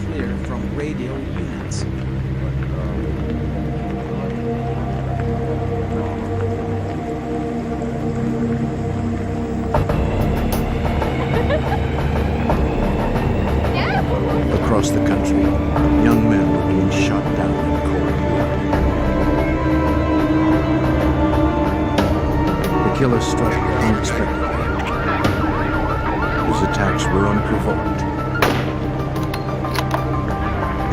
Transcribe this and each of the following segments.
clear from radio units. Across the country, young men were being shot down in cold blood. The killer struck unexpectedly. His attacks were unprovoked.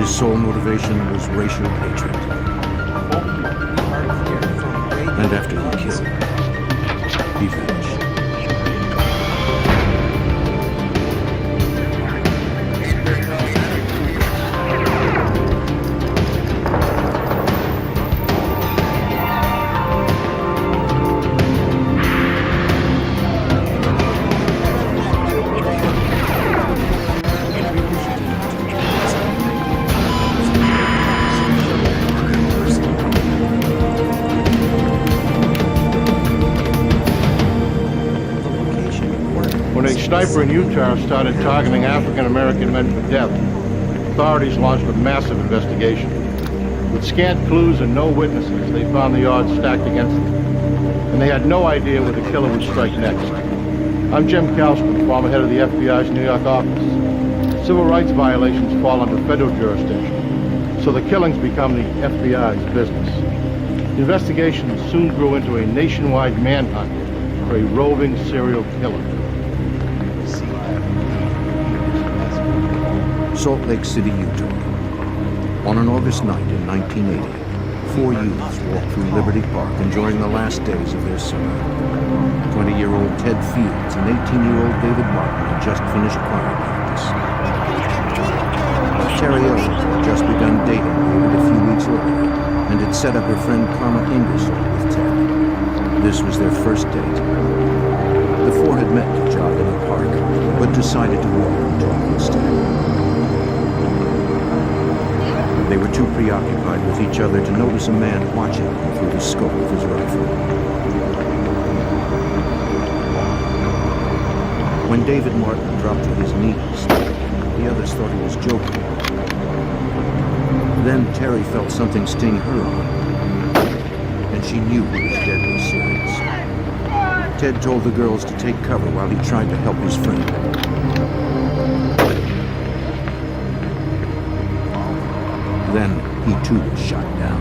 His sole motivation was racial hatred. And after he killed, he vanished. When a sniper in Utah started targeting African-American men for death, authorities launched a massive investigation. With scant clues and no witnesses, they found the odds stacked against them, and they had no idea where the killer would strike next. I'm Jim Kalsman, former head of the FBI's New York office. Civil rights violations fall under federal jurisdiction, so the killings become the FBI's business. The investigation soon grew into a nationwide manhunt for a roving serial killer. Salt Lake City, Utah. On an August night in 1980, 4 youths walked through Liberty Park enjoying the last days of their summer. 20-year-old Ted Fields and 18-year-old David Martin had just finished choir practice. Terry Elwood had just begun dating David a few weeks earlier and had set up her friend Karma Ingersoll with Ted. This was their first date. The four had met to jog in the park, but decided to walk and talk instead. They were too preoccupied with each other to notice a man watching them through the scope of his rifle. When David Martin dropped to his knees, the others thought he was joking. Then Terry felt something sting her arm, and she knew he was deadly serious. Ted told the girls to take cover while he tried to help his friend. Then he too was shot down.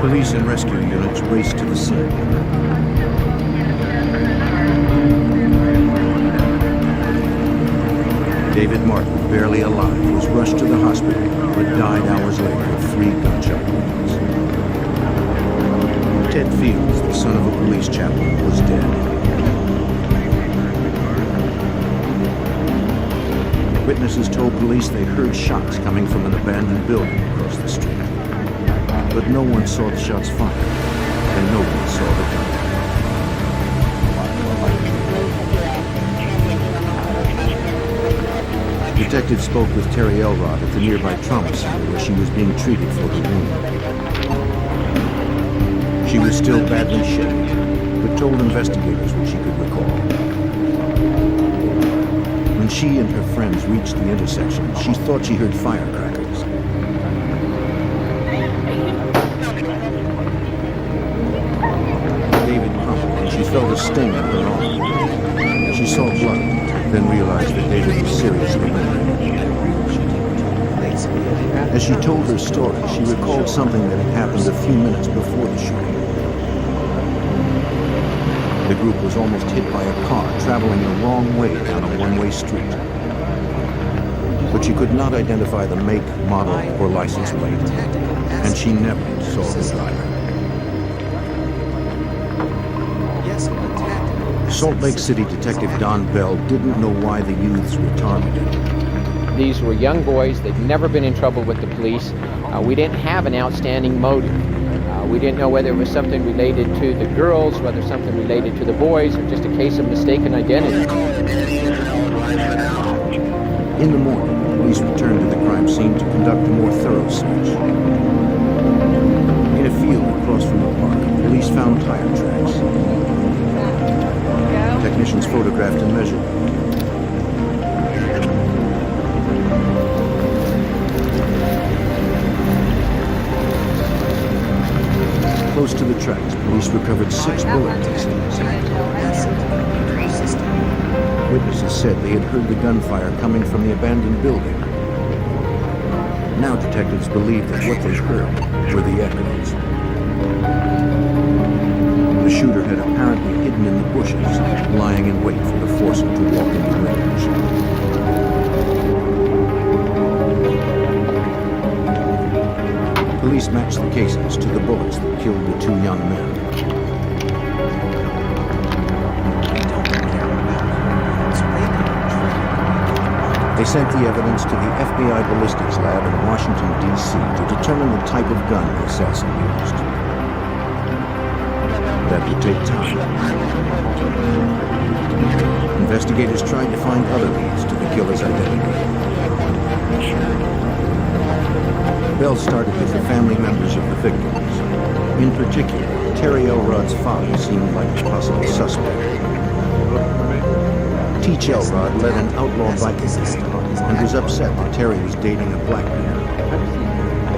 Police and rescue units raced to the scene. David Martin, barely alive, was rushed to the hospital, but died hours later of 3 gunshot wounds. Ted Fields, the son of a police chaplain, was dead. Witnesses told police they heard shots coming from an abandoned building across the street. But no one saw the shots fired, and no one saw the gun. Detectives spoke with Terry Elrod at the nearby trauma center where she was being treated for her wound. She was still badly shaken, but told investigators what she could recall. When she and her friends reached the intersection, she thought she heard firecrackers. David crumpled and she felt a sting in her arm. She saw blood, then realized that David was seriously wounded. As she told her story, she recalled something that had happened a few minutes before the shooting. The group was almost hit by a car traveling the wrong way down a one-way street. But she could not identify the make, model, or license plate, and she never saw the driver. Salt Lake City Detective Don Bell didn't know why the youths were targeted. These were young boys. They'd never been in trouble with the police. We didn't have an outstanding motive. We didn't know whether it was something related to the girls, whether something related to the boys, or just a case of mistaken identity. In the morning, police returned to the crime scene to conduct a more thorough search. found tire tracks. Technicians photographed and measured them. Close to the tracks, police recovered 6 bullet casings. Witnesses said they had heard the gunfire coming from the abandoned building. Now detectives believe that what they heard were the echoes. The shooter had apparently hidden in the bushes, lying in wait for the forcer to walk into range. Police matched the casings to the bullets that killed the 2 young men. They sent the evidence to the FBI ballistics lab in Washington, D.C. to determine the type of gun the assassin used. That would take time. Investigators tried to find other leads to the killer's identity. Bell started with the family members of the victims. In particular, Terry Elrod's father seemed like a possible suspect. Teach Elrod led an outlaw biking gang and was upset that Terry was dating a black man.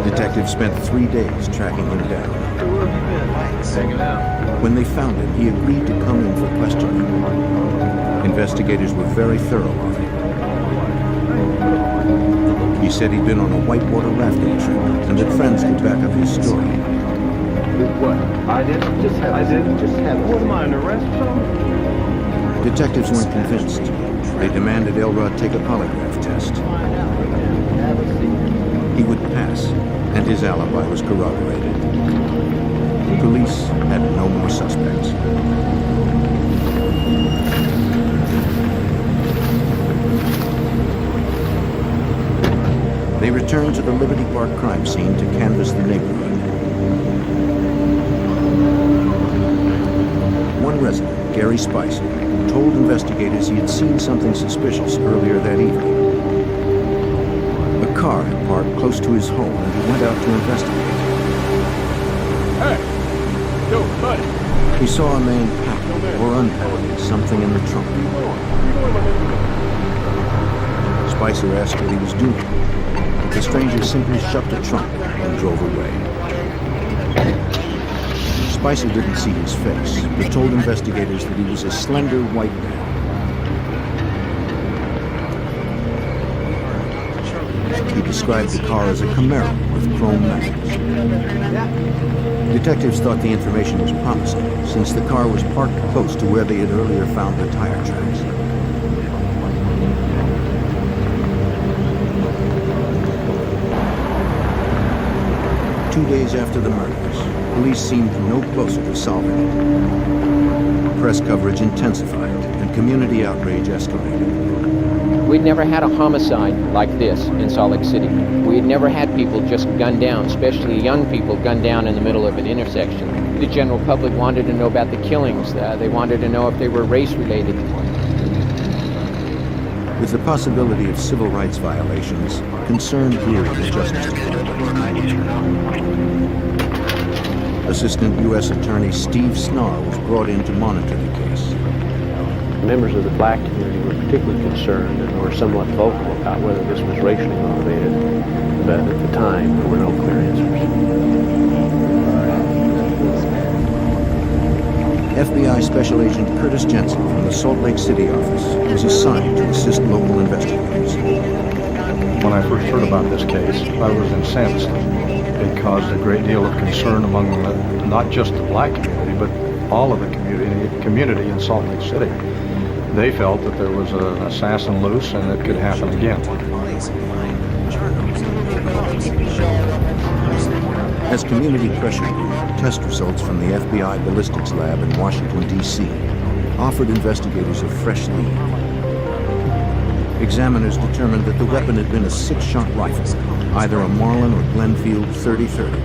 Detectives spent 3 days tracking him down. When they found him, he agreed to come in for questioning. Investigators were very thorough on him. He said he'd been on a whitewater rafting trip and that friends could back up his story. What? I didn't just have. What am I, an arrest or something? Detectives weren't convinced. They demanded Elrod take a polygraph test. He would pass, and his alibi was corroborated. Police had no more suspects. They returned to the Liberty Park crime scene to canvass the neighborhood. One resident, Gary Spicer, told investigators he had seen something suspicious earlier that evening. A car had parked close to his home and he went out to investigate. Hey! Yo, buddy! He saw a man packing or unpacking something in the trunk. Spicer asked what he was doing. The stranger simply shut the trunk and drove away. Spicer didn't see his face, but told investigators that he was a slender white man. He described the car as a Camaro with chrome matters. Detectives thought the information was promising, since the car was parked close to where they had earlier found the tire tracks. Two days after the murders, police seemed no closer to solving it. Press coverage intensified and community outrage escalated. We'd never had a homicide like this in Salt Lake City. We had never had people just gunned down, especially young people gunned down in the middle of an intersection. The general public wanted to know about the killings. They wanted to know if they were race-related. With the possibility of civil rights violations, concern grew in the Justice Department. Assistant U.S. Attorney Steve Snarr was brought in to monitor the case. Members of the black community were particularly concerned and were somewhat vocal about whether this was racially motivated, but at the time there were no clear answers. FBI Special Agent Curtis Jensen from the Salt Lake City office was assigned to assist local investigators. When I first heard about this case, I was incensed. It caused a great deal of concern among not just the black community, but all of the community in Salt Lake City. They felt that there was an assassin loose and it could happen again. As community pressure grew, test results from the FBI ballistics lab in Washington, D.C. offered investigators a fresh lead. Examiners determined that the weapon had been a 6-shot rifle, either a Marlin or Glenfield .30-30.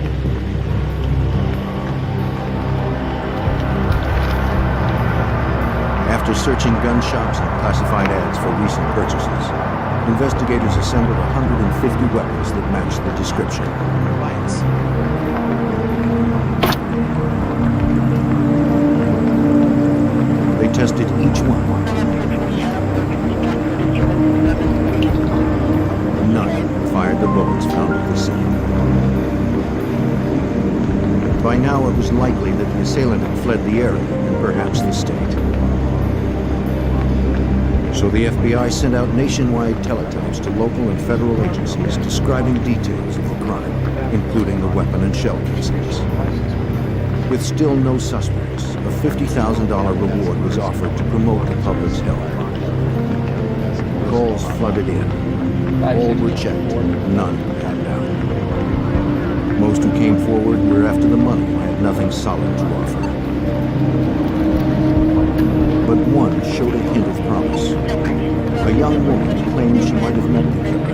After searching gun shops and classified ads for recent purchases, investigators assembled 150 weapons that matched the description. tested each one. None fired the bullets found at the scene. By now, it was likely that the assailant had fled the area and perhaps the state. So the FBI sent out nationwide teletypes to local and federal agencies describing details of the crime, including the weapon and shell casings. With still no suspects, a $50,000 reward was offered to promote the public's health. Calls flooded in. All were checked, none panned out. Most who came forward were after the money and had nothing solid to offer. But one showed a hint of promise. A young woman claimed she might have met the killer.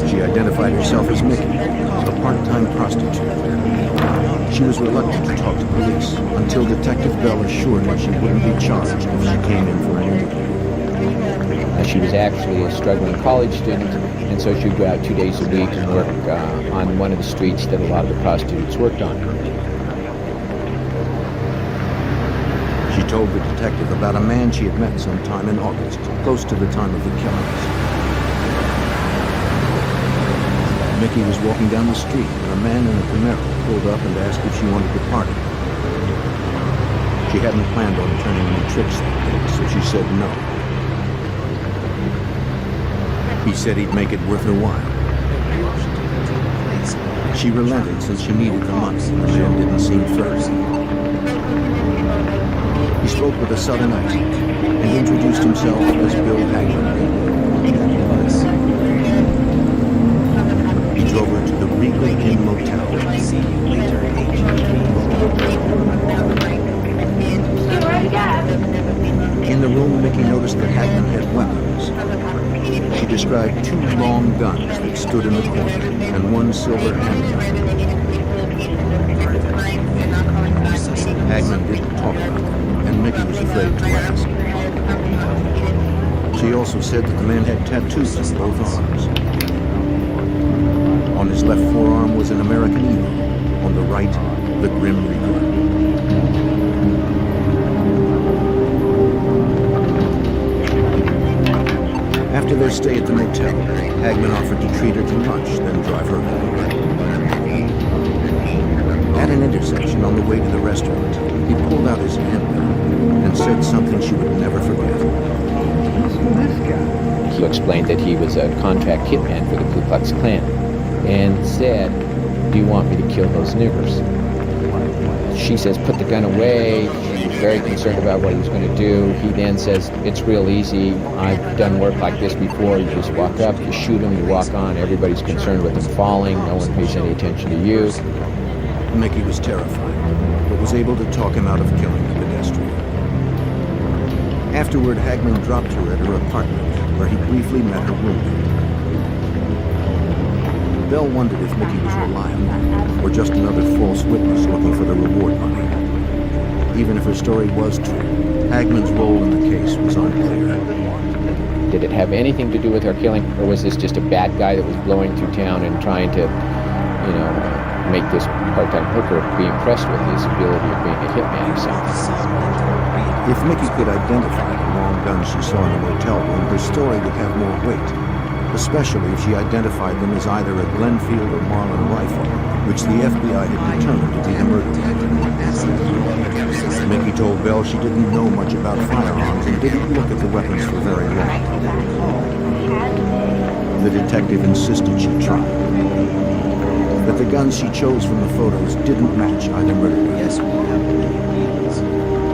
She identified herself as Mickey, a part-time prostitute. She was reluctant to talk to police until Detective Bell assured her she wouldn't be charged if she came in for an interview. She was actually a struggling college student, and so she would go out 2 days a week and work on one of the streets that a lot of the prostitutes worked on. She told the detective about a man she had met sometime in August, close to the time of the killings. Mickey was walking down the street when a man in a Camaro pulled up and asked if she wanted to party. She hadn't planned on turning any tricks that day, so she said no. He said he'd make it worth her while. She relented since she needed the money, and the man didn't seem threatening. He spoke with a southern accent and introduced himself as Bill Hagman. He drove her to the Regal Inn Motel. See you later, Agent. In the room, Mickey noticed that Hagman had weapons. She described 2 long guns that stood in the corner and 1 silver handgun. Hagman didn't talk about them, and Mickey was afraid to ask. She also said that the man had tattoos on both arms. On his left forearm was an American eagle. On the right, the Grim Reaper. After their stay at the motel, Hagman offered to treat her to lunch, then drive her home. At an intersection on the way to the restaurant, he pulled out his handgun and said something she would never forget. He explained that he was a contract hitman for the Ku Klux Klan and said, "Do you want me to kill those niggers?" She says, "Put the gun away." She's very concerned about what he was going to do. He then says, "It's real easy. I've done work like this before. You just walk up, you shoot him, you walk on. Everybody's concerned with him falling. No one pays any attention to you." Mickey was terrified, but was able to talk him out of killing the pedestrian. Afterward, Hagman dropped her at her apartment, where he briefly met her roommate. Bell wondered if Mickey was reliable, or just another false witness looking for the reward money. Even if her story was true, Hagman's role in the case was unclear. Did it have anything to do with her killing, or was this just a bad guy that was blowing through town and trying to, make this part-time hooker be impressed with his ability of being a hitman or something? If Mickey could identify the long guns she saw in the motel room, her story would have more weight, especially if she identified them as either a Glenfield or Marlin rifle, which the FBI had determined to be a murder weapon. Mickey told Bell she didn't know much about firearms and didn't look at the weapons for very long. The detective insisted she try. That the guns she chose from the photos didn't match either murder weapon. Yes, we have.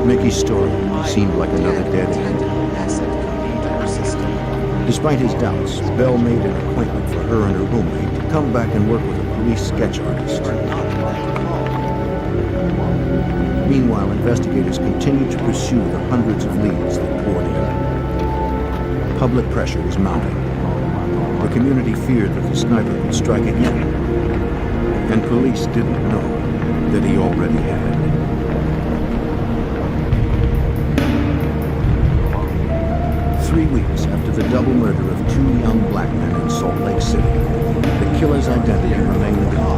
Mickey's story seemed like another dead end. Despite his doubts, Bell made an appointment for her and her roommate to come back and work with a police sketch artist. Meanwhile, investigators continued to pursue the hundreds of leads that poured in. Public pressure was mounting. The community feared that the sniper would strike again, and police didn't know that he already had. Three weeks after the double murder of 2 young black men in Salt Lake City, the killer's identity remained unknown.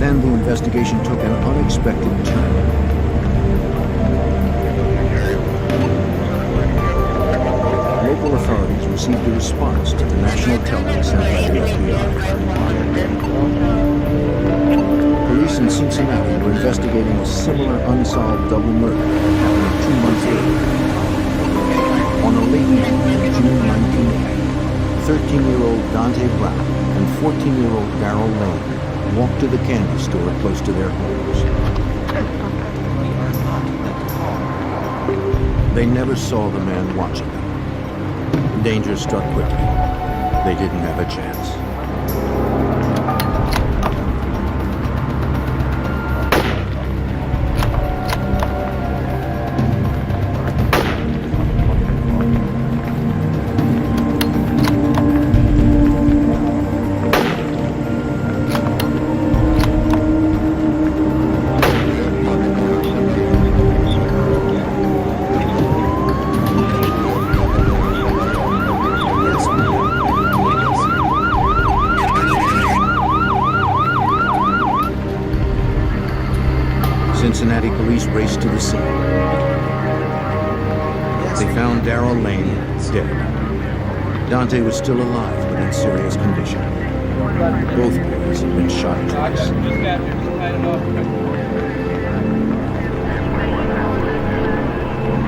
Then the investigation took an unexpected turn. Local authorities received a response to the national telex sent by the FBI. Police in Cincinnati were investigating a similar unsolved double murder that happened 2 months earlier. On a late evening in June 1980, 13-year-old Dante Brown and 14-year-old Darrell Lane walked to the candy store close to their homes. They never saw the man watching them. Danger struck quickly. They didn't have a chance. Cincinnati police raced to the scene. They found Darrell Lane dead. Dante was still alive, but in serious condition. Both boys had been shot twice.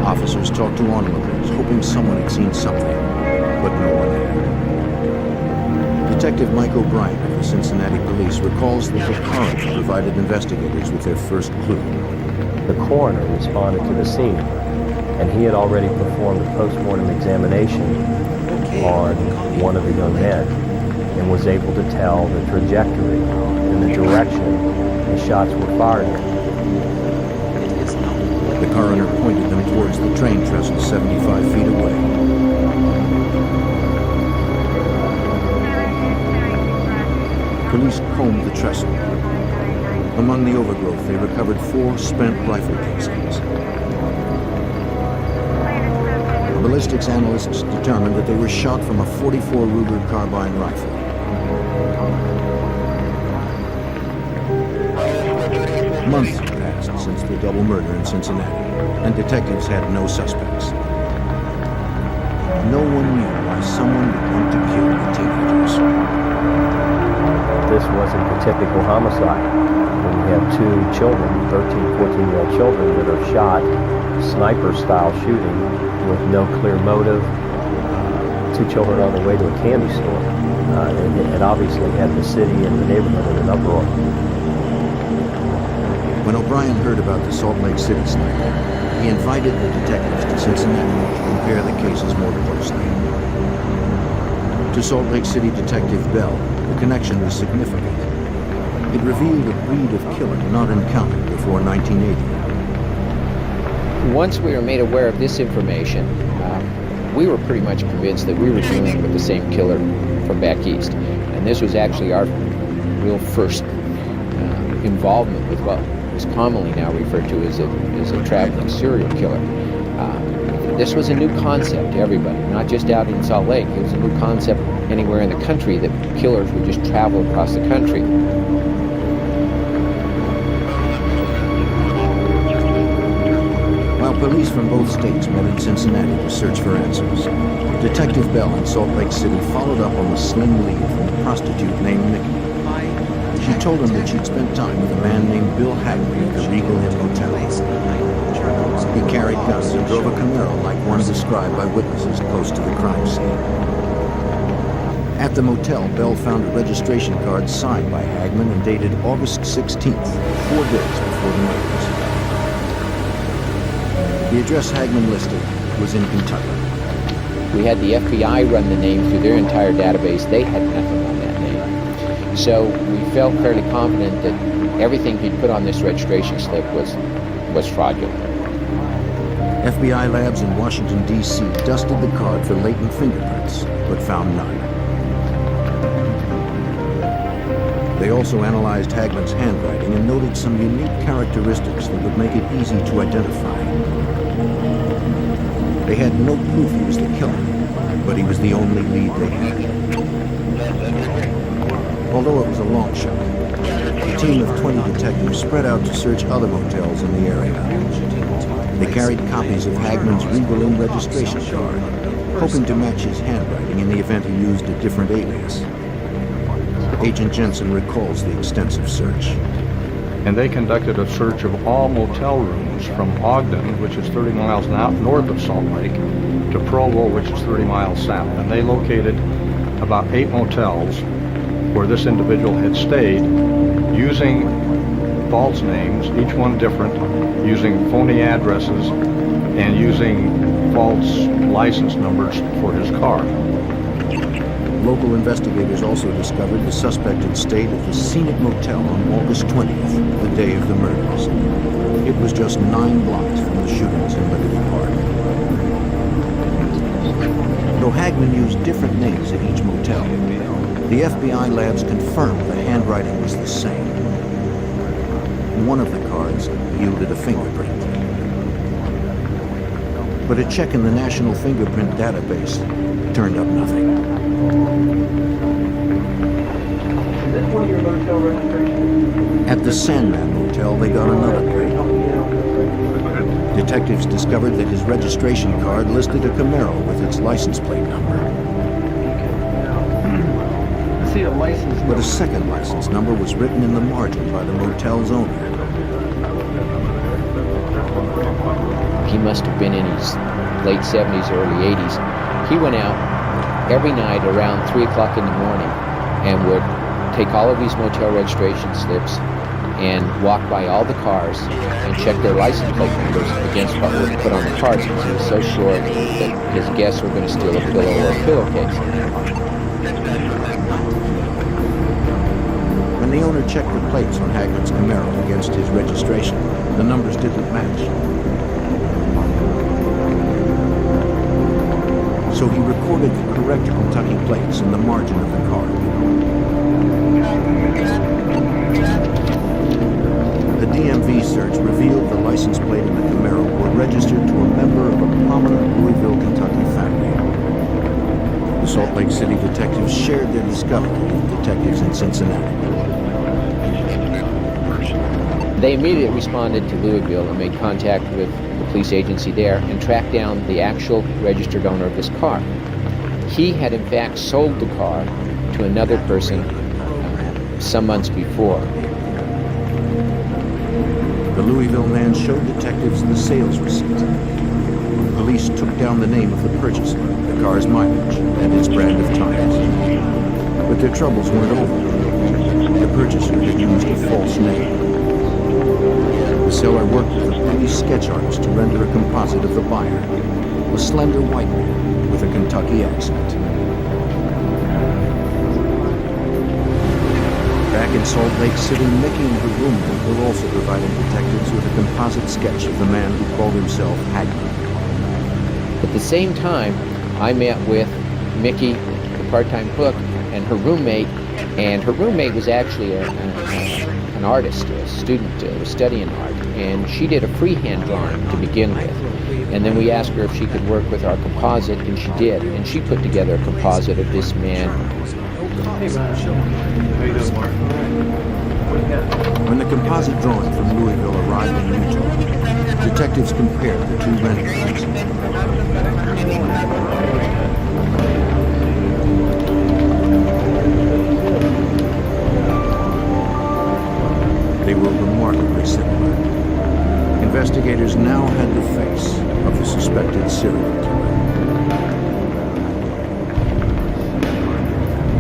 Officers talked to onlookers, hoping someone had seen something, but no one had. Detective Mike O'Brien of the Cincinnati Police recalls that the coroner provided investigators with their first clue. The coroner responded to the scene, and he had already performed a post-mortem examination on one of the young men and was able to tell the trajectory and the direction the shots were fired in. The coroner pointed them towards the train trestle 75 feet away. Police combed the trestle. Among the overgrowth, they recovered 4 spent rifle casings. Ballistics analysts determined that they were shot from a .44 Ruger carbine rifle. Months had passed since the double murder in Cincinnati, and detectives had no suspects. No one knew why someone would want to kill the teenagers. This wasn't the typical homicide. When you have 2 children, 13, 14-year-old children that are shot, sniper-style shooting with no clear motive, 2 children on their way to a candy store. And it obviously had the city and the neighborhood in an uproar. When O'Brien heard about the Salt Lake City sniper, he invited the detectives to Cincinnati to compare the cases more closely. To Salt Lake City Detective Bell, the connection was significant. It revealed a breed of killer not encountered before 1980. Once we were made aware of this information, we were pretty much convinced that we were dealing with the same killer from back east. And this was actually our real first involvement with what was commonly now referred to as a traveling serial killer. This was a new concept to everybody, not just out in Salt Lake. It was a new concept anywhere in the country that killers would just travel across the country. While police from both states met in Cincinnati to search for answers, Detective Bell in Salt Lake City followed up on the slim lead from a prostitute named Nikki. She told him that she'd spent time with a man named Bill Hagley at the Regal Inn Hotel. He carried guns and drove a Camaro like one described by witnesses close to the crime scene. At the motel, Bell found a registration card signed by Hagman and dated August 16th, 4 days before the murders. The address Hagman listed was in Kentucky. We had the FBI run the name through their entire database. They had nothing on that name. So we felt fairly confident that everything he'd put on this registration slip was fraudulent. FBI labs in Washington, D.C. dusted the card for latent fingerprints, but found none. They also analyzed Hagman's handwriting and noted some unique characteristics that would make it easy to identify. They had no proof he was the killer, but he was the only lead they had. Although it was a long shot, A team of 20 detectives spread out to search other motels in the area. They carried copies of Hagman's Regal Inn registration card, hoping to match his handwriting in the event he used a different alias. Agent Jensen recalls the extensive search. And they conducted a search of all motel rooms from Ogden, which is 30 miles north of Salt Lake, to Provo, which is 30 miles south. And they located about 8 motels where this individual had stayed using false names, each one different, using phony addresses, and using false license numbers for his car. Local investigators also discovered the suspect had stayed at the Scenic Motel on August 20th, the day of the murders. It was just 9 blocks from the shootings in Liberty Park. Though Hagman used different names at each motel, the FBI labs confirmed the handwriting was the same. One of the cards yielded a fingerprint. But a check in the National Fingerprint Database turned up nothing. Is this one of your motel registrations? At the Sandman Motel, they got another plate. Detectives discovered that his registration card listed a Camaro with its license plate number. I see a license number. But a second license number was written in the margin by the motel's owner. He must have been in his late 70s, early 80s. He went out every night around 3 o'clock in the morning and would take all of these motel registration slips and walk by all the cars and check their license plate numbers against what was put on the cards, because he was so sure that his guests were going to steal a pillow or a pillowcase. When the owner checked the plates on Hagman's Camaro against his registration, the numbers didn't match. So he recorded the correct Kentucky plates in the margin of the card. The DMV search revealed the license plate in the Camaro were registered to a member of a prominent Louisville, Kentucky family. The Salt Lake City detectives shared their discovery with detectives in Cincinnati. They immediately responded to Louisville and made contact with the police agency there and tracked down the actual registered owner of this car. He had in fact sold the car to another person some months before. The Louisville man showed detectives the sales receipt. Police took down the name of the purchaser, the car's mileage, and its brand of tires. But their troubles weren't over. The purchaser had used a false name. The seller worked with a police sketch artist to render a composite of the buyer, a slender white man with a Kentucky accent. Back in Salt Lake City, Mickey and her roommate were also providing detectives with a composite sketch of the man who called himself Hagman. At the same time, I met with Mickey, the part-time cook, and her roommate was actually an artist, a student, was studying art, and she did a freehand drawing to begin with. And then we asked her if she could work with our composite, and she did. And she put together a composite of this man. When the composite drawing from Louisville arrived in Utah, detectives compared the two renderings. They were remarkably similar. Investigators now had the face of the suspected serial killer.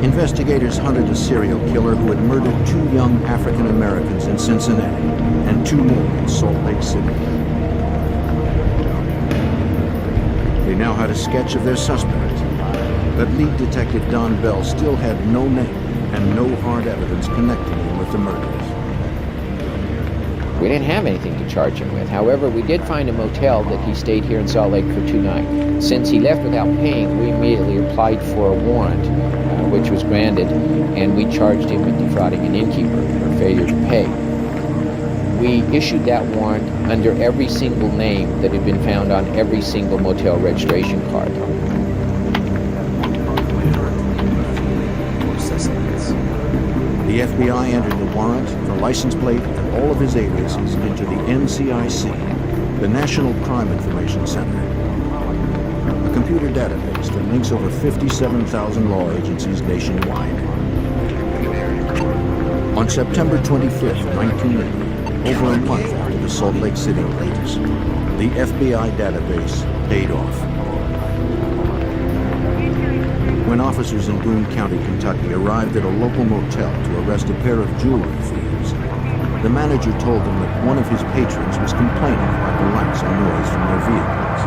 Investigators hunted a serial killer who had murdered 2 young African Americans in Cincinnati and 2 more in Salt Lake City. They now had a sketch of their suspect, but lead detective Don Bell still had no name and no hard evidence connecting him with the murders. We didn't have anything to charge him with. However, we did find a motel that he stayed here in Salt Lake for 2 nights. Since he left without paying, we immediately applied for a warrant, which was granted, and we charged him with defrauding an innkeeper for failure to pay. We issued that warrant under every single name that had been found on every single motel registration card. The The FBI entered the warrant, the license plate, and all of his aliases into the NCIC, the National Crime Information Center, a computer database that links over 57,000 law agencies nationwide. On September 25th, 1980, over a month after the Salt Lake City raids, the FBI database paid off. When officers in Boone County, Kentucky arrived at a local motel to arrest a pair of jewelry thieves, the manager told them that one of his patrons was complaining about the lights and noise from their vehicles.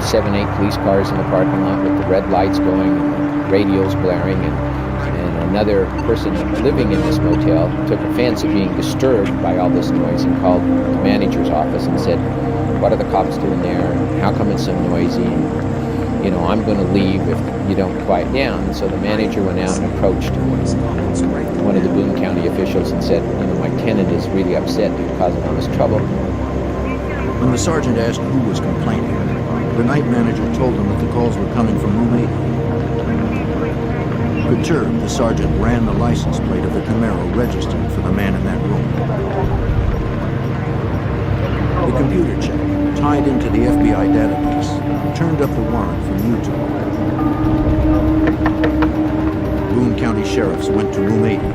7, 8 police cars in the parking lot with the red lights going and the radios blaring, and another person living in this motel took offense at being disturbed by all this noise and called the manager's office and said, "What are the cops doing there? How come it's so noisy? I'm going to leave if you don't quiet down." And so the manager went out and approached one of the Boone County officials and said, "My tenant is really upset and causing all this trouble." When the sergeant asked who was complaining, the night manager told him that the calls were coming from room 80. Perturbed, the sergeant ran the license plate of the Camaro registered for the man in that room. The computer check, tied into the FBI database, turned up the warrant for Utah. Boone County sheriffs went to room 80.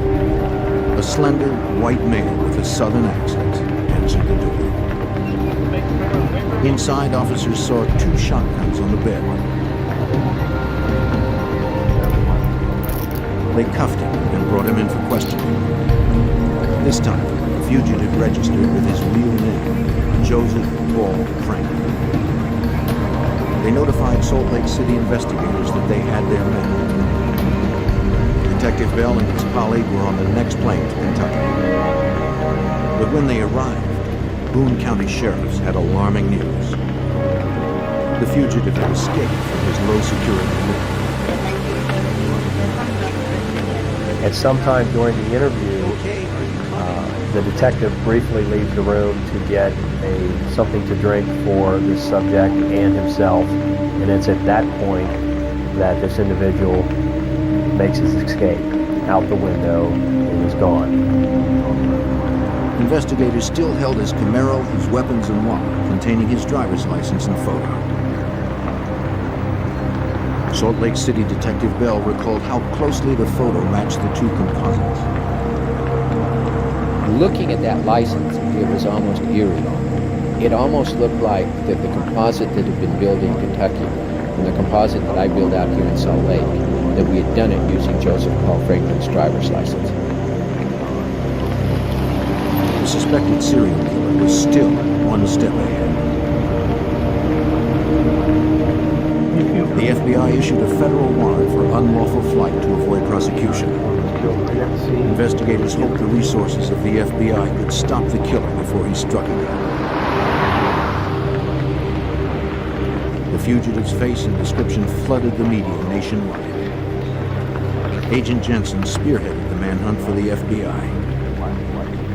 A slender, white male with a southern accent answered the door. Inside, officers saw 2 shotguns on the bed. They cuffed him and brought him in for questioning. This time, the fugitive registered with his real name, Joseph Paul Franklin. They notified Salt Lake City investigators that they had their man. Detective Bell and his colleague were on the next plane to Kentucky. But when they arrived, Boone County sheriffs had alarming news. The fugitive had escaped from his low-security room. At some time during the interview, the detective briefly leaves the room to get something to drink for this subject and himself, and it's at that point that this individual makes his escape out the window and is gone. Investigators still held his Camaro, his weapons, and wallet containing his driver's license and photo. Salt Lake City Detective Bell recalled how closely the photo matched the 2 composites. Looking at that license, it was almost eerie. It almost looked like that the composite that had been built in Kentucky and the composite that I built out here in Salt Lake, that we had done it using Joseph Paul Franklin's driver's license. The suspected serial killer was still 1 step ahead. The FBI issued a federal warrant for unlawful flight to avoid prosecution. Investigators hoped the resources of the FBI could stop the killer before he struck again. The fugitive's face and description flooded the media nationwide. Agent Jensen spearheaded the manhunt for the FBI.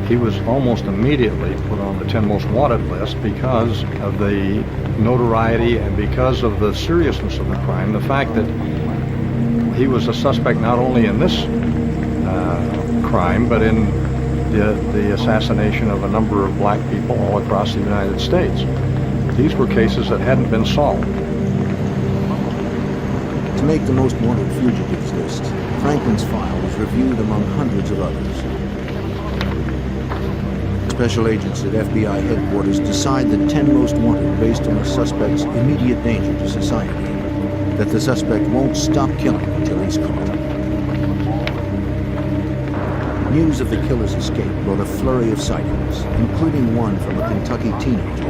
He was almost immediately put on the 10 most wanted list because of the notoriety and because of the seriousness of the crime. The fact that he was a suspect not only in this crime, but in the assassination of a number of black people all across the United States. These were cases that hadn't been solved. To make the most wanted fugitives list, Franklin's file was reviewed among hundreds of others. Special agents at FBI headquarters decide the 10 most wanted based on the suspect's immediate danger to society, that the suspect won't stop killing until he's caught. News of the killer's escape brought a flurry of sightings, including one from a Kentucky teenager.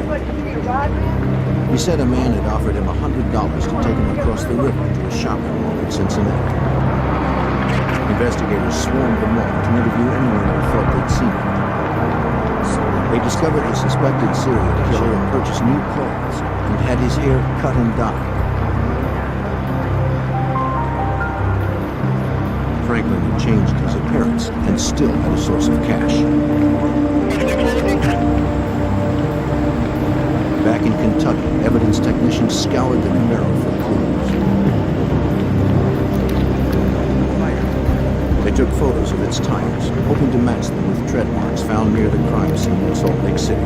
He said a man had offered him $100 to take him across the river to a shopping mall in Cincinnati. Investigators swarmed the mall to interview anyone who thought they'd seen him. They discovered the suspected serial killer had purchased new clothes and had his hair cut and dyed. Franklin had changed his appearance and still had a source of cash. Back in Kentucky, evidence technicians scoured the Camaro for clues. They took photos of its tires, hoping to match them with tread marks found near the crime scene in Salt Lake City.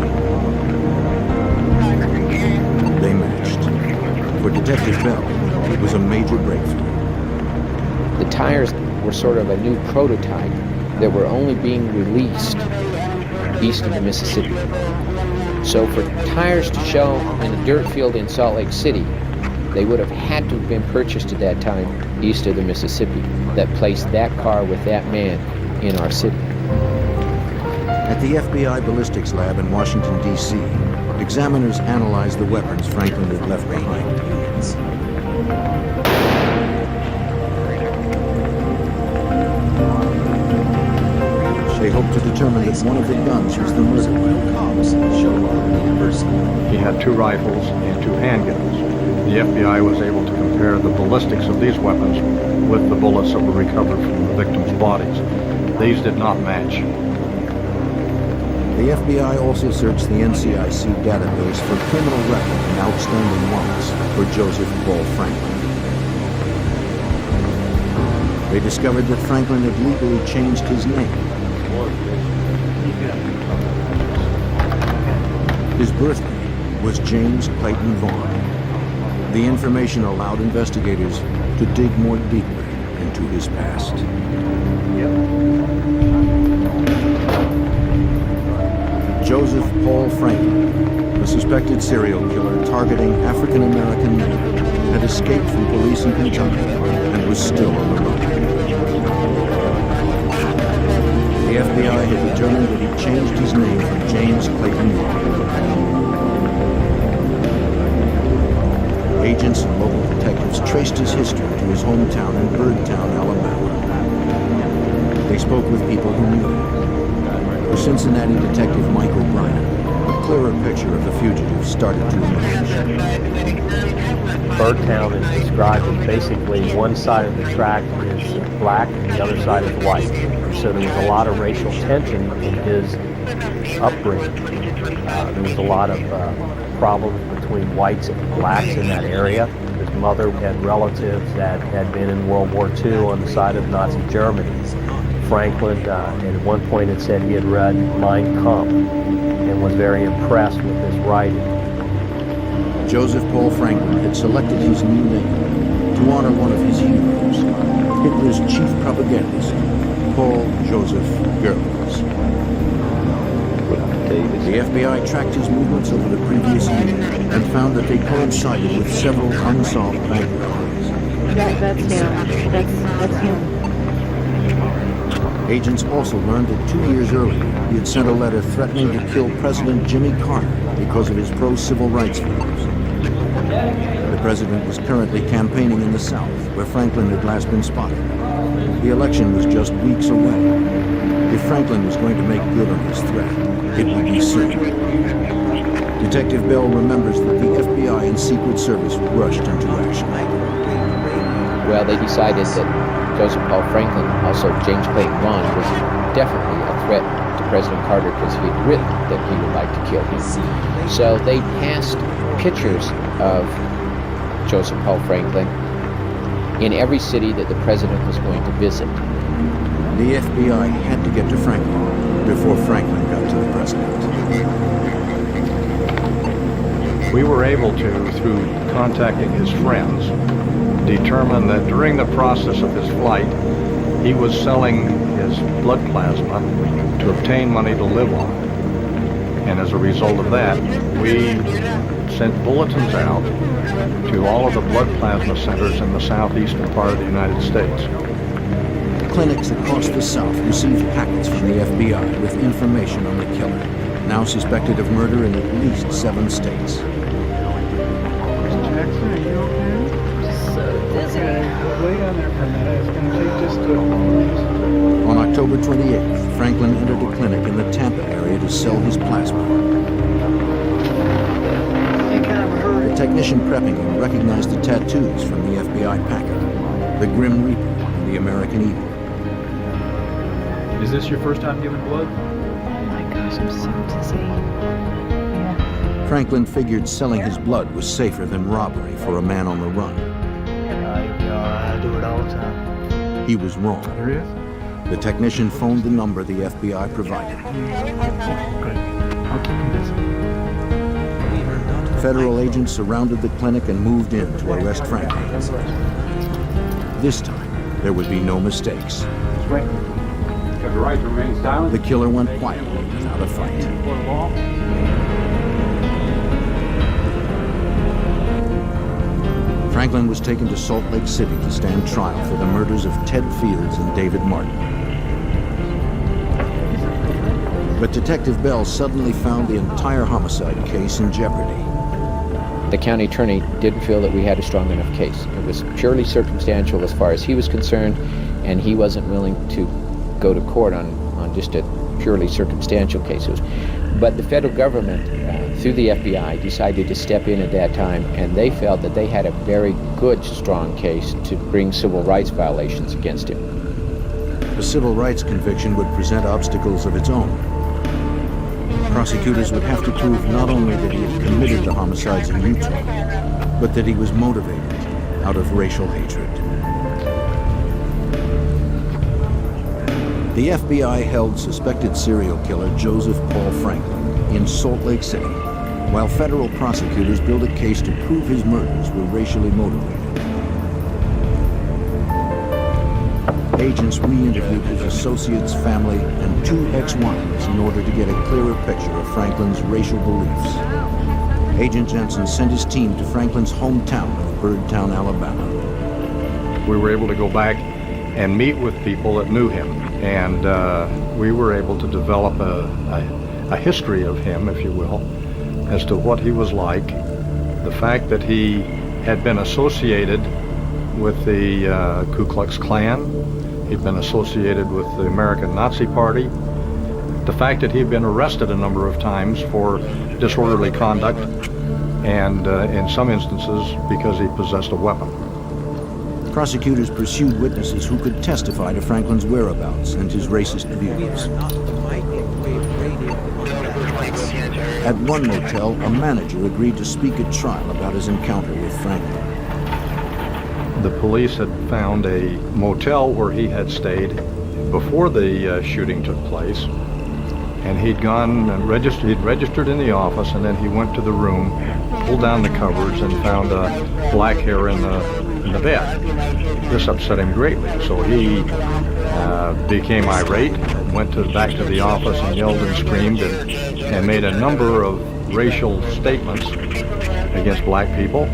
They matched. For Detective Bell, it was a major breakthrough. The tires were sort of a new prototype that were only being released east of the Mississippi. So for tires to show in a dirt field in Salt Lake City, they would have had to have been purchased at that time east of the Mississippi that placed that car with that man in our city. At the FBI ballistics lab in Washington, D.C., examiners analyzed the weapons Franklin had left behind. They hoped to determine that one of the guns was the murder weapon. He had 2 rifles and 2 handguns. The FBI was able to compare the ballistics of these weapons with the bullets that were recovered from the victims' bodies. These did not match. The FBI also searched the NCIC database for criminal record and outstanding warrants for Joseph Paul Franklin. They discovered that Franklin had legally changed his name. His birth name was James Clayton Vaughn. The information allowed investigators to dig more deeply into his past. Joseph Paul Franklin, a suspected serial killer targeting African-American men, had escaped from police in Kentucky and was still on the run. The FBI had determined that he changed his name from James Clayton Vaughn. Agents and local detectives traced his history to his hometown in Birdtown, Alabama. They spoke with people who knew him. For Cincinnati detective Mike O'Brien, a clearer picture of the fugitive started to emerge. Birdtown is described as basically one side of the track is black and the other side is white. So there was a lot of racial tension in his upbringing. There was a lot of problems between whites and blacks in that area. His mother had relatives that had been in World War II on the side of Nazi Germany. Franklin, at one point, had said he had read Mein Kampf and was very impressed with his writing. Joseph Paul Franklin had selected his new name to honor one of his heroes, Hitler's chief propagandist, Paul Joseph Goebbels. The FBI tracked his movements over the previous year and found that they coincided with several unsolved bank robberies. That's him. That's him. Agents also learned that 2 years earlier, he had sent a letter threatening to kill President Jimmy Carter because of his pro-civil rights views. The president was currently campaigning in the South, where Franklin had last been spotted. The election was just weeks away. If Franklin was going to make good on his threat, it would be soon. Detective Bell remembers that the FBI and Secret Service rushed into action. Well, they decided that Joseph Paul Franklin, also James Clayton Vaughn, was definitely a threat to President Carter because he had written that he would like to kill him. So they passed pictures of Joseph Paul Franklin in every city that the president was going to visit. The FBI had to get to Franklin before Franklin got to the president. We were able to, through contacting his friends, determine that during the process of his flight, he was selling his blood plasma to obtain money to live on. And as a result of that, we sent bulletins out to all of the blood plasma centers in the southeastern part of the United States. Clinics across the South received packets from the FBI with information on the killer, now suspected of murder in at least 7 states. Jackson, are you okay? So dizzy. Lay down there for a minute. It's going to take just a moment. On October 28th, Franklin entered a clinic in the Tampa area to sell his plasma. The technician prepping him recognized the tattoos from the FBI packet, the Grim Reaper and the American Eagle. Is this your first time giving blood? Oh my gosh, I'm so dizzy. Yeah. Franklin figured selling his blood was safer than robbery for a man on the run. I do it all the time. He was wrong. There is? The technician phoned the number the FBI provided. Great. I'll keep you busy. Federal agents surrounded the clinic and moved in to arrest Franklin. This time, there would be no mistakes. The killer went quietly without a fight. Franklin was taken to Salt Lake City to stand trial for the murders of Ted Fields and David Martin. But Detective Bell suddenly found the entire homicide case in jeopardy. The county attorney didn't feel that we had a strong enough case. It was purely circumstantial as far as he was concerned, and he wasn't willing to go to court on just a purely circumstantial case. But the federal government, through the FBI, decided to step in at that time, and they felt that they had a very good, strong case to bring civil rights violations against him. The civil rights conviction would present obstacles of its own. Prosecutors would have to prove not only that he had committed the homicides in Utah, but that he was motivated out of racial hatred. The FBI held suspected serial killer Joseph Paul Franklin in Salt Lake City, while federal prosecutors built a case to prove his murders were racially motivated. Agents re-interviewed his associates, family, and 2 ex-wives in order to get a clearer picture of Franklin's racial beliefs. Agent Jensen sent his team to Franklin's hometown of Birdtown, Alabama. We were able to go back and meet with people that knew him, and we were able to develop a history of him, if you will, as to what he was like, the fact that he had been associated with the Ku Klux Klan. He'd been associated with the American Nazi Party. The fact that he'd been arrested a number of times for disorderly conduct, and in some instances because he possessed a weapon. Prosecutors pursued witnesses who could testify to Franklin's whereabouts and his racist views. At one motel, a manager agreed to speak at trial about his encounter with Franklin. The police had found a motel where he had stayed before the shooting took place, and he'd gone and registered in the office, and then he went to the room, pulled down the covers, and found black hair in the bed. This upset him greatly, so he became irate, went back to the office and yelled and screamed and made a number of racial statements against black people.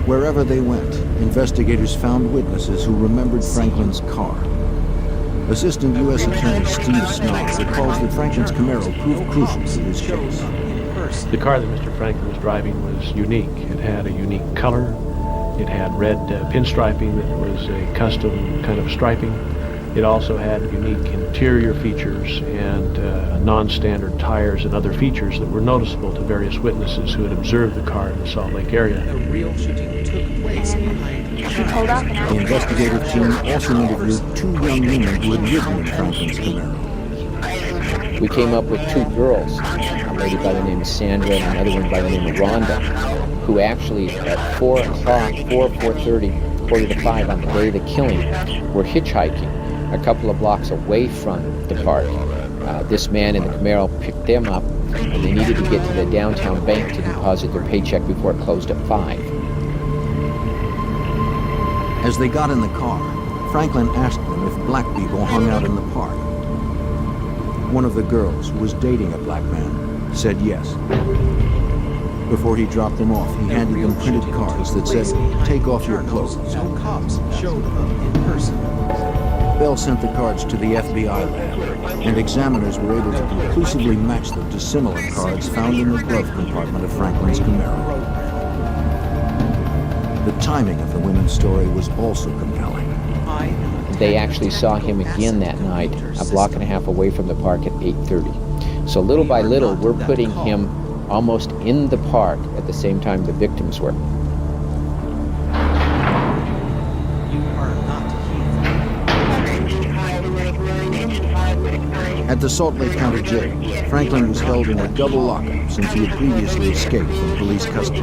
Wherever they went, investigators found witnesses who remembered Franklin's car. Assistant U.S. Attorney Steve Snow recalls that Franklin's Camaro proved crucial to his case. The car that Mr. Franklin was driving was unique. It had a unique color. It had red pinstriping that was a custom kind of striping. It also had unique interior features and non-standard tires and other features that were noticeable to various witnesses who had observed the car in the Salt Lake area. The real shooting took place behind the car. The investigative team also interviewed 2 young women who had ridden in Franklin's Camaro. We came up with 2 girls, a lady by the name of Sandra and another one by the name of Rhonda, who actually at 4:30, 4:45 on the day of the killing, were hitchhiking a couple of blocks away from the park. This man in the Camaro picked them up, and they needed to get to the downtown bank to deposit their paycheck before it closed at 5. As they got in the car, Franklin asked them if black people hung out in the park. One of the girls, who was dating a black man, said yes. Before he dropped them off, he handed them printed cards that said, "Take off your clothes." No cops showed up in person. Bell sent the cards to the FBI lab, and examiners were able to conclusively match them to similar cards found in the glove compartment of Franklin's Camaro. The timing of the women's story was also compelling. They actually saw him again that night, a block and a half away from the park at 8:30. So little by little, we're putting him almost in the park at the same time the victims were. At the Salt Lake County Jail, Franklin was held in a double lockup since he had previously escaped from police custody.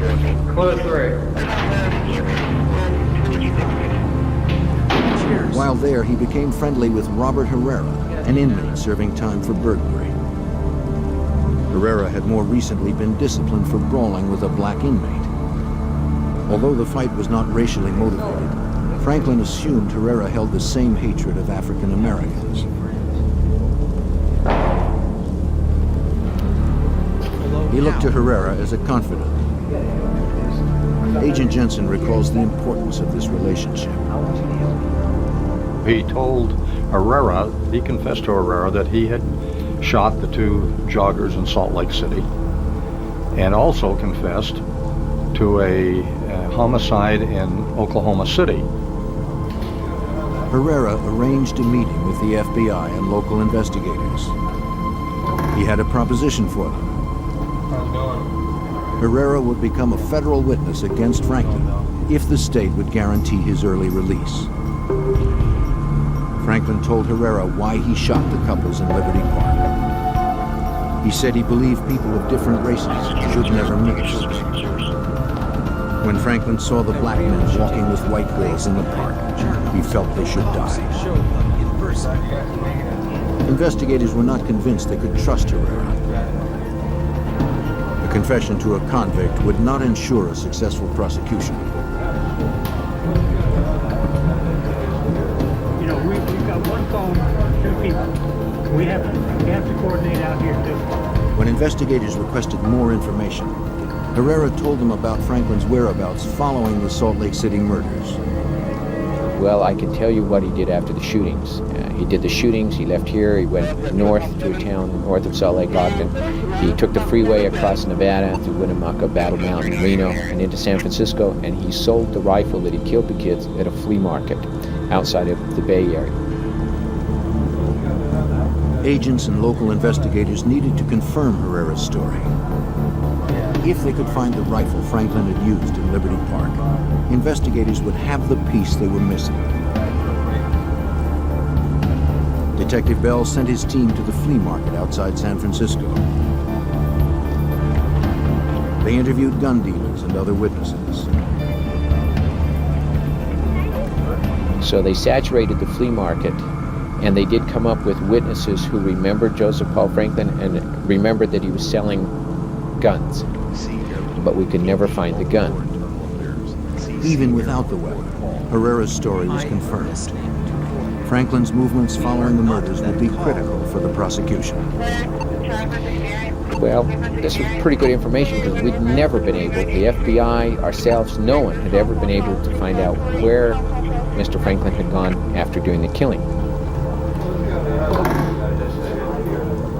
While there, he became friendly with Robert Herrera, an inmate serving time for burglary. Herrera had more recently been disciplined for brawling with a black inmate. Although the fight was not racially motivated, Franklin assumed Herrera held the same hatred of African Americans. He looked to Herrera as a confidant. Agent Jensen recalls the importance of this relationship. He told Herrera, he confessed to Herrera that he had shot the two joggers in Salt Lake City, and also confessed to a homicide in Oklahoma City. Herrera arranged a meeting with the FBI and local investigators. He had a proposition for them. Herrera would become a federal witness against Franklin if the state would guarantee his early release. Franklin told Herrera why he shot the couples in Liberty Park. He said he believed people of different races should never mix. When Franklin saw the black men walking with white girls in the park, he felt they should die. Investigators were not convinced they could trust Herrera. A confession to a convict would not ensure a successful prosecution. You know, we've got one phone, two people. We have to coordinate out here too. When investigators requested more information, Herrera told them about Franklin's whereabouts following the Salt Lake City murders. Well, I can tell you what he did after the shootings. He did the shootings, he left here, he went north to a town north of Salt Lake, Ogden. He took the freeway across Nevada through Winnemucca, Battle Mountain, Reno, and into San Francisco, and he sold the rifle that he killed the kids at a flea market outside of the Bay Area. Agents and local investigators needed to confirm Herrera's story. If they could find the rifle Franklin had used in Liberty Park, investigators would have the piece they were missing. Detective Bell sent his team to the flea market outside San Francisco. They interviewed gun dealers and other witnesses. So they saturated the flea market, and they did come up with witnesses who remembered Joseph Paul Franklin and remembered that he was selling guns. But we could never find the gun. Even without the weapon, Herrera's story was confirmed. Franklin's movements following the murders would be critical for the prosecution. Well, this was pretty good information because we'd never been able, the FBI, ourselves, no one had ever been able to find out where Mr. Franklin had gone after doing the killing.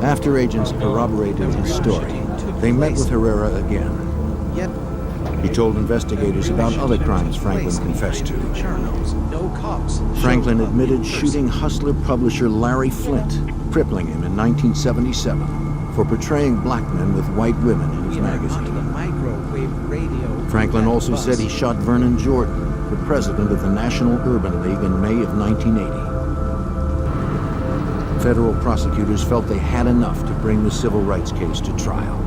After agents corroborated his story, they met with Herrera again. He told investigators about other crimes Franklin confessed to. Franklin admitted shooting Hustler publisher Larry Flint, crippling him in 1977 for portraying black men with white women in his magazine. Franklin also said he shot Vernon Jordan, the president of the National Urban League, in May of 1980. Federal prosecutors felt they had enough to bring the civil rights case to trial.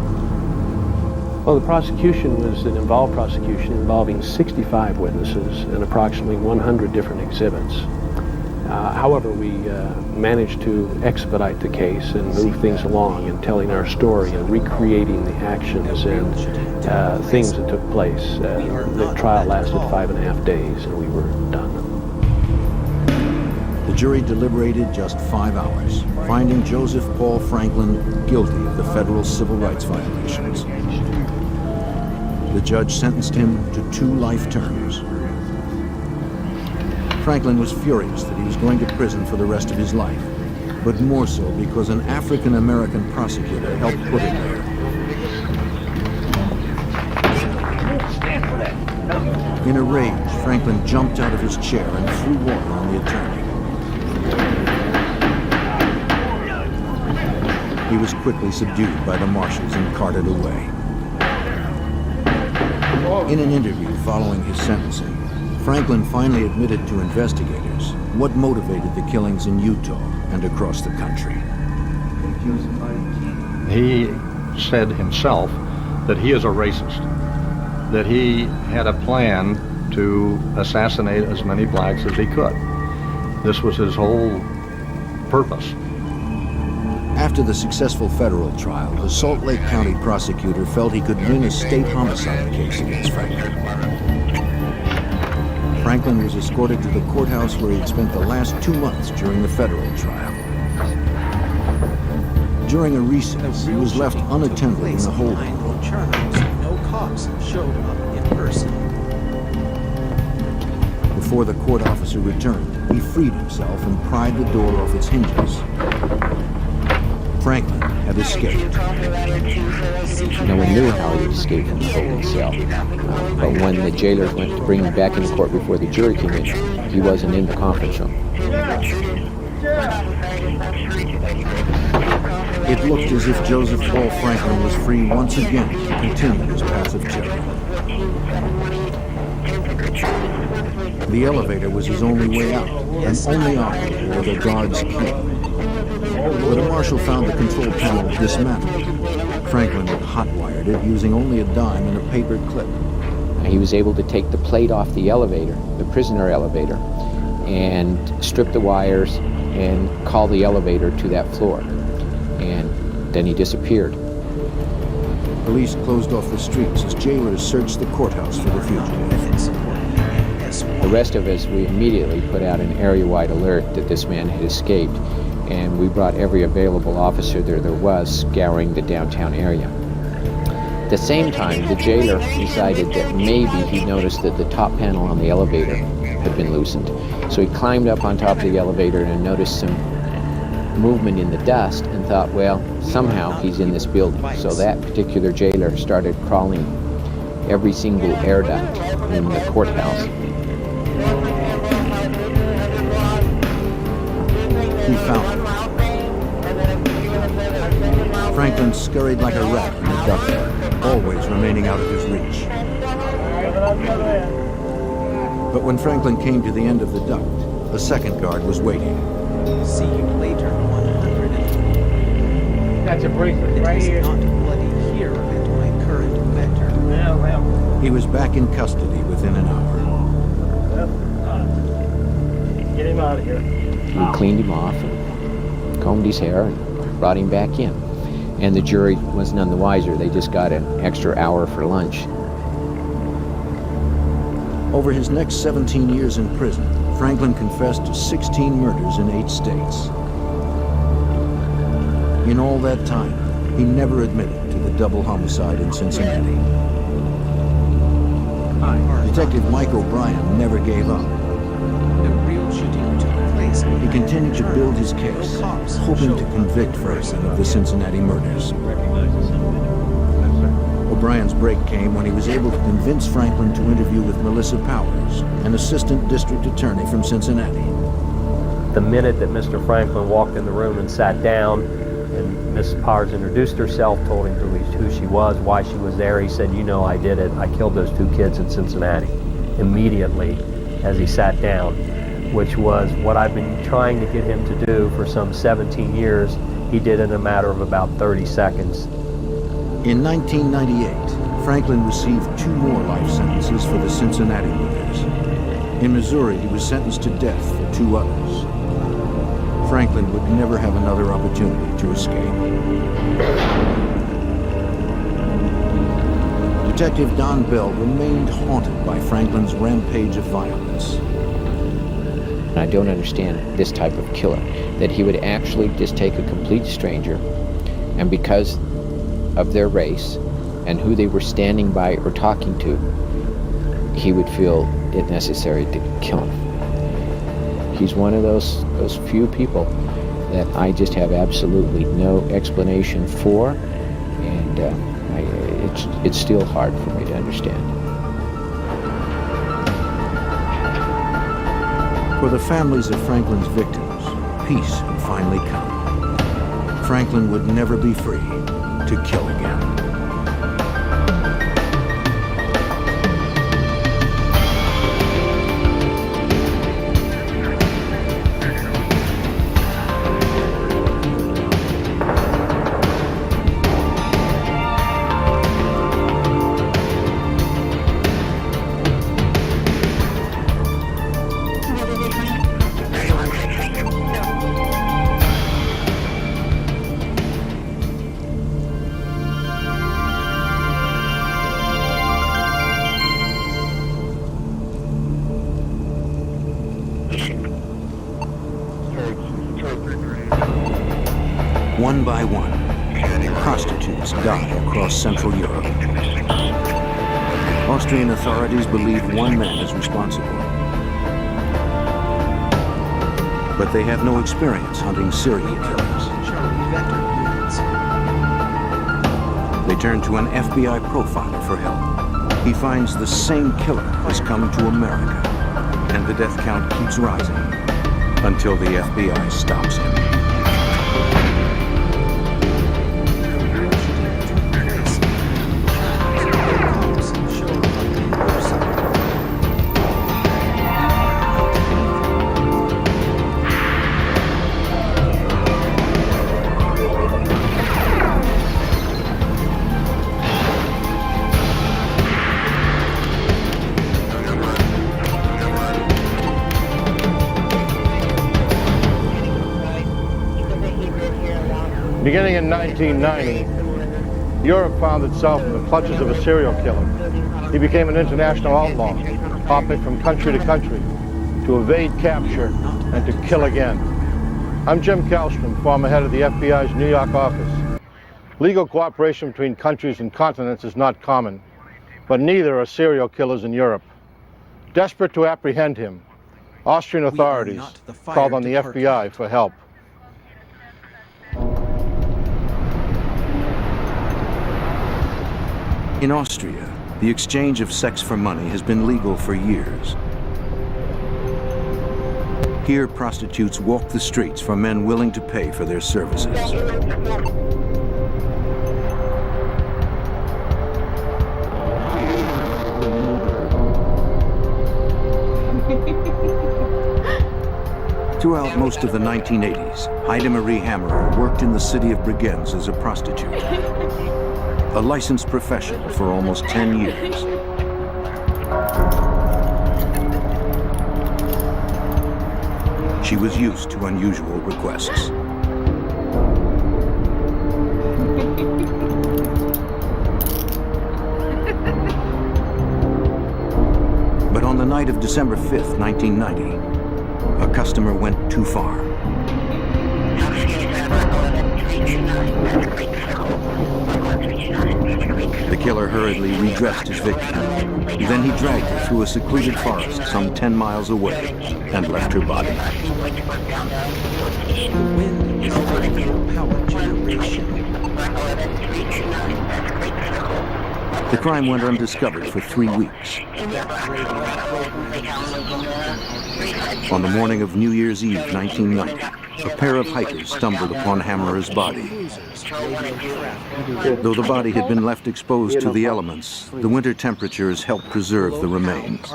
Well, the prosecution was an involved prosecution involving 65 witnesses and approximately 100 different exhibits. However, we managed to expedite the case and move things along in telling our story and recreating the actions and things that took place. The trial lasted 5.5 days and we were done. The jury deliberated just 5 hours, finding Joseph Paul Franklin guilty of the federal civil rights violations. The judge sentenced him to 2 life terms. Franklin was furious that he was going to prison for the rest of his life, but more so because an African-American prosecutor helped put him there. In a rage, Franklin jumped out of his chair and threw water on the attorney. He was quickly subdued by the marshals and carted away. In an interview following his sentencing, Franklin finally admitted to investigators what motivated the killings in Utah and across the country. He said himself that he is a racist, that he had a plan to assassinate as many blacks as he could. This was his whole purpose. After the successful federal trial, the Salt Lake County prosecutor felt he could win a state homicide case against Franklin. Franklin was escorted to the courthouse where he had spent the last 2 months during the federal trial. During a recess, he was left unattended in the holding room. No cops showed up in person. Before the court officer returned, he freed himself and pried the door off its hinges. Franklin had escaped. No one knew how he escaped from the holding cell. But when the jailers went to bring him back into court before the jury came in, he wasn't in the conference room. It looked as if Joseph Paul Franklin was free once again to continue his path of terror. The elevator was his only way out, and only option were the guard's key. When the marshal found the control panel dismantled, Franklin had hotwired it using only a dime and a paper clip. He was able to take the plate off the elevator, the prisoner elevator, and strip the wires and call the elevator to that floor. And then he disappeared. Police closed off the streets as jailers searched the courthouse for the fugitive. The rest of us, we immediately put out an area-wide alert that this man had escaped, and we brought every available officer there was scouring the downtown area. At the same time, the jailer decided that maybe he noticed that the top panel on the elevator had been loosened. So he climbed up on top of the elevator and noticed some movement in the dust and thought, well, somehow he's in this building. So that particular jailer started crawling every single air duct in the courthouse. He found him. Franklin scurried like a rat in the duct, always remaining out of his reach. But when Franklin came to the end of the duct, a second guard was waiting. See you later, 100. That's a bracelet right here. It is not bloody here at my current mentor. Well. He was back in custody within an hour. Get him out of here. We cleaned him off and combed his hair and brought him back in. And the jury was none the wiser. They just got an extra hour for lunch. Over his next 17 years in prison, Franklin confessed to 16 murders in 8 states. In all that time, he never admitted to the double homicide in Cincinnati. Detective Mike O'Brien never gave up. The real shooting took place. He continued to build his case, hoping to convict Franklin of the Cincinnati murders. O'Brien's break came when he was able to convince Franklin to interview with Melissa Powers, an assistant district attorney from Cincinnati. The minute that Mr. Franklin walked in the room and sat down, and Miss Powers introduced herself, told him who she was, why she was there, he said, "You know I did it. I killed those 2 kids in Cincinnati." Immediately, as he sat down, which was what I've been trying to get him to do for some 17 years, he did in a matter of about 30 seconds. In 1998, Franklin received 2 more life sentences for the Cincinnati murders. In Missouri, he was sentenced to death for 2 others. Franklin would never have another opportunity to escape. Detective Don Bell remained haunted by Franklin's rampage of violence. I don't understand this type of killer, that he would actually just take a complete stranger, and because of their race and who they were standing by or talking to, he would feel it necessary to kill him. He's one of those few people that I just have absolutely no explanation for, and it's still hard for me to understand. For the families of Franklin's victims, peace would finally come. Franklin would never be free to kill again. One by one, prostitutes die across Central Europe. Austrian authorities believe one man is responsible. But they have no experience hunting serial killers. They turn to an FBI profiler for help. He finds the same killer has come to America, and the death count keeps rising until the FBI stops him. Beginning in 1990, Europe found itself in the clutches of a serial killer. He became an international outlaw, hopping from country to country to evade capture and to kill again. I'm Jim Kallstrom, former head of the FBI's New York office. Legal cooperation between countries and continents is not common, but neither are serial killers in Europe. Desperate to apprehend him, Austrian authorities called on the FBI for help. In Austria, the exchange of sex for money has been legal for years. Here, prostitutes walk the streets for men willing to pay for their services. Throughout most of the 1980s, Heide Marie Hammerer worked in the city of Bregenz as a prostitute. A licensed professional for almost 10 years. She was used to unusual requests. But on the night of December 5th, 1990, a customer went too far. The killer hurriedly redressed his victim. Then he dragged her through a secluded forest some 10 miles away and left her body. Wind is for power generation. The crime went undiscovered for 3 weeks. On the morning of New Year's Eve, 1990, a pair of hikers stumbled upon Hammerer's body. Though the body had been left exposed to the elements, the winter temperatures helped preserve the remains.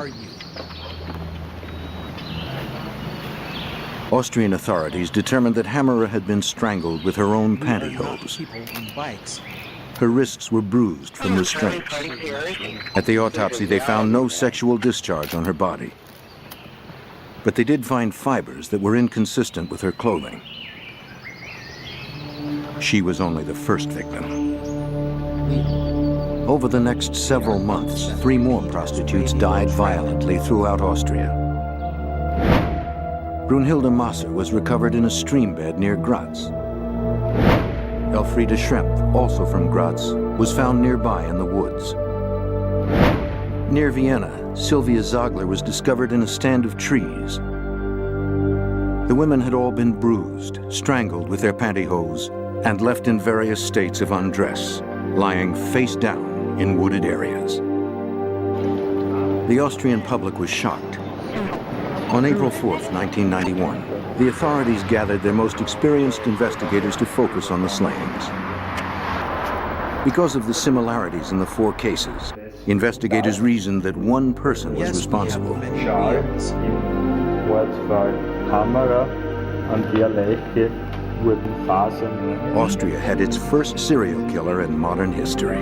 Austrian authorities determined that Hammerer had been strangled with her own pantyhose. Her wrists were bruised from restraints. At the autopsy, they found no sexual discharge on her body. But they did find fibers that were inconsistent with her clothing. She was only the first victim. Over the next several months, 3 more prostitutes died violently throughout Austria. Brunhilde Masser was recovered in a stream bed near Graz. Elfriede Schrempf, also from Graz, was found nearby in the woods. Near Vienna, Sylvia Zagler was discovered in a stand of trees. The women had all been bruised, strangled with their pantyhose, and left in various states of undress, lying face down in wooded areas. The Austrian public was shocked. On April 4th, 1991, the authorities gathered their most experienced investigators to focus on the slayings. Because of the similarities in the 4 cases, investigators reasoned that one person was responsible. Austria had its first serial killer in modern history.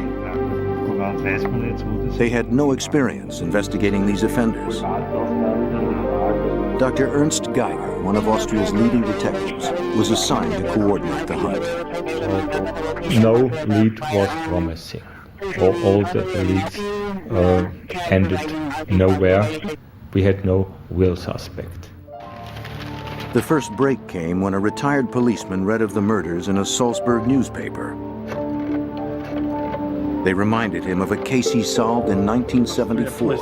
They had no experience investigating these offenders. Dr. Ernst Geiger, one of Austria's leading detectives, was assigned to coordinate the hunt. No lead was promising. All the leads ended nowhere. We had no real suspect. The first break came when a retired policeman read of the murders in a Salzburg newspaper. They reminded him of a case he solved in 1974.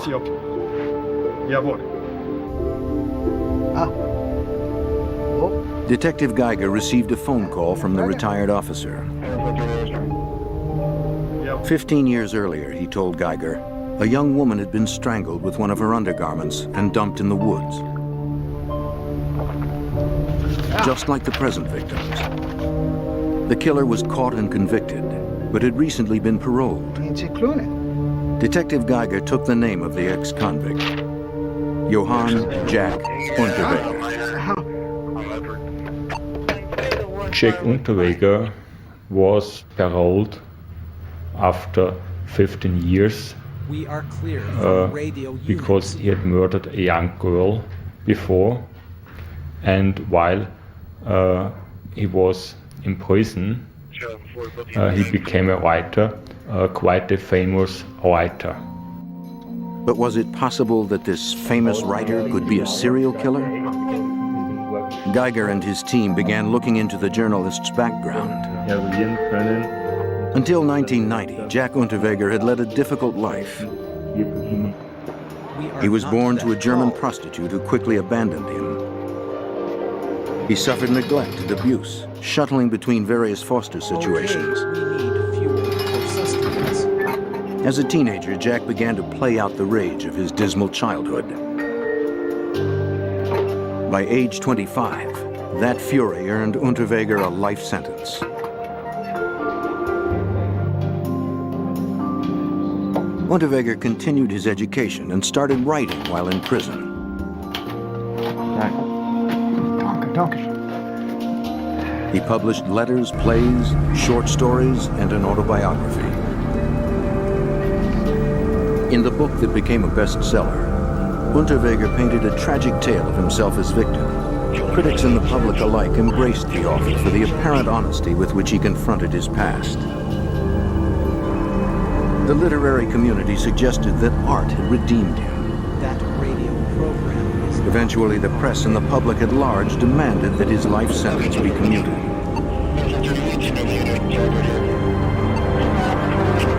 Detective Geiger received a phone call from the retired officer. 15 years earlier, he told Geiger, a young woman had been strangled with one of her undergarments and dumped in the woods. Just like the present victims. The killer was caught and convicted, but had recently been paroled. Detective Geiger took the name of the ex-convict, Johann Jack Unterweger. Jack Unterweger was paroled after 15 years We are clear from radio because he had murdered a young girl before, and while he was in prison, he became a writer, quite a famous writer. But was it possible that this famous writer could be a serial killer? Geiger and his team began looking into the journalist's background. Until 1990, Jack Unterweger had led a difficult life. He was born to a German prostitute who quickly abandoned him. He suffered neglect and abuse, shuttling between various foster situations. As a teenager, Jack began to play out the rage of his dismal childhood. By age 25, that fury earned Unterweger a life sentence. Unterweger continued his education and started writing while in prison. He published letters, plays, short stories, and an autobiography. In the book that became a bestseller, Unterweger painted a tragic tale of himself as victim. Critics and the public alike embraced the author for the apparent honesty with which he confronted his past. The literary community suggested that art had redeemed him. That radio program is... Eventually, the press and the public at large demanded that his life sentence be commuted.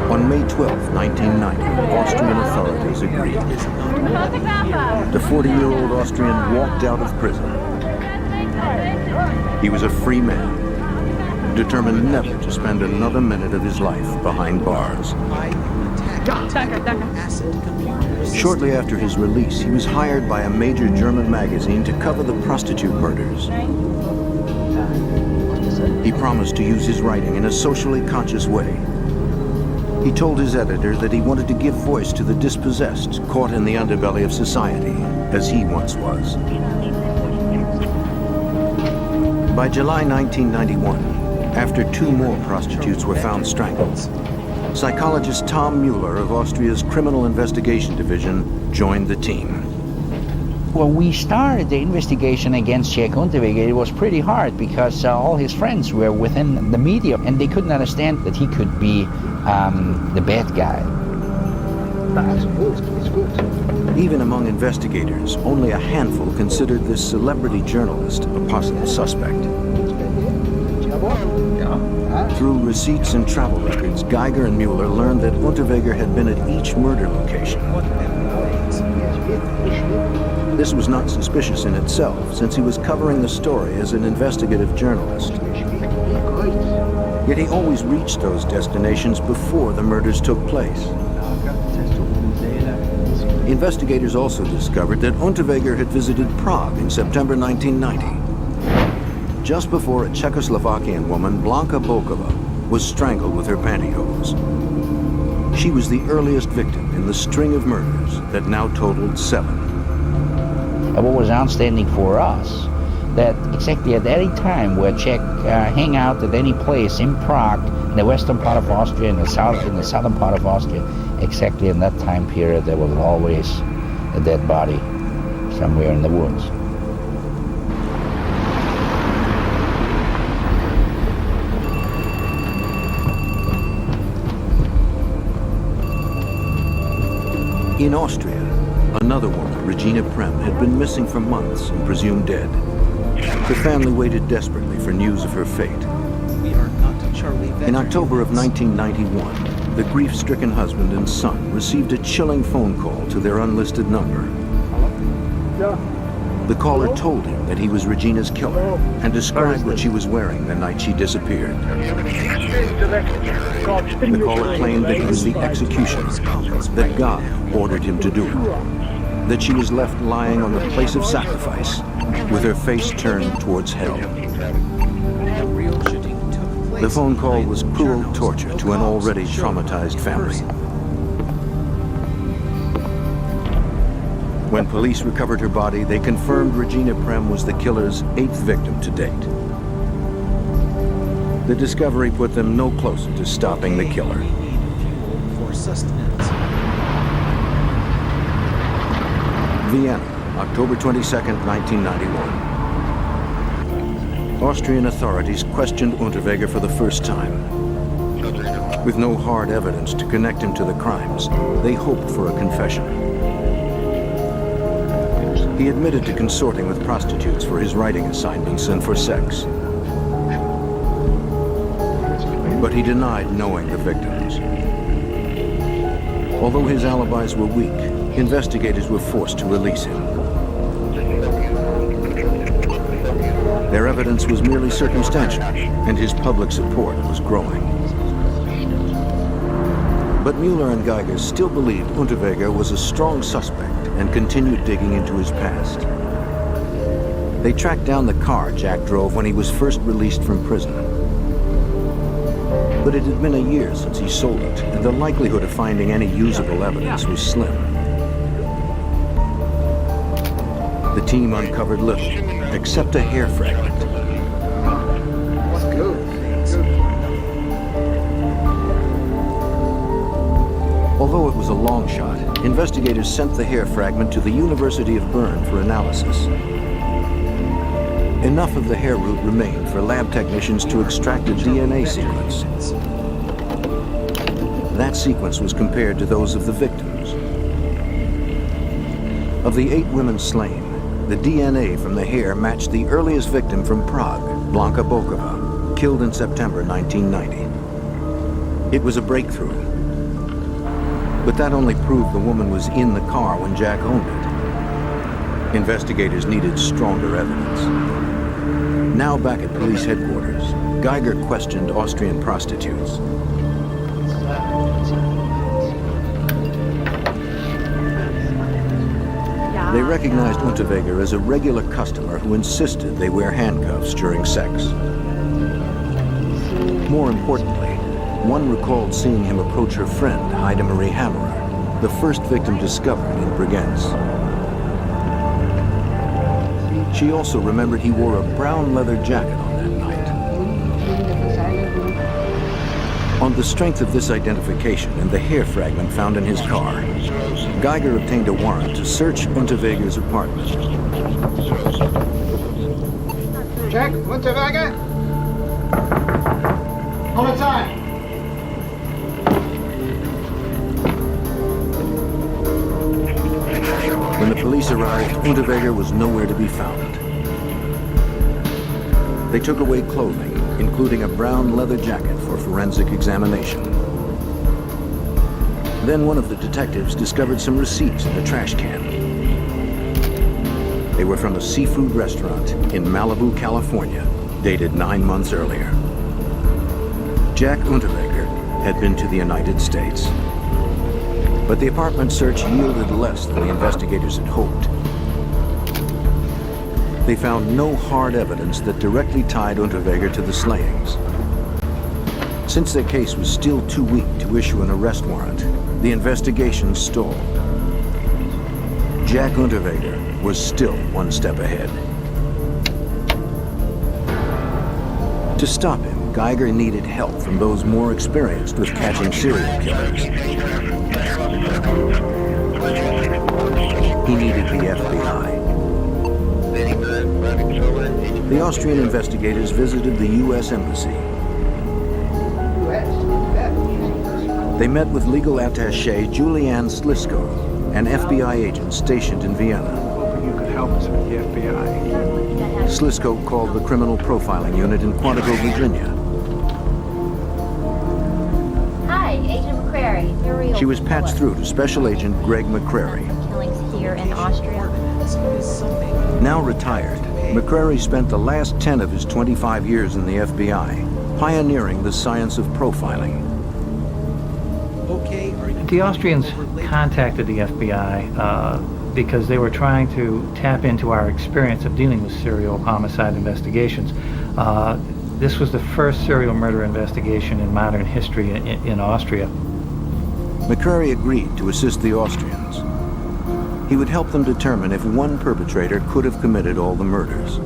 On May 12, 1990, Austrian authorities agreed. The 40-year-old Austrian walked out of prison. He was a free man, determined never to spend another minute of his life behind bars. Shortly after his release, he was hired by a major German magazine to cover the prostitute murders. He promised to use his writing in a socially conscious way. He told his editor that he wanted to give voice to the dispossessed, caught in the underbelly of society, as he once was. By July 1991, after 2 more prostitutes were found strangled, psychologist Tom Mueller of Austria's Criminal Investigation Division joined the team. When we started the investigation against Jack Unterweger, it was pretty hard because all his friends were within the media and they couldn't understand that he could be the bad guy. Even among investigators, only a handful considered this celebrity journalist a possible suspect. Through receipts and travel records, Geiger and Mueller learned that Unterweger had been at each murder location. This was not suspicious in itself, since he was covering the story as an investigative journalist. Yet he always reached those destinations before the murders took place. Investigators also discovered that Unterweger had visited Prague in September 1990, just before a Czechoslovakian woman, Blanka Bokova, was strangled with her pantyhose. She was the earliest victim in the string of murders that now totaled 7. What was outstanding for us, that exactly at any time where Czech hang out at any place in Prague, in the western part of Austria, in the southern part of Austria, exactly in that time period there was always a dead body somewhere in the woods. In Austria, another woman, Regina Prem, had been missing for months and presumed dead. The family waited desperately for news of her fate. We are not Charlie Vetter. In October of 1991, the grief-stricken husband and son received a chilling phone call to their unlisted number. The caller told him that he was Regina's killer and described what she was wearing the night she disappeared. The caller claimed that he was the executioner, that God ordered him to do it, that she was left lying on the place of sacrifice with her face turned towards hell. The phone call was cruel torture to an already traumatized family. When police recovered her body, they confirmed Regina Prem was the killer's 8th victim to date. The discovery put them no closer to stopping the killer. For sustenance. Vienna, October 22nd, 1991. Austrian authorities questioned Unterweger for the first time. With no hard evidence to connect him to the crimes, they hoped for a confession. He admitted to consorting with prostitutes for his writing assignments and for sex. But he denied knowing the victims. Although his alibis were weak, investigators were forced to release him. Their evidence was merely circumstantial, and his public support was growing. But Mueller and Geiger still believed Unterweger was a strong suspect and continued digging into his past. They tracked down the car Jack drove when he was first released from prison. But it had been a year since he sold it, and the likelihood of finding any usable evidence was slim. The team uncovered little, except a hair fragment. Although it was a long shot, investigators sent the hair fragment to the University of Bern for analysis. Enough of the hair root remained for lab technicians to extract a DNA sequence. That sequence was compared to those of the victims. Of the 8 women slain, the DNA from the hair matched the earliest victim from Prague, Blanka Bokova, killed in September 1990. It was a breakthrough. But that only proved the woman was in the car when Jack owned it. Investigators needed stronger evidence. Now back at police headquarters, Geiger questioned Austrian prostitutes. They recognized Unterweger as a regular customer who insisted they wear handcuffs during sex. More importantly, one recalled seeing him approach her friend, Heide Marie Hammerer, the first victim discovered in Bregenz. She also remembered he wore a brown leather jacket on that night. On the strength of this identification and the hair fragment found in his car, Geiger obtained a warrant to search Unterweger's apartment. Check, Unterweger. Polizei. When the police arrived, Unterweger was nowhere to be found. They took away clothing, including a brown leather jacket for forensic examination. Then one of the detectives discovered some receipts in a trash can. They were from a seafood restaurant in Malibu, California, dated 9 months earlier. Jack Unterweger had been to the United States. But the apartment search yielded less than the investigators had hoped. They found no hard evidence that directly tied Unterweger to the slayings. Since their case was still too weak to issue an arrest warrant, the investigation stalled. Jack Unterweger was still one step ahead. To stop him, Geiger needed help from those more experienced with catching serial killers. He needed the FBI. The Austrian investigators visited the U.S. Embassy. They met with legal attaché Julianne Slisko, an FBI agent stationed in Vienna. help us with the FBI. Slisco called the criminal profiling unit in Quantico, Virginia. Hi, Agent McCrary. You're real. She was patched through to Special Agent Greg McCrary. Killings here in Austria. Now retired, McCrary spent the last 10 of his 25 years in the FBI, pioneering the science of profiling. The Austrians contacted the FBI because they were trying to tap into our experience of dealing with serial homicide investigations. This was the first serial murder investigation in modern history in Austria. McCrary agreed to assist the Austrians. He would help them determine if one perpetrator could have committed all the murders.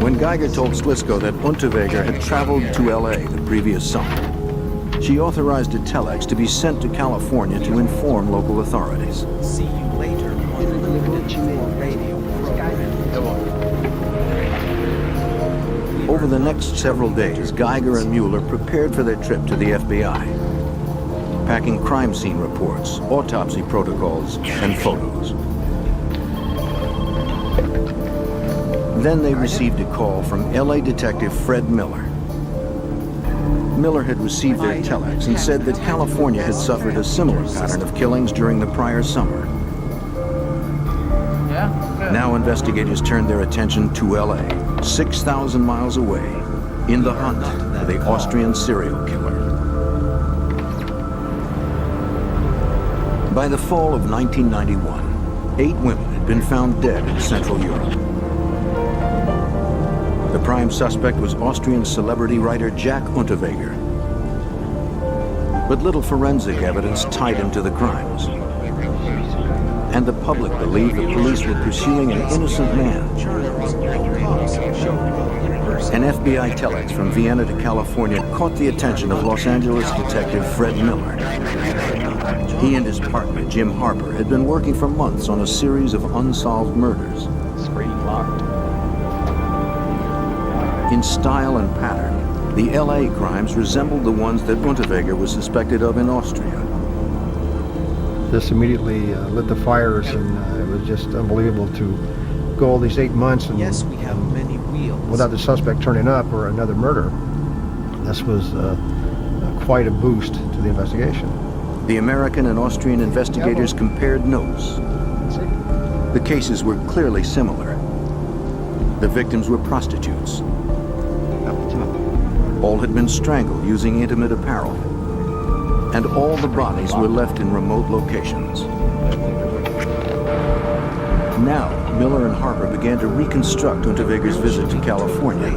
When Geiger told Slisco that Unterweger had traveled to LA the previous summer, she authorized a telex to be sent to California to inform local authorities. See you later on the limited radio program. Over the next several days, Geiger and Mueller prepared for their trip to the FBI, packing crime scene reports, autopsy protocols, and photos. Then they received a call from LA detective Fred Miller. Miller had received their telex and said that California had suffered a similar pattern of killings during the prior summer. Now investigators turned their attention to LA, 6,000 miles away, in the hunt for the Austrian serial killer. By the fall of 1991, 8 women had been found dead in Central Europe. The prime suspect was Austrian celebrity writer Jack Unterweger. But little forensic evidence tied him to the crimes. And the public believed the police were pursuing an innocent man. An FBI telex from Vienna to California caught the attention of Los Angeles detective Fred Miller. He and his partner, Jim Harper, had been working for months on a series of unsolved murders. Screen locked. In style and pattern, the LA crimes resembled the ones that Unterweger was suspected of in Austria. This immediately lit the fires, and it was just unbelievable to go all these 8 months and Yes, we have many wheels. without the suspect turning up or another murder. This was quite a boost to the investigation. The American and Austrian investigators compared notes. The cases were clearly similar. The victims were prostitutes. All had been strangled using intimate apparel. And all the bodies were left in remote locations. Now, Miller and Harper began to reconstruct Unterweger's visit to California.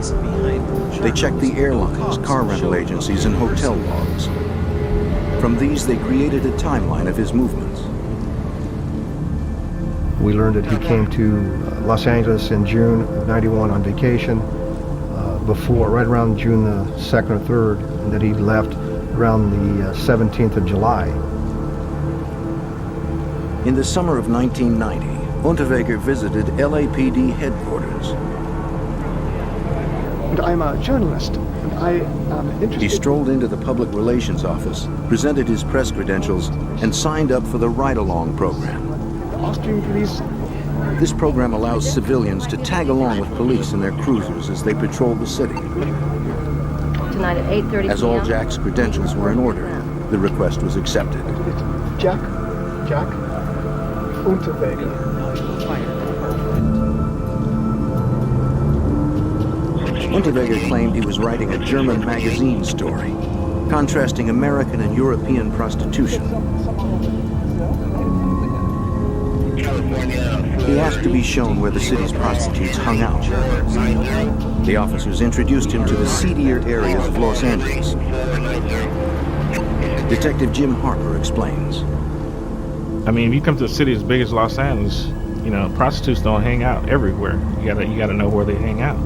They checked the airlines, car rental agencies, and hotel logs. From these, they created a timeline of his movements. We learned that he came to Los Angeles in June of '91 on vacation, right around June the 2nd or 3rd, and that he left around the 17th of July. In the summer of 1990, Unterweger visited LAPD headquarters. And I'm a journalist, and I am interested... He strolled into the public relations office, presented his press credentials, and signed up for the Ride-Along program. The Austrian police... This program allows civilians to tag along with police in their cruisers as they patrol the city. Tonight at 8:30 As all Jack's credentials were in order, the request was accepted. Jack Unterweger. Unterweger claimed he was writing a German magazine story, contrasting American and European prostitution. He asked to be shown where the city's prostitutes hung out. The officers introduced him to the seedier areas of Los Angeles. Detective Jim Harper explains. I mean, if you come to a city as big as Los Angeles, you know, prostitutes don't hang out everywhere. You gotta know where they hang out.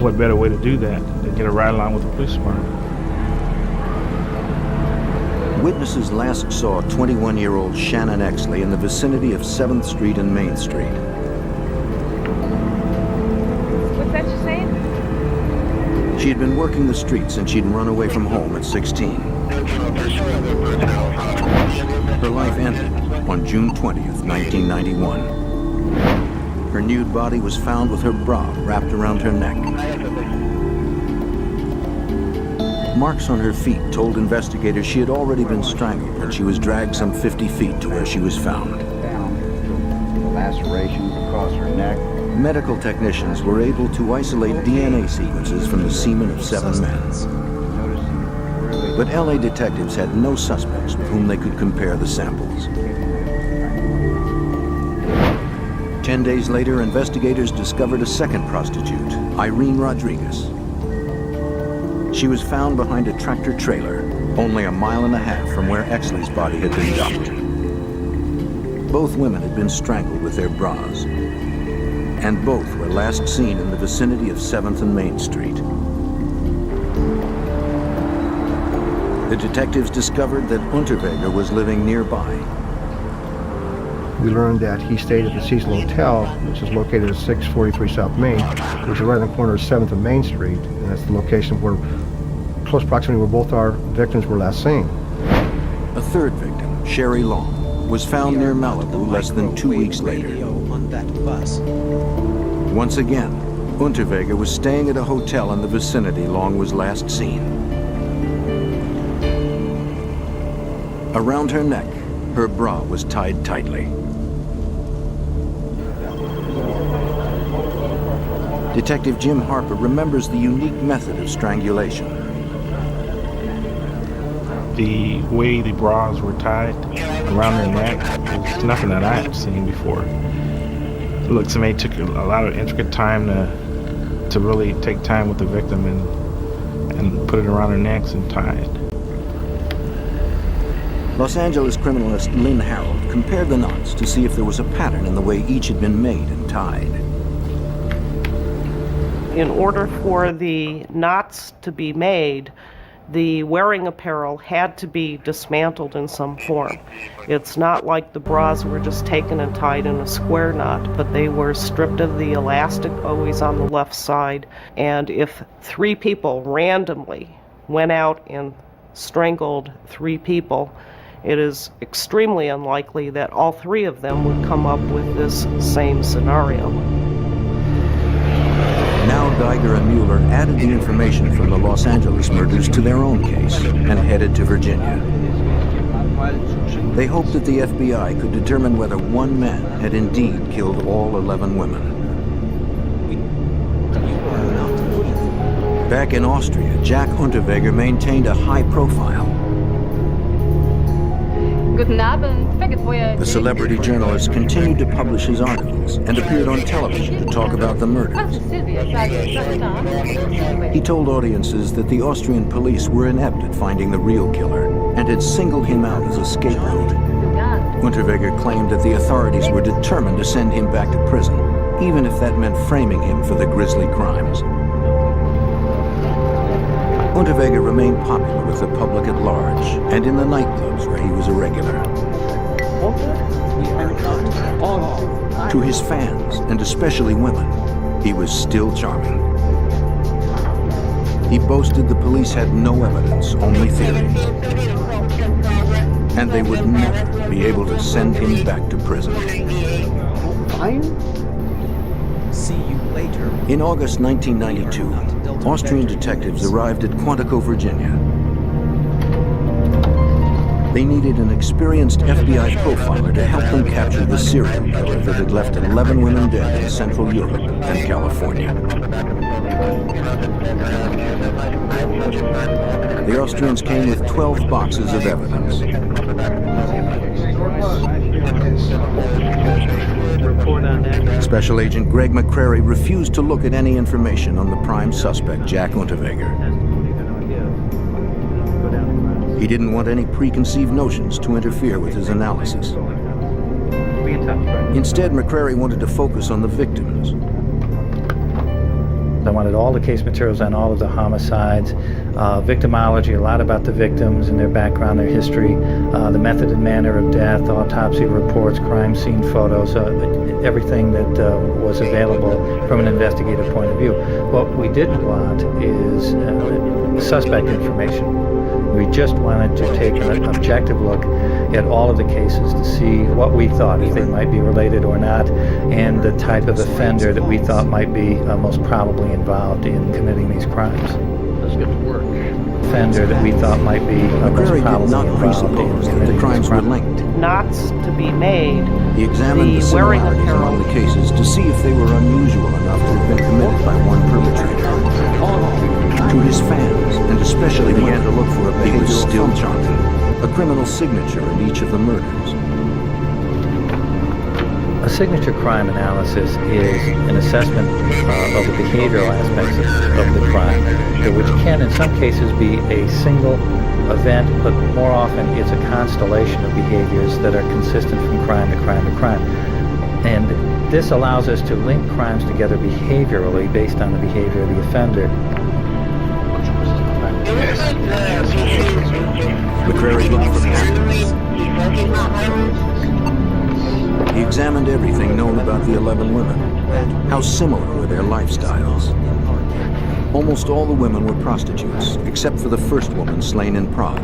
What better way to do that than get a ride along with the police department? Witnesses last saw 21-year-old Shannon Exley in the vicinity of 7th Street and Main Street. What's that you're saying? She had been working the streets and she'd run away from home at 16. Her life ended on June 20th, 1991. Her nude body was found with her bra wrapped around her neck. Marks on her feet told investigators she had already been strangled when she was dragged some 50 feet to where she was found. The lacerations across her neck. Medical technicians were able to isolate DNA sequences from the semen of 7 men. But LA detectives had no suspects with whom they could compare the samples. 10 days later, investigators discovered a second prostitute, Irene Rodriguez. She was found behind a tractor trailer, only a mile and a half from where Exley's body had been dumped. Both women had been strangled with their bras, and both were last seen in the vicinity of 7th and Main Street. The detectives discovered that Unterweger was living nearby. We learned that he stayed at the Cecil Hotel, which is located at 643 South Main, which is right on the corner of 7th and Main Street, and that's the location where, close proximity where both our victims were last seen. A third victim, Sherry Long, was found near Malibu less than 2 weeks later. On that bus. Once again, Unterweger was staying at a hotel in the vicinity Long was last seen. Around her neck, her bra was tied tightly. Detective Jim Harper remembers the unique method of strangulation. The way the bras were tied around their neck was nothing that I had seen before. It looks to me it took a lot of intricate time to really take time with the victim and put it around their necks and tie it. Los Angeles criminalist Lynn Harold compared the knots to see if there was a pattern in the way each had been made and tied. In order for the knots to be made, the wearing apparel had to be dismantled in some form. It's not like the bras were just taken and tied in a square knot, but they were stripped of the elastic always on the left side. And if 3 people randomly went out and strangled 3 people, it is extremely unlikely that all 3 of them would come up with this same scenario. Now Geiger and Mueller added the information from the Los Angeles murders to their own case and headed to Virginia. They hoped that the FBI could determine whether one man had indeed killed all 11 women. Back in Austria, Jack Unterweger maintained a high profile. The celebrity journalist continued to publish his articles and appeared on television to talk about the murders. He told audiences that the Austrian police were inept at finding the real killer and had singled him out as a scapegoat. Unterweger claimed that the authorities were determined to send him back to prison, even if that meant framing him for the grisly crimes. Unterweger remained popular with the public at large and in the nightclubs where he was a regular. To his fans, and especially women, he was still charming. He boasted the police had no evidence, only theories. And they would never be able to send him back to prison. Fine. See you later. In August 1992, Austrian detectives arrived at Quantico, Virginia. They needed an experienced FBI profiler to help them capture the serial killer that had left 11 women dead in Central Europe and California. The Austrians came with 12 boxes of evidence. Special Agent Greg McCrary refused to look at any information on the prime suspect, Jack Unterweger. He didn't want any preconceived notions to interfere with his analysis. Instead, McCrary wanted to focus on the victims. I wanted all the case materials on all of the homicides, victimology, a lot about the victims and their background, their history, the method and manner of death, autopsy reports, crime scene photos, everything that was available from an investigative point of view. What we didn't want is suspect information. We just wanted to take an objective look at all of the cases to see what we thought, if they might be related or not, and the type of offender that we thought might be most probably involved in committing these crimes. Let's get to work. Offender that we thought might be most probably involved in committing the crimes were linked. Knots to be made. He examined the wearing similarities apparel. among the cases to see if they were unusual enough to have been committed by one perpetrator. To his fans, and especially began to look for a behavioral function, a criminal signature in each of the murders. A signature crime analysis is an assessment of the behavioral aspects of the crime, which can in some cases be a single event, but more often it's a constellation of behaviors that are consistent from crime to crime to crime. And this allows us to link crimes together behaviorally based on the behavior of the offender. McCrary looked for patterns. He examined everything known about the 11 women. How similar were their lifestyles? Almost all the women were prostitutes, except for the first woman slain in Prague.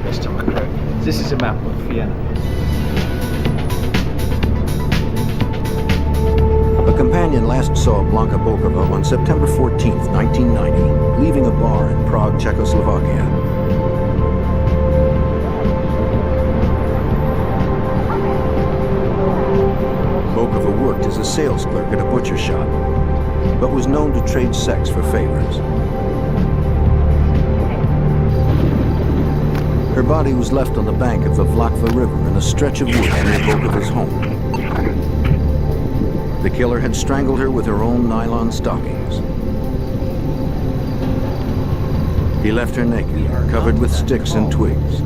Mr. McCrary, this is a map of Vienna. A companion last saw Blanka Bokova on September 14, 1990, leaving a bar in Prague, Czechoslovakia. Bokova worked as a sales clerk at a butcher shop, but was known to trade sex for favors. Her body was left on the bank of the Vlakva River in a stretch of woods near Bokova's home. The killer had strangled her with her own nylon stockings. He left her naked, covered with sticks and twigs.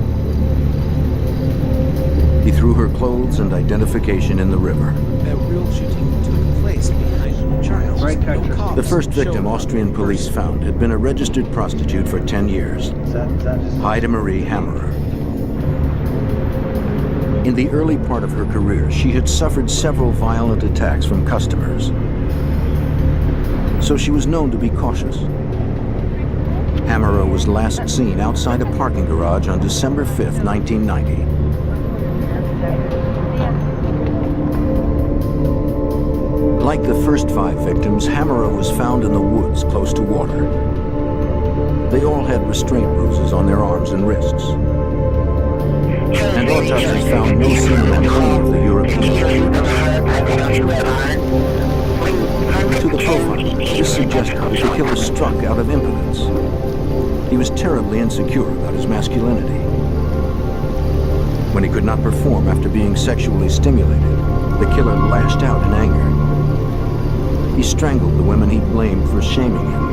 He threw her clothes and identification in the river. That real shooting took place behind Charles. The first victim Austrian police found had been a registered prostitute for 10 years, Heide Marie Hammerer. In the early part of her career, she had suffered several violent attacks from customers, so she was known to be cautious. Hammerer was last seen outside a parking garage on December 5, 1990. Like the first 5 victims, Hammerer was found in the woods close to water. They all had restraint bruises on their arms and wrists. And autopsies found no semen on any of the Europeans. To the profile, this suggested that the killer struck out of impotence. He was terribly insecure about his masculinity. When he could not perform after being sexually stimulated, the killer lashed out in anger. He strangled the women he blamed for shaming him.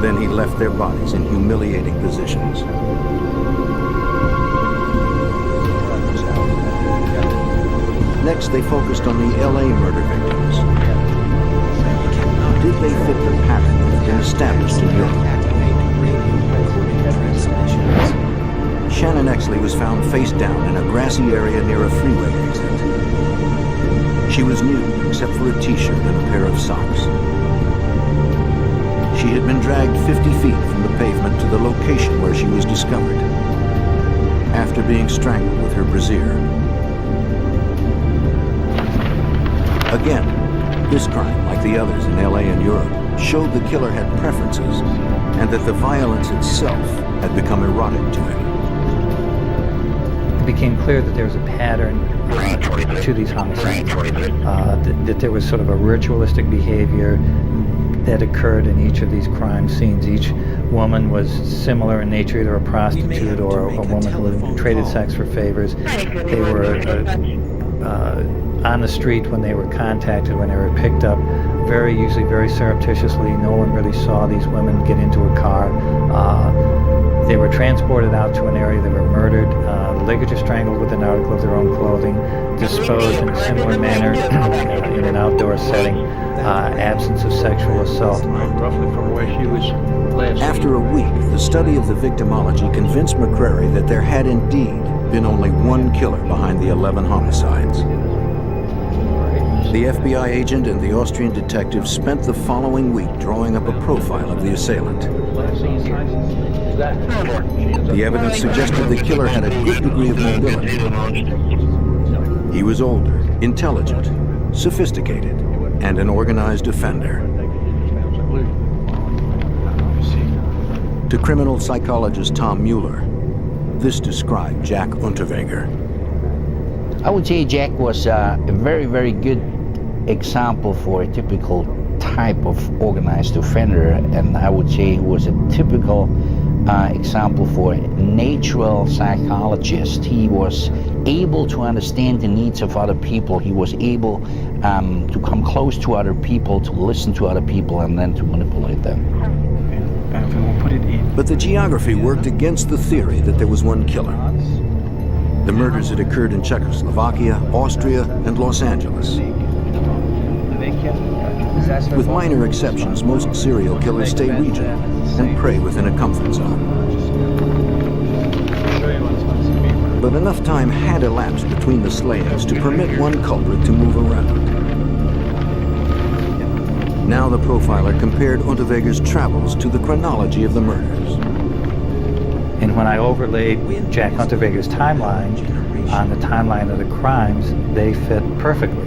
Then he left their bodies in humiliating positions. Next, they focused on the LA murder victims. Did they fit the pattern that had been established in Europe? Shannon Exley was found face down in a grassy area near a freeway exit. She was nude except for a t-shirt and a pair of socks. She had been dragged 50 feet from the pavement to the location where she was discovered, after being strangled with her brassiere. Again, this crime, like the others in LA and Europe, showed the killer had preferences and that the violence itself had become erotic to him. It became clear that there was a pattern to these homicides, that there was sort of a ritualistic behavior that occurred in each of these crime scenes. Each woman was similar in nature, either a prostitute or a woman who traded sex for favors. They were on the street when they were contacted, when they were picked up, usually very surreptitiously. No one really saw these women get into a car. They were transported out to an area, they were murdered, ligature strangled with an article of their own clothing, disposed in a similar manner in an outdoor setting, absence of sexual assault. Roughly from where she was last. After a week, the study of the victimology convinced McCrary that there had indeed been only one killer behind the 11 homicides. The FBI agent and the Austrian detective spent the following week drawing up a profile of the assailant. The evidence suggested the killer had a good degree of mobility. He was older, intelligent, sophisticated, and an organized offender. To criminal psychologist Tom Mueller, this described Jack Unterweger. I would say Jack was a very, very good example for a typical type of organized offender, and I would say he was a typical example for a natural psychologist. He was able to understand the needs of other people. He was able to come close to other people, to listen to other people, and then to manipulate them. But the geography worked against the theory that there was one killer. The murders had occurred in Czechoslovakia, Austria, and Los Angeles. With minor exceptions, most serial killers stay regional and prey within a comfort zone. But enough time had elapsed between the slayings to permit one culprit to move around. Now the profiler compared Unterweger's travels to the chronology of the murders. And when I overlaid Jack Unterweger's timeline on the timeline of the crimes, they fit perfectly.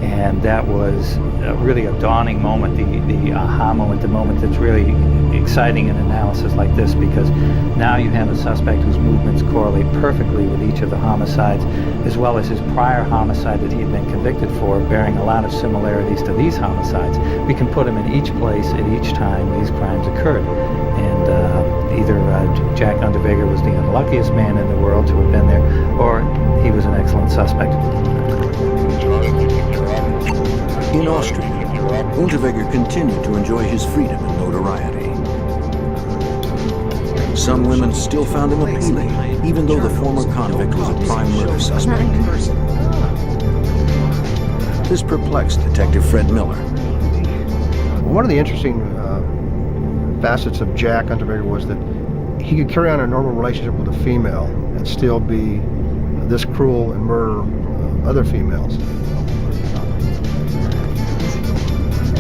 And that was really a dawning moment, the aha moment, the moment that's really exciting in analysis like this, because now you have a suspect whose movements correlate perfectly with each of the homicides, as well as his prior homicide that he had been convicted for, bearing a lot of similarities to these homicides. We can put him in each place at each time these crimes occurred. And either Jack Unterweger was the unluckiest man in the world to have been there, or he was an excellent suspect. In Austria, Unterweger continued to enjoy his freedom and notoriety. Some women still found him appealing, even though the former convict was a prime murder suspect. This perplexed Detective Fred Miller. One of the interesting facets of Jack Unterweger was that he could carry on a normal relationship with a female and still be this cruel and murder other females.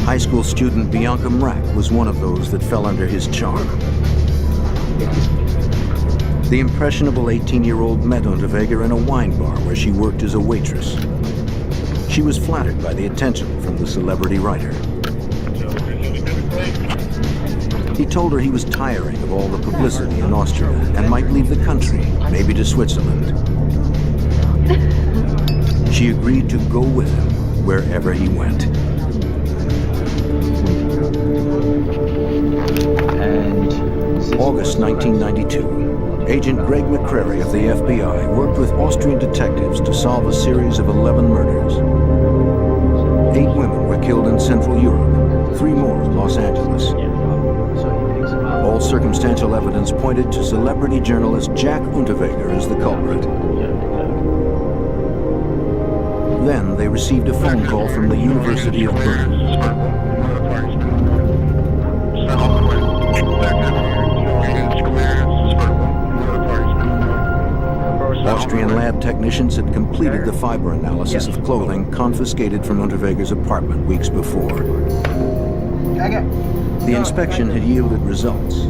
High school student Bianca Mrak was one of those that fell under his charm. The impressionable 18-year-old met Unterweger in a wine bar where she worked as a waitress. She was flattered by the attention from the celebrity writer. He told her he was tiring of all the publicity in Austria and might leave the country, maybe to Switzerland. She agreed to go with him wherever he went. August 1992, Agent Greg McCrary of the FBI worked with Austrian detectives to solve a series of 11 murders. 8 women were killed in Central Europe, 3 more in Los Angeles. All circumstantial evidence pointed to celebrity journalist Jack Unterweger as the culprit. Then they received a phone call from the University of Bern. Austrian lab technicians had completed the fiber analysis of clothing confiscated from Unterweger's apartment weeks before. The inspection had yielded results.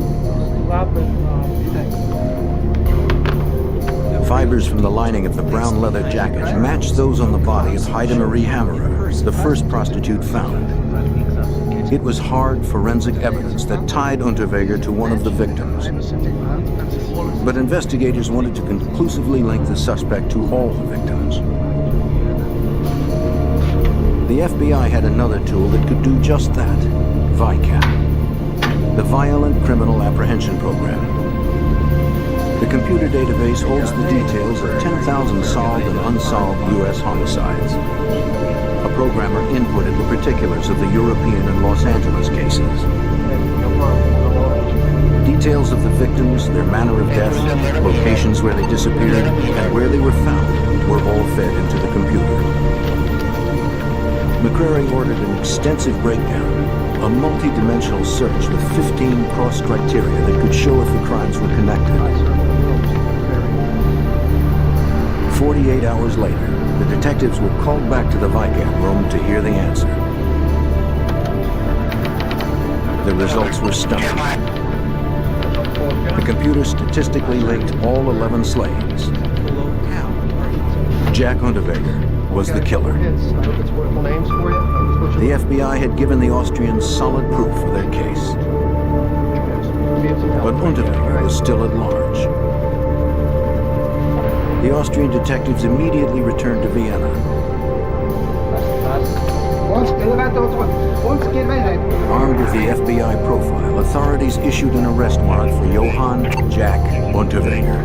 Fibers from the lining of the brown leather jacket matched those on the body of Heide Marie Hammerer, the first prostitute found. It was hard forensic evidence that tied Unterweger to one of the victims. But investigators wanted to conclusively link the suspect to all the victims. The FBI had another tool that could do just that, VICAP, the Violent Criminal Apprehension Program. The computer database holds the details of 10,000 solved and unsolved U.S. homicides. A programmer inputted the particulars of the European and Los Angeles cases. Details of the victims, their manner of death, locations where they disappeared, and where they were found were all fed into the computer. McCrary ordered an extensive breakdown, a multi-dimensional search with 15 cross criteria that could show if the crimes were connected. 48 hours later, The detectives were called back to the Vicam room to hear the answer. The results were stunning. The computer statistically linked all 11 slaves. Jack Unterweger was the killer. The FBI had given the Austrians solid proof for their case. But Unterweger was still at large. The Austrian detectives immediately returned to Vienna. Armed with the FBI profile, authorities issued an arrest warrant for Johann Jack Unterweger.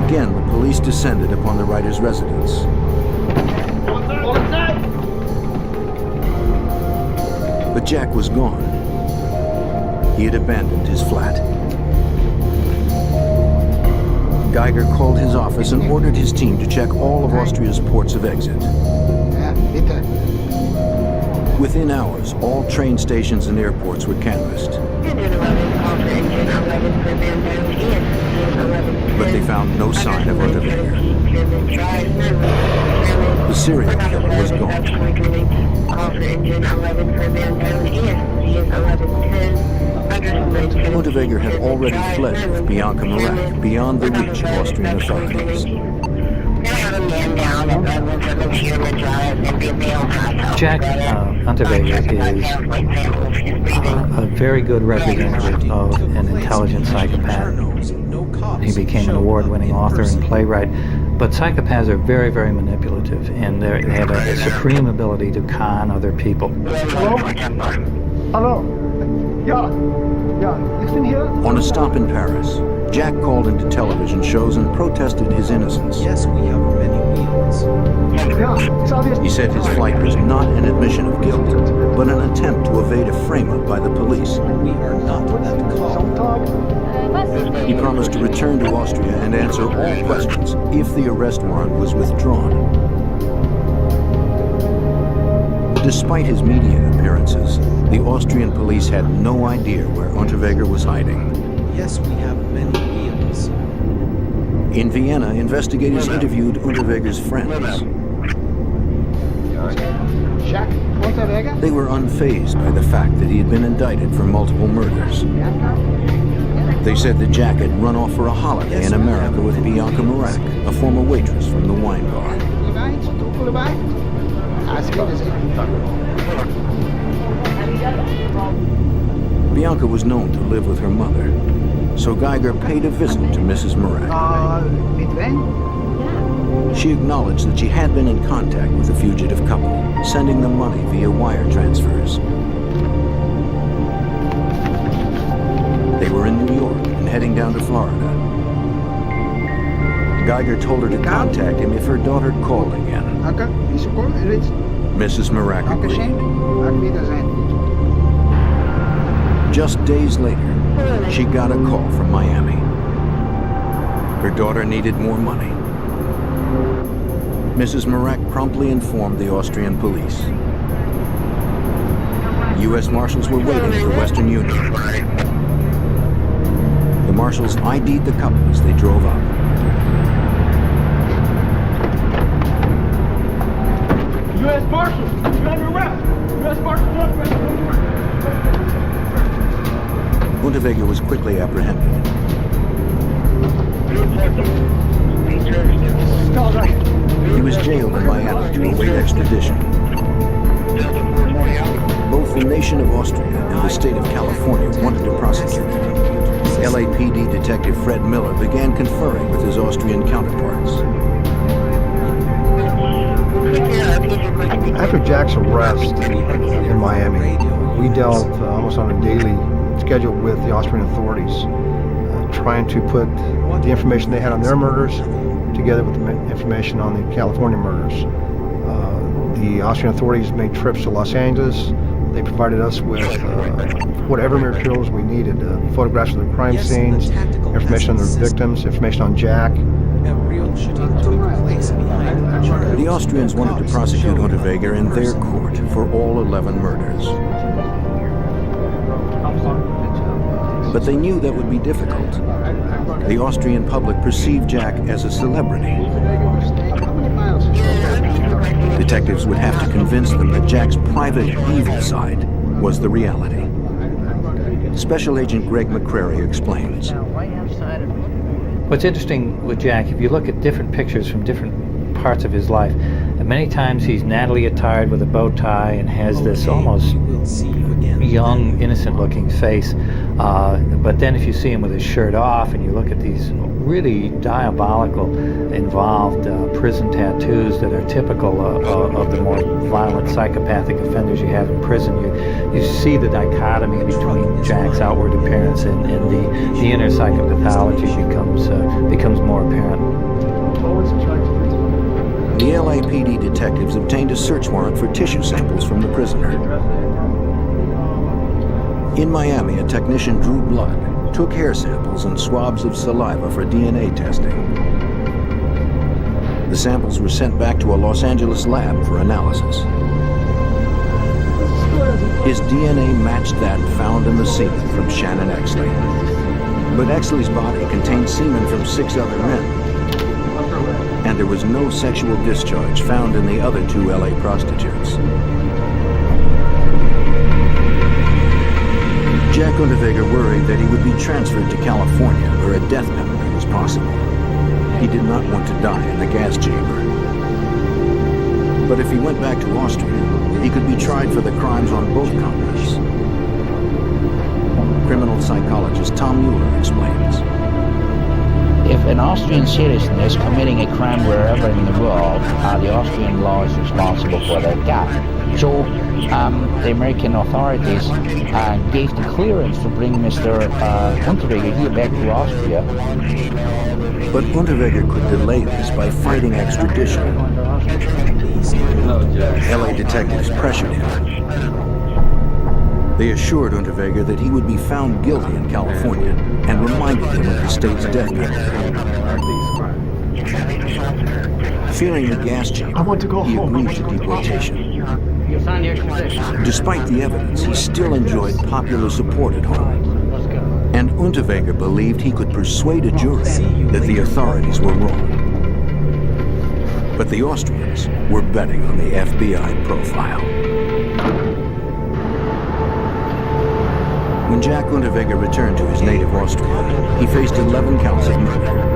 Again, the police descended upon the writer's residence. But Jack was gone. He had abandoned his flat. Geiger called his office and ordered his team to check all of Austria's ports of exit. Within hours, all train stations and airports were canvassed. But they found no sign of Unterweger. The serial killer was gone. Unterweger had already fled with Bianca Marek beyond the reach of Austrian authorities. Jack Unterweger is a very good representative of an intelligent psychopath. He became an award-winning author and playwright, but psychopaths are very, very manipulative, and they have a supreme ability to con other people. Hello? Yeah. On a stop in Paris, Jack called into television shows and protested his innocence. Yes, we have many wheels. He said his flight was not an admission of guilt, but an attempt to evade a frame-up by the police. We are not that called. He promised to return to Austria and answer all questions if the arrest warrant was withdrawn. Despite his media appearances, the Austrian police had no idea where Unterweger was hiding. Yes, we have many wheels. In Vienna, investigators interviewed Unterweger's friends. They were unfazed by the fact that he had been indicted for multiple murders. They said that Jack had run off for a holiday in America with Bianca Marek, a former waitress from the wine bar. Bianca was known to live with her mother, so Geiger paid a visit to Mrs. Marek. She acknowledged that she had been in contact with the fugitive couple, sending them money via wire transfers. They were in New York and heading down to Florida. Geiger told her to contact him if her daughter called again. Mrs. Marek agreed. Just days later, she got a call from Miami. Her daughter needed more money. Mrs. Marek promptly informed the Austrian police. U.S. Marshals were waiting at the Western Union. The Marshals ID'd the couple as they drove up. U.S. Marshals, you're under arrest! U.S. Marshals, you're under arrest! Unterweger was quickly apprehended. He was jailed in Miami to await extradition. Both the nation of Austria and the state of California wanted to prosecute him. LAPD Detective Fred Miller began conferring with his Austrian counterparts. After Jack's arrest in Miami, we dealt almost on a daily schedule with the Austrian authorities, trying to put the information they had on their murders together with the information on the California murders. The Austrian authorities made trips to Los Angeles. They provided us with whatever materials we needed, photographs of the crime scenes, information on the victims, information on Jack. The Austrians wanted to prosecute Unterweger in their court for all 11 murders. But they knew that would be difficult. The Austrian public perceived Jack as a celebrity. Detectives would have to convince them that Jack's private evil side was the reality. Special Agent Greg McCrary explains. What's interesting with Jack, if you look at different pictures from different parts of his life, many times he's nattily attired with a bow tie and has this almost young, innocent-looking face. But then if you see him with his shirt off and you look at these really diabolical, involved prison tattoos that are typical of the more violent psychopathic offenders you have in prison, you see the dichotomy between Jack's outward appearance and the inner psychopathology becomes more apparent. The LAPD detectives obtained a search warrant for tissue samples from the prisoner. In Miami, a technician drew blood, took hair samples and swabs of saliva for DNA testing. The samples were sent back to a Los Angeles lab for analysis. His DNA matched that found in the semen from Shannon Exley. But Exley's body contained semen from 6 other men. And there was no sexual discharge found in the other 2 LA prostitutes. Jack Unterweger worried that he would be transferred to California, where a death penalty was possible. He did not want to die in the gas chamber. But if he went back to Austria, he could be tried for the crimes on both continents. Criminal psychologist Tom Mueller explains. If an Austrian citizen is committing a crime wherever in the world, the Austrian law is responsible for that guy. So the American authorities gave the clearance to bring Mr. Unterweger here back to Austria. But Unterweger could delay this by fighting extradition. LA detectives pressured him. They assured Unterweger that he would be found guilty in California and reminded him of the state's death penalty. Fearing the gas chamber, he agreed to deportation. Despite the evidence, he still enjoyed popular support at home. And Unterweger believed he could persuade a jury that the authorities were wrong. But the Austrians were betting on the FBI profile. When Jack Unterweger returned to his native Austria, he faced 11 counts of murder.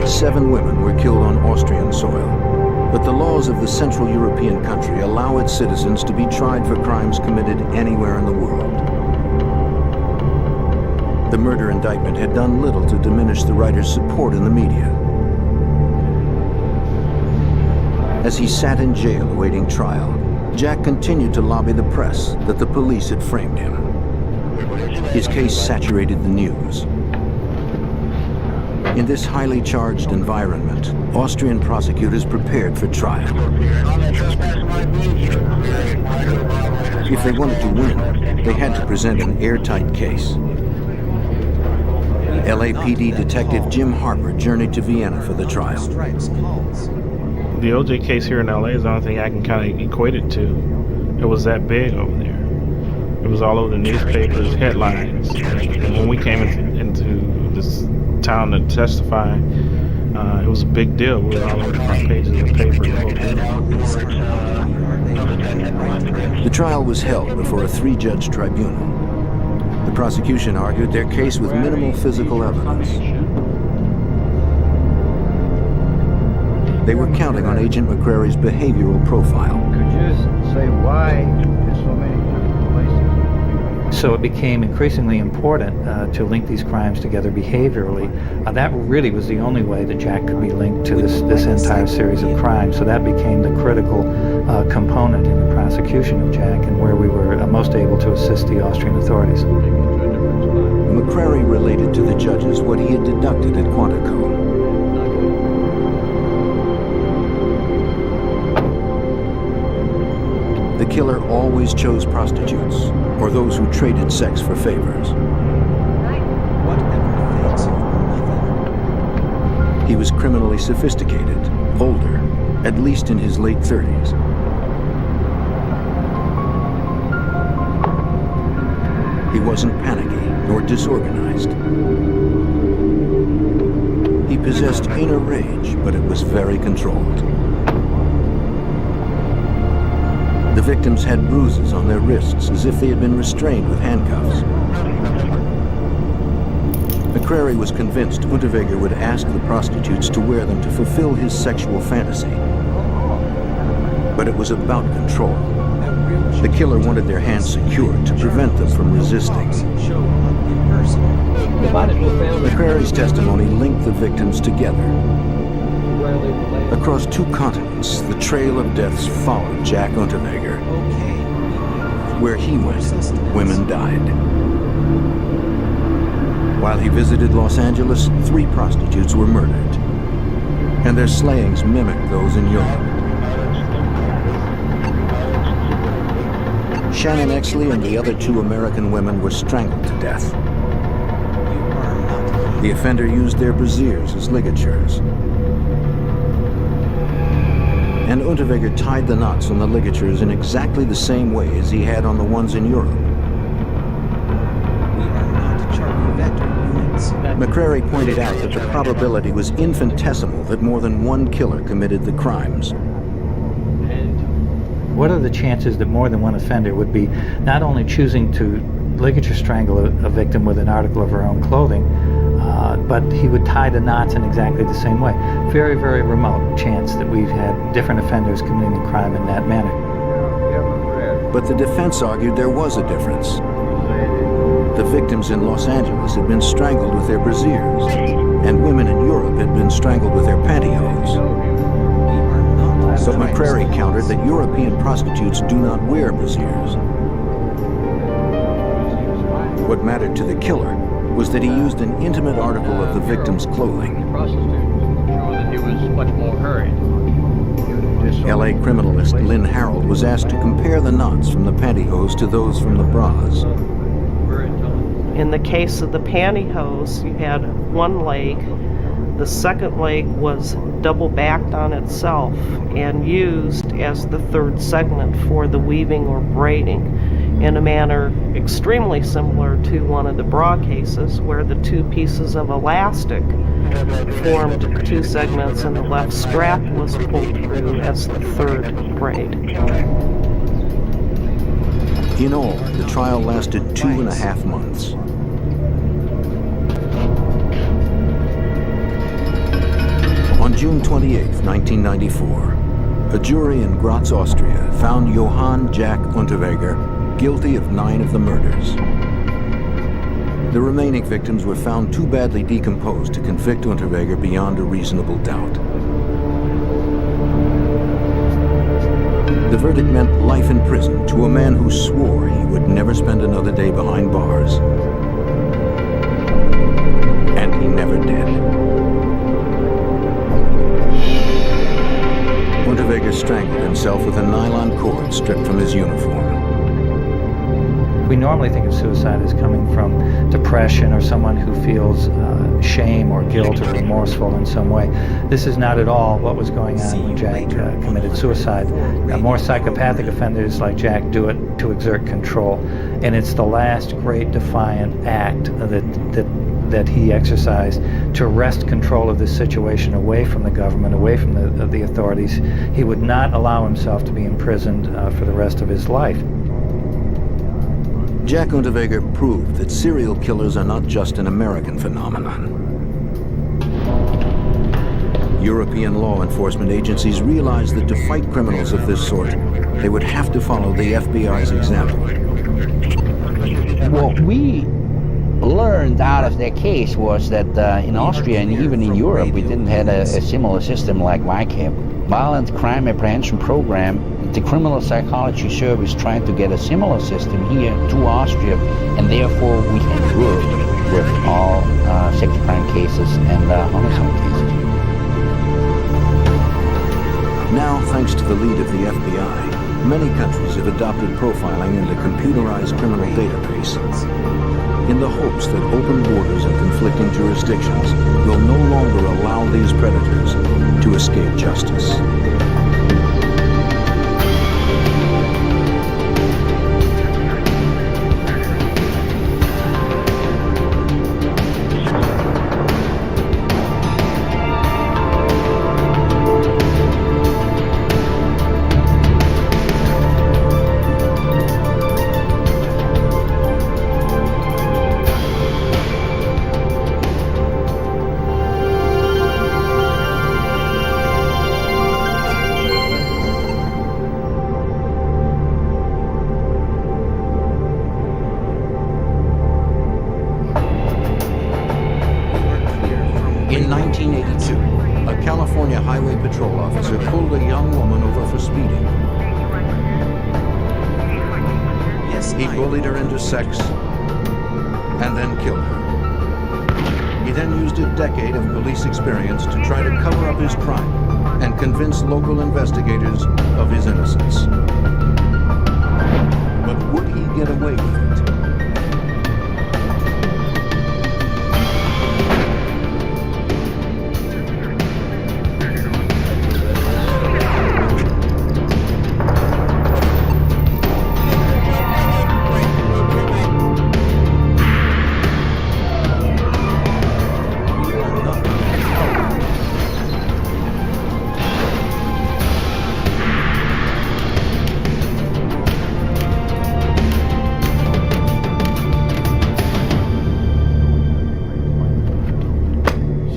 7 women were killed on Austrian soil, but the laws of the Central European country allow its citizens to be tried for crimes committed anywhere in the world. The murder indictment had done little to diminish the writer's support in the media. As he sat in jail awaiting trial, Jack continued to lobby the press that the police had framed him. His case saturated the news. In this highly charged environment, Austrian prosecutors prepared for trial. If they wanted to win, they had to present an airtight case. LAPD detective Jim Harper journeyed to Vienna for the trial. The OJ case here in LA is the only thing I can kind of equate it to. It was that big over there. It was all over the newspapers, headlines. And when we came into this town to testify, it was a big deal. We were all on the front pages of the paper. The trial was held before a 3-judge tribunal. The prosecution argued their case with minimal physical evidence. They were counting on Agent McCrary's behavioral profile. Could you say why there's so many places? So it became increasingly important to link these crimes together behaviorally. That really was the only way that Jack could be linked to this entire series of crimes. So that became the critical component in the prosecution of Jack and where we were most able to assist the Austrian authorities. McCrary related to the judges what he had deducted at Quantico. The killer always chose prostitutes or those who traded sex for favors. He was criminally sophisticated, older, at least in his late 30s. He wasn't panicky nor disorganized. He possessed inner rage, but it was very controlled. The victims had bruises on their wrists as if they had been restrained with handcuffs. McCrary was convinced Unterweger would ask the prostitutes to wear them to fulfill his sexual fantasy. But it was about control. The killer wanted their hands secured to prevent them from resisting. McCrary's testimony linked the victims together. Across 2 continents, the trail of deaths followed Jack Unterweger. Where he went, women died. While he visited Los Angeles, 3 prostitutes were murdered, and their slayings mimicked those in Europe. Shannon Exley and the other 2 American women were strangled to death. The offender used their brassieres as ligatures. And Unterweger tied the knots on the ligatures in exactly the same way as he had on the ones in Europe. McCrary pointed out that the probability was infinitesimal that more than one killer committed the crimes. What are the chances that more than one offender would be not only choosing to ligature strangle a victim with an article of her own clothing, but he would tie the knots in exactly the same way? Very, very remote chance that we've had different offenders committing the crime in that manner. But the defense argued there was a difference. The victims in Los Angeles had been strangled with their brassieres, and women in Europe had been strangled with their pantyhose. But McCrary countered that European prostitutes do not wear brassieres. What mattered to the killer was that he used an intimate article of the victim's clothing. He was much more hurried. LA criminalist Lynn Harold was asked to compare the knots from the pantyhose to those from the bras. In the case of the pantyhose, you had one leg. The second leg was double-backed on itself and used as the third segment for the weaving or braiding in a manner extremely similar to one of the bra cases where the 2 pieces of elastic formed 2 segments and the left strap was pulled through as the third braid. In all, the trial lasted 2.5 months. On June 28, 1994, a jury in Graz, Austria, found Johann Jack Unterweger guilty of 9 of the murders. The remaining victims were found too badly decomposed to convict Unterweger beyond a reasonable doubt. The verdict meant life in prison to a man who swore he would never spend another day behind bars. And he never did. Unterweger strangled himself with a nylon cord stripped from his uniform. We normally think of suicide as coming from depression or someone who feels shame or guilt or remorseful in some way. This is not at all what was going on when Jack committed suicide. More psychopathic offenders like Jack do it to exert control, and it's the last great defiant act that he exercised to wrest control of this situation away from the government, away from the authorities. He would not allow himself to be imprisoned for the rest of his life. Jack Unterweger proved that serial killers are not just an American phenomenon. European law enforcement agencies realized that to fight criminals of this sort, they would have to follow the FBI's example. What we learned out of their case was that in Austria and even in Europe, we didn't have a similar system like VICAP. Violent Crime Apprehension Program. The Criminal Psychology Service tried to get a similar system here to Austria, and therefore we can work with all sex crime cases and homicide cases. Now, thanks to the lead of the FBI, many countries have adopted profiling in the computerized criminal database, in the hopes that open borders of conflicting jurisdictions will no longer allow these predators to escape justice. officer pulled a young woman over for speeding. He bullied her into sex and then killed her. He then used a decade of police experience to try to cover up his crime and convince local investigators of his innocence. But would he get away with it?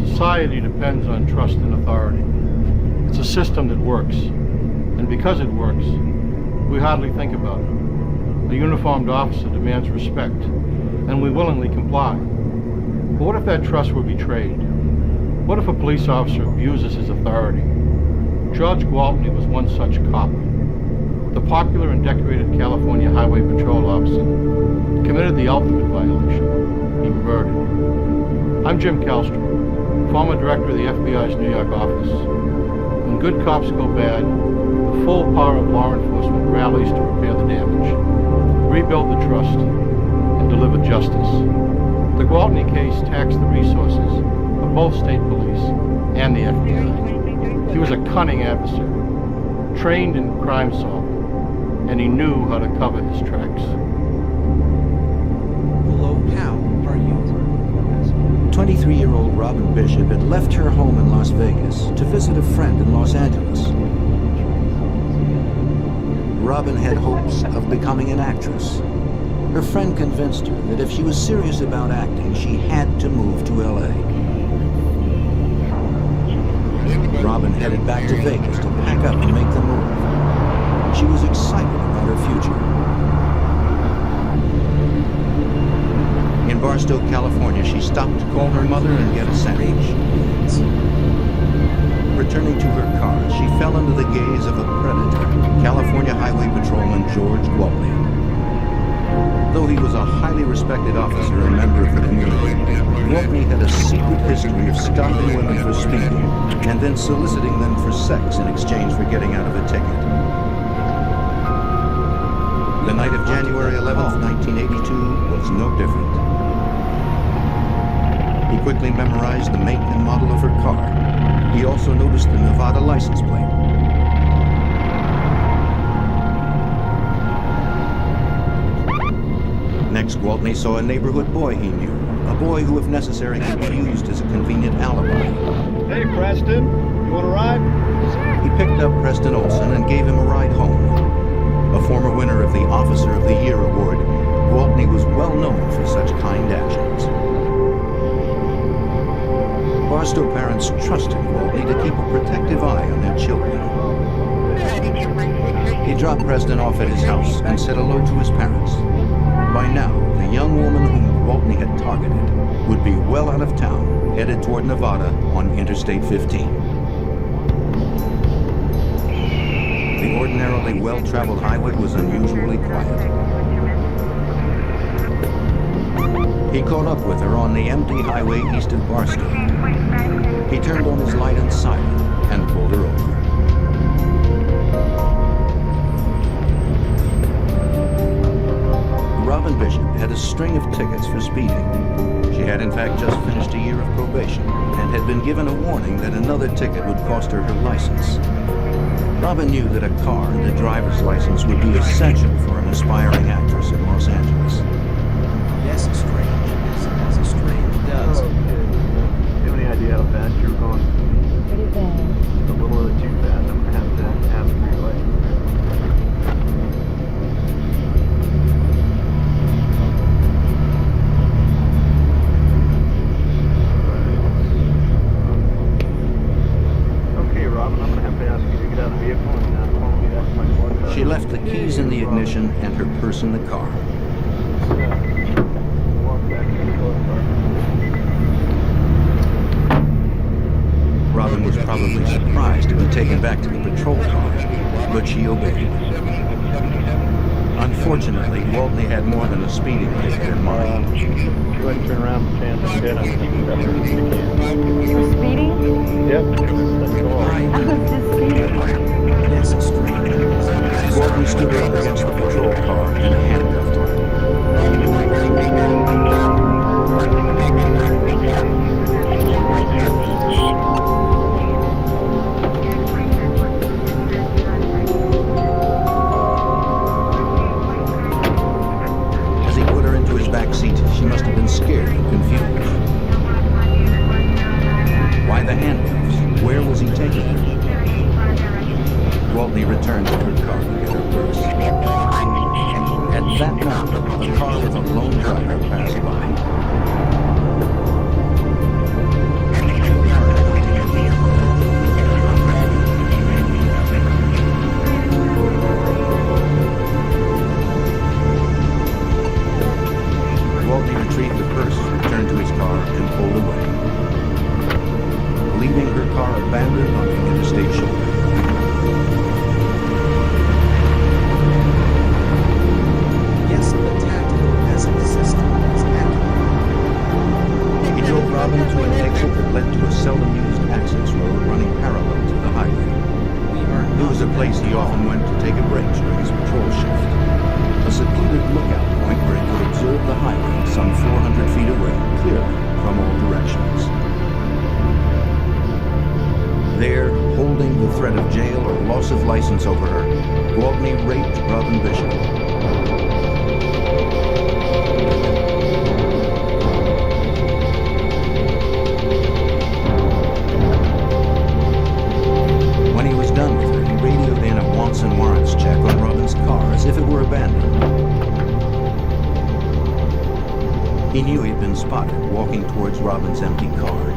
Society depends on trust and authority. It's a system that works. And because it works, we hardly think about it. A uniformed officer demands respect, and we willingly comply. But what if that trust were betrayed? What if a police officer abuses his authority? George Gwaltney was one such cop. The popular and decorated California Highway Patrol officer committed the ultimate violation. He murdered. I'm Jim Kallstrom, former director of the FBI's New York office. When good cops go bad, the full power of law enforcement rallies to repair the damage, rebuild the trust, and deliver justice. The Gwaltney case taxed the resources of both state police and the FBI. He was a cunning adversary, trained in crime solving, and he knew how to cover his tracks. Hello, how are you? 23-year-old Robin Bishop had left her home in Las Vegas to visit a friend in Los Angeles. Robin had hopes of becoming an actress. Her friend convinced her that if she was serious about acting, she had to move to LA. Robin headed back to Vegas to pack up and make the move. She was excited about her future. In Barstow, California, she stopped to call her mother and get a sandwich. Returning to her car, she fell under the gaze of a predator, California Highway Patrolman George Gwaltney. Though he was a highly respected officer and member of the community, Gwaltney had a secret history of stopping women for speeding and then soliciting them for sex in exchange for getting out of a ticket. The night of January 11th, 1982 was no different. He quickly memorized the make and model of her car. He also noticed the Nevada license plate. Next, Gwaltney saw a neighborhood boy he knew, a boy who, if necessary, could be used as a convenient alibi. Hey, Preston, you want a ride? He picked up Preston Olson and gave him a ride home. A former winner of the Officer of the Year award, Gwaltney was well known for such kind actions. Barstow parents trusted Gwaltney to keep a protective eye on their children. He dropped Preston off at his house and said hello to his parents. By now, the young woman whom Gwaltney had targeted would be well out of town, headed toward Nevada on Interstate 15. The ordinarily well-traveled highway was unusually quiet. He caught up with her on the empty highway east of Barstow. He turned on his light and siren and pulled her over. Robin Bishop had a string of tickets for speeding. She had in fact just finished a year of probation and had been given a warning that another ticket would cost her her license. Robin knew that a car and a driver's license would be essential for an aspiring actress in Los Angeles. Yes, it's strange. Yes, it's strange. It does. Do you have any idea how fast you were going? Pretty bad. A little bit too fast. I'm going to have to ask for your license. She left the keys in the ignition and her purse in the car. Robin was probably surprised eyes to be taken back to the patrol car, but she obeyed. Unfortunately, Gwaltney had more than a speeding ticket in mind. Go ahead and turn around and stand up dead on the For speeding? Yep. That's all. I was just speeding. Yes, a stranger. Gwaltney stood her up against the patrol car and handcuffed her. As he put her into his back seat, she must have been scared and confused. Why the handcuffs? Where was he taking her? Gwaltney returned to her car to get her purse. At that moment, a car with a lone driver passed by. Gwaltney retrieved the purse, returned to his car, and pulled away, leaving her car abandoned on the interstate shoulder. Yes, the tactical peasant system is accurate. He drove Robin to an exit that led to a seldom-used access road running parallel to the highway. It was a place he often went to take a break during his patrol shift. A secluded lookout point where he could observe the highway some 400 feet away, clearly from all directions. There, holding the threat of jail or loss of license over her, Gwaltney raped Robin Bishop. When he was done with her, he radioed in a wants and warrants check on Robin's car as if it were abandoned. He knew he'd been spotted walking towards Robin's empty car.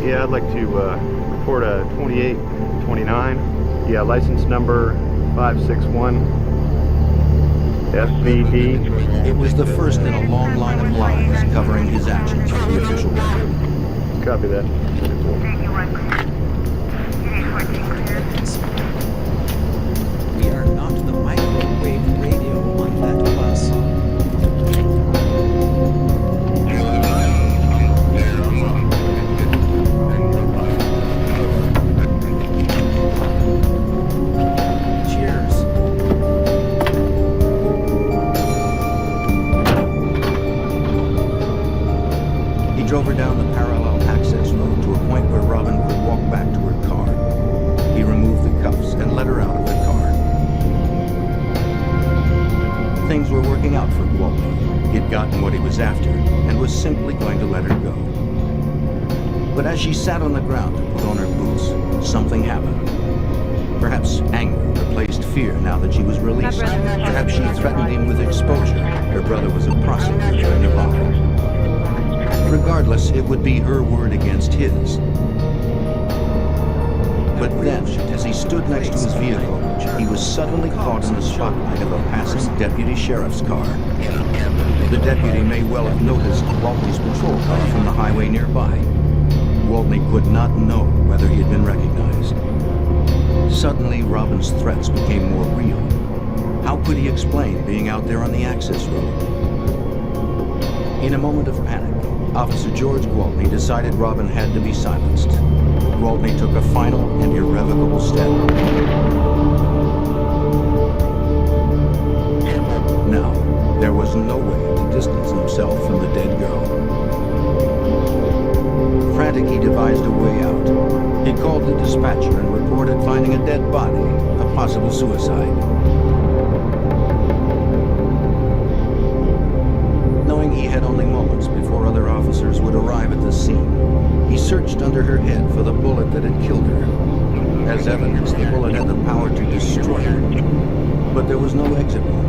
Yeah, I'd like to report a 2829. Yeah, license number 561 FBD. It was the first in a long line of lies covering his actions on the official record. Copy that. We are not the microwave radio on that bus. Cheers. He drove her down the parallel access road to a point where Robin could walk back to her car. He removed the cuffs and let her out of the car. Things were working out for Gwaltney. He'd gotten what he was after and was simply going to let her go. But as she sat on the ground to put on her boots, something happened. Perhaps anger replaced fear now that she was released. Perhaps she threatened him with exposure. Her brother was a prosecutor in Nevada. Regardless, it would be her word against his. But then, as he stood next to his vehicle, he was suddenly caught in the spotlight of a passing deputy sheriff's car. The deputy may well have noticed Gwaltney's patrol car from the highway nearby. Gwaltney could not know whether he had been recognized. Suddenly, Robin's threats became more real. How could he explain being out there on the access road? In a moment of panic, Officer George Gwaltney decided Robin had to be silenced. Gwaltney took a final and irrevocable step. Now, there was no way to distance himself from the dead girl. Frantic, he devised a way out. He called the dispatcher and reported finding a dead body, a possible suicide. Knowing he had only moments before other officers would arrive at the scene, he searched under her head for the bullet that had killed her. As evidence, the bullet had the power to destroy her, but there was no exit wound.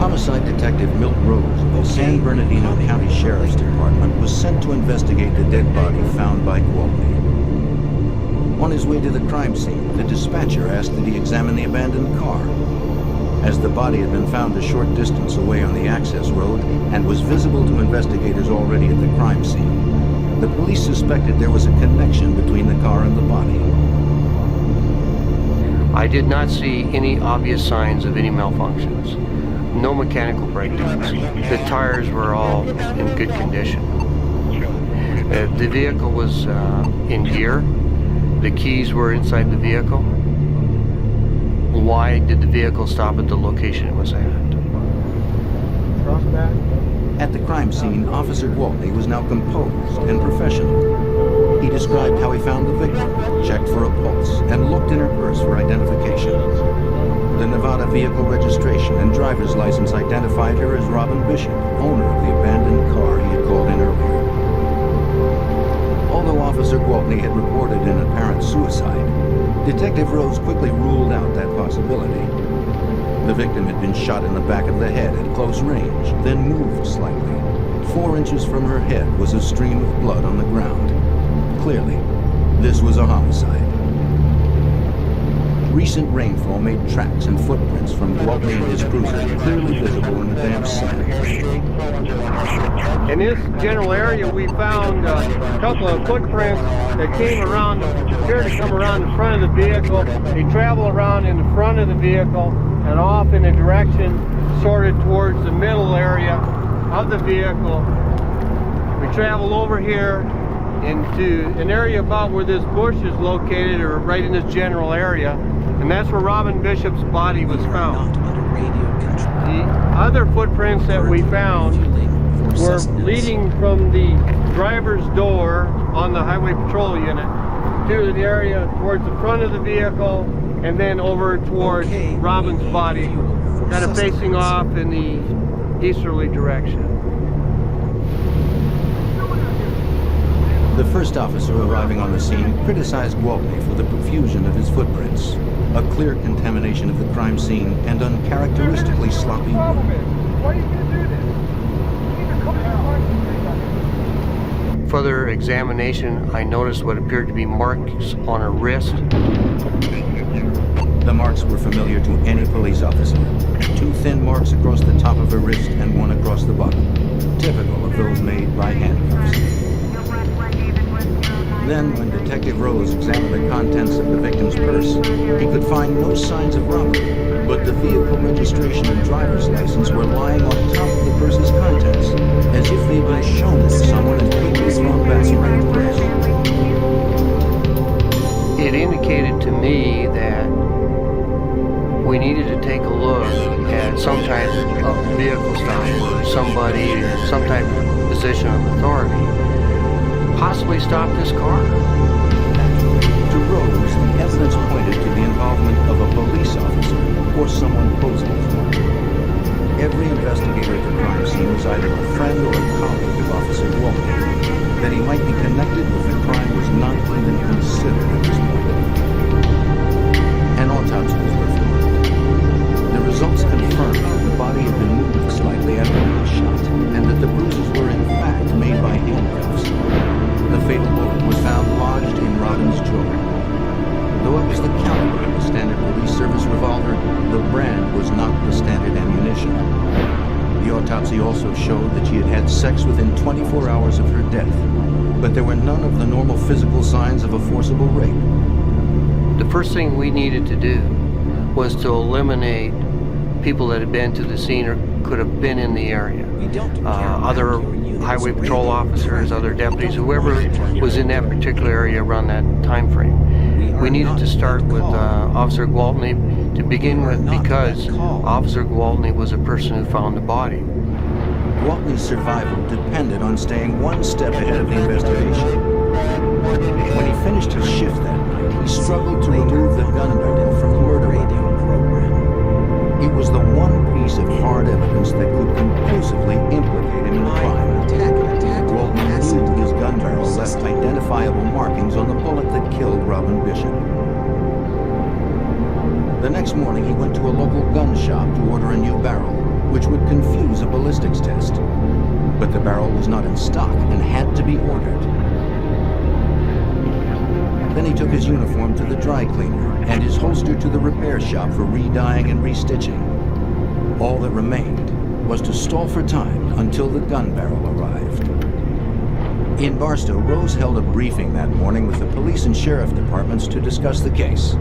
Homicide Detective Milt Rose of the San Bernardino County Sheriff's Department was sent to investigate the dead body found by Gwaltney. On his way to the crime scene, the dispatcher asked that he examine the abandoned car. as the body had been found a short distance away on the access road and was visible to investigators already at the crime scene. The police suspected there was a connection between the car and the body. I did not see any obvious signs of any malfunctions. No mechanical breakdowns. The tires were all in good condition. The vehicle was in gear. The keys were inside the vehicle. Why did the vehicle stop at the location it was at? At the crime scene, Officer Gwaltney was now composed and professional. He described how he found the victim, checked for a pulse, and looked in her purse for identification. The Nevada vehicle registration and driver's license identified her as Robin Bishop, owner of the abandoned car he had called in earlier. Although Officer Gwaltney had reported an apparent suicide, Detective Rose quickly ruled out that possibility. The victim had been shot in the back of the head at close range, then moved slightly. 4 inches from her head was a stream of blood on the ground. Clearly, this was a homicide. Recent rainfall made tracks and footprints from Gwaltney and his cruiser clearly visible in the damp sand. In this general area, we found a couple of footprints that came around, appeared to come around the front of the vehicle. They travel around in the front of the vehicle and off in a direction sorted towards the middle area of the vehicle. We travel over here into an area about where this bush is located, or right in this general area, and that's where Robin Bishop's body was found. The other footprints that we found were leading from the driver's door on the highway patrol unit to the area towards the front of the vehicle and then over towards Robin's body, kind of facing off in the easterly direction. The first officer arriving on the scene criticized Gwaltney for the profusion of his footprints, a clear contamination of the crime scene, and uncharacteristically sloppy work. Further examination, I noticed what appeared to be marks on her wrist. The marks were familiar to any police officer. 2 thin marks across the top of her wrist and 1 across the bottom, typical of those made by handcuffs. Then, when Detective Rose examined the contents of the victim's purse, he could find no signs of robbery, but the vehicle registration and driver's license were lying on top of the purse's contents, as if they'd been shown to someone and quickly thrown back around the purse. It indicated to me that we needed to take a look at some type of vehicle stop or somebody in some type of position of authority possibly stop this car. To Rose, the evidence pointed to the involvement of a police officer or someone posing for him. Every investigator at the crime scene was either a friend or a colleague of Officer Gwaltney. That he might be connected with the crime was not even considered at this point. An autopsy was performed. The results confirmed that the body had been moved slightly after it was shot, and that the bruises were in fact made by handcuffs. The fatal bullet was found lodged in Robin's jaw. Though it was the caliber of the standard police service revolver, the brand was not the standard ammunition. The autopsy also showed that she had had sex within 24 hours of her death, but there were none of the normal physical signs of a forcible rape. The first thing we needed to do was to eliminate people that had been to the scene or could have been in the area. Other highway patrol officers, other deputies, whoever was in that particular area around that time frame. We needed to start with Officer Gwaltney to begin with, because Officer Gwaltney was a person who found the body. Gwaltney's survival depended on staying one step ahead of the investigation. When he finished his shift that night, he struggled to remove the gun barrel from the murder weapon. It was the one piece of hard evidence that could conclusively implicate him in the crime. Gwaltney knew his gun barrel left identifiable markings on the bullet that killed Robin Bishop. The next morning, he went to a local gun shop to order a new barrel, which would confuse a ballistics test. But the barrel was not in stock and had to be ordered. Then he took his uniform to the dry cleaner and his holster to the repair shop for re-dyeing and restitching. All that remained was to stall for time until the gun barrel arrived. In Barstow, Rose held a briefing that morning with the police and sheriff departments to discuss the case.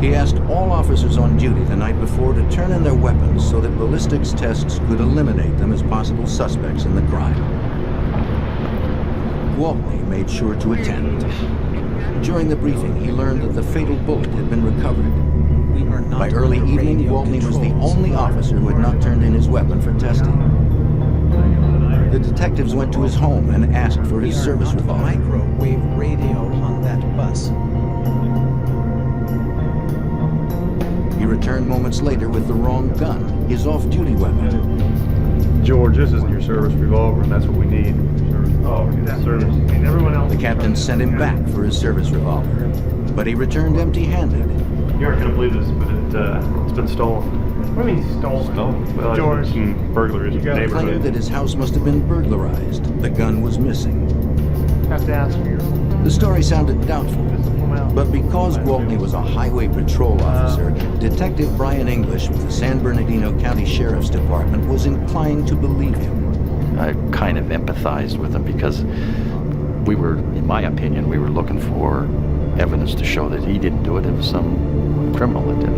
He asked all officers on duty the night before to turn in their weapons so that ballistics tests could eliminate them as possible suspects in the crime. Gwaltney made sure to attend. During the briefing, he learned that the fatal bullet had been recovered. By early evening, Gwaltney was the only officer who had not turned in his weapon for testing. The detectives went to his home and asked for his service revolver. Microwave radio on that bus. He returned moments later with the wrong gun, his off-duty weapon. George, this isn't your service revolver, and that's what we need. The captain sent him back for his service revolver, but he returned empty-handed. You aren't gonna believe this, but it's been stolen. What do you mean stolen? Well, George. Some burglaries in the He claimed neighborhood. that his house must have been burglarized. The gun was missing. Have to ask for your... The story sounded doubtful, but because Gwaltney was a highway patrol officer, Detective Brian English with the San Bernardino County Sheriff's Department was inclined to believe him. I kind of empathized with him because we were, in my opinion, we were looking for evidence to show that he didn't do it. It was some criminal that did it.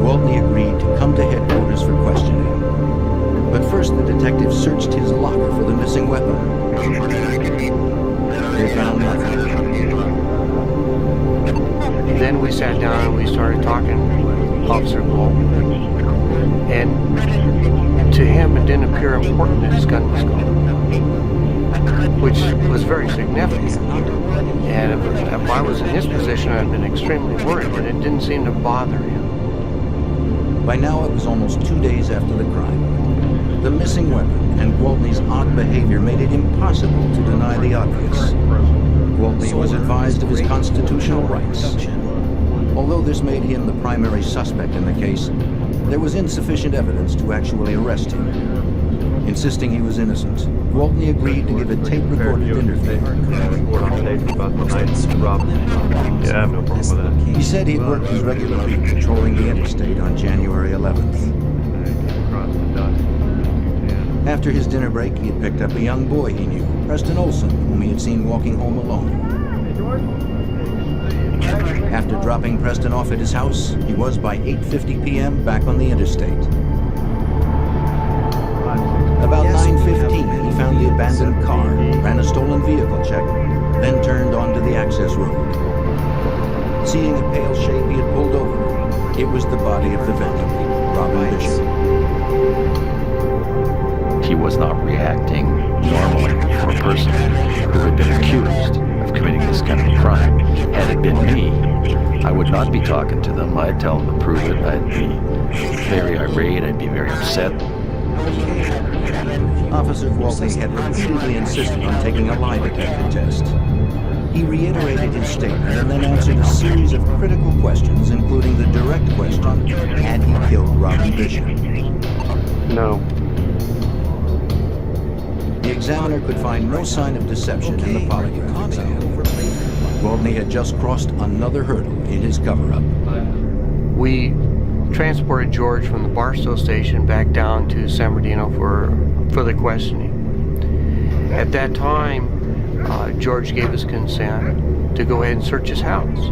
Gwaltney agreed to come to headquarters for questioning. But first the detectives searched his locker for the missing weapon. They found nothing. Then we sat down and we started talking with Officer Gwaltney. And to him, it didn't appear important that his gun was gone, which was very significant. And if I was in his position, I'd been extremely worried, but it didn't seem to bother him. By now it was almost 2 days after the crime. The missing weapon and Gwaltney's odd behavior made it impossible to deny the obvious. Gwaltney was advised of his constitutional rights. Although this made him the primary suspect in the case, there was insufficient evidence to actually arrest him. Insisting he was innocent, Gwaltney agreed to give a tape-recorded interview. Yeah, I have no problem with that. He said he'd worked his regular beat patrolling the interstate on January 11th. After his dinner break, he had picked up a young boy he knew, Preston Olson, whom he had seen walking home alone. After dropping Preston off at his house, he was by 8:50 p.m. back on the interstate. About 9:15, he found the abandoned car, ran a stolen vehicle check, then turned onto the access road. Seeing a pale shape he had pulled over, it was the body of the victim, Robin Bishop. He was not reacting normally for a person who had been accused of committing this kind of a crime. Had it been me, I would not be talking to them. I'd tell them to prove it. I'd be very irate. I'd be very upset. Officer Gwaltney had repeatedly insisted on taking a lie detector test. He reiterated his statement and then answered a series of critical questions, including the direct question, had he killed Robin Bishop? No. The examiner could find no sign of deception in the polygraph exam. Gwaltney had just crossed another hurdle in his cover-up. We transported George from the Barstow station back down to San Bernardino for further questioning. At that time, George gave his consent to go ahead and search his house.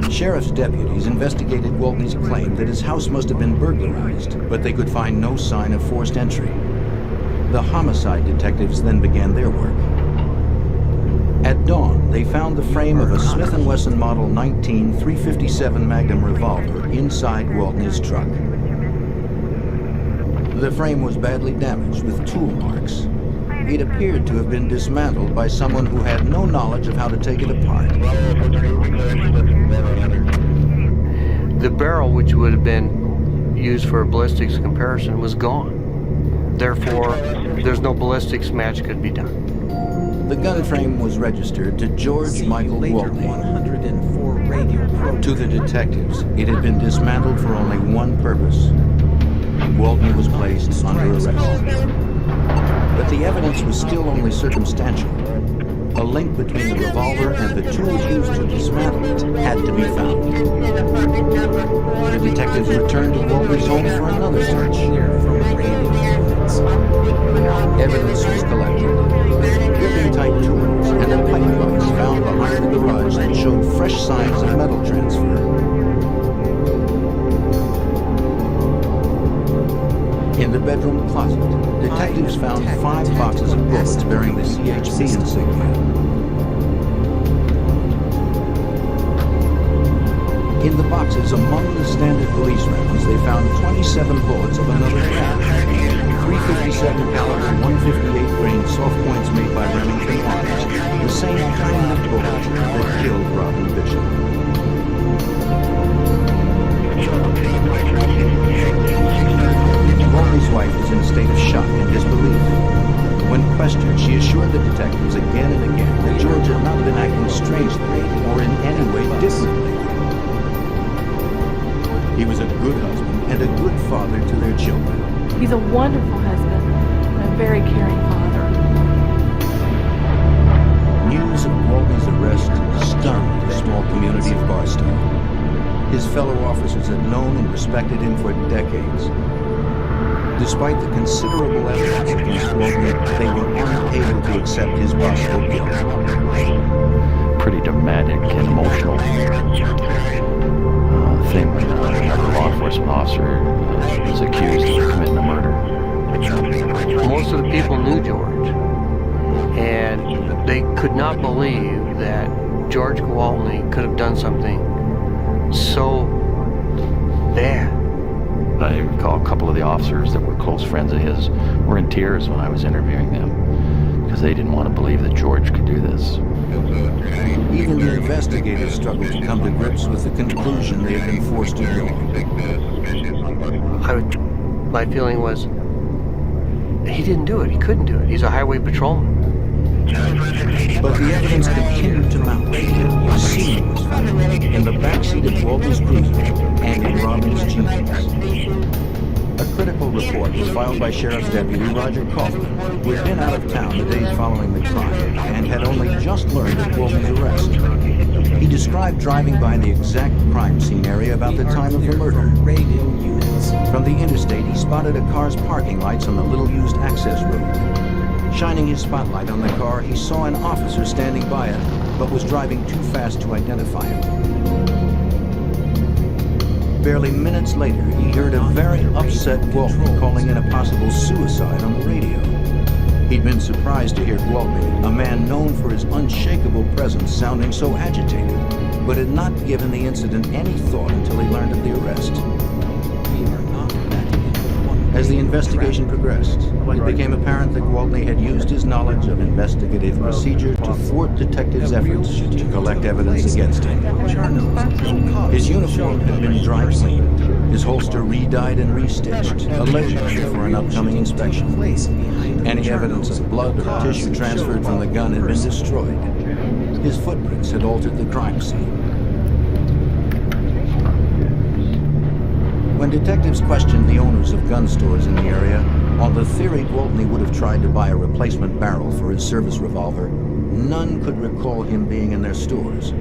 Sheriff's deputies investigated Gwaltney's claim that his house must have been burglarized, but they could find no sign of forced entry. The homicide detectives then began their work. At dawn, they found the frame of a Smith & Wesson Model 19 .357 Magnum revolver inside Gwaltney's truck. The frame was badly damaged with tool marks. It appeared to have been dismantled by someone who had no knowledge of how to take it apart. The barrel, which would have been used for a ballistics comparison, was gone. Therefore, there's no ballistics match could be done. The gun frame was registered to George Michael Gwaltney. To the detectives, it had been dismantled for only one purpose. Gwaltney was placed under arrest. But the evidence was still only circumstantial. a link between the revolver and the tools used to dismantle it had to be found. The detectives returned to Waltney's home for another search. Evidence was collected, gripping-tight tools and a pipe box found behind the garage that showed fresh signs of metal transfer. In the bedroom closet, detectives found 5 boxes of bullets bearing the CHP insignia. In the boxes among the standard police rounds, they found 27 bullets of another brand. 357 caliber 158 grain soft points made by Remington Arms, the same kind of bullet that killed Robin Bishop. Waltney's wife was in a state of shock and disbelief. When questioned, she assured the detectives again and again that George had not been acting strangely or in any way differently. He was a good husband and a good father to their children. He's a wonderful husband and a very caring father. News of Waltney's arrest stunned the small community of Barstow. His fellow officers had known and respected him for decades. Despite the considerable evidence against Waltney, they were unable to accept his possible guilt. Pretty dramatic and emotional thing when another law enforcement officer was accused of committing a murder. Most of the people knew George, and they could not believe that George Gwaltney could have done something so bad. I recall a couple of the officers that were close friends of his were in tears when I was interviewing them because they didn't want to believe that George could do this. Even the investigators struggled to come to grips with the conclusion they had been forced to draw. My feeling was, he didn't do it. He couldn't do it. He's a highway patrolman. But the evidence continued to mount. A scene was found in the backseat of Waltney's cruiser and in Robin's jeans. A critical report was filed by Sheriff's Deputy Roger Kaufman, who had been out of town the days following the crime and had only just learned of Waltney's arrest. He described driving by the exact crime scene area about the time of the murder. From the interstate, he spotted a car's parking lights on the little-used access road. Shining his spotlight on the car, he saw an officer standing by it, but was driving too fast to identify him. Barely minutes later, he heard a very upset Gwaltney calling in a possible suicide on the radio. He'd been surprised to hear Gwaltney, a man known for his unshakable presence, sounding so agitated, but had not given the incident any thought until he learned of the arrest. As the investigation progressed, it became apparent that Gwaltney had used his knowledge of investigative procedure to thwart detectives' efforts to collect evidence against him. His uniform had been dry cleaned, his holster re-dyed and re-stitched, allegedly for an upcoming inspection. Any evidence of blood or tissue transferred from the gun had been destroyed. His footprints had altered the crime scene. When detectives questioned the owners of gun stores in the area, on the theory Gwaltney would have tried to buy a replacement barrel for his service revolver, none could recall him being in their stores.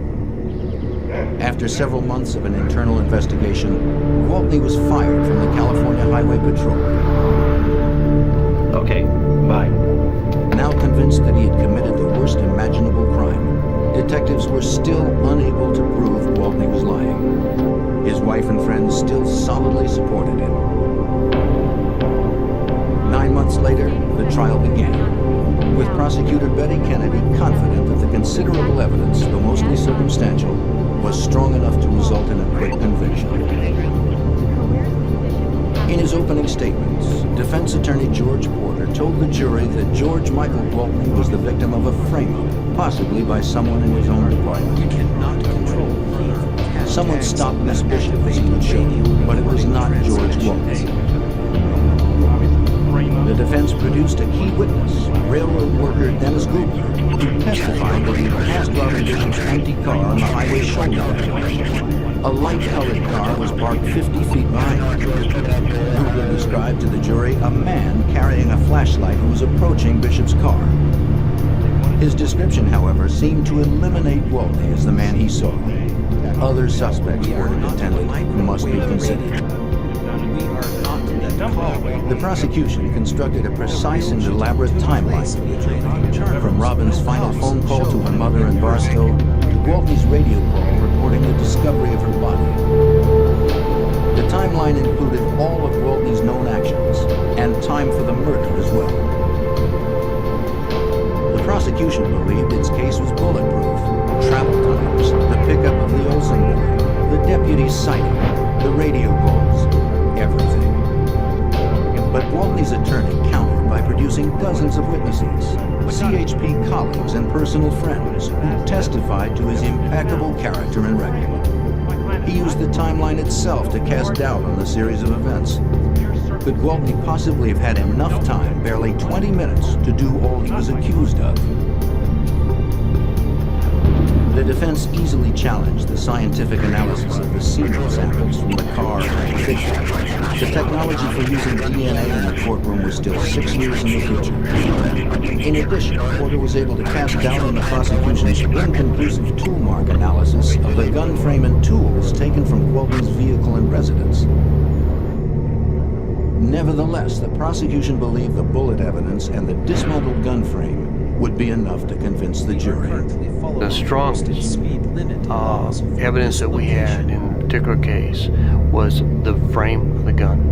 After several months of an internal investigation, Gwaltney was fired from the California Highway Patrol. Okay, bye. Now convinced that he had committed the worst imaginable crime, detectives were still unable to prove Gwaltney was lying. His wife and friends still solidly supported him. 9 months later, the trial began, with prosecutor Betty Kennedy confident that the considerable evidence, though mostly circumstantial, was strong enough to result in a quick conviction. In his opening statements, defense attorney George Porter told the jury that George Michael Gwaltney was the victim of a frame-up, possibly by someone in his own department. You cannot control. Someone stopped Miss Bishop, as he would show, but it was not George Gwaltney. The defense produced a key witness, railroad worker Dennis Googler, who testified that he passed Robin Bishop's empty car on the highway shoulder. A light-colored car was parked 50 feet behind him. Googler described to the jury a man carrying a flashlight who was approaching Bishop's car. His description, however, seemed to eliminate Gwaltney as the man he saw. Other suspects, Porter contended, must be considered. The prosecution constructed a precise and elaborate timeline, from Robin's final phone call to her mother in Barstow to Gwaltney's radio call reporting the discovery of her body. The timeline included all of Gwaltney's known actions and time for the murder as well. The prosecution believed its case was bulletproof. Travel times, the pickup of the Olsen boy, the deputy's sighting, the radio calls, everything. But Gwaltney's attorney countered by producing dozens of witnesses, CHP colleagues and personal friends who testified to his impeccable character and record. He used the timeline itself to cast doubt on the series of events. Could Gwaltney possibly have had enough time, barely 20 minutes, to do all he was accused of? The defense easily challenged the scientific analysis of the semen samples from the car and the victim. The technology for using DNA in the courtroom was still 6 years in the future. In addition, Porter was able to cast doubt on the prosecution's inconclusive tool mark analysis of the gun frame and tools taken from Gwaltney's vehicle and residence. Nevertheless, the prosecution believed the bullet evidence and the dismantled gun frame would be enough to convince the jury. The strongest evidence that we had in a particular case was the frame of the gun.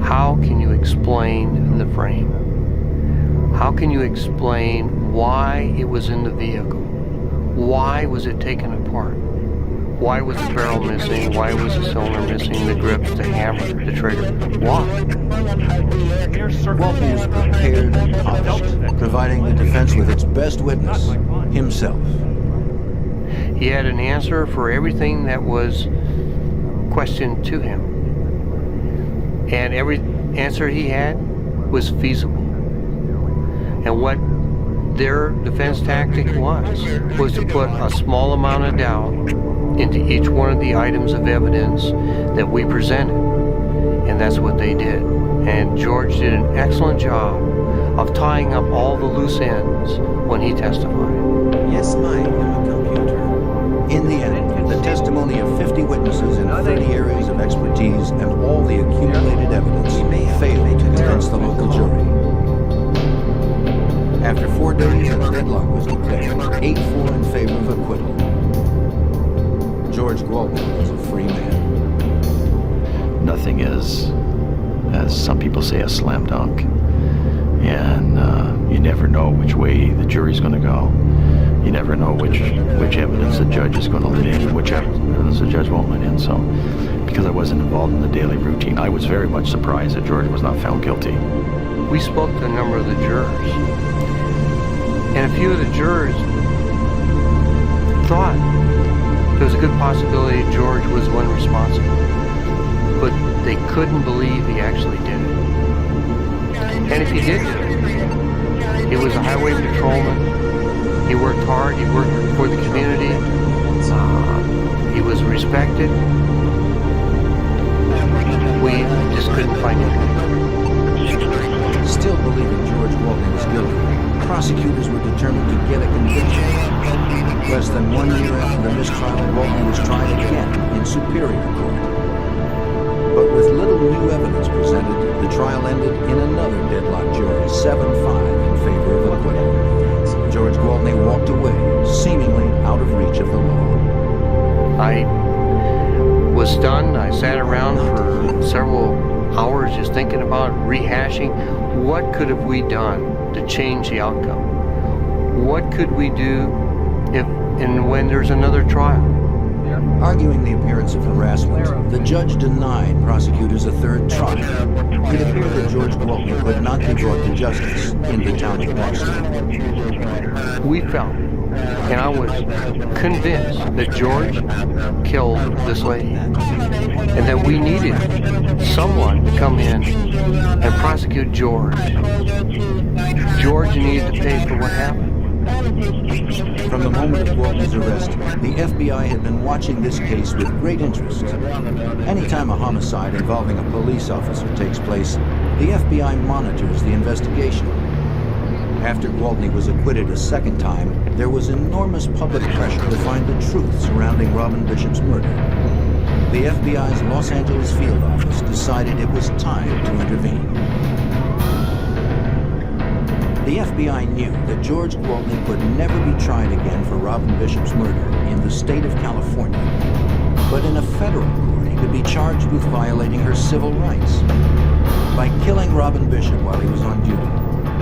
How can you explain the frame? How can you explain why it was in the vehicle? Why was it taken apart? Why was the barrel missing? Why was the cylinder missing? The grips, the hammer, the trigger? Why? Gwaltney was prepared and polished, providing the defense with its best witness, himself. He had an answer for everything that was questioned to him. And every answer he had was feasible. And what their defense tactic was to put a small amount of doubt into each one of the items of evidence that we presented. And that's what they did. And George did an excellent job of tying up all the loose ends when he testified. Yes, I am a computer. In the end, the testimony of 50 witnesses in 30 areas of expertise and all the accumulated evidence failed to convince the local jury. After 4 days, a deadlock was declared, 8-4 in favor of acquittal. George Gwaltney was a free man. Nothing is, as some people say, a slam dunk. And you never know which way the jury's going to go. You never know which evidence the judge is going to let in and which evidence the judge won't let in. So, because I wasn't involved in the daily routine, I was very much surprised that George was not found guilty. We spoke to a number of the jurors. And a few of the jurors thought there was a good possibility George was the one responsible. But they couldn't believe he actually did it. And if he did do it, he was a highway patrolman. He worked hard. He worked for the community. He was respected. We just couldn't find him. Still believing George Gwaltney was guilty, prosecutors were determined to get a conviction. Less than 1 year after the mistrial, Gwaltney was tried again in Superior Court. But with little new evidence presented, the trial ended in another deadlock jury, 7-5 in favor of acquittal. George Gwaltney walked away, seemingly out of reach of the law. I was stunned. I sat around for several hours just thinking about rehashing what could have we done to change the outcome. What could we do if and when there's another trial? Arguing the appearance of harassment, the judge denied prosecutors a third trial. It appeared that George Gwaltney could not be brought to justice in the town of Boston. We felt, and I was convinced, that George killed this lady, and that we needed someone to come in and prosecute George. George needed to pay for what happened. From the moment of Gwaltney's arrest, the FBI had been watching this case with great interest. Anytime a homicide involving a police officer takes place, the FBI monitors the investigation. After Gwaltney was acquitted a second time, there was enormous public pressure to find the truth surrounding Robin Bishop's murder. The FBI's Los Angeles field office decided it was time to intervene. The FBI knew that George Gwaltney could never be tried again for Robin Bishop's murder in the state of California. But in a federal court, he could be charged with violating her civil rights. By killing Robin Bishop while he was on duty,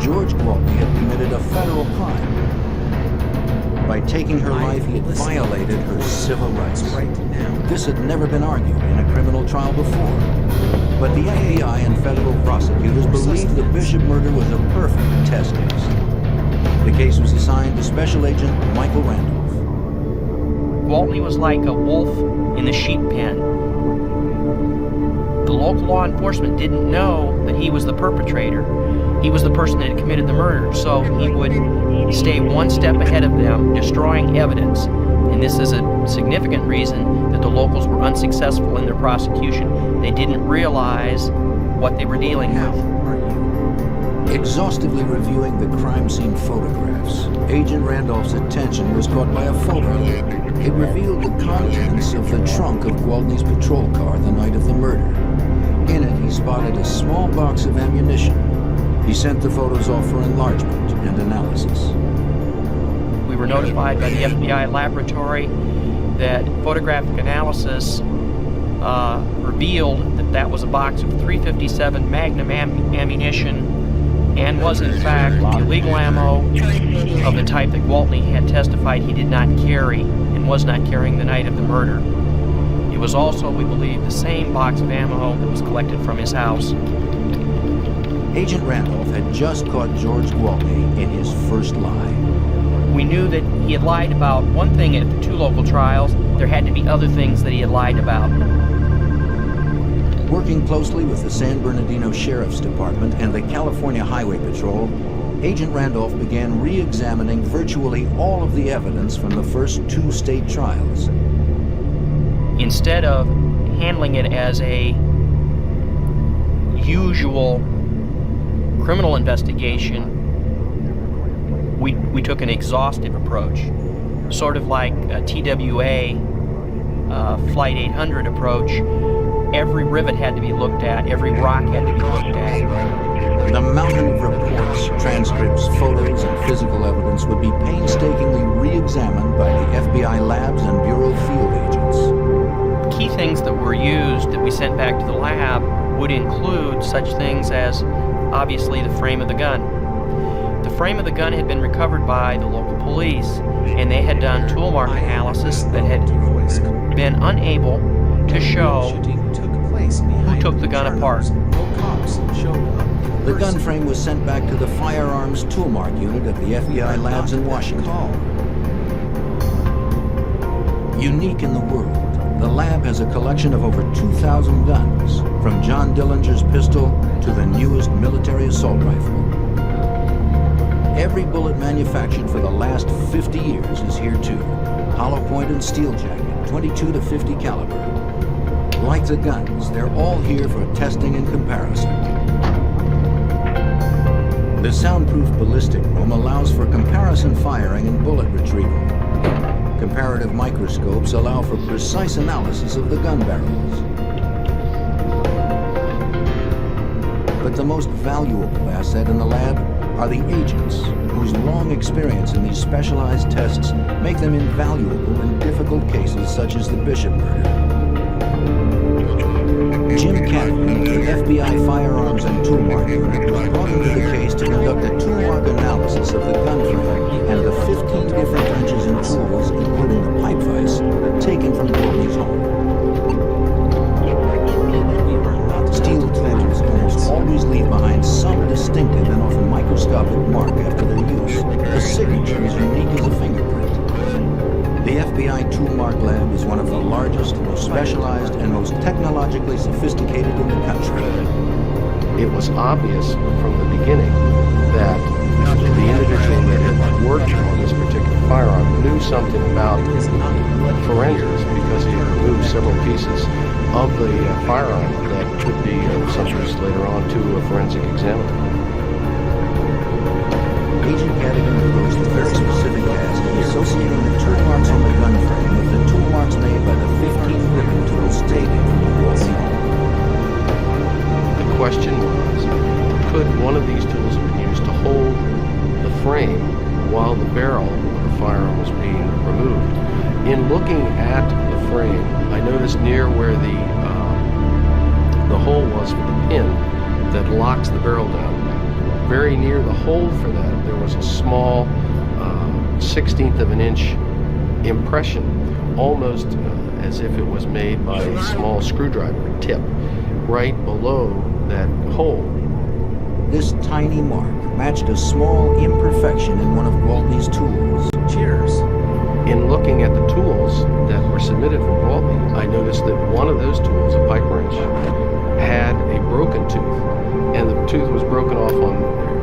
George Gwaltney had committed a federal crime. By taking her life, he had violated her civil rights. This had never been argued in a criminal trial before. But the FBI and federal prosecutors believed the Bishop murder was a perfect test case. The case was assigned to Special Agent Michael Randolph. Gwaltney was like a wolf in the sheep pen. The local law enforcement didn't know that he was the perpetrator. He was the person that had committed the murder, so he would stay one step ahead of them, destroying evidence. And this is a significant reason that the locals were unsuccessful in their prosecution. They didn't realize what they were dealing with. Exhaustively reviewing the crime scene photographs, Agent Randolph's attention was caught by a photo. It revealed the contents of the trunk of Gwaltney's patrol car the night of the murder. In it, he spotted a small box of ammunition. He sent the photos off for enlargement and analysis. We were notified by the FBI laboratory that photographic analysis revealed that that was a box of .357 Magnum ammunition and was in fact illegal ammo of the type that Gwaltney had testified he did not carry and was not carrying the night of the murder. It was also, we believe, the same box of ammo that was collected from his house. Agent Randolph had just caught George Gwaltney in his first lie. We knew that he had lied about one thing at the two local trials. There had to be other things that he had lied about. Working closely with the San Bernardino Sheriff's Department and the California Highway Patrol, Agent Randolph began re-examining virtually all of the evidence from the first two state trials. Instead of handling it as a usual criminal investigation, we took an exhaustive approach, sort of like a TWA Flight 800 approach. Every rivet had to be looked at, every rock had to be looked at. The mountain of reports, transcripts, photos, and physical evidence would be painstakingly re-examined by the FBI labs and Bureau field agents. Key things that were used that we sent back to the lab would include such things as, obviously, the frame of the gun. The frame of the gun had been recovered by the local police, and they had done tool mark analysis that had been unable to show who took the gun apart. The gun frame was sent back to the Firearms Tool Mark Unit at the FBI labs in Washington. Unique in the world, the lab has a collection of over 2,000 guns, from John Dillinger's pistol to the newest military assault rifle. Every bullet manufactured for the last 50 years is here too. Hollow point and steel jacket, 22 to 50 caliber. Like the guns, they're all here for testing and comparison. The soundproof ballistic room allows for comparison firing and bullet retrieval. Comparative microscopes allow for precise analysis of the gun barrels. But the most valuable asset in the lab are the agents, whose long experience in these specialized tests make them invaluable in difficult cases such as the Bishop murder. Jim Catlin of the FBI Firearms and Tool Mark Unit was brought into the case to conduct a tool mark analysis of the gun frame and the 15 different wrenches and tools, including the pipe vise, taken from Gwaltney's home. Steel tools almost always leave behind some distinctive and often microscopic mark after their use. The signature is unique as a fingerprint. The FBI Tool Mark Lab is one of the largest, most specialized, and most technologically sophisticated in the country. It was obvious from the beginning that the individual that had worked on this particular firearm knew something about forensics because he removed several pieces of the firearm that could be of some use later on to a forensic examiner. Agent Gadigan proposed the very specific task of associating the tool marks on the gun frame with the tool marks made by the 15 ribbon tools taken from the Waltney home. The question was, could one of these tools have been used to hold the frame while the barrel of the firearm was being removed? In looking at the frame, I noticed near where the hole was for the pin that locks the barrel down, very near the hole for that, there was a small 1/16 of an inch impression, almost as if it was made by a small screwdriver tip, right below that hole. This tiny mark matched a small imperfection in one of Gwaltney's tools. Cheers. In looking at the tools that were submitted from Gwaltney, I noticed that one of those tools, a pipe wrench, had a broken tooth, and the tooth was broken off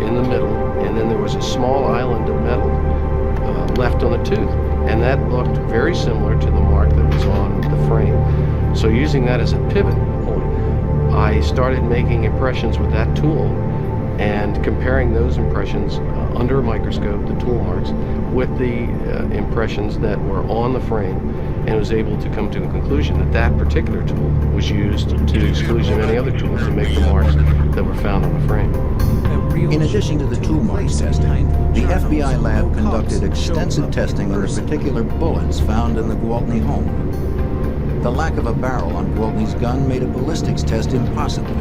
in the middle, and then there was a small island of metal left on the tooth, and that looked very similar to the mark that was on the frame. So using that as a pivot point, I started making impressions with that tool and comparing those impressions under a microscope, the tool marks, with the impressions that were on the frame, and was able to come to the conclusion that that particular tool was used to the exclusion of any other tools to make the marks that were found on the frame. In addition to the tool marks testing, the FBI lab conducted extensive testing on the particular bullets found in the Gwaltney home. The lack of a barrel on Gwaltney's gun made a ballistics test impossible,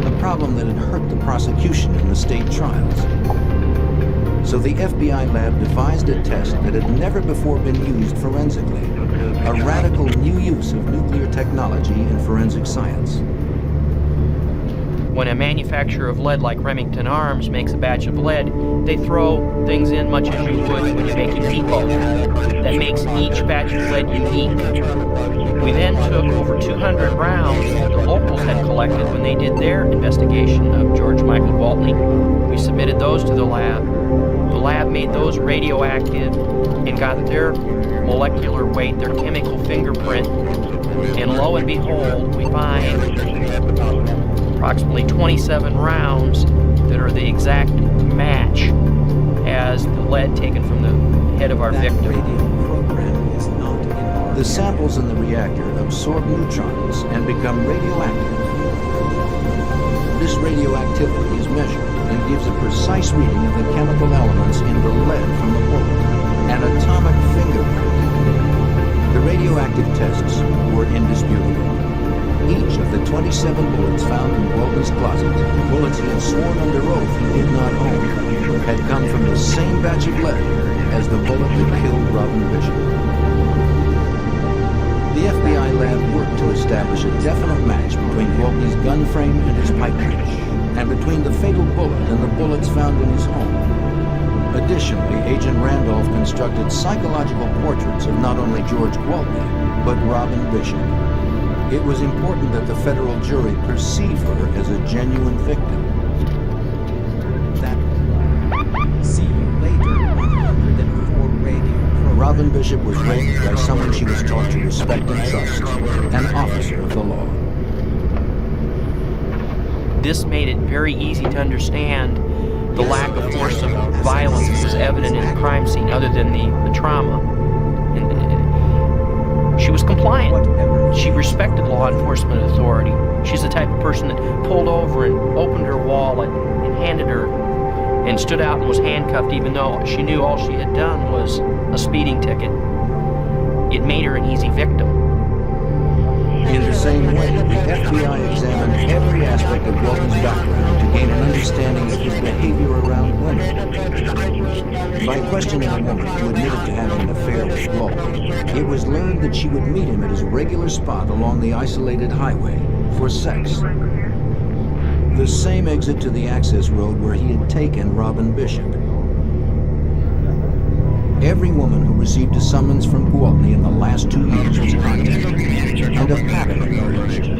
a problem that had hurt the prosecution in the state trials. So the FBI lab devised a test that had never before been used forensically, a radical new use of nuclear technology in forensic science. When a manufacturer of lead like Remington Arms makes a batch of lead, they throw things in much as you would when you're making people. That makes each batch of lead unique. We then took over 200 rounds that the locals had collected when they did their investigation of George Michael Gwaltney. We submitted those to the lab. The lab made those radioactive and got their molecular weight, their chemical fingerprint, and lo and behold, we find approximately 27 rounds that are the exact match as the lead taken from the head of our victim. The samples in the reactor absorb neutrons and become radioactive. This radioactivity is measured and gives a precise reading of the chemical elements in the lead from the bullet, an atomic fingerprint. The radioactive tests were indisputable. Each of the 27 bullets found in Gwaltney's closet, bullets he had sworn under oath he did not own, had come from the same batch of lead as the bullet that killed Robin Bishop. The FBI lab worked to establish a definite match between Gwaltney's gun frame and his pipe wrench, and between the fatal bullet and the bullets found in his home. Additionally, Agent Randolph constructed psychological portraits of not only George Gwaltney, but Robin Bishop. It was important that the federal jury perceive her as a genuine victim. See you later, 104 radio. Robin Bishop was raped by someone she was taught to respect and trust, an officer of the law. This made it very easy to understand the lack of force of violence that was evident in the crime scene other than the trauma. And she was compliant. She respected law enforcement authority. She's the type of person that pulled over and opened her wallet and handed her and stood out and was handcuffed even though she knew all she had done was a speeding ticket. It made her an easy victim. In the same way, the FBI examined every aspect of Gwaltney's background to gain an understanding of his behavior around women. By questioning a woman who admitted to having an affair with Gwaltney, it was learned that she would meet him at his regular spot along the isolated highway for sex. The same exit to the access road where he had taken Robin Bishop. Every woman who received a summons from Gwaltney in the last 2 years was contacted, and a pattern emerged.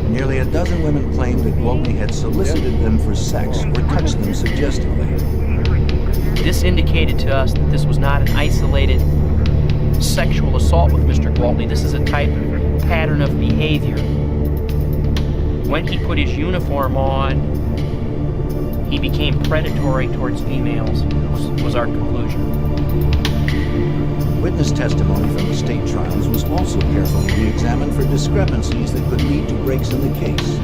Nearly a dozen women claimed that Gwaltney had solicited them for sex or touched them suggestively. This indicated to us that this was not an isolated sexual assault with Mr. Gwaltney. This is a type of pattern of behavior. When he put his uniform on, he became predatory towards females, was our conclusion. Witness testimony from the state trials was also carefully re-examined for discrepancies that could lead to breaks in the case.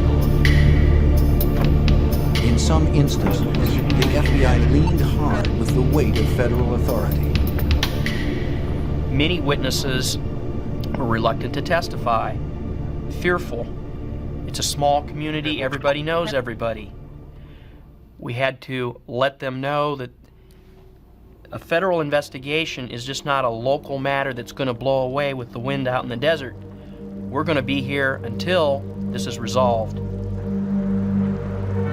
In some instances, the FBI leaned hard with the weight of federal authority. Many witnesses were reluctant to testify, fearful. It's a small community, everybody knows everybody. We had to let them know that a federal investigation is just not a local matter that's going to blow away with the wind out in the desert. We're going to be here until this is resolved.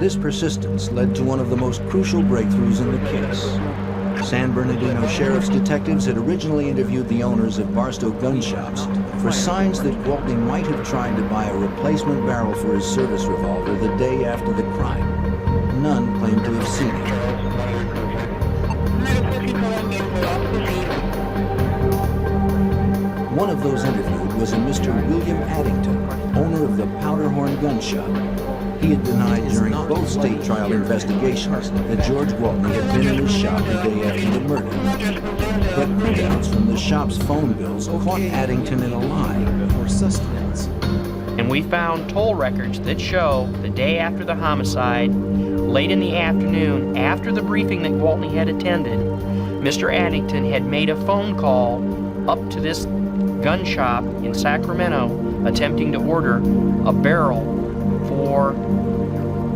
This persistence led to one of the most crucial breakthroughs in the case. San Bernardino Sheriff's detectives had originally interviewed the owners of Barstow gun shops for signs that Gwaltney might have tried to buy a replacement barrel for his service revolver the day after the crime. None claimed to have seen it. One of those interviewed was a Mr. William Addington, owner of the Powderhorn gun shop. He had denied during both state trial investigations that George Gwaltney had been in his shop the day after the murder. But printouts from the shop's phone bills caught Addington in a lie for sustenance. And we found toll records that show the day after the homicide, late in the afternoon, after the briefing that Gwaltney had attended, Mr. Addington had made a phone call up to this gun shop in Sacramento, attempting to order a barrel for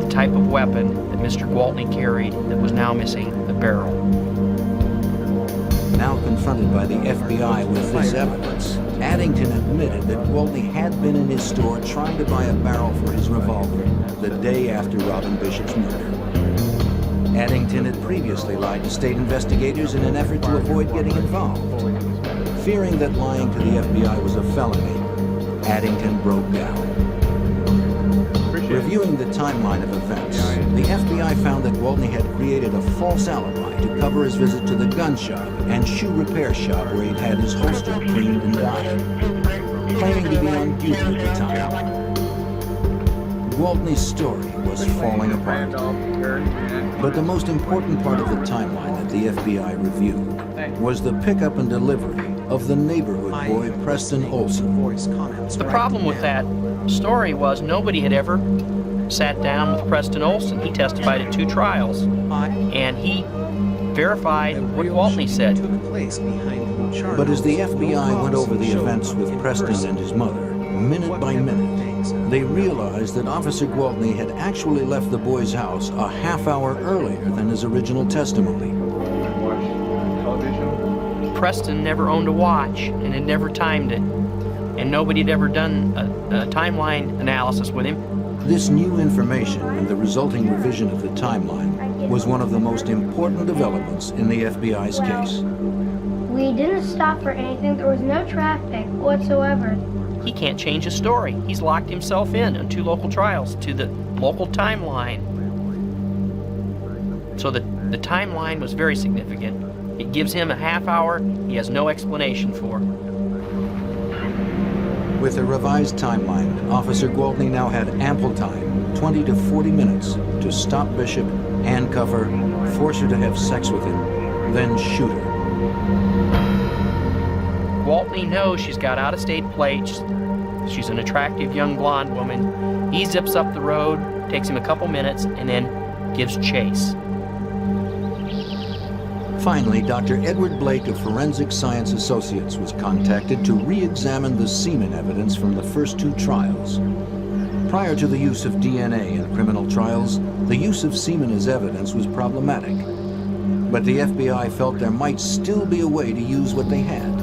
the type of weapon that Mr. Gwaltney carried that was now missing the barrel. Now confronted by the FBI with this evidence, Addington admitted that Gwaltney had been in his store trying to buy a barrel for his revolver the day after Robin Bishop's murder. Addington had previously lied to state investigators in an effort to avoid getting involved. Fearing that lying to the FBI was a felony, Addington broke down. Reviewing the timeline of events, the FBI found that Gwaltney had created a false alibi to cover his visit to the gun shop and shoe repair shop where he'd had his holster cleaned and dyed, claiming to be on duty at the time. Gwaltney's story was falling apart. But the most important part of the timeline that the FBI reviewed was the pickup and delivery of the neighborhood boy Preston Olson. The problem with that story was nobody had ever sat down with Preston Olson. He testified at 2 trials, and he verified what Gwaltney said. But as the FBI went over the events with Preston and his mother, minute by minute, they realized that Officer Gwaltney had actually left the boy's house a half hour earlier than his original testimony. Preston never owned a watch and had never timed it, and nobody had ever done a timeline analysis with him. This new information and the resulting revision of the timeline was one of the most important developments in the FBI's case. We didn't stop for anything. There was no traffic whatsoever. He can't change his story. He's locked himself in on 2 local trials to the local timeline. So the timeline was very significant. It gives him a half hour he has no explanation for. With a revised timeline, Officer Gwaltney now had ample time, 20 to 40 minutes, to stop Bishop, handcuff her, force her to have sex with him, then shoot her. Gwaltney knows she's got out-of-state plates. She's an attractive young blonde woman. He zips up the road, takes him a couple minutes, and then gives chase. Finally, Dr. Edward Blake of Forensic Science Associates was contacted to re-examine the semen evidence from the first 2 trials. Prior to the use of DNA in criminal trials, the use of semen as evidence was problematic. But the FBI felt there might still be a way to use what they had.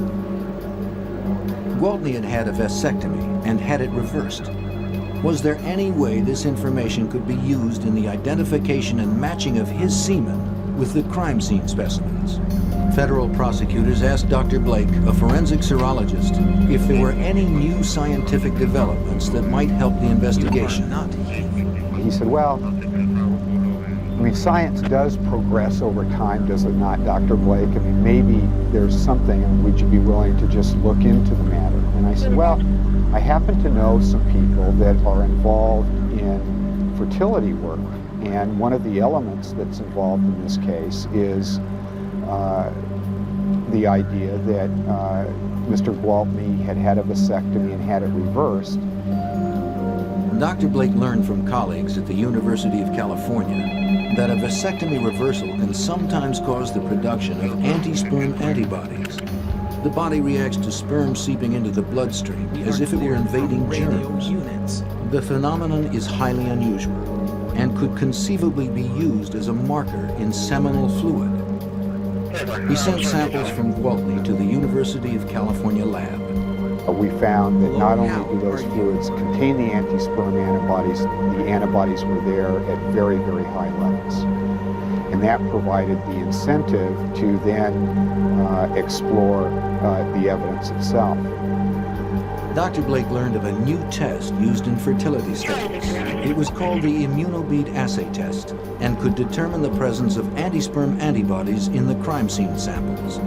Gwaltney had had a vasectomy and had it reversed. Was there any way this information could be used in the identification and matching of his semen with the crime scene specimens? Federal prosecutors asked Dr. Blake, a forensic serologist, if there were any new scientific developments that might help the investigation. He said, well, I mean, science does progress over time, does it not, Dr. Blake? I mean, maybe there's something, and would you be willing to just look into the matter? And I said, well, I happen to know some people that are involved in fertility work And one of the elements that's involved in this case is the idea that Mr. Gwaltney had had a vasectomy and had it reversed. Dr. Blake learned from colleagues at the University of California that a vasectomy reversal can sometimes cause the production of anti-sperm antibodies. The body reacts to sperm seeping into the bloodstream as if it were invading germs. The phenomenon is highly unusual and could conceivably be used as a marker in seminal fluid. He sent samples from Gwaltney to the University of California lab. We found that not only do those fluids contain the anti-sperm antibodies, the antibodies were there at very, very high levels. And that provided the incentive to then explore the evidence itself. Dr. Blake learned of a new test used in fertility studies. It was called the immunobead assay test and could determine the presence of anti-sperm antibodies in the crime scene samples.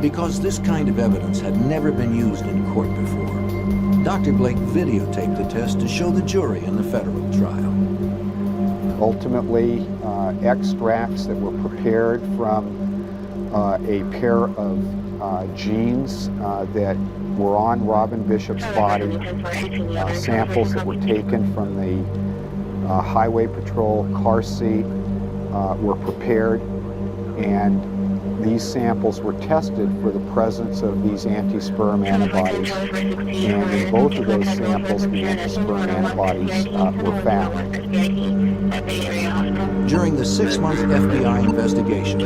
Because this kind of evidence had never been used in court before, Dr. Blake videotaped the test to show the jury in the federal trial. Ultimately, extracts that were prepared from a pair of genes that were on Robin Bishop's body, samples that were taken from the Highway Patrol car seat were prepared, and these samples were tested for the presence of these anti-sperm antibodies, and in both of those samples, the anti-sperm antibodies were found. During the 6-month FBI investigation,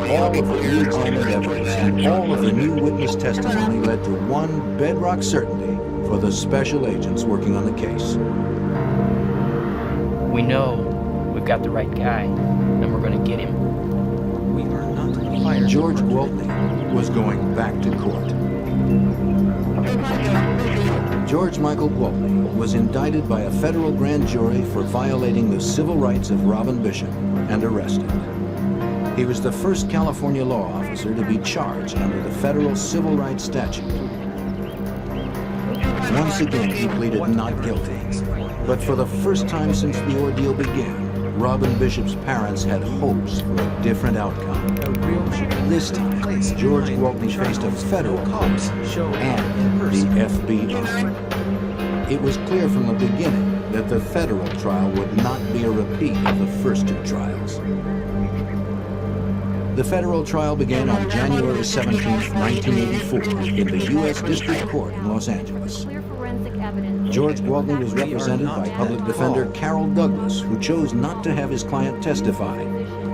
all of the re-examined evidence and all of the new witness testimony led to one bedrock certainty for the special agents working on the case. We know we've got the right guy, and we're going to get him. We are not fired. George Gwaltney was going back to court. George Michael Gwaltney was indicted by a federal grand jury for violating the civil rights of Robin Bishop and arrested. He was the first California law officer to be charged under the federal civil rights statute. Once again, he pleaded not guilty. But for the first time since the ordeal began, Robin Bishop's parents had hopes for a different outcome. This time, George Gwaltney faced a federal cause and the FBI. It was clear from the beginning that the federal trial would not be a repeat of the first two trials. The federal trial began on January 17, 1984, in the U.S. District Court in Los Angeles. George Gwaltney was represented by public defender Carol Douglas, who chose not to have his client testify.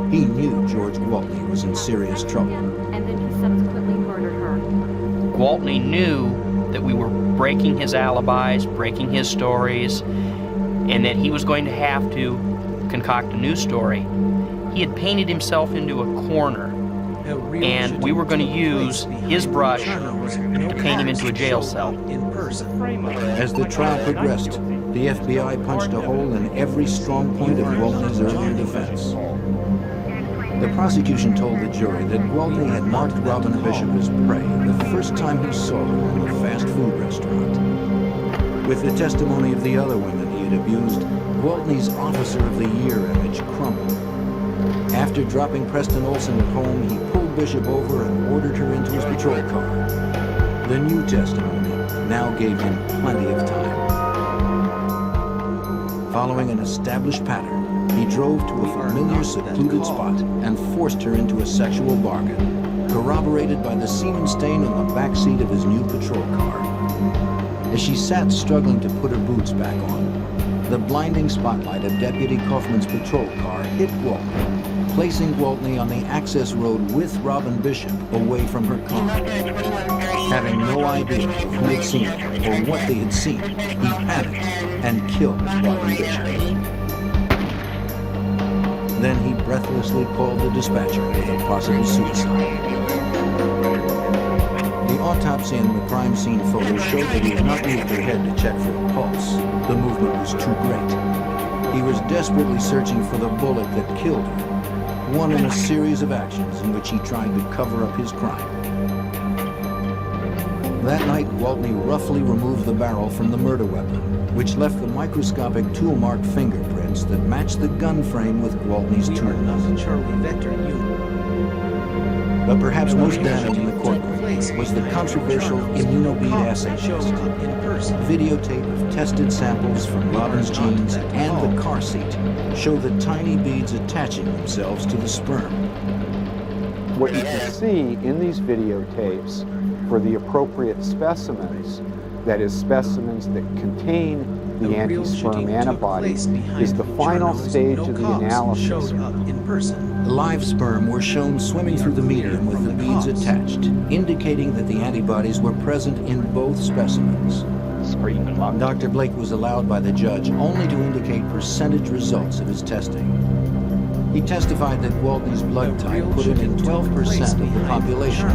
He knew George Gwaltney was in serious trouble. And then he subsequently murdered her. Gwaltney knew that we were breaking his alibis, breaking his stories, and that he was going to have to concoct a new story. He had painted himself into a corner, and we were going to use his brush to paint him into a jail cell. As the trial progressed, the FBI punched a hole in every strong point of Gwaltney's earlier defense. The prosecution told the jury that Gwaltney had marked Robin Bishop as prey the first time he saw her in the fast food restaurant. With the testimony of the other women he had abused, Gwaltney's Officer of the Year image crumbled. After dropping Preston Olson at home, he pulled Bishop over and ordered her into his patrol car. The new testimony now gave him plenty of time. Following an established pattern, he drove to a familiar secluded spot and forced her into a sexual bargain, corroborated by the semen stain on the back seat of his new patrol car. As she sat struggling to put her boots back on, the blinding spotlight of Deputy Kaufman's patrol car hit Gwaltney, placing Gwaltney on the access road with Robin Bishop away from her car. Having no idea of who had seen it or what they had seen, he panicked and killed Robin Bishop. Then he breathlessly called the dispatcher with a possible suicide. The autopsy and the crime scene photos showed that he had not moved her head to check for a pulse. The movement was too great. He was desperately searching for the bullet that killed her, one in a series of actions in which he tried to cover up his crime. That night, Gwaltney roughly removed the barrel from the murder weapon, which left the microscopic tool-marked fingerprint fingerprints that match the gun frame with Gwaltney's We are not tools. the Charlie Vector unit. But perhaps most damning in the courtroom was the controversial immunobead assay Shows test. up in person. Videotape of tested samples from Robin's genes and the car seat show the tiny beads attaching themselves to the sperm. What you can see in these videotapes for the appropriate specimens, that is, specimens that contain the anti-sperm antibodies, is the final stage of the analysis. Showed up in person. Live sperm were shown swimming through the medium with the beads attached, indicating that the antibodies were present in both specimens. Dr. Blake was allowed by the judge only to indicate percentage results of his testing. He testified that Gwaltney's blood type put him in 12% of the population.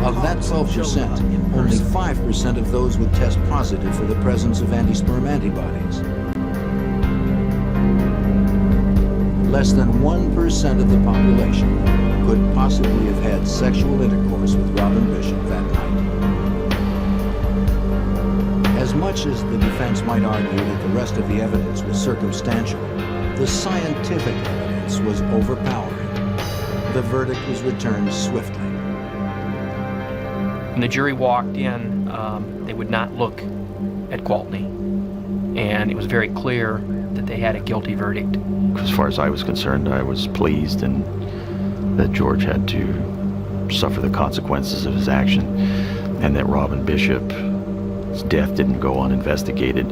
Of that 12%, only 5% of those would test positive for the presence of anti-sperm antibodies. Less than 1% of the population could possibly have had sexual intercourse with Robin Bishop that night. As much as the defense might argue that the rest of the evidence was circumstantial, the scientific evidence was overpowering. The verdict was returned swiftly. When the jury walked in, they would not look at Gwaltney, and it was very clear that they had a guilty verdict. As far as I was concerned, I was pleased and that George had to suffer the consequences of his action, and that Robin Bishop's death didn't go uninvestigated.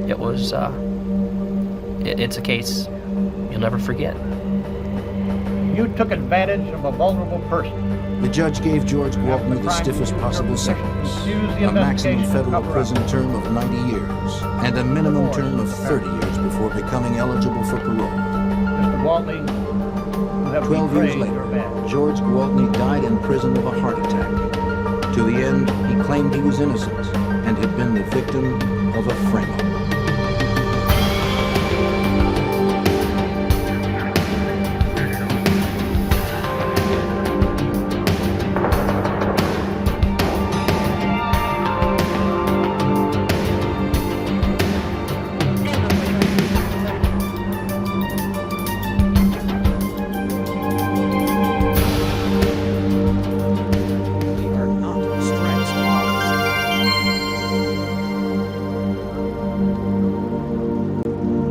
It was, it's a case you'll never forget. You took advantage of a vulnerable person. The judge gave George Gwaltney the stiffest possible sentence, a maximum federal prison term of 90 years, and a minimum term of 30 years before becoming eligible for parole. Mr. Gwaltney, you have 12 years later, George Gwaltney died in prison of a heart attack. To the end, he claimed he was innocent and had been the victim of a frame-up.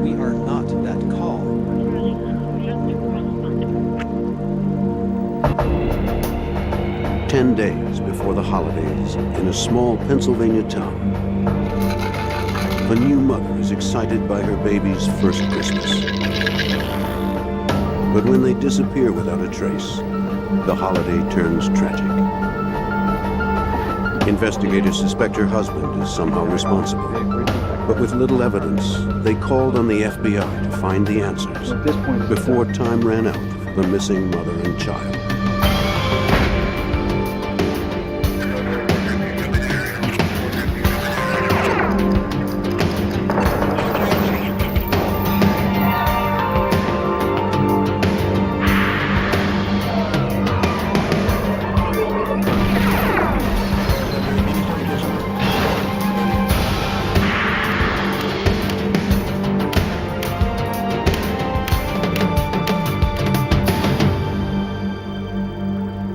We are not that call. Ten days before the holidays, in a small Pennsylvania town, a new mother is excited by her baby's first Christmas. But when they disappear without a trace, the holiday turns tragic. Investigators suspect her husband is somehow responsible. But with little evidence, they called on the FBI to find the answers before time ran out for the missing mother and child.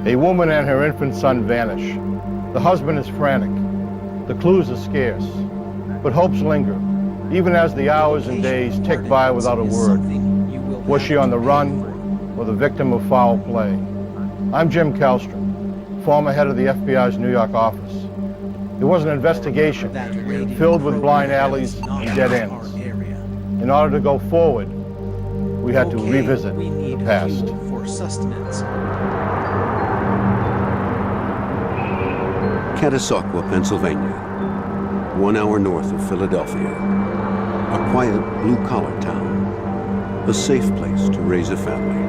A woman and her infant son vanish. The husband is frantic. The clues are scarce. But hopes linger, even as the hours and days tick by without a word. Was she on the run or the victim of foul play? I'm Jim Kallstrom, former head of the FBI's New York office. It was an investigation filled with blind alleys and dead ends. In order to go forward, we had to revisit the past. For sustenance. Catasauqua, Pennsylvania, 1 hour north of Philadelphia. A quiet, blue-collar town. A safe place to raise a family.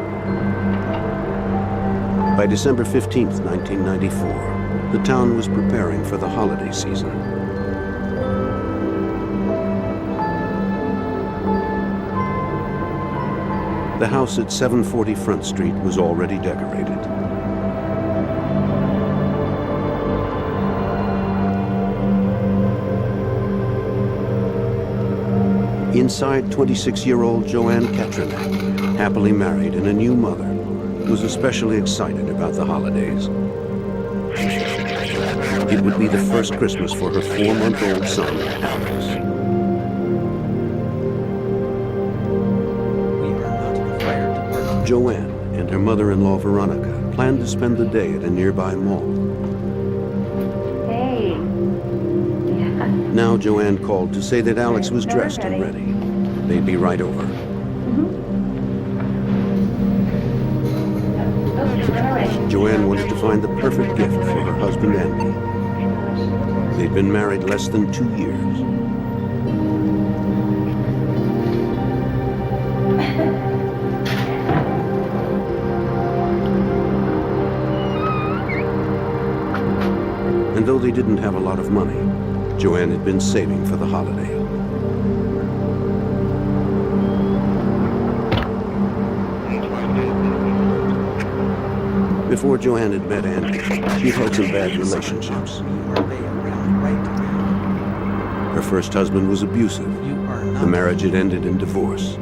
By December 15th, 1994, the town was preparing for the holiday season. The house at 740 Front Street was already decorated. Inside, 26-year-old Joanne Katrinak, happily married and a new mother, was especially excited about the holidays. It would be the first Christmas for her 4-month-old son, Alex. Joanne and her mother-in-law, Veronica, planned to spend the day at a nearby mall. Hey. Now Joanne called to say that Alex was dressed and ready. They'd be right over. Joanne wanted to find the perfect gift for her husband, Andy. They'd been married less than 2 years. And though they didn't have a lot of money, Joanne had been saving for the holiday. Before Joanne had met Andy, she'd had some bad relationships. Her first husband was abusive. The marriage had ended in divorce.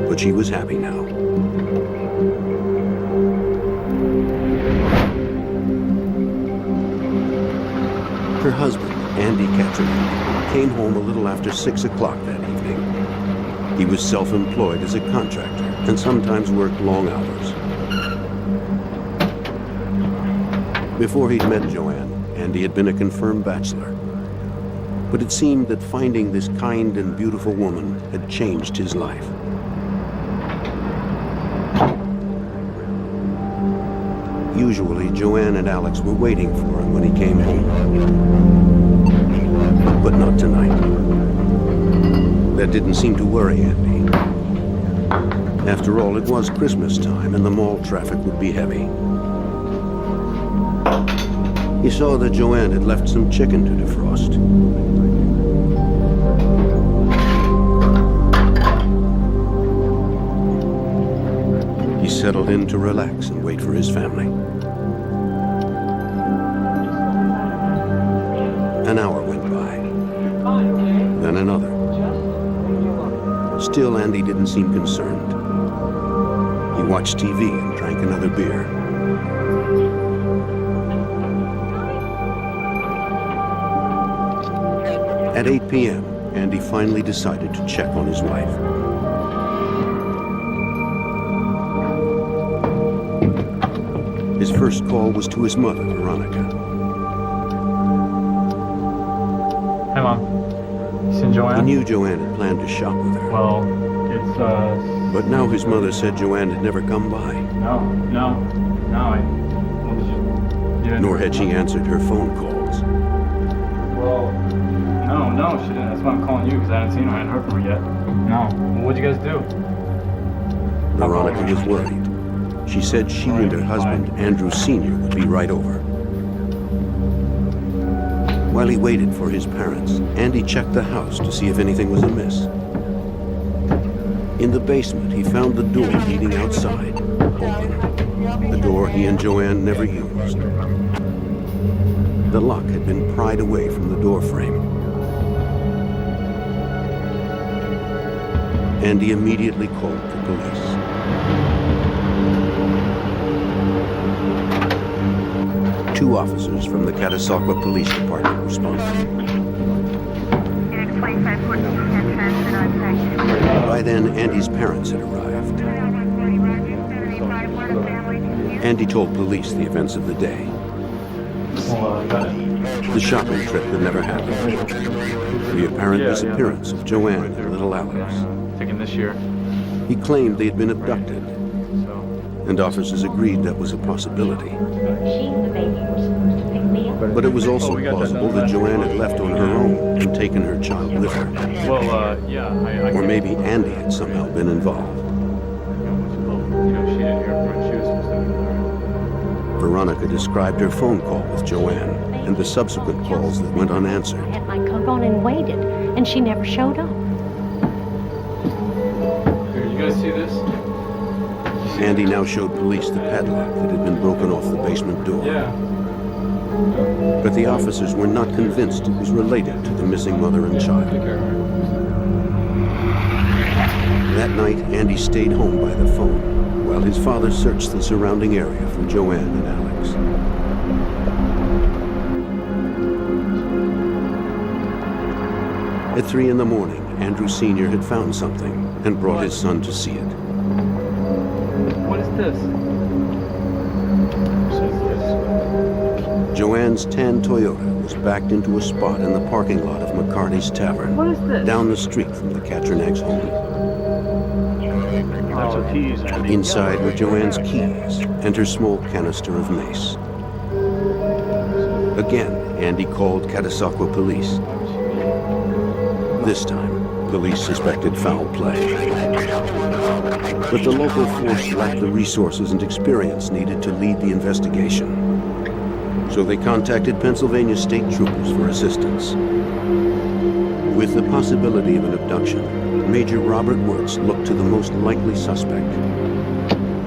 But she was happy now. Her husband, Andy Katrinak, came home a little after 6 o'clock that evening. He was self-employed as a contractor and sometimes worked long hours. Before he'd met Joanne, Andy had been a confirmed bachelor. But it seemed that finding this kind and beautiful woman had changed his life. Usually, Joanne and Alex were waiting for him when he came home. But not tonight. That didn't seem to worry Andy. After all, it was Christmas time and the mall traffic would be heavy. He saw that Joanne had left some chicken to defrost. He settled in to relax and wait for his family. An hour went by, then another. Still, Andy didn't seem concerned. He watched TV and drank another beer. At 8 p.m., Andy finally decided to check on his wife. His first call was to his mother, Veronica. Hi, Mom. You seen Joanne? He knew Joanne had planned to shop with her. Well, it's, But now his mother said Joanne had never come by. No, Nor had she answered her phone calls. Well, no, she didn't. That's why I'm calling you, because I hadn't seen her. I hadn't heard from her yet. No. Well, what'd you guys do? Veronica was worried. She said she and her husband, Andrew Sr., would be right over. While he waited for his parents, Andy checked the house to see if anything was amiss. In the basement, he found the door leading outside, open. The door he and Joanne never used. The lock had been pried away from the door frame. Andy immediately called the police. Two officers from the Catasauqua Police Department responded. By then, Andy's parents had arrived. Andy told police the events of the day. The shopping trip that never happened. The apparent disappearance of Joanne and little Alex. Taken this year. He claimed they had been abducted, and officers agreed that was a possibility. But it was also plausible that Joanne had left on her own and taken her child with her. Well, yeah, Or maybe Andy had somehow been involved. She didn't hear from her. She was supposed to be there. Veronica described her phone call with Joanne and the subsequent calls that went unanswered. I had my coat on and waited, and she never showed up. Here, you guys see this? Andy now showed police the padlock that had been broken off the basement door. Yeah. But the officers were not convinced it was related to the missing mother and child. That night, Andy stayed home by the phone, while his father searched the surrounding area for Joanne and Alex. At 3 in the morning, Andrew Sr. had found something and brought his son to see it. What is this? Joanne's tan Toyota was backed into a spot in the parking lot of McCarty's Tavern, What is this? down the street from the Katrinak's home. Oh, keys. Inside were Joanne's keys and her small canister of mace. Again, Andy called Catasauqua police. This time, police suspected foul play. But the local force lacked the resources and experience needed to lead the investigation. So they contacted Pennsylvania state troopers for assistance. With the possibility of an abduction, Major Robert Wirtz looked to the most likely suspect,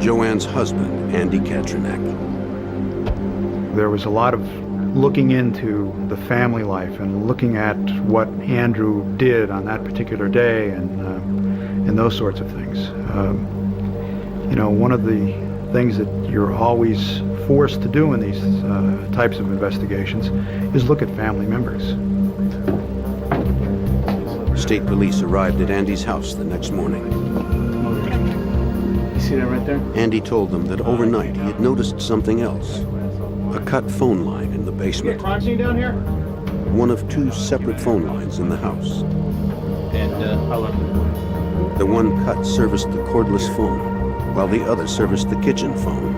Joanne's husband, Andy Katrinak. There was a lot of looking into the family life and looking at what Andrew did on that particular day and those sorts of things. You know, one of the things that you're always forced to do in these types of investigations is look at family members. State police arrived at Andy's house the next morning. You see that right there? Andy told them that overnight he had noticed something else. A cut phone line in the basement. Crime scene down here? One of 2 separate phone lines in the house. And I left it. The one cut serviced the cordless phone, while the other serviced the kitchen phone.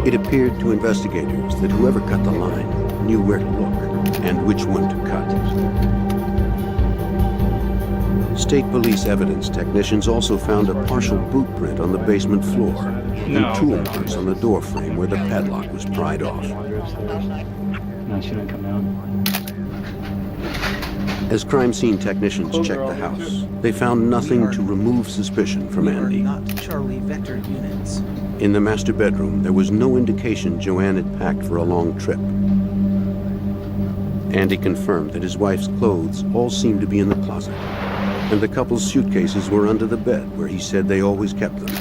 It appeared to investigators that whoever cut the line knew where to look and which one to cut. State police evidence technicians also found a partial boot print on the basement floor and tool marks on the door frame where the padlock was pried off. No, she didn't come out. As crime scene technicians checked the house, they found nothing to remove suspicion from Andy. Not Charlie Vector units. In the master bedroom, there was no indication Joanne had packed for a long trip. Andy confirmed that his wife's clothes all seemed to be in the closet, and the couple's suitcases were under the bed where he said they always kept them.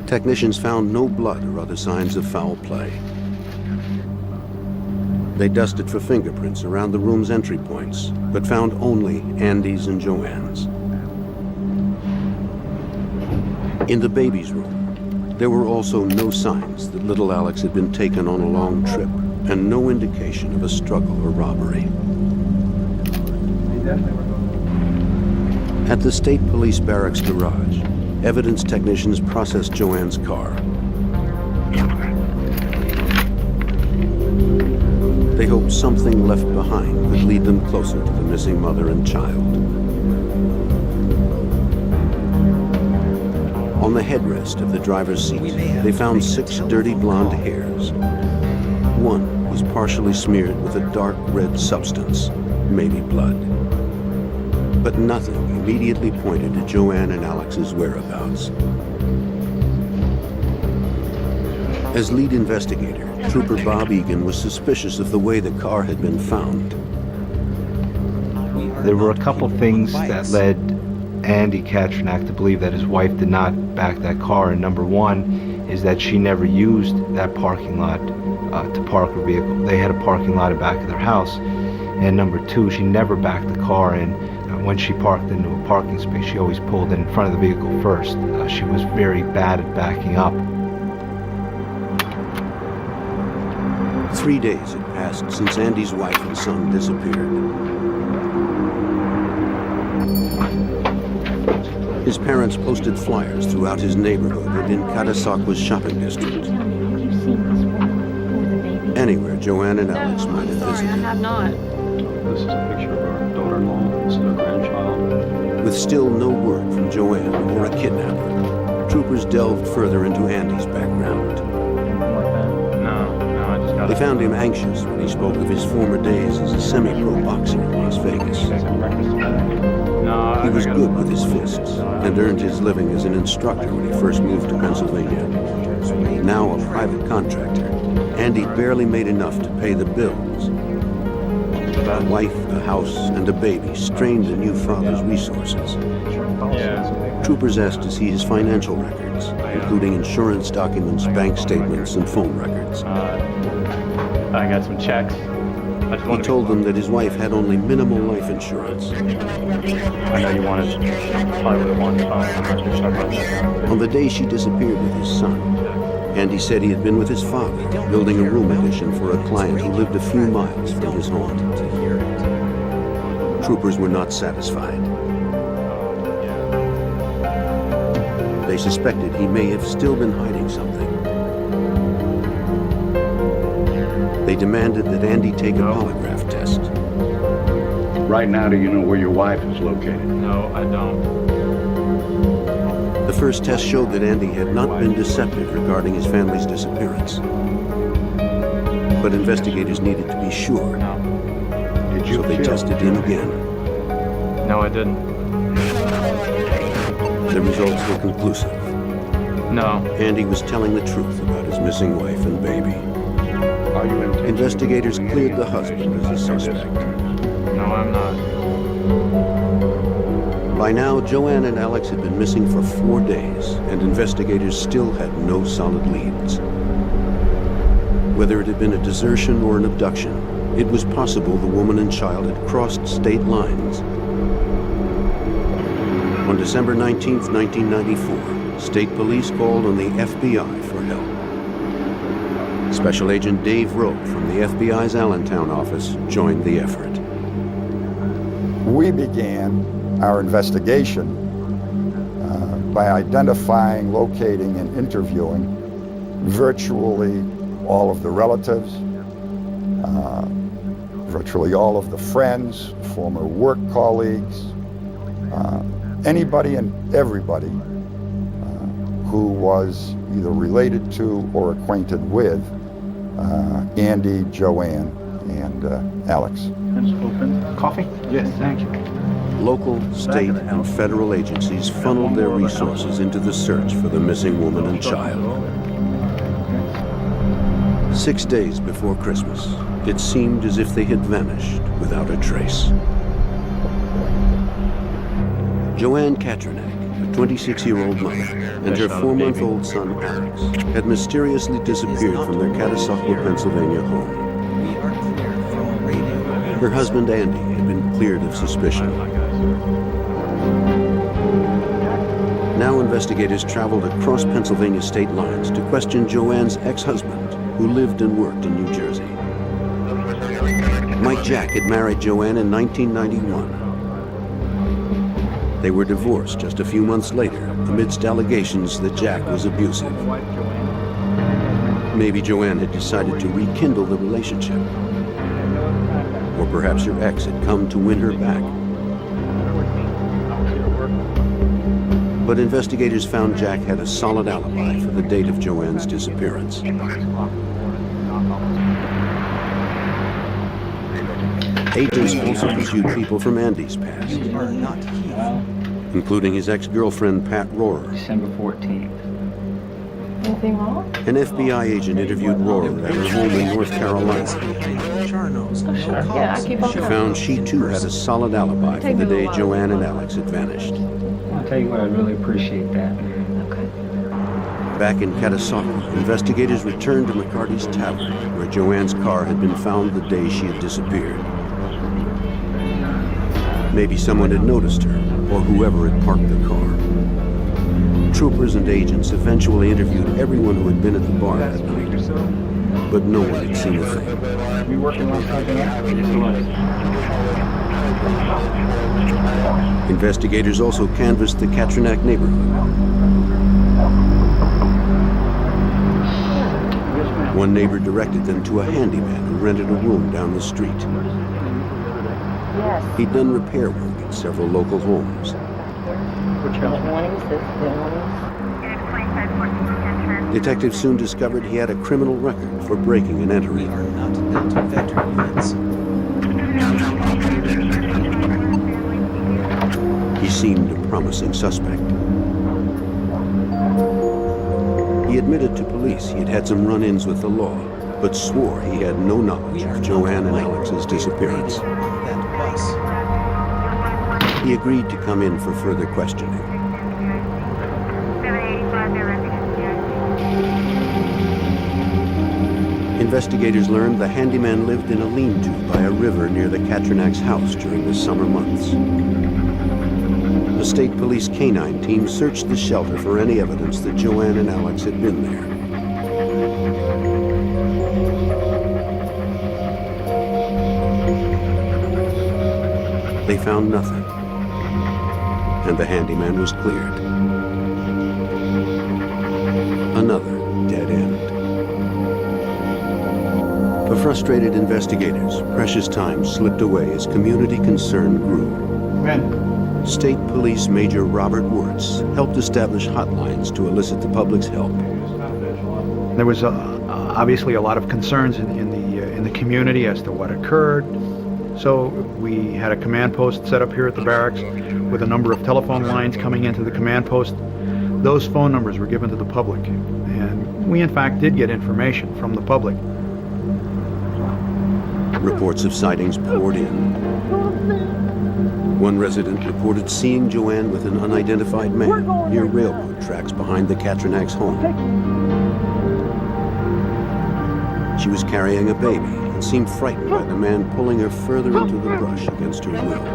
Technicians found no blood or other signs of foul play. They dusted for fingerprints around the room's entry points, but found only Andy's and Joanne's. In the baby's room, there were also no signs that little Alex had been taken on a long trip, and no indication of a struggle or robbery. At the state police barracks garage, evidence technicians processed Joanne's car. They hoped something left behind would lead them closer to the missing mother and child. On the headrest of the driver's seat, they found 6 dirty blonde hairs. One was partially smeared with a dark red substance, maybe blood. But nothing immediately pointed to Joanne and Alex's whereabouts. As lead investigator, Trooper Bob Egan was suspicious of the way the car had been found. There were a couple things that led Andy Katrinak to believe that his wife did not back that car, and number one is that she never used that parking lot to park her vehicle. They had a parking lot at the back of their house, and number two, she never backed the car in. When she parked into a parking space, she always pulled in front of the vehicle first. She was very bad at backing up. 3 days had passed since Andy's wife and son disappeared. His parents posted flyers throughout his neighborhood and in Catasauqua's shopping district. Anywhere Joanne and Alex might have visited. I have not. This is a picture of our daughter-in-law. This is a grandchild. With still no word from Joanne or a kidnapper, troopers delved further into Andy's background. They found him anxious when he spoke of his former days as a semi-pro boxer in Las Vegas. He was good with his fists and earned his living as an instructor when he first moved to Pennsylvania. Now a private contractor, Andy barely made enough to pay the bills. A wife, a house, and a baby strained the new father's resources. Troopers asked to see his financial records, including insurance documents, bank statements, and phone records. I got some checks. He told them that his wife had only minimal life insurance. I know you wanted, probably would have wanted phone. On the day she disappeared with his son, Andy said he had been with his father, building a room addition for a client who lived a few miles from his home. Troopers were not satisfied. They suspected he may have still been hiding something. They demanded that Andy take a polygraph test. Right now, do you know where your wife is located? No, I don't. The first test showed that Andy had not been deceptive regarding his family's disappearance. But investigators needed to be sure. So they tested him again. No, I didn't. The results were conclusive. No. Andy was telling the truth about his missing wife and baby. Investigators cleared the husband as a suspect. No, I'm not. By now, Joanne and Alex had been missing for 4 days, and investigators still had no solid leads. Whether it had been a desertion or an abduction, it was possible the woman and child had crossed state lines. On December 19th, 1994, state police called on the FBI for help. Special Agent Dave Rowe from the FBI's Allentown office joined the effort. We began our investigation by identifying, locating, and interviewing virtually all of the relatives, virtually all of the friends, former work colleagues, anybody and everybody who was either related to or acquainted with Andy, Joanne, and Alex. Open. Coffee? Yes, thank you. Local, state, and federal agencies funneled their resources into the search for the missing woman and child. 6 days before Christmas, it seemed as if they had vanished without a trace. Joanne Katranek, a 26-year-old mother, and her 4-month-old son, Alex, had mysteriously disappeared from their Catasauqua, Pennsylvania home. Her husband, Andy, had been cleared of suspicion. Now investigators traveled across Pennsylvania state lines to question Joanne's ex-husband, who lived and worked in New Jersey. Mike Jack had married Joanne in 1991. They were divorced just a few months later, amidst allegations that Jack was abusive. Maybe Joanne had decided to rekindle the relationship. Or perhaps her ex had come to win her back. But investigators found Jack had a solid alibi for the date of Joanne's disappearance. Agents also pursued people from Andy's past, including his ex-girlfriend, Pat Rohrer. December 14th. Anything wrong? An FBI agent interviewed Rohrer at her home in North Carolina. Oh, sure. Yeah, I keep on She found she too had a solid alibi for the day Joanne and Alex had vanished. I'll tell you what, I really appreciate that. Okay. Back in Catasauqua, investigators returned to McCarty's Tavern, where Joanne's car had been found the day she had disappeared. Maybe someone had noticed her, or whoever had parked the car. Troopers and agents eventually interviewed everyone who had been at the bar that night, but no one had seen a thing. You working on something else? Investigators also canvassed the Katranek neighborhood. One neighbor directed them to a handyman who rented a room down the street. He'd done repair work at several local homes. Detectives soon discovered he had a criminal record for breaking and entering. He seemed a promising suspect. He admitted to police he had had some run-ins with the law, but swore he had no knowledge of Joanne and Alex's disappearance. That bus. He agreed to come in for further questioning. Investigators learned the handyman lived in a lean-to by a river near the Katranak's house during the summer months. The state police canine team searched the shelter for any evidence that Joanne and Alex had been there. They found nothing, and the handyman was cleared. Another dead end. For frustrated investigators, precious time slipped away as community concern grew. State Police Major Robert Wirtz helped establish hotlines to elicit the public's help. There was obviously a lot of concerns in the community as to what occurred. So we had a command post set up here at the barracks with a number of telephone lines coming into the command post. Those phone numbers were given to the public, and we in fact did get information from the public. Reports of sightings poured in. One resident reported seeing Joanne with an unidentified man near railroad tracks behind the Katranak's home. She was carrying a baby and seemed frightened by the man pulling her further into the brush against her will.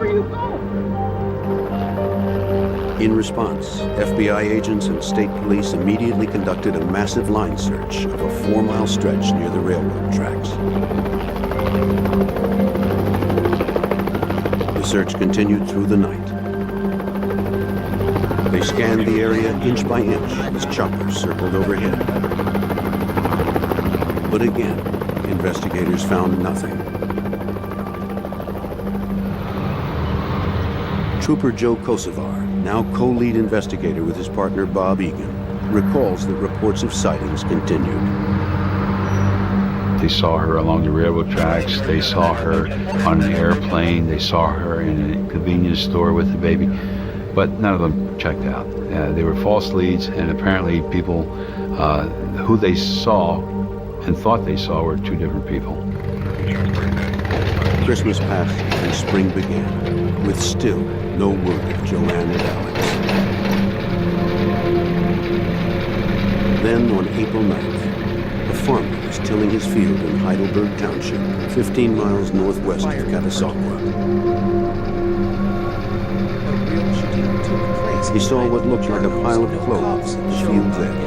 In response, FBI agents and state police immediately conducted a massive line search of a 4-mile stretch near the railroad tracks. The search continued through the night. They scanned the area inch by inch as choppers circled overhead. But again, investigators found nothing. Trooper Joe Kosovar, now co-lead investigator with his partner Bob Egan, recalls that reports of sightings continued. They saw her along the railroad tracks. They saw her on an airplane. They saw her in a convenience store with the baby. But none of them checked out. They were false leads, and apparently people who they saw and thought they saw were two different people. Christmas passed and spring began, with still no word of Joanne and Alex. Then on April 9th, a farmer was tilling his field in Heidelberg Township, 15 miles northwest of Catasauqua. He saw what looked like a pile of clothes at the field's edge.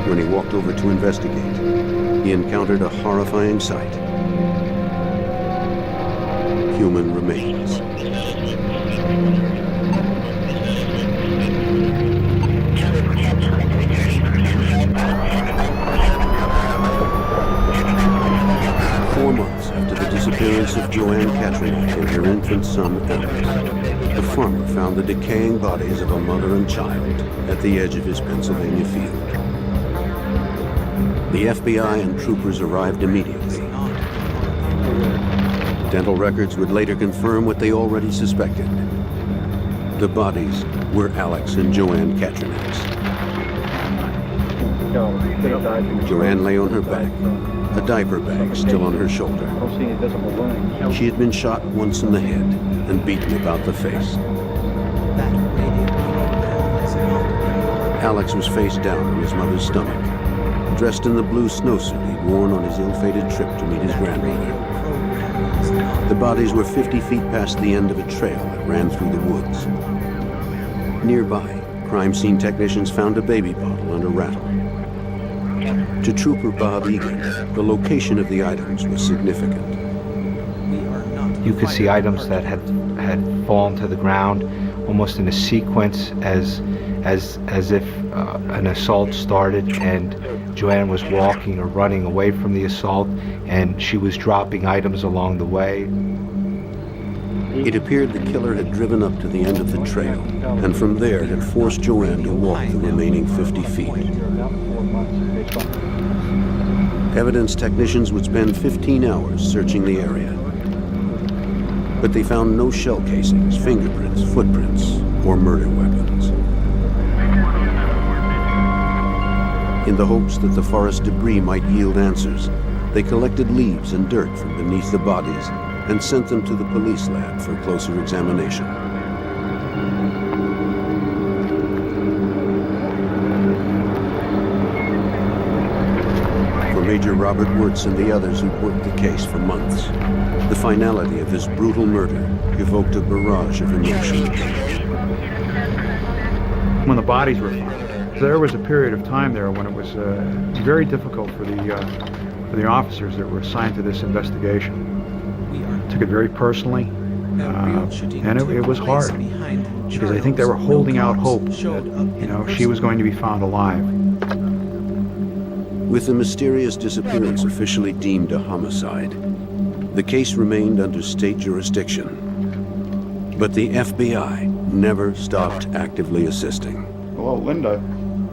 When he walked over to investigate, he encountered a horrifying sight. Human remains. Disappearance of Joanne Katranak and her infant son, Alex. The farmer found the decaying bodies of a mother and child at the edge of his Pennsylvania field. The FBI and troopers arrived immediately. Dental records would later confirm what they already suspected. The bodies were Alex and Joanne Katranak's. Joanne lay on her back, a diaper bag still on her shoulder. She had been shot once in the head and beaten about the face. Alex was face down on his mother's stomach, dressed in the blue snowsuit he'd worn on his ill-fated trip to meet his grandmother. The bodies were 50 feet past the end of a trail that ran through the woods. Nearby, crime scene technicians found a baby bottle and a rattle. To Trooper Bob Egan, the location of the items was significant. You could see items that had fallen to the ground almost in a sequence as if an assault started and Joanne was walking or running away from the assault and she was dropping items along the way. It appeared the killer had driven up to the end of the trail and from there had forced Joanne to walk the remaining 50 feet. Evidence technicians would spend 15 hours searching the area. But they found no shell casings, fingerprints, footprints, or murder weapons. In the hopes that the forest debris might yield answers, they collected leaves and dirt from beneath the bodies and sent them to the police lab for closer examination. For Major Robert Wirtz and the others who'd worked the case for months, the finality of this brutal murder evoked a barrage of emotions. When the bodies were found, there was a period of time there when it was very difficult for the officers that were assigned to this investigation. Took it very personally, and it was hard because I think they were holding out hope that she was going to be found alive. With the mysterious disappearance officially deemed a homicide, the case remained under state jurisdiction. But the FBI never stopped actively assisting. Hello, Linda.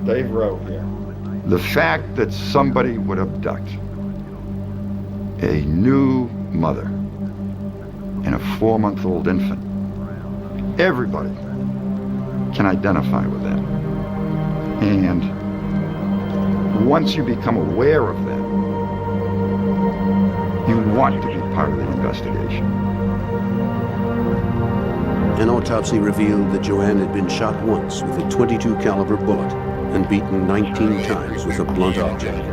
Dave Rowe here. The fact that somebody would abduct a new mother and a 4-month-old infant, everybody can identify with that. And once you become aware of that, you want to be part of the investigation. An autopsy revealed that Joanne had been shot once with a .22 caliber bullet and beaten 19 times with a blunt object.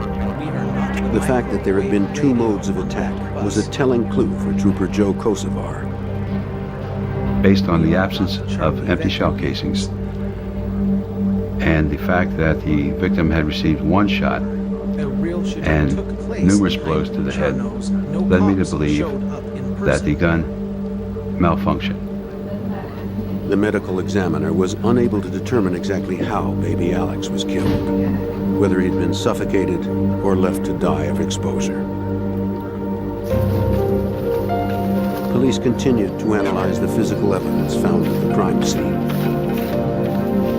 The fact that there had been 2 modes of attack was a telling clue for Trooper Joe Kosovar. Based on the absence of empty shell casings and the fact that the victim had received 1 shot and numerous blows to the head, led me to believe that the gun malfunctioned. The medical examiner was unable to determine exactly how baby Alex was killed, whether he'd been suffocated or left to die of exposure. Police continued to analyze the physical evidence found at the crime scene.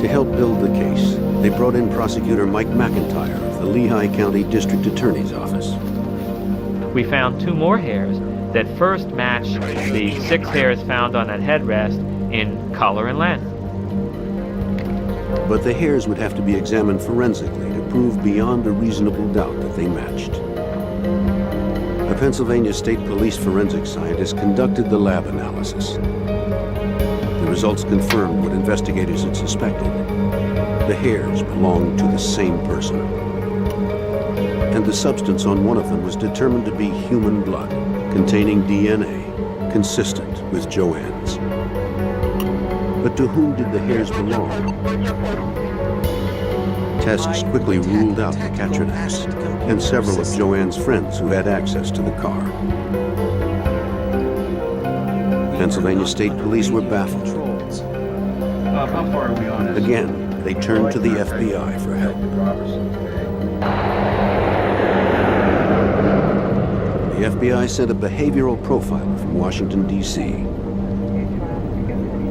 To help build the case, they brought in prosecutor Mike McIntyre of the Lehigh County District Attorney's Office. We found 2 more hairs that first matched the 6 hairs found on that headrest in color and length. But the hairs would have to be examined forensically to prove beyond a reasonable doubt that they matched. A Pennsylvania State Police forensic scientist conducted the lab analysis. The results confirmed what investigators had suspected. The hairs belonged to the same person. And the substance on one of them was determined to be human blood, containing DNA consistent with Joanne's. But to whom did the hairs belong? Tests quickly ruled out the Katrinacs and several of Joanne's friends who had access to the car. Pennsylvania State Police were baffled. How far are we on it? Again, they turned to the FBI for help. The FBI sent a behavioral profiler from Washington, D.C.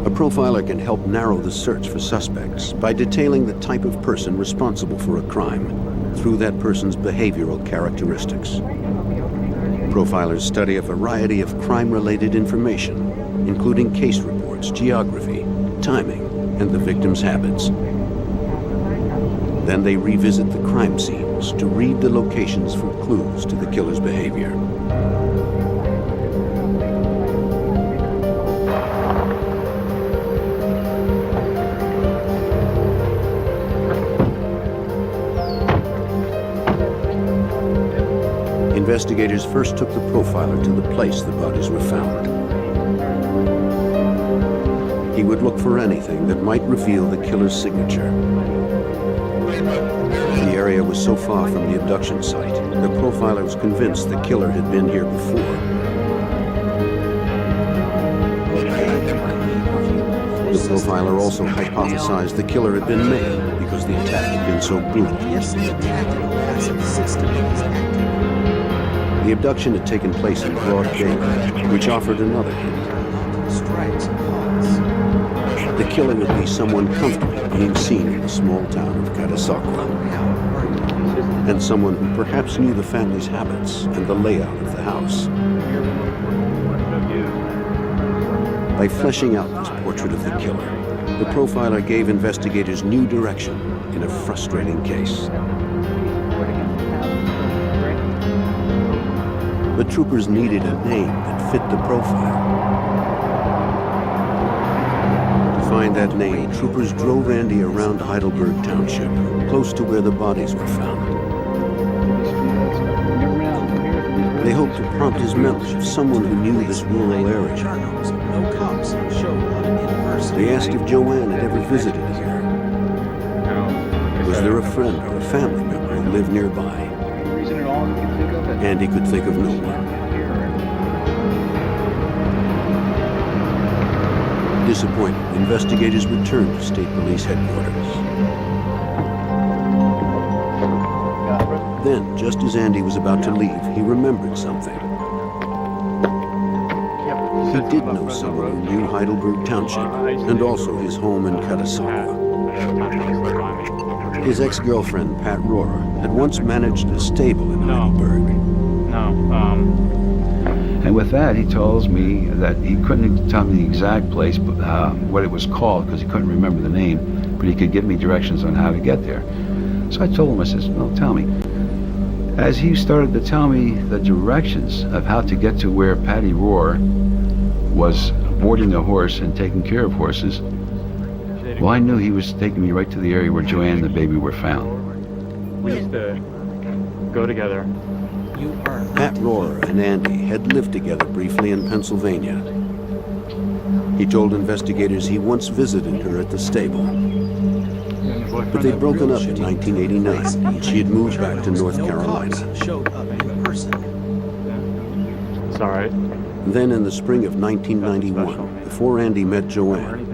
A profiler can help narrow the search for suspects by detailing the type of person responsible for a crime through that person's behavioral characteristics. Profilers study a variety of crime-related information, including case reports, geography, timing, and the victim's habits. Then they revisit the crime scenes to read the locations for clues to the killer's behavior. Investigators first took the profiler to the place the bodies were found. He would look for anything that might reveal the killer's signature. The area was so far from the abduction site, the profiler was convinced the killer had been here before. The profiler also hypothesized the killer had been male because the attack had been so brutal. The abduction had taken place in broad daylight, which offered another hint. The killer would be someone comfortable being seen in the small town of Catasauqua, and someone who perhaps knew the family's habits and the layout of the house. By fleshing out this portrait of the killer, the profiler gave investigators new direction in a frustrating case. But troopers needed a name that fit the profile. To find that name, troopers drove Andy around Heidelberg Township, close to where the bodies were found. They hoped to prompt his memory of someone who knew this rural area. No cops showed up in person. They asked if Joanne had ever visited here. Was there a friend or a family member who lived nearby? Andy could think of no one. Disappointed, investigators returned to State Police headquarters. Then, just as Andy was about to leave, he remembered something. He did know someone who knew Heidelberg Township, and also his home in Cudahy. His ex-girlfriend, Pat Rohrer, had once managed a stable in Heidelberg. And with that, he tells me that he couldn't tell me the exact place, what it was called, because he couldn't remember the name, but he could give me directions on how to get there. So I told him, I said, no, tell me. As he started to tell me the directions of how to get to where Patty Rohrer was boarding a horse and taking care of horses, well, I knew he was taking me right to the area where Joanne and the baby were found. We used to go together. Pat Rohrer and Andy had lived together briefly in Pennsylvania. He told investigators he once visited her at the stable. But they'd broken up in 1989, and she had moved back to North Carolina. Showed up in person. It's all right. Then in the spring of 1991, before Andy met Joanne,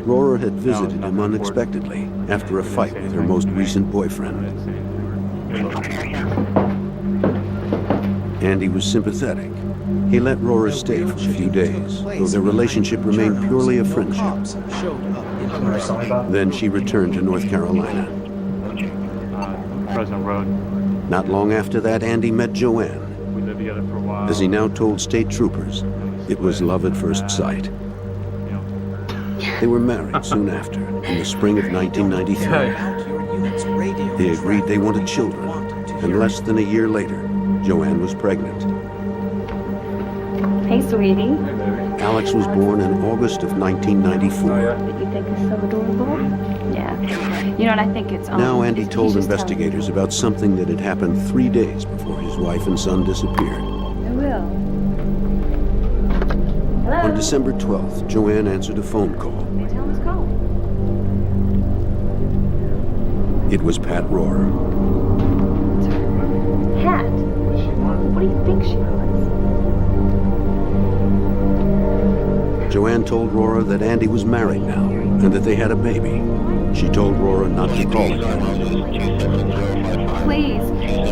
Rohrer had visited him unexpectedly after a fight with her most recent boyfriend. Andy was sympathetic. He let Rohrer stay for a few days, though their relationship remained purely a friendship. Then she returned to North Carolina. Fresno Road. Not long after that, Andy met Joanne. We lived together for a while. As he now told state troopers, it was love at first sight. They were married soon after, in the spring of 1993. They agreed they wanted children, and less than a year later, Joanne was pregnant. Hey, sweetie. Alex was born in August of 1994. That you think is so adorable? Yeah. You know what, I think it's... Now Andy told investigators about something that had happened 3 days before his wife and son disappeared. I will. Hello? On December 12th, Joanne answered a phone call. Tell him it's calling. It was Pat Rohrer. Pat? What do you think she was? Joanne told Rohrer that Andy was married now, and that they had a baby. She told Rohrer not to call again. Please,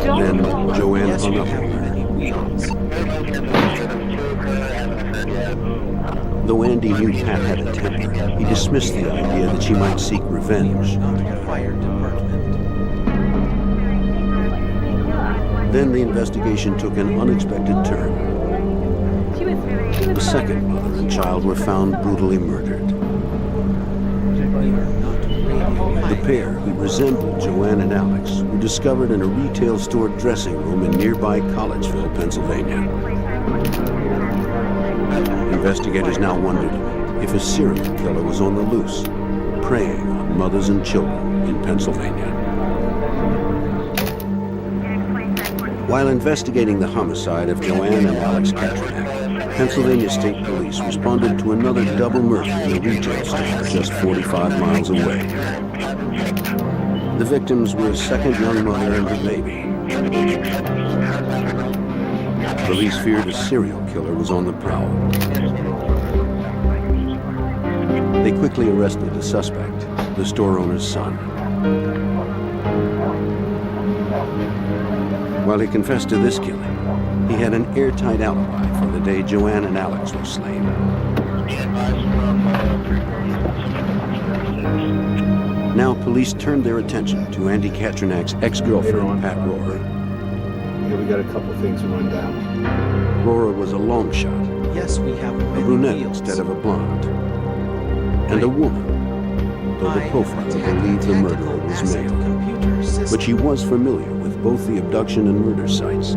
don't. Then Joanne hung up on her. Though Andy knew Pat had a temper, he dismissed the idea that she might seek revenge. Then the investigation took an unexpected turn. The second mother and child were found brutally murdered. The pair, who resembled Joanne and Alex, were discovered in a retail store dressing room in nearby Collegeville, Pennsylvania. Investigators now wondered if a serial killer was on the loose, preying on mothers and children in Pennsylvania. While investigating the homicide of Joanne and Alex Katranak, Pennsylvania State Police responded to another double murder in a retail store just 45 miles away. The victims were a second young mother and her baby. Police feared a serial killer was on the prowl. They quickly arrested the suspect, the store owner's son. While he confessed to this killing, he had an airtight alibi for the day Joanne and Alex were slain. Now police turned their attention to Andy Katranak's ex-girlfriend, Pat Rohrer. Here we got a couple things to run down. Rohrer was a long shot. Yes, we have a brunette instead of a blonde. And a woman, though the profile believed the murderer was male. But she was familiar with both the abduction and murder sites.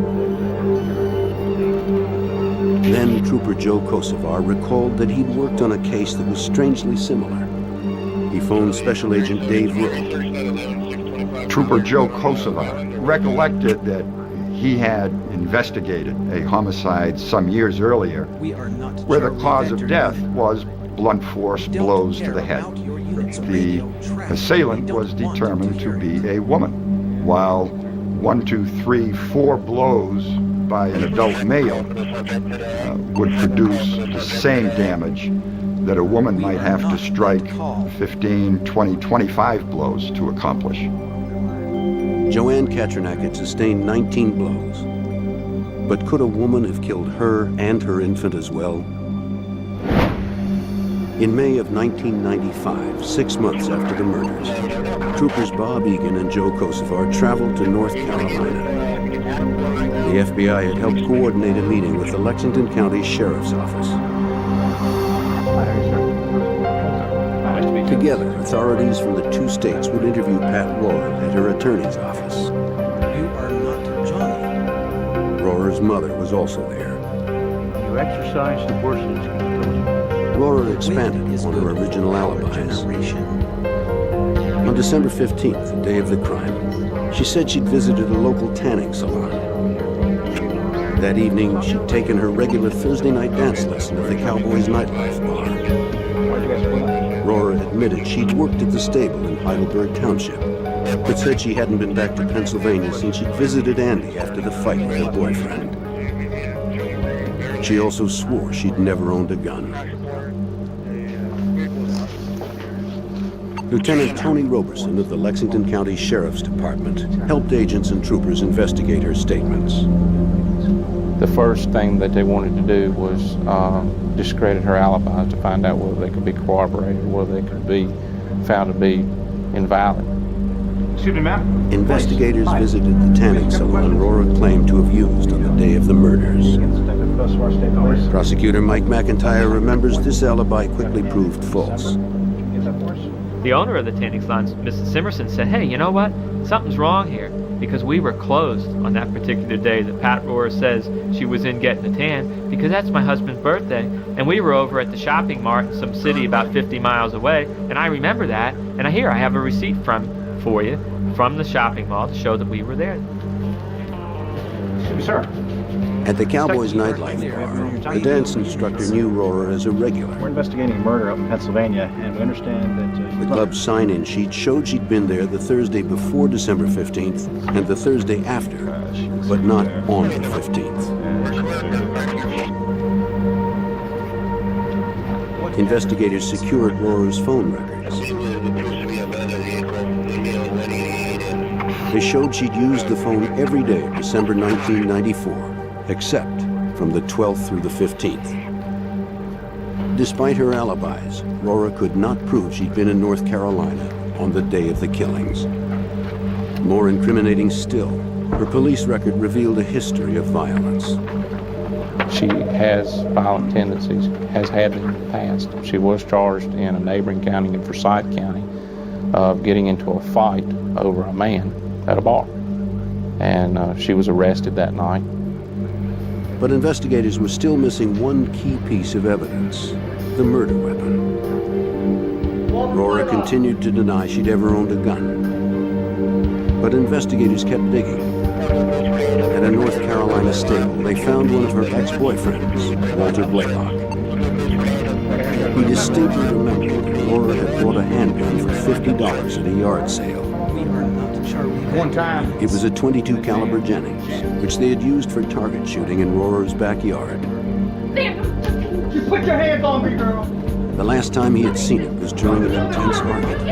Then Trooper Joe Kosovar recalled that he'd worked on a case that was strangely similar. He phoned Special Agent Dave Rowe. Trooper Joe Kosovar recollected that he had investigated a homicide some years earlier where the cause of death was blunt force blows to the head. The assailant was determined to be a woman, while 1, 2, 3, 4 blows by an adult male would produce the same damage that a woman might have to strike 15, 20, 25 blows to accomplish. Joanne Katrinak had sustained 19 blows. But could a woman have killed her and her infant as well? In May of 1995, 6 months after the murders, troopers Bob Egan and Joe Kosovar traveled to North Carolina. The FBI had helped coordinate a meeting with the Lexington County Sheriff's Office. Together, authorities from the 2 states would interview Pat Rohrer at her attorney's office. You are not Johnny. Rohrer's mother was also there. You exercise the horses. Rohrer expanded on her original alibis. On December 15th, the day of the crime, she said she'd visited a local tanning salon. That evening, she'd taken her regular Thursday night dance lesson at the Cowboys Nightlife Bar. Rohrer admitted she'd worked at the stable in Heidelberg Township, but said she hadn't been back to Pennsylvania since she'd visited Andy after the fight with her boyfriend. She also swore she'd never owned a gun. Lieutenant Tony Roberson of the Lexington County Sheriff's Department helped agents and troopers investigate her statements. The first thing that they wanted to do was discredit her alibi to find out whether they could be corroborated, whether they could be found to be invalid. Excuse me, ma'am. Investigators visited the tanning salon Rohrer claimed to have used on the day of the murders. Prosecutor Mike McIntyre remembers this alibi quickly proved false. The owner of the tanning salon, Mrs. Simerson, said, "Hey, you know what? Something's wrong here, because we were closed on that particular day that Pat Rohrer says she was in getting a tan, because that's my husband's birthday, and we were over at the shopping mart in some city about 50 miles away, and I remember that, and I have a receipt for you from the shopping mall to show that we were there." Excuse me, sir. At the Cowboys Nightlife Bar, the dance instructor knew Rohrer as a regular. We're investigating a murder up in Pennsylvania, and we understand that... The club's sign-in sheet showed she'd been there the Thursday before December 15th and the Thursday after, but not on the 15th. Investigators secured Rohrer's phone records. They showed she'd used the phone every day of December 1994, except from the 12th through the 15th. Despite her alibis, Rohrer could not prove she'd been in North Carolina on the day of the killings. More incriminating still, her police record revealed a history of violence. She has violent tendencies, has had them in the past. She was charged in a neighboring county, in Forsyth County, of getting into a fight over a man at a bar. And she was arrested that night. But investigators were still missing one key piece of evidence, the murder weapon. Rohrer continued to deny she'd ever owned a gun. But investigators kept digging. At a North Carolina stable, they found one of her ex-boyfriends, Walter Blaylock. He distinctly remembered that Rohrer had bought a handgun for $50 at a yard sale. One time. It was a .22 caliber Jennings, which they had used for target shooting in Rohrer's backyard. You put your hands on me, girl. The last time he had seen it was during an intense argument.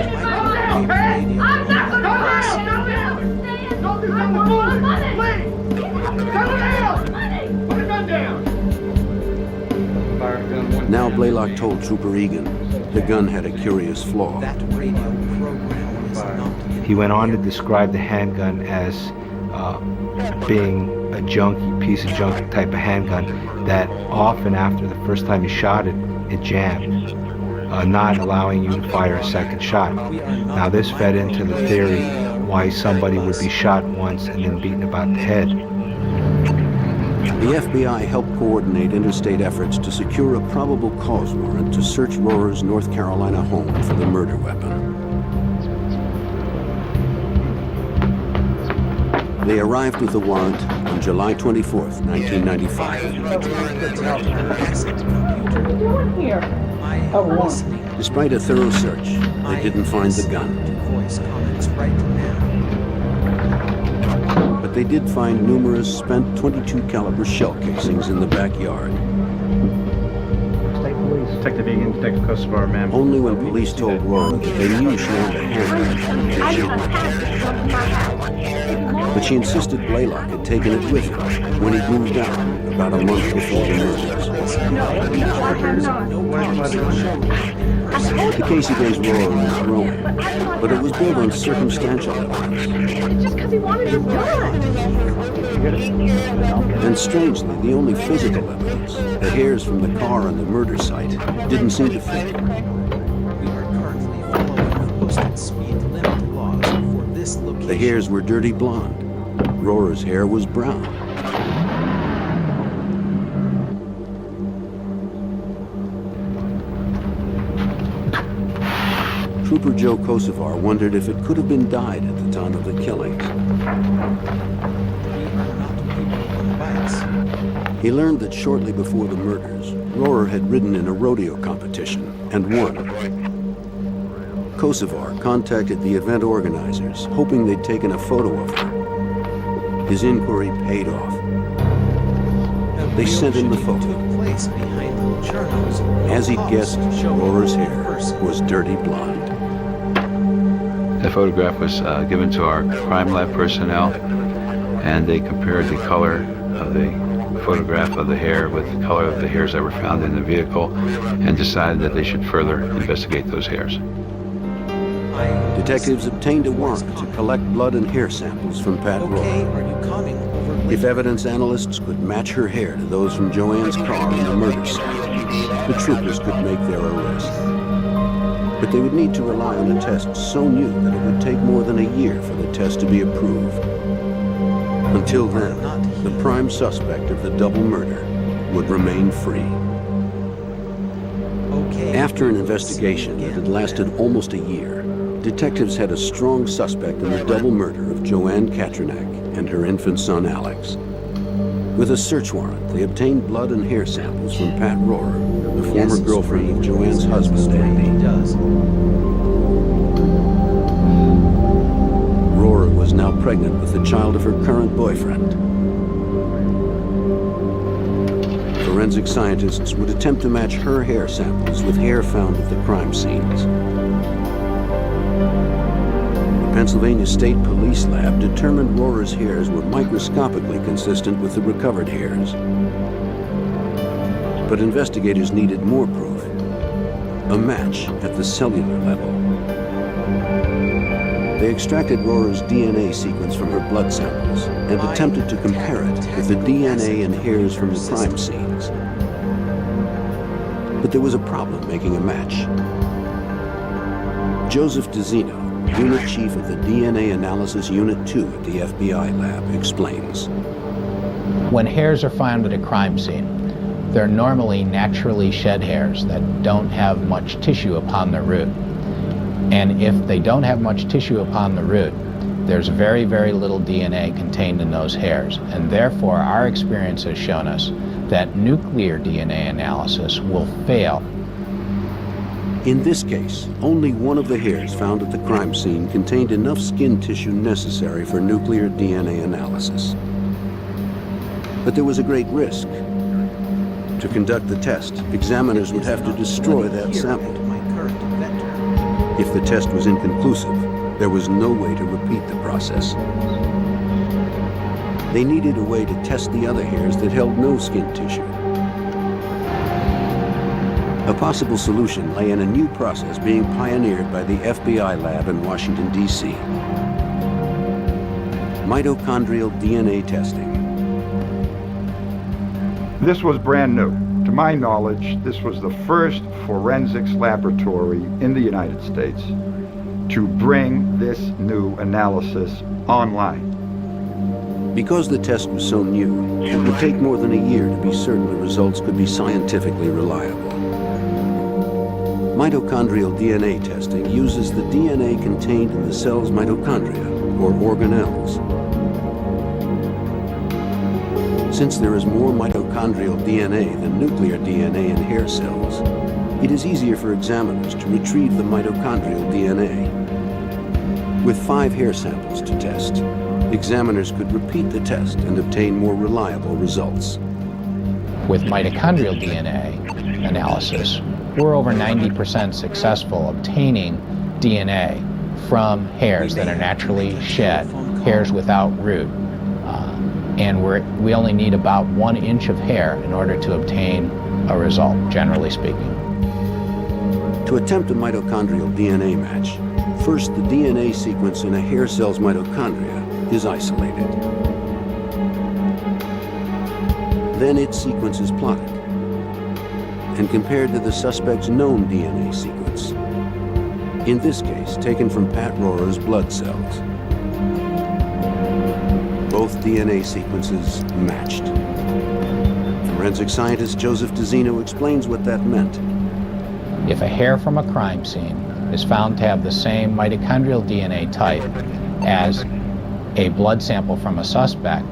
Now Blaylock told Trooper Egan the gun had a curious flaw. That radio program is not... He went on to describe the handgun as being a junky, piece of junk type of handgun that often after the first time you shot it, it jammed, not allowing you to fire a second shot. Now this fed into the theory why somebody would be shot once and then beaten about the head. The FBI helped coordinate interstate efforts to secure a probable cause warrant to search Rohrer's North Carolina home for the murder weapon. They arrived with the warrant on July 24th, 1995. Despite a thorough search, they didn't find the gun. But they did find numerous spent .22 caliber shell casings in the backyard. State Police. Detective Egan, Detective Kosovar, ma'am. Only when police told Rohrer that they knew she owned a handgun. But she insisted Blaylock had taken it with her when he moved out about a month before the murders. The case against Rohrer was growing, but it was built on circumstantial evidence. Just because he wanted his gun. And strangely, the only physical evidence, the hairs from the car on the murder site, didn't seem to fit. We are currently following the posted speed limit laws for this location. The hairs were dirty blonde. Rohrer's hair was brown. Trooper Joe Kosovar wondered if it could have been dyed at the time of the killings. He learned that shortly before the murders, Rohrer had ridden in a rodeo competition and won. Kosovar contacted the event organizers, hoping they'd taken a photo of her. His inquiry paid off. They sent him the photo. As he'd guessed, Rohrer's hair was dirty blonde. The photograph was given to our crime lab personnel, and they compared the color of the photograph of the hair with the color of the hairs that were found in the vehicle, and decided that they should further investigate those hairs. Detectives obtained a warrant to collect blood and hair samples from Pat Rohrer. If evidence analysts could match her hair to those from Joanne's car on the murder site, the troopers could make their arrest. But they would need to rely on a test so new that it would take more than a year for the test to be approved. Until then, the prime suspect of the double murder would remain free. After an investigation that had lasted almost a year, detectives had a strong suspect in the double murder of Joanne Katranak and her infant son Alex. With a search warrant, they obtained blood and hair samples from Pat Rohrer, the former girlfriend of Joanne's husband, Andy. Rohrer was now pregnant with the child of her current boyfriend. Forensic scientists would attempt to match her hair samples with hair found at the crime scenes. The Pennsylvania State Police Lab determined Rohrer's hairs were microscopically consistent with the recovered hairs. But investigators needed more proof. A match at the cellular level. They extracted Rohrer's DNA sequence from her blood samples and attempted to compare it with the DNA and hairs from the crime scenes. But there was a problem making a match. Joseph DeZino, Unit Chief of the DNA Analysis Unit 2 at the FBI lab, explains. When hairs are found at a crime scene, they're normally naturally shed hairs that don't have much tissue upon the root. And if they don't have much tissue upon the root, there's very, very little DNA contained in those hairs. And therefore, our experience has shown us that nuclear DNA analysis will fail. In this case, only one of the hairs found at the crime scene contained enough skin tissue necessary for nuclear DNA analysis. But there was a great risk. To conduct the test, examiners would have to destroy that sample. If the test was inconclusive, there was no way to repeat the process. They needed a way to test the other hairs that held no skin tissue. A possible solution lay in a new process being pioneered by the FBI lab in Washington, D.C. Mitochondrial DNA testing. This was brand new. To my knowledge, this was the first forensics laboratory in the United States to bring this new analysis online. Because the test was so new, it would take more than a year to be certain the results could be scientifically reliable. Mitochondrial DNA testing uses the DNA contained in the cell's mitochondria, or organelles. Since there is more mitochondrial DNA than nuclear DNA in hair cells, it is easier for examiners to retrieve the mitochondrial DNA. With 5 hair samples to test, examiners could repeat the test and obtain more reliable results. With mitochondrial DNA analysis, we're over 90% successful obtaining DNA from hairs that are naturally shed, hairs without root. And we only need about 1 inch of hair in order to obtain a result, generally speaking. To attempt a mitochondrial DNA match, first the DNA sequence in a hair cell's mitochondria is isolated. Then its sequence is plotted and compared to the suspect's known DNA sequence, in this case taken from Pat Rohrer's blood cells. Both DNA sequences matched. Forensic scientist Joseph DeZino explains what that meant. If a hair from a crime scene is found to have the same mitochondrial DNA type as a blood sample from a suspect,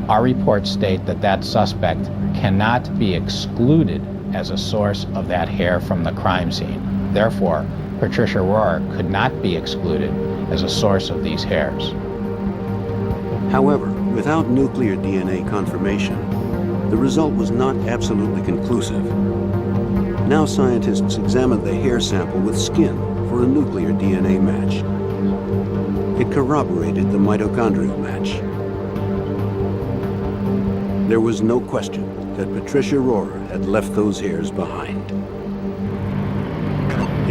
our reports state that that suspect cannot be excluded as a source of that hair from the crime scene. Therefore, Patricia Rohrer could not be excluded as a source of these hairs. However, without nuclear DNA confirmation, the result was not absolutely conclusive. Now scientists examined the hair sample with skin for a nuclear DNA match. It corroborated the mitochondrial match. There was no question that Patricia Rohrer had left those hairs behind.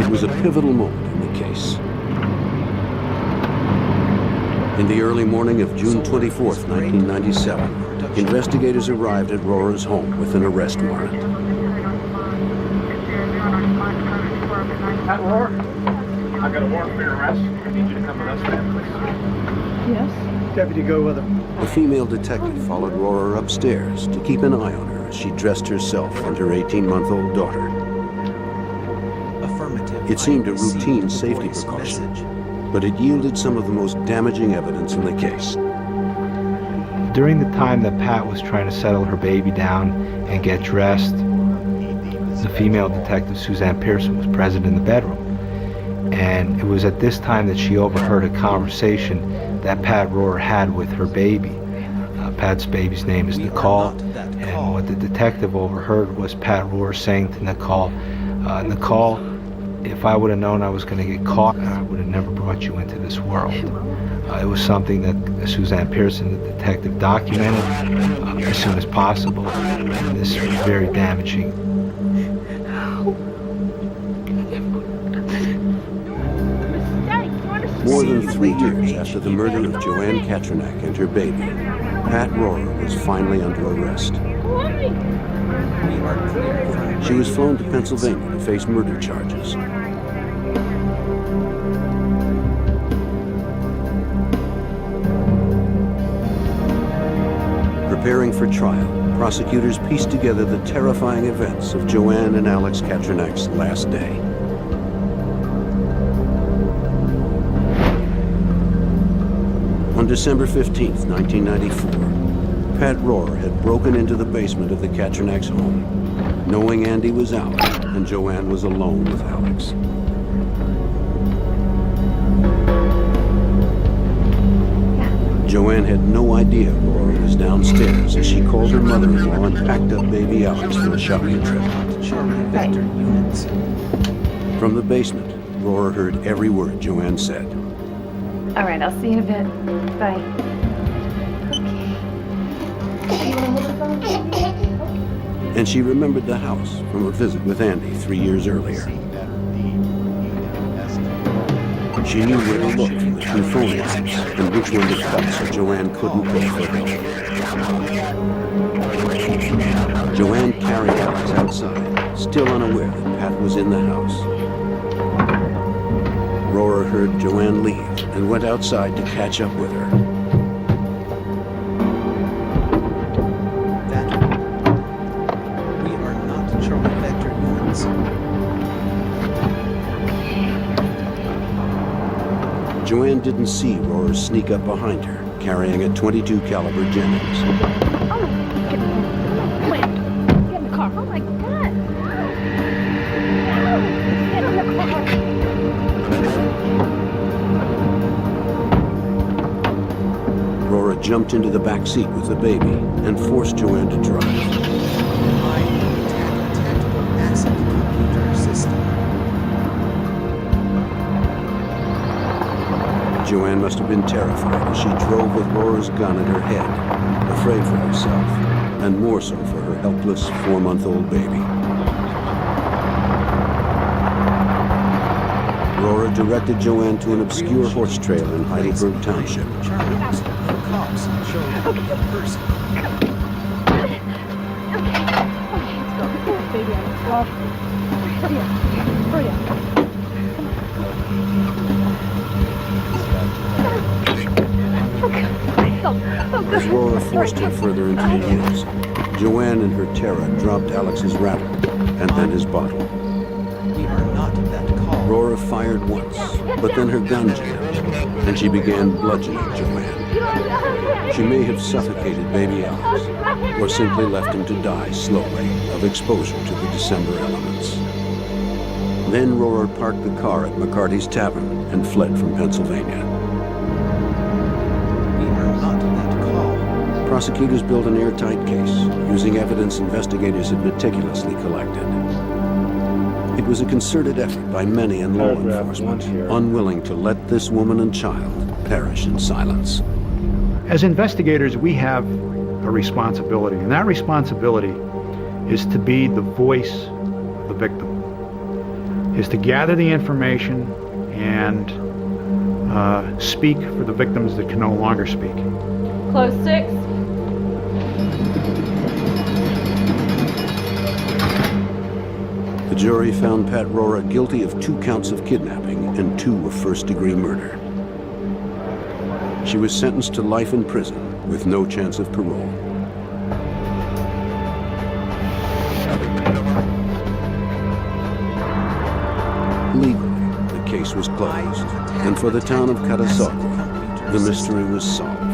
It was a pivotal moment in the case. In the early morning of June 24th, 1997, investigators arrived at Rohrer's home with an arrest warrant. Pat Rohrer, I've got a warrant for your arrest. I need you to come with us, ma'am, please. Yes? Deputy, go with him. A female detective followed Rohrer upstairs to keep an eye on her as she dressed herself and her 18-month-old daughter. Affirmative. It seemed a routine safety precaution, but it yielded some of the most damaging evidence in the case. During the time that Pat was trying to settle her baby down and get dressed, the female detective, Suzanne Pearson, was present in the bedroom. And it was at this time that she overheard a conversation that Pat Rohrer had with her baby. Pat's baby's name is Nicole, and what the detective overheard was Pat Rohrer saying to Nicole, Nicole, if I would have known I was going to get caught, I would have never brought you into this world. It was something that Suzanne Pearson, the detective, documented as soon as possible, and this was very damaging. More than 3 years after the murder of Joanne Katranak and her baby, Pat Rohrer was finally under arrest. She was flown to Pennsylvania to face murder charges. Preparing for trial, prosecutors pieced together the terrifying events of Joanne and Alex Katranak's last day. On December 15th, 1994, Pat Rohrer had broken into the basement of the Katranak's home, knowing Andy was out and Joanne was alone with Alex. Joanne had no idea Rohrer was downstairs as she called her mother-in-law and packed up baby Alex for a shopping trip. From the basement, Rohrer heard every word Joanne said. All right, I'll see you in a bit. Bye. And she remembered the house from a visit with Andy 3 years earlier. She knew where to look for the 2 phone lines and which one to cut so Joanne couldn't call for help. Joanne carried Alex outside, still unaware that Pat was in the house. Rohrer heard Joanne leave and went outside to catch up with her. Joanne didn't see Rohrer sneak up behind her, carrying a .22 caliber Jennings. Oh, get in the car. Oh my God. Get in the car. Rohrer jumped into the back seat with the baby and forced Joanne to drive. Tactical asset computer system. Joanne must have been terrified as she drove with Rohrer's gun at her head, afraid for herself, and more so for her helpless 4-month-old baby. Rohrer directed Joanne to an obscure horse trail in Heidelberg Township. Cops show the person. Baby, hurry up. Hurry up. As Rohrer forced her further into the woods, Joanne in her terror dropped Alex's rattle and then his bottle. We are not that call. Rohrer fired once, but then her gun jammed, and she began bludgeoning Joanne. She may have suffocated baby Alex, or simply left him to die slowly of exposure to the December elements. Then Rohrer parked the car at McCarty's Tavern and fled from Pennsylvania. Prosecutors built an airtight case, using evidence investigators had meticulously collected. It was a concerted effort by many in law enforcement, unwilling to let this woman and child perish in silence. As investigators, we have a responsibility, and that responsibility is to be the voice of the victim, is to gather the information and speak for the victims that can no longer speak. Close 6. The jury found Pat Rohrer guilty of 2 counts of kidnapping and 2 of first-degree murder. She was sentenced to life in prison with no chance of parole. Legally, the case was closed, and for the town of Catasauqua, the mystery was solved.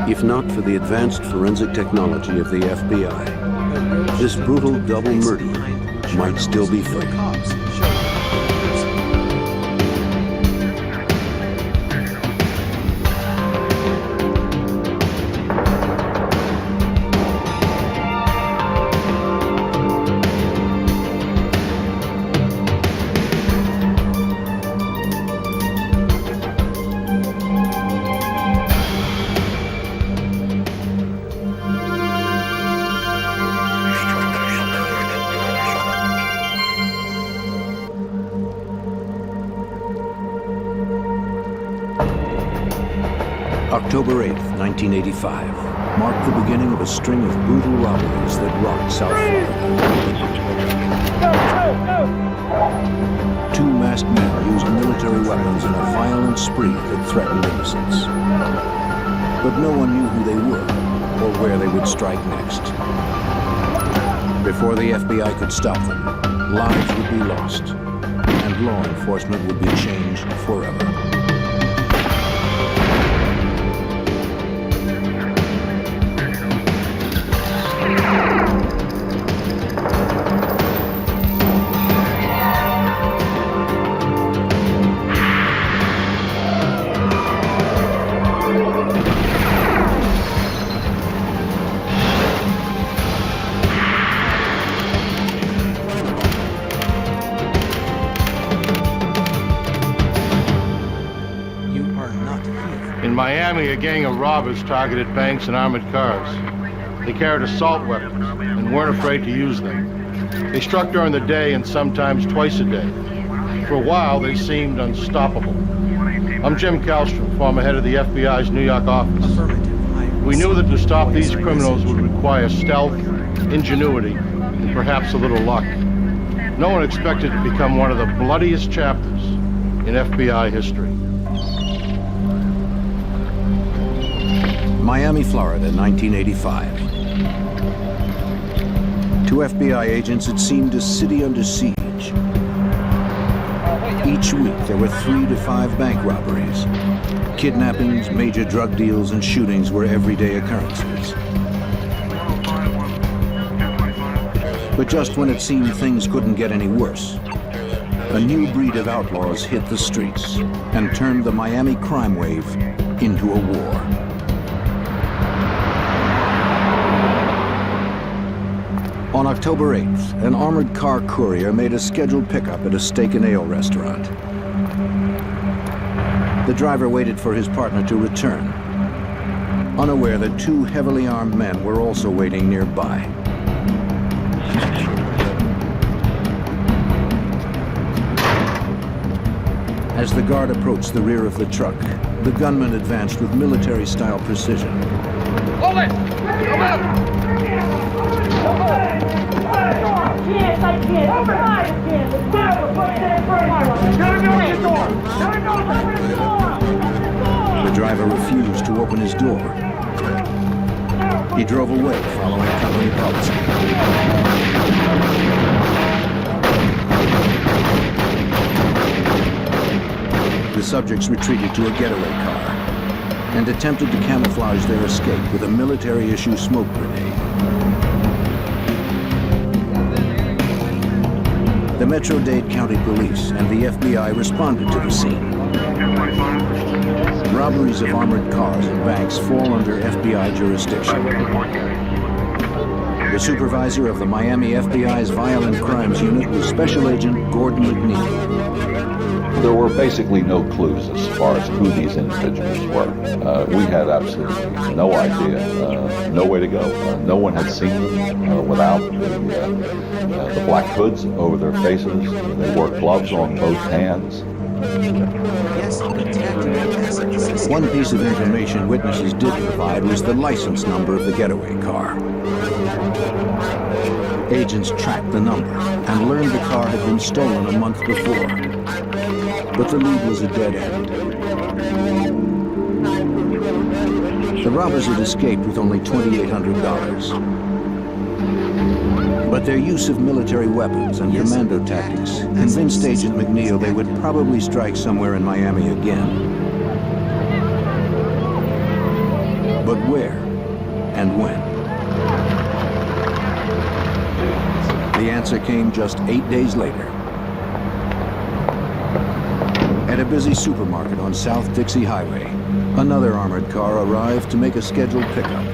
If not for the advanced forensic technology of the FBI, this brutal double murder might still be fighting. October 8th, 1985, marked the beginning of a string of brutal robberies that rocked South Florida. 2 masked men used military weapons in a violent spree that threatened innocents. But no one knew who they were or where they would strike next. Before the FBI could stop them, lives would be lost, and law enforcement would be changed forever. In Miami, a gang of robbers targeted banks and armored cars. They carried assault weapons and weren't afraid to use them. They struck during the day and sometimes twice a day. For a while, they seemed unstoppable. I'm Jim Kallstrom, former head of the FBI's New York office. We knew that to stop these criminals would require stealth, ingenuity, and perhaps a little luck. No one expected to become one of the bloodiest chapters in FBI history. Miami, Florida, 1985. To FBI agents, it seemed a city under siege. Each week, there were 3 to 5 bank robberies. Kidnappings, major drug deals, and shootings were everyday occurrences. But just when it seemed things couldn't get any worse, a new breed of outlaws hit the streets and turned the Miami crime wave into a war. On October 8th, an armored car courier made a scheduled pickup at a steak and ale restaurant. The driver waited for his partner to return, unaware that 2 heavily armed men were also waiting nearby. As the guard approached the rear of the truck, the gunman advanced with military-style precision. Hold it! Come out! The driver refused to open his door. He drove away, following company policy. The subjects retreated to a getaway car and attempted to camouflage their escape with a military-issue smoke grenade. The Metro-Dade County Police and the FBI responded to the scene. Robberies of armored cars and banks fall under FBI jurisdiction. The supervisor of the Miami FBI's Violent Crimes Unit was Special Agent Gordon McNeil. There were basically no clues as far as who these individuals were. We had absolutely no idea, no way to go. No one had seen them without the black hoods over their faces. They wore gloves on both hands. One piece of information witnesses did provide was the license number of the getaway car. Agents tracked the number and learned the car had been stolen a month before. But the lead was a dead end. The robbers had escaped with only $2,800. But their use of military weapons and commando tactics convinced Agent McNeil they would probably strike somewhere in Miami again. But where and when? The answer came just 8 days later. At a busy supermarket on South Dixie Highway, another armored car arrived to make a scheduled pickup.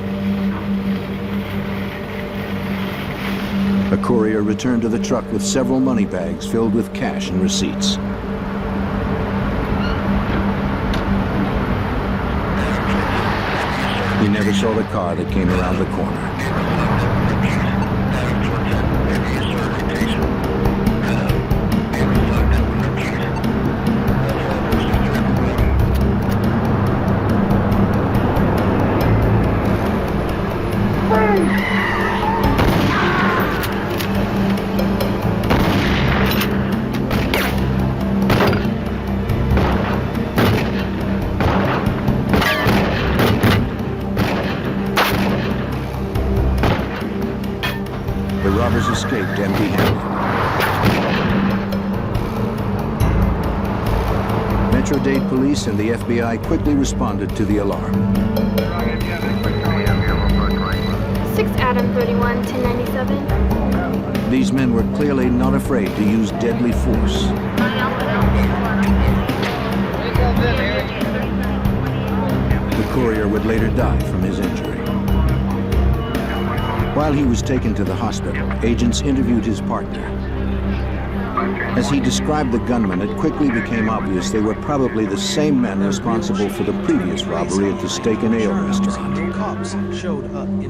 A courier returned to the truck with several money bags filled with cash and receipts. He never saw the car that came around the corner. Escaped empty-handed. Metro-Dade Police and the FBI quickly responded to the alarm. 6 Adam 31, 1097. These men were clearly not afraid to use deadly force. The courier would later die from his injury. While he was taken to the hospital, agents interviewed his partner. As he described the gunmen, it quickly became obvious they were probably the same men responsible for the previous robbery at the Steak and Ale restaurant.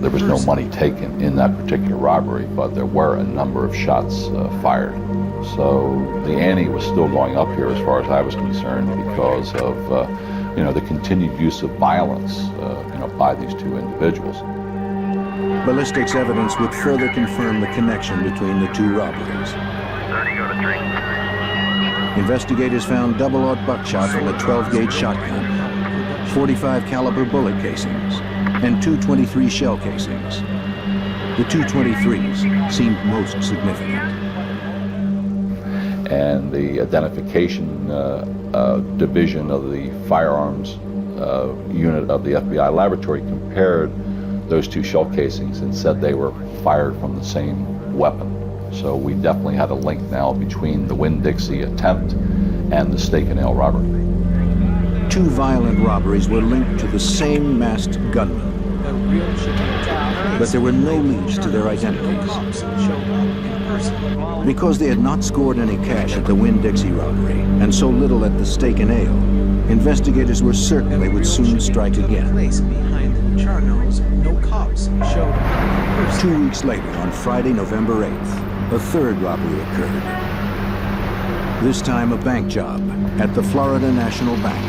There was no money taken in that particular robbery, but there were a number of shots fired. So the ante was still going up here as far as I was concerned because of the continued use of violence by these 2 individuals. Ballistics evidence would further confirm the connection between the 2 robberies. Investigators found double-aught buckshot from a 12-gauge shotgun, 45 caliber bullet casings, and 2 .23 shell casings. The 223s seemed most significant. And the identification division of the firearms unit of the FBI laboratory compared those two shell casings and said they were fired from the same weapon. So we definitely had a link now between the Winn-Dixie attempt and the stake and nail robbery. Two violent robberies were linked to the same masked gunman, but there were no leads to their identities. Because they had not scored any cash at the Winn-Dixie robbery, and so little at the stake and ale, investigators were certain they would soon strike again. 2 weeks later, on Friday, November 8th, a third robbery occurred. This time a bank job at the Florida National Bank.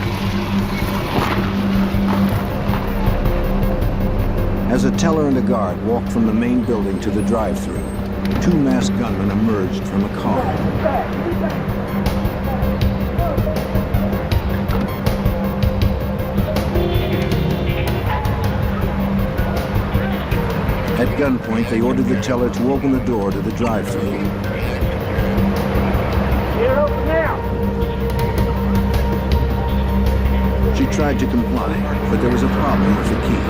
As a teller and a guard walked from the main building to the drive-thru, two masked gunmen emerged from a car. At gunpoint, they ordered the teller to open the door to the drive-thru. Get it open now! She tried to comply, but there was a problem with the key.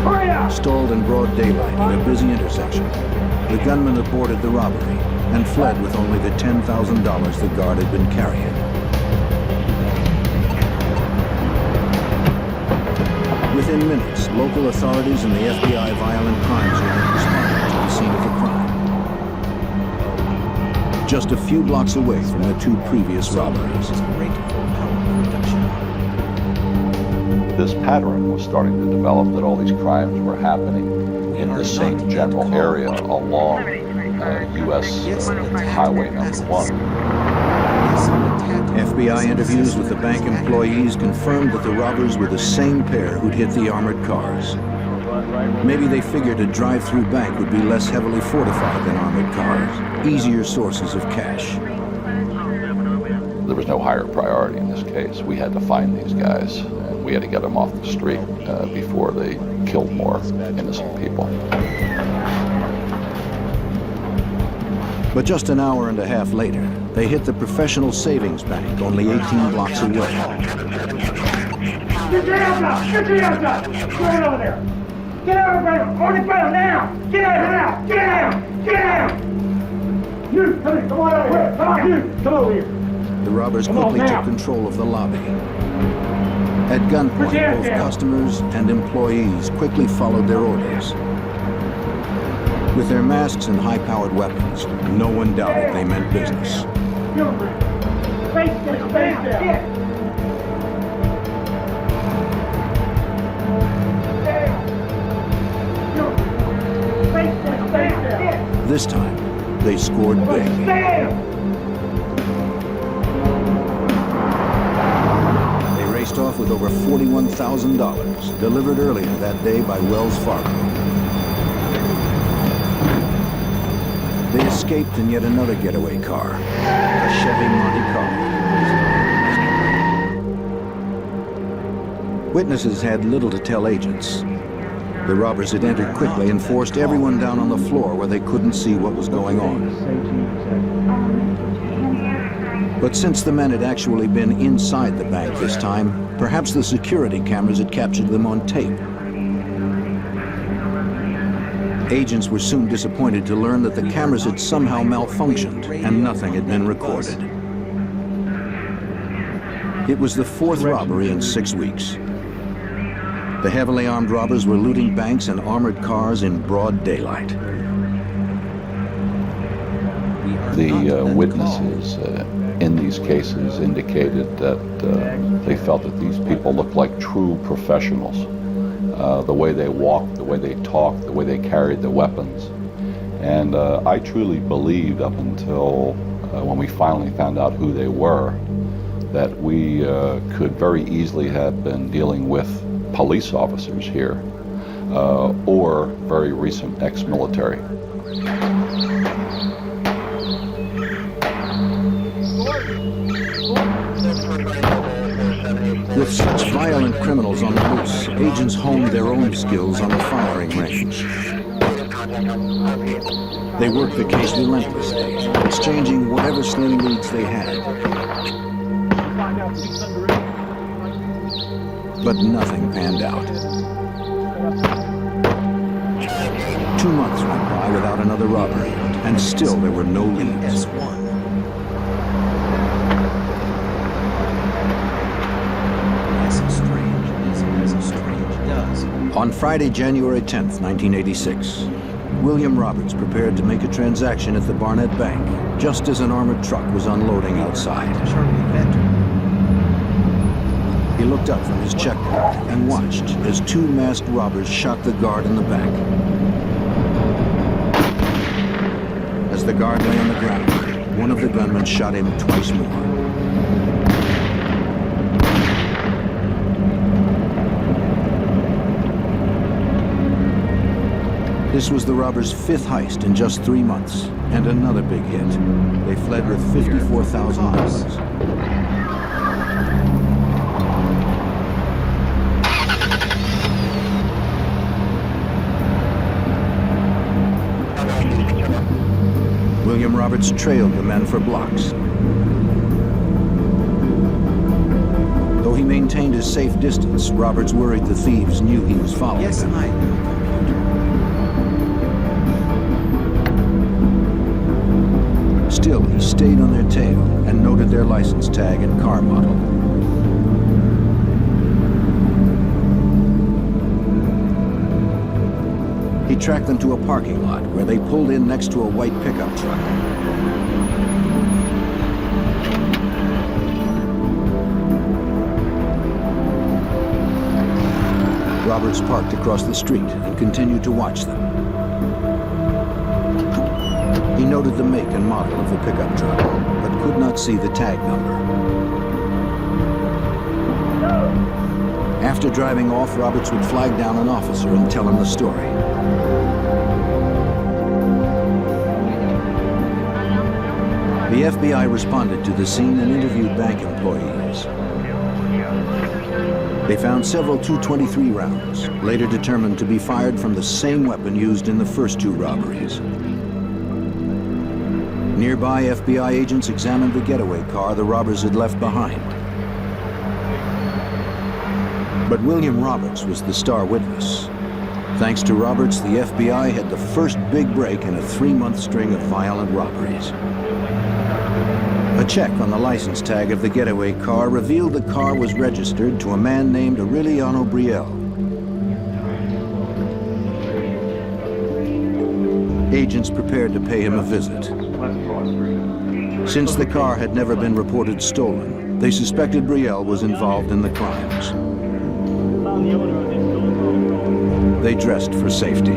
Hurry up! Stalled in broad daylight in a busy intersection, the gunman aborted the robbery and fled with only the $10,000 the guard had been carrying. Within minutes, local authorities and the FBI Violent Crimes Unit responded to the scene of the crime. Just a few blocks away from the two previous robberies. This pattern was starting to develop that all these crimes were happening in the same general area along U.S. Highway number 1. FBI interviews with the bank employees confirmed that the robbers were the same pair who'd hit the armored cars. Maybe they figured a drive-through bank would be less heavily fortified than armored cars, easier sources of cash. There was no higher priority in this case. We had to find these guys, and we had to get them off the street before they killed more innocent people. But just an hour and a half later, they hit the Professional Savings Bank only 18 blocks away. Get your hands up! Get your hands up! Get over there! Get out of the ground! On the ground now! Get out now! Get down! Get down! You, come here! Come on over here! Come on! You, come over here! The robbers quickly took control of the lobby. At gunpoint, both customers and employees quickly followed their orders. With their masks and high-powered weapons, no one doubted they meant business. This time, they scored big. They raced off with over $41,000, delivered earlier that day by Wells Fargo. They escaped in yet another getaway car, a Chevy Monte Carlo. Witnesses had little to tell agents. The robbers had entered quickly and forced everyone down on the floor where they couldn't see what was going on. But since the men had actually been inside the bank this time, perhaps the security cameras had captured them on tape. Agents were soon disappointed to learn that the cameras had somehow malfunctioned and nothing had been recorded. It was the fourth robbery in 6 weeks. The heavily armed robbers were looting banks and armored cars in broad daylight. The witnesses in these cases indicated that they felt that these people looked like true professionals. The way they walked, the way they talked, the way they carried the weapons. And I truly believed up until when we finally found out who they were, that we could very easily have been dealing with police officers here or very recent ex-military. With such violent criminals on the loose, agents honed their own skills on the firing range. They worked the case relentlessly, exchanging whatever slim leads they had. But nothing panned out. 2 months went by without another robbery, and still there were no leads. On Friday, January 10th, 1986, William Roberts prepared to make a transaction at the Barnett Bank, just as an armored truck was unloading outside. He looked up from his checkbook and watched as 2 masked robbers shot the guard in the back. As the guard lay on the ground, one of the gunmen shot him twice more. This was the robbers' 5th heist in just 3 months, and another big hit. They fled with $54,000. William Roberts trailed the men for blocks. Though he maintained a safe distance, Roberts worried the thieves knew he was following them. Still, he stayed on their tail and noted their license tag and car model. He tracked them to a parking lot where they pulled in next to a white pickup truck. Roberts parked across the street and continued to watch them. He noted the make and model of the pickup truck, but could not see the tag number. After driving off, Roberts would flag down an officer and tell him the story. The FBI responded to the scene and interviewed bank employees. They found several .223 rounds, later determined to be fired from the same weapon used in the first 2 robberies. Nearby, FBI agents examined the getaway car the robbers had left behind. But William Roberts was the star witness. Thanks to Roberts, the FBI had the first big break in a 3-month string of violent robberies. A check on the license tag of the getaway car revealed the car was registered to a man named Aureliano Brielle. Agents prepared to pay him a visit. Since the car had never been reported stolen, they suspected Brielle was involved in the crimes. They dressed for safety.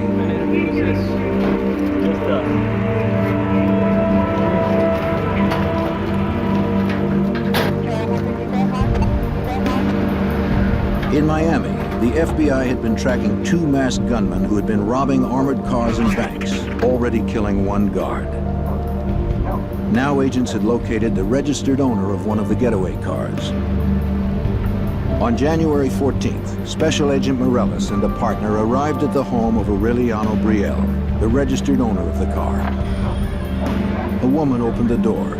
In Miami, the FBI had been tracking 2 masked gunmen who had been robbing armored cars and banks, already killing 1 guard. Now agents had located the registered owner of one of the getaway cars. On January 14th, Special Agent Morellis and a partner arrived at the home of Aureliano Brielle, the registered owner of the car. A woman opened the door.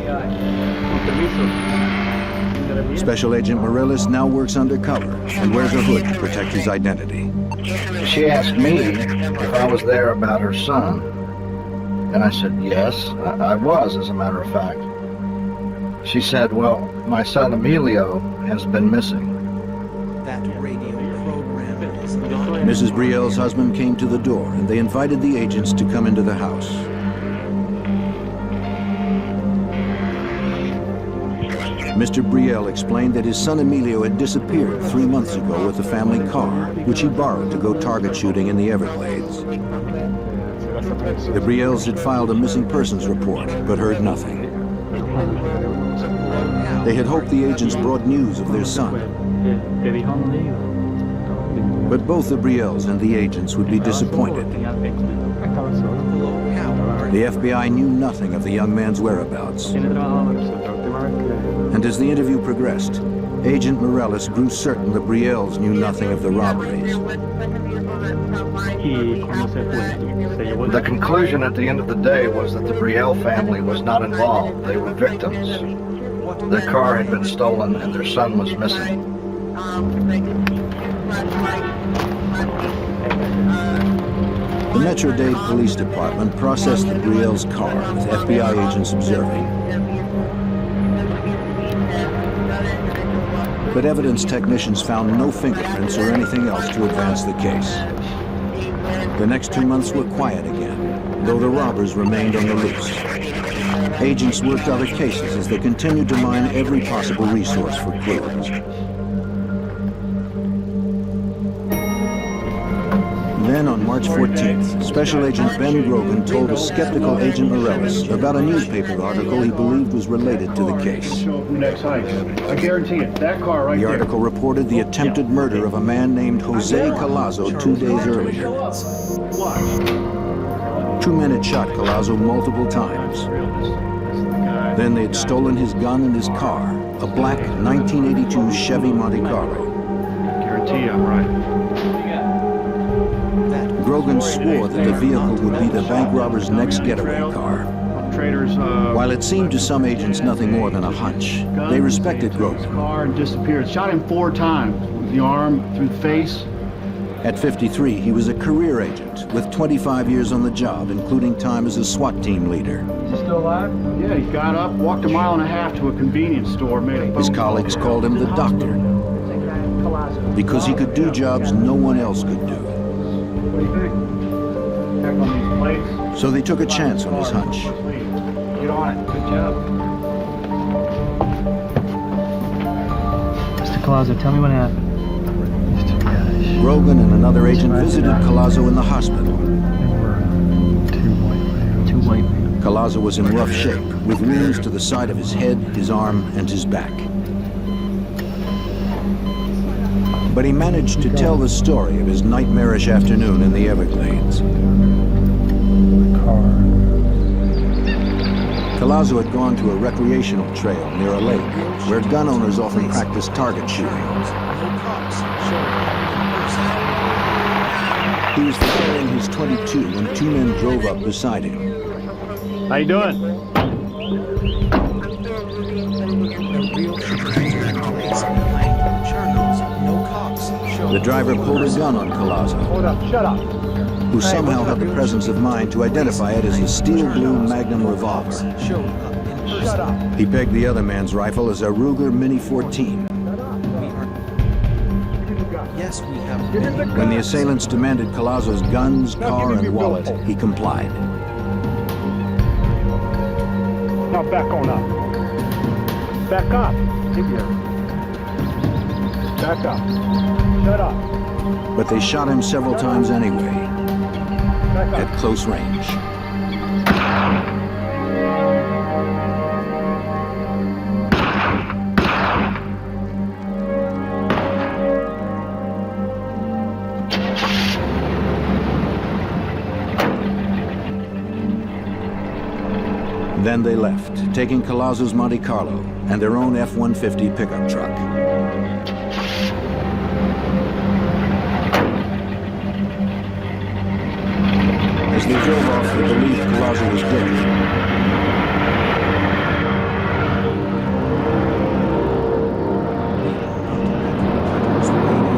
Special Agent Morellis now works undercover and wears a hood to protect his identity. She asked me if I was there about her son, and I said, yes, I was, as a matter of fact. She said, well, my son Emilio has been missing. That radio program is not... Mrs. Brielle's husband came to the door and they invited the agents to come into the house. Mr. Brielle explained that his son Emilio had disappeared 3 months ago with the family car, which he borrowed to go target shooting in the Everglades. The Brielles had filed a missing persons report, but heard nothing. They had hoped the agents brought news of their son. But both the Brielles and the agents would be disappointed. The FBI knew nothing of the young man's whereabouts. And as the interview progressed, Agent Morales grew certain the Brielles knew nothing of the robberies. The conclusion at the end of the day was that the Brielle family was not involved. They were victims. Their car had been stolen and their son was missing. The Metro-Dade Police Department processed the Brielle's car with FBI agents observing. But evidence technicians found no fingerprints or anything else to advance the case. The next 2 months were quiet again, though the robbers remained on the loose. Agents worked other cases as they continued to mine every possible resource for clues. Then on March 14th, Special Agent Ben Grogan told a skeptical Agent Morales about a newspaper article he believed was related to the case. I guarantee it, that car right The there. article reported the attempted murder of a man named Jose Collazo 2 days earlier. Two men had shot Collazo multiple times. Then they had stolen his gun and his car, a black 1982 Chevy Monte Carlo. Guarantee I'm right. Grogan swore that the vehicle would be the bank robber's next getaway car. While it seemed to some agents nothing more than a hunch, they respected Grogan. Car and disappeared. Shot him 4 times with the arm, through the face. At 53, he was a career agent with 25 years on the job, including time as a SWAT team leader. Is he still alive? Yeah, he got up, walked 1.5 miles to a convenience store, made a phone His colleagues called him the doctor because he could do jobs no one else could do. What do you think? Check on these plates. So they took a chance on his hunch. Get on it. Good job. Mr. Collazo, tell me what happened. Grogan and another agent visited Collazo in the hospital. Two white men. Collazo was in rough shape, with wounds to the side of his head, his arm, and his back. But he managed to tell the story of his nightmarish afternoon in the Everglades. Collazo had gone to a recreational trail near a lake, where gun owners often practice target shooting. He was firing his .22 when 2 men drove up beside him. How you doing? The driver pulled a gun on Collazo, Hold up, shut up. who somehow had the presence of mind to identify it as a steel blue Magnum revolver. Shut up. He pegged the other man's rifle as a Ruger Mini 14. Yes, we have. When the assailants demanded Collazo's guns, car, and wallet, he complied. Now back on up. Back up. Back up. Shut up. But they shot him several times anyway, at close range. Then they left, taking Collazo's Monte Carlo and their own F-150 pickup truck. As they drove off, they believed Collazo was dead.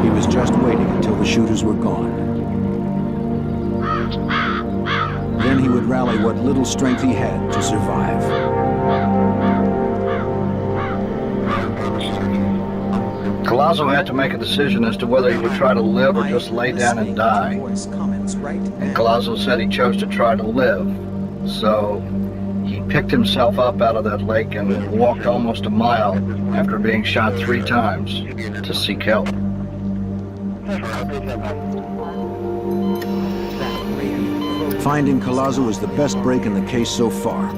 He was just waiting until the shooters were gone. Then he would rally what little strength he had to survive. Collazo had to make a decision as to whether he would try to live or just lay down and die. And Collazo said he chose to try to live. So he picked himself up out of that lake and walked almost 1 mile after being shot 3 times to seek help. Finding Collazo was the best break in the case so far.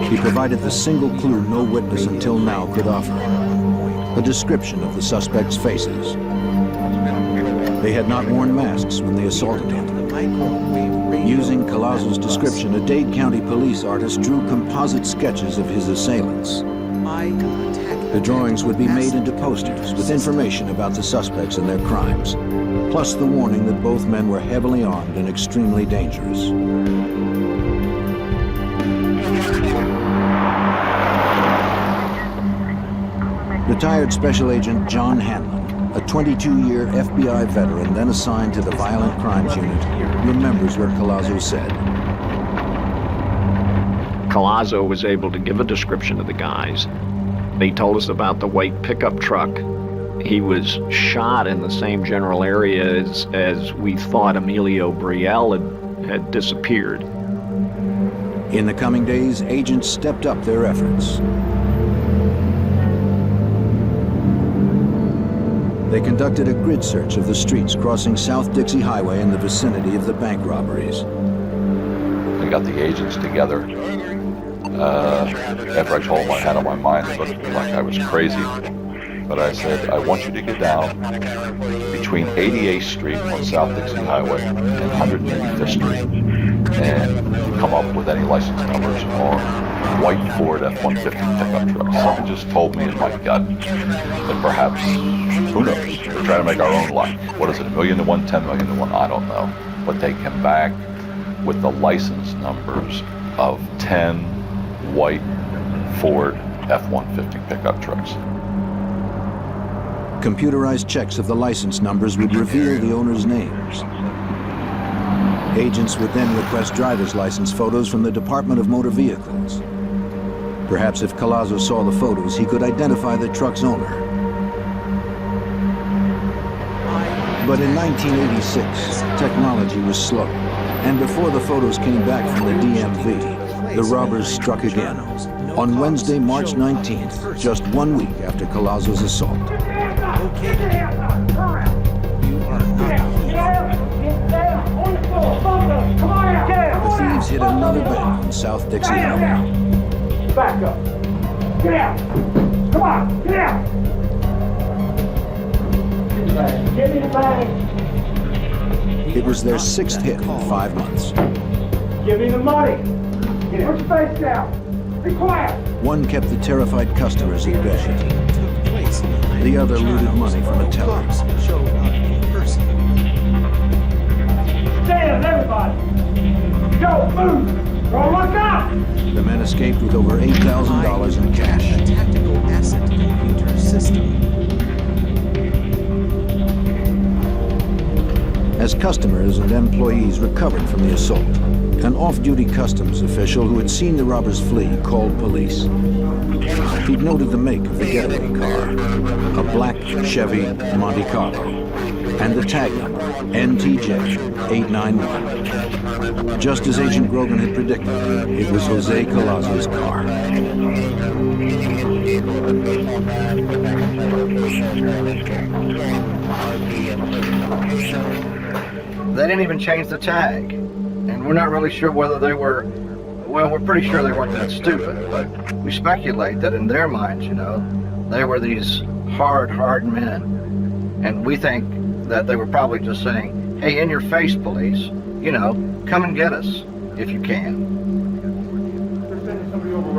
He provided the single clue no witness until now could offer: a description of the suspects' faces. They had not worn masks when they assaulted him. Using Collazo's description, a Dade County police artist drew composite sketches of his assailants. I am attacking The drawings would be made into posters with information about the suspects and their crimes, plus the warning that both men were heavily armed and extremely dangerous. Retired Special Agent John Hanlon, a 22-year FBI veteran then assigned to the Violent Crimes Unit, remembers what Collazo said. Collazo was able to give a description of the guys. They told us about the white pickup truck. He was shot in the same general area as we thought Emilio Brielle had disappeared. In the coming days, agents stepped up their efforts. They conducted a grid search of the streets crossing South Dixie Highway in the vicinity of the bank robberies. We got the agents together. After I told them I had on my mind, it looked like I was crazy. But I said, I want you to get down between 88th Street on South Dixie Highway and 185th Street and come up with any license numbers on white Ford F-150 pickup trucks. Something just told me in my gut that perhaps, who knows, we're trying to make our own luck. What is it, $1 million to one, $10 million to one? I don't know. But they came back with the license numbers of 10 white Ford F-150 pickup trucks. Computerized checks of the license numbers would reveal the owners' names. Agents would then request driver's license photos from the Department of Motor Vehicles. Perhaps if Collazo saw the photos, he could identify the truck's owner. But in 1986, technology was slow, and before the photos came back from the DMV, the robbers struck again. On Wednesday, March 19th, just 1 week after Collazo's assault. The thieves hit another bank on South Dixie Highway. Back up. Get out. Come on, get out. Give me the bag. It was their sixth hit in 5 months. Give me the money. Put your face down. Be quiet. One kept the terrified customers at bay. The other looted money from a teller. Stand, everybody. Go, move. Or look up. The men escaped with over $8,000 in cash. A tactical asset computer system. As customers and employees recovered from the assault, an off-duty customs official who had seen the robbers flee called police. He'd noted the make of the getaway car, a black Chevy Monte Carlo, and the tag number, NTJ-891. Just as Agent Grogan had predicted, it was Jose Collazo's car. They didn't even change the tag. And we're not really sure whether they were, well, we're pretty sure they weren't that stupid, but we speculate that in their minds, you know, they were these hard men. And we think that they were probably just saying, hey, in your face, police, you know, come and get us if you can.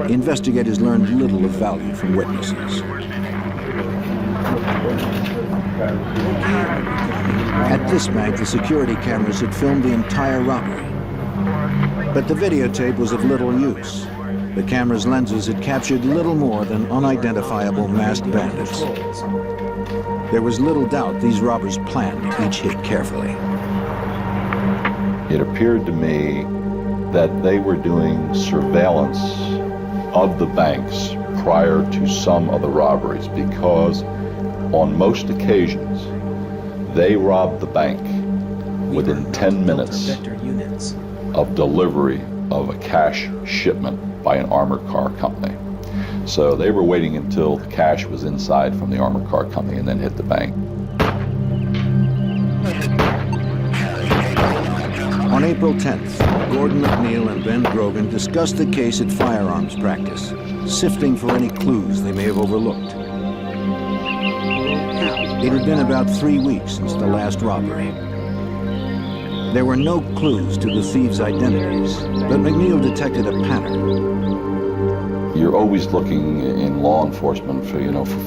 Investigators learned little of value from witnesses. At this bank, the security cameras had filmed the entire robbery. But the videotape was of little use. The camera's lenses had captured little more than unidentifiable masked bandits. There was little doubt these robbers planned each hit carefully. It appeared to me that they were doing surveillance of the banks prior to some of the robberies, because on most occasions they robbed the bank within 10 minutes of delivery of a cash shipment by an armored car company. So they were waiting until the cash was inside from the armored car company and then hit the bank. On April 10th, Gordon McNeil and Ben Grogan discussed the case at firearms practice, sifting for any clues they may have overlooked. It had been about 3 weeks since the last robbery. There were no clues to the thieves' identities, but McNeil detected a pattern. You're always looking in law enforcement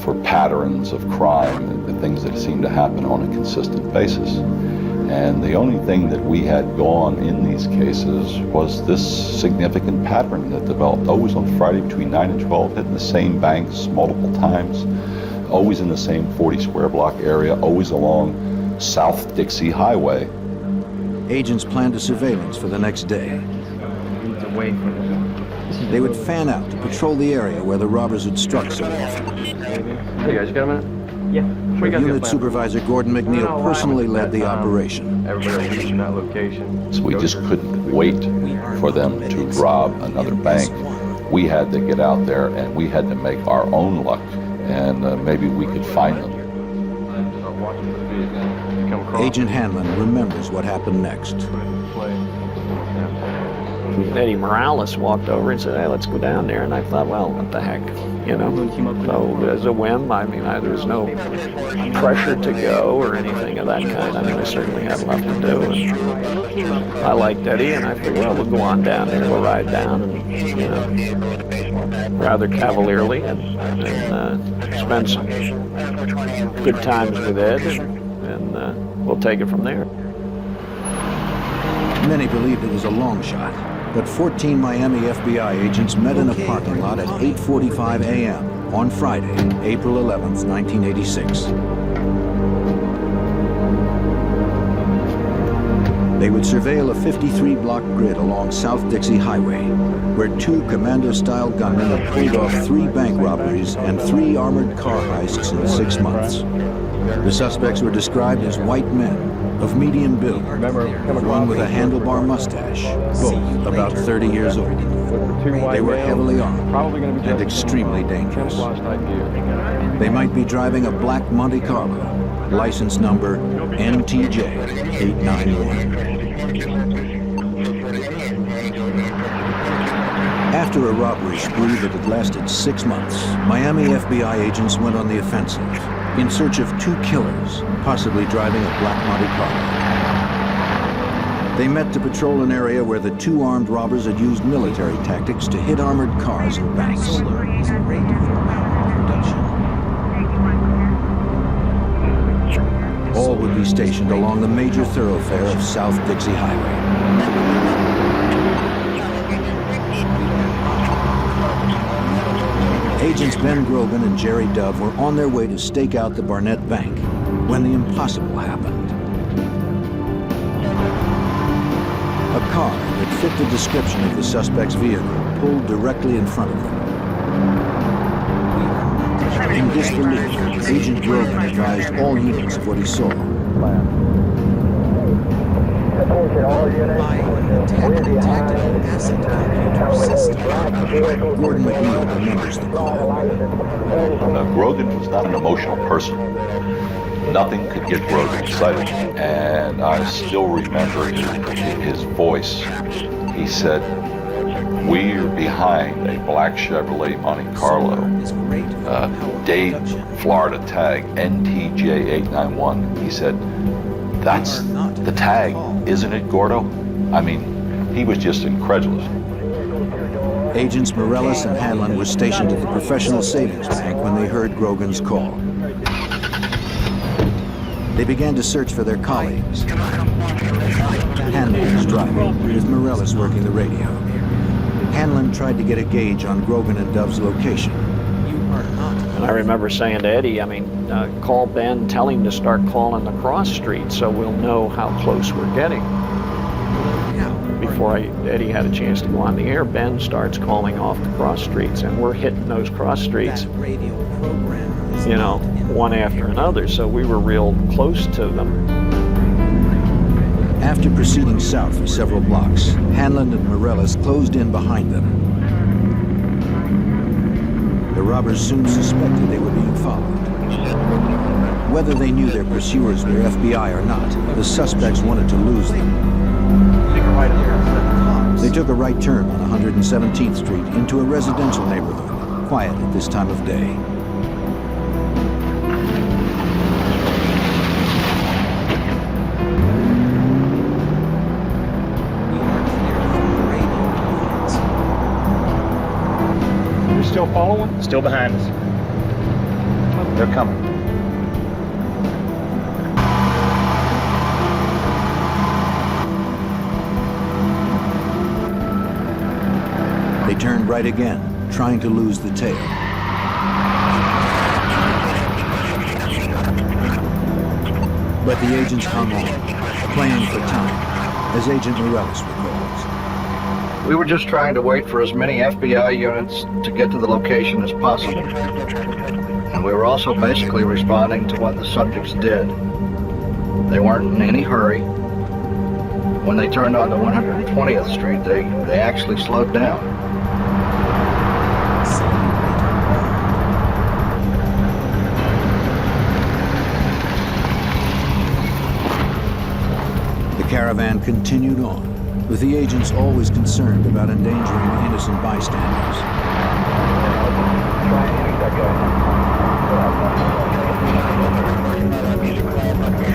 for patterns of crime and the things that seem to happen on a consistent basis. And the only thing that we had gone in these cases was this significant pattern that developed, always on Friday between 9 and 12, hitting the same banks multiple times, always in the same 40 square block area, always along South Dixie Highway. Agents planned a surveillance for the next day. They would fan out to patrol the area where the robbers had struck so often. Hey guys, you got a minute? Yeah. Unit Supervisor Gordon McNeil personally led the operation. Everybody reaching that location. So we just couldn't wait for them to rob another bank. We had to get out there and we had to make our own luck, and maybe we could find them. Agent Hanlon remembers what happened next. Eddie Morales walked over and said, "Hey, let's go down there." And I thought, well, what the heck, So as a whim, there was no pressure to go or anything of that kind. I certainly had enough to do. And I liked Eddie, and I figured, well, we'll go on down there. We'll ride down, and rather cavalierly, and spend some good times with Ed, and we'll take it from there. Many believed it was a long shot, but 14 Miami FBI agents met in a parking lot at 8:45 a.m. on Friday, April 11th, 1986. They would surveil a 53-block grid along South Dixie Highway, where 2 commando-style gunmen had pulled off 3 bank robberies and 3 armored car heists in 6 months. The suspects were described as white men of medium build, one with a handlebar mustache, both about 30 years old. They were heavily armed and extremely dangerous. They might be driving a black Monte Carlo, license number NTJ 891. After a robbery spree that had lasted 6 months, Miami FBI agents went on the offensive in search of 2 killers, possibly driving a black Monte Carlo. They met to patrol an area where the 2 armed robbers had used military tactics to hit armored cars and banks. All would be stationed along the major thoroughfare of South Dixie Highway. Agents Ben Grogan and Jerry Dove were on their way to stake out the Barnett Bank when the impossible happened. A car that fit the description of the suspect's vehicle pulled directly in front of them. In disbelief, Agent Grogan advised all units of what he saw. Gordon McNeil remembers the call. Grogan was not an emotional person. Nothing could get Grogan excited. And I still remember his voice. He said, "We're behind a black Chevrolet Monte Carlo, Dade, Florida tag, NTJ 891. He said, "That's the tag, isn't it, Gordo?" I mean, he was just incredulous. Agents Morales and Hanlon were stationed at the Professional Savings Bank when they heard Grogan's call. They began to search for their colleagues. Hanlon was driving, with Morales working the radio. Hanlon tried to get a gauge on Grogan and Dove's location. And I remember saying to Eddie, call Ben, tell him to start calling the cross streets so we'll know how close we're getting. Before Eddie had a chance to go on the air, Ben starts calling off the cross streets, and we're hitting those cross streets, one after another, so we were real close to them. After proceeding south for several blocks, Hanlon and Morales closed in behind them. The robbers soon suspected they were being followed. Whether they knew their pursuers were FBI or not, the suspects wanted to lose them. They took a right turn on 117th Street into a residential neighborhood, quiet at this time of day. still following? Still behind us. They're coming. They turned right again, trying to lose the tail. But the agents hung on, playing for time, as Agent Morales recalls. We were just trying to wait for as many FBI units to get to the location as possible. And we were also basically responding to what the subjects did. They weren't in any hurry. When they turned onto 120th Street, they actually slowed down. The caravan continued on, with the agents always concerned about endangering innocent bystanders.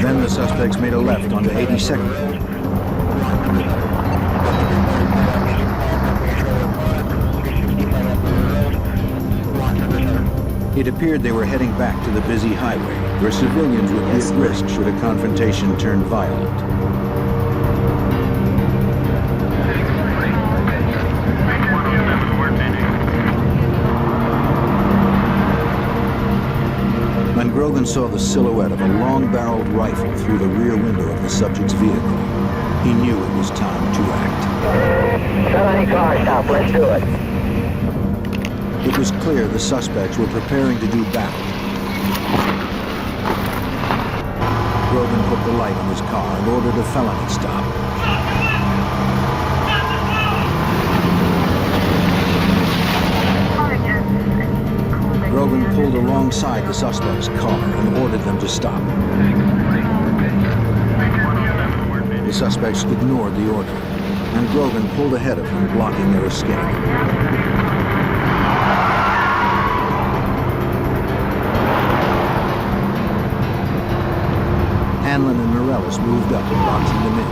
Then the suspects made a left onto 82nd. It appeared they were heading back to the busy highway, where civilians would be at risk should a confrontation turn violent. When Grogan saw the silhouette of a long-barreled rifle through the rear window of the subject's vehicle, he knew it was time to act. Shut any car stop, let's do it. It was clear the suspects were preparing to do battle. Grogan put the light on his car and ordered a felony stop. Grogan pulled alongside the suspect's car and ordered them to stop. The suspects ignored the order, and Grogan pulled ahead of them, blocking their escape. Hanlon and Morales moved up, boxing them in.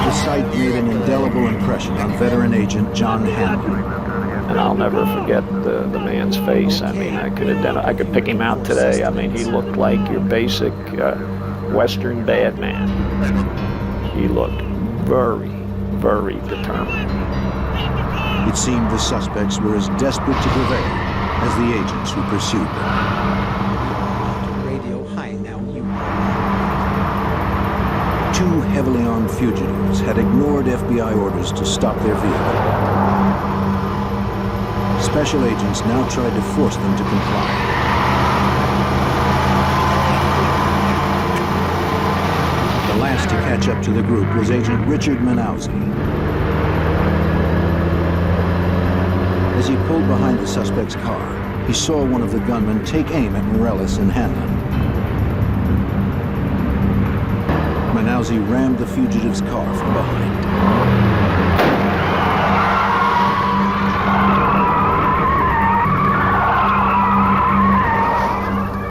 The sight made an indelible impression on veteran agent John Hanlon. And I'll never forget the man's face. I mean, I could pick him out today. I mean, he looked like your basic Western bad man. He looked very, very determined. It seemed the suspects were as desperate to prevail as the agents who pursued them. Radio high now, you. Two heavily armed fugitives had ignored FBI orders to stop their vehicle. Special agents now tried to force them to comply. The last to catch up to the group was Agent Richard Manauzi. As he pulled behind the suspect's car, he saw one of the gunmen take aim at Morales and Hanlon. Manauzi rammed the fugitive's car from behind.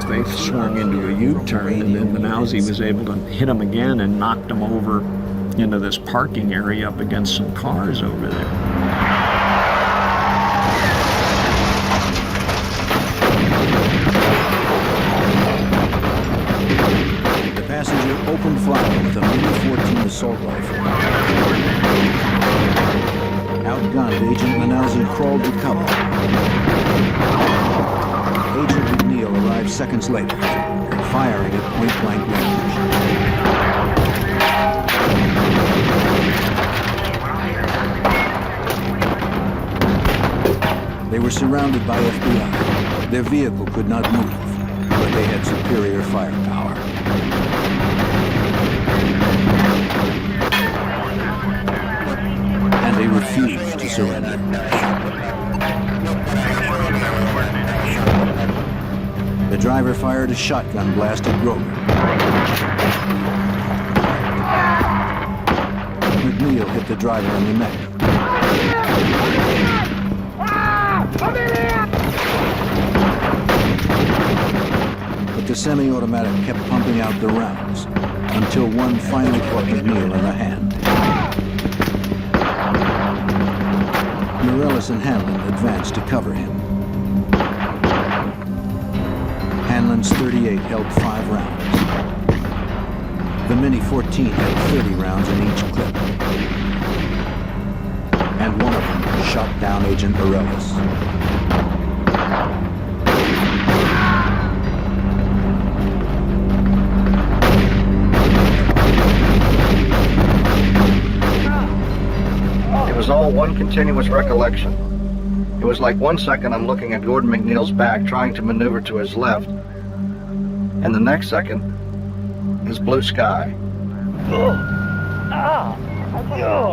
They swung into a U-turn, and then Manauzi was able to hit him again and knocked him over into this parking area up against some cars over there. Passenger opened fire with a Mini-14 assault rifle. Outgunned, Agent Manauzi crawled to cover. Agent McNeil arrived seconds later, firing at point-blank range. They were surrounded by FBI. Their vehicle could not move, but they had superior firepower. And they refused to surrender. The driver fired a shotgun blast at Grogan. McNeil hit the driver in the neck. But the semi-automatic kept pumping out the rounds until one finally caught McNeil in the hand. Morellis and Hanlon advanced to cover him. Hanlon's .38 held 5 rounds. The Mini-14 had 30 rounds in each clip. And one of them shot down Agent Morellis. It was all one continuous recollection. It was like 1 second I'm looking at Gordon McNeil's back, trying to maneuver to his left, and the next second is blue sky.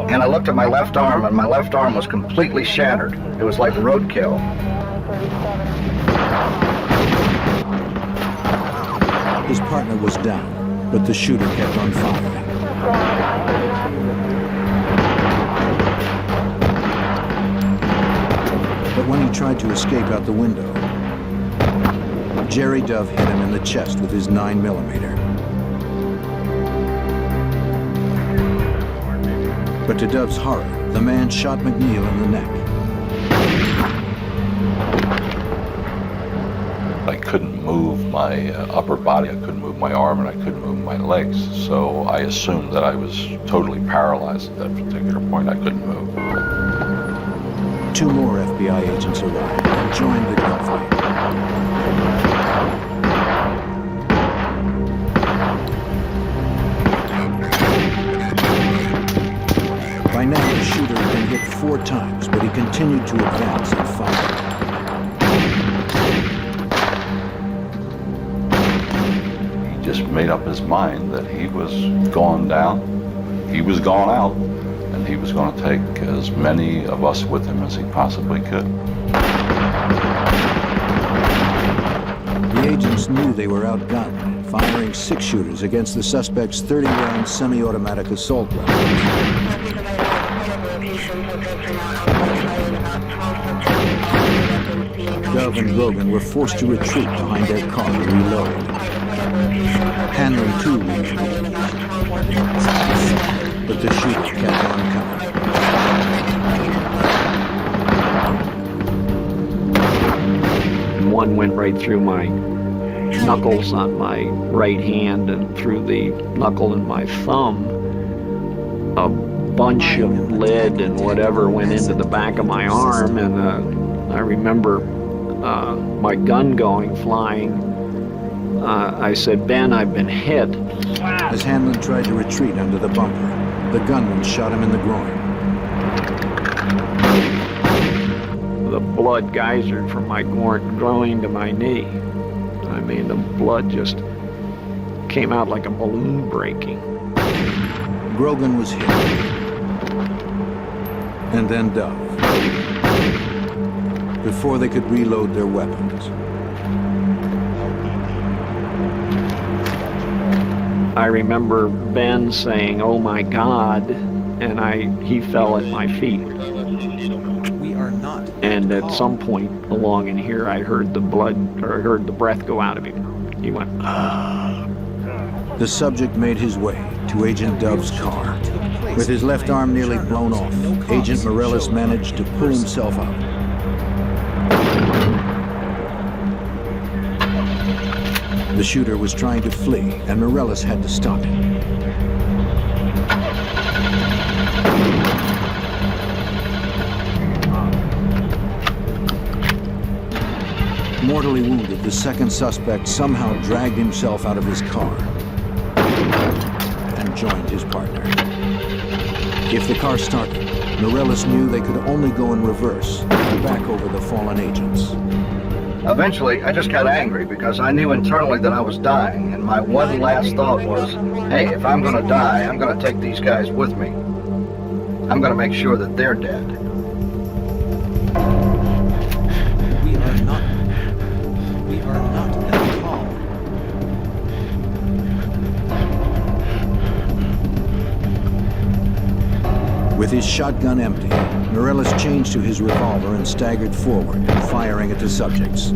And I looked at my left arm, and my left arm was completely shattered. It was like roadkill. His partner was down, but the shooter kept on firing. But when he tried to escape out the window, Jerry Dove hit him in the chest with his 9mm. But to Dove's horror, the man shot McNeil in the neck. I couldn't move my upper body, I couldn't move my arm, and I couldn't move my legs. So I assumed that I was totally paralyzed at that particular point. I couldn't move. 2 more FBI agents arrived and joined the gunfight. By now, the shooter had been hit 4 times, but he continued to advance and fire. He just made up his mind that he was going down, he was gone out, and he was going to take as many of us with him as he possibly could. The agents knew they were outgunned, firing 6 shooters against the suspect's 30-round semi-automatic assault rifle. Dove and Grogan were forced to retreat behind their car to reload. Hanlon too retreated, but the shooter kept on coming. One went right through my knuckles on my right hand and through the knuckle in my thumb. A bunch of lead and whatever went into the back of my arm, and I remember my gun flying. I said, "Ben, I've been hit." As Hanlon tried to retreat under the bumper, the gunman shot him in the groin. The blood geysered from my groin to my knee. I mean, the blood just came out like a balloon breaking. Grogan was hit. And then Dove. Before they could reload their weapons. I remember Ben saying, "Oh my God," and he fell at my feet. We are not. And at some point along in here, I heard the breath go out of him. He went, "Ah." The subject made his way to Agent Dove's car. With his left arm nearly blown off, Agent Morellis managed to pull himself out. The shooter was trying to flee, and Morellis had to stop him. Mortally wounded, the second suspect somehow dragged himself out of his car and joined his partner. If the car started, Morellis knew they could only go in reverse and back over the fallen agents. Eventually, I just got angry because I knew internally that I was dying, and my one last thought was, hey, if I'm going to die, I'm going to take these guys with me. I'm going to make sure that they're dead. We are not that tall. With his shotgun empty, Morellis changed to his revolver and staggered forward, firing at the subjects.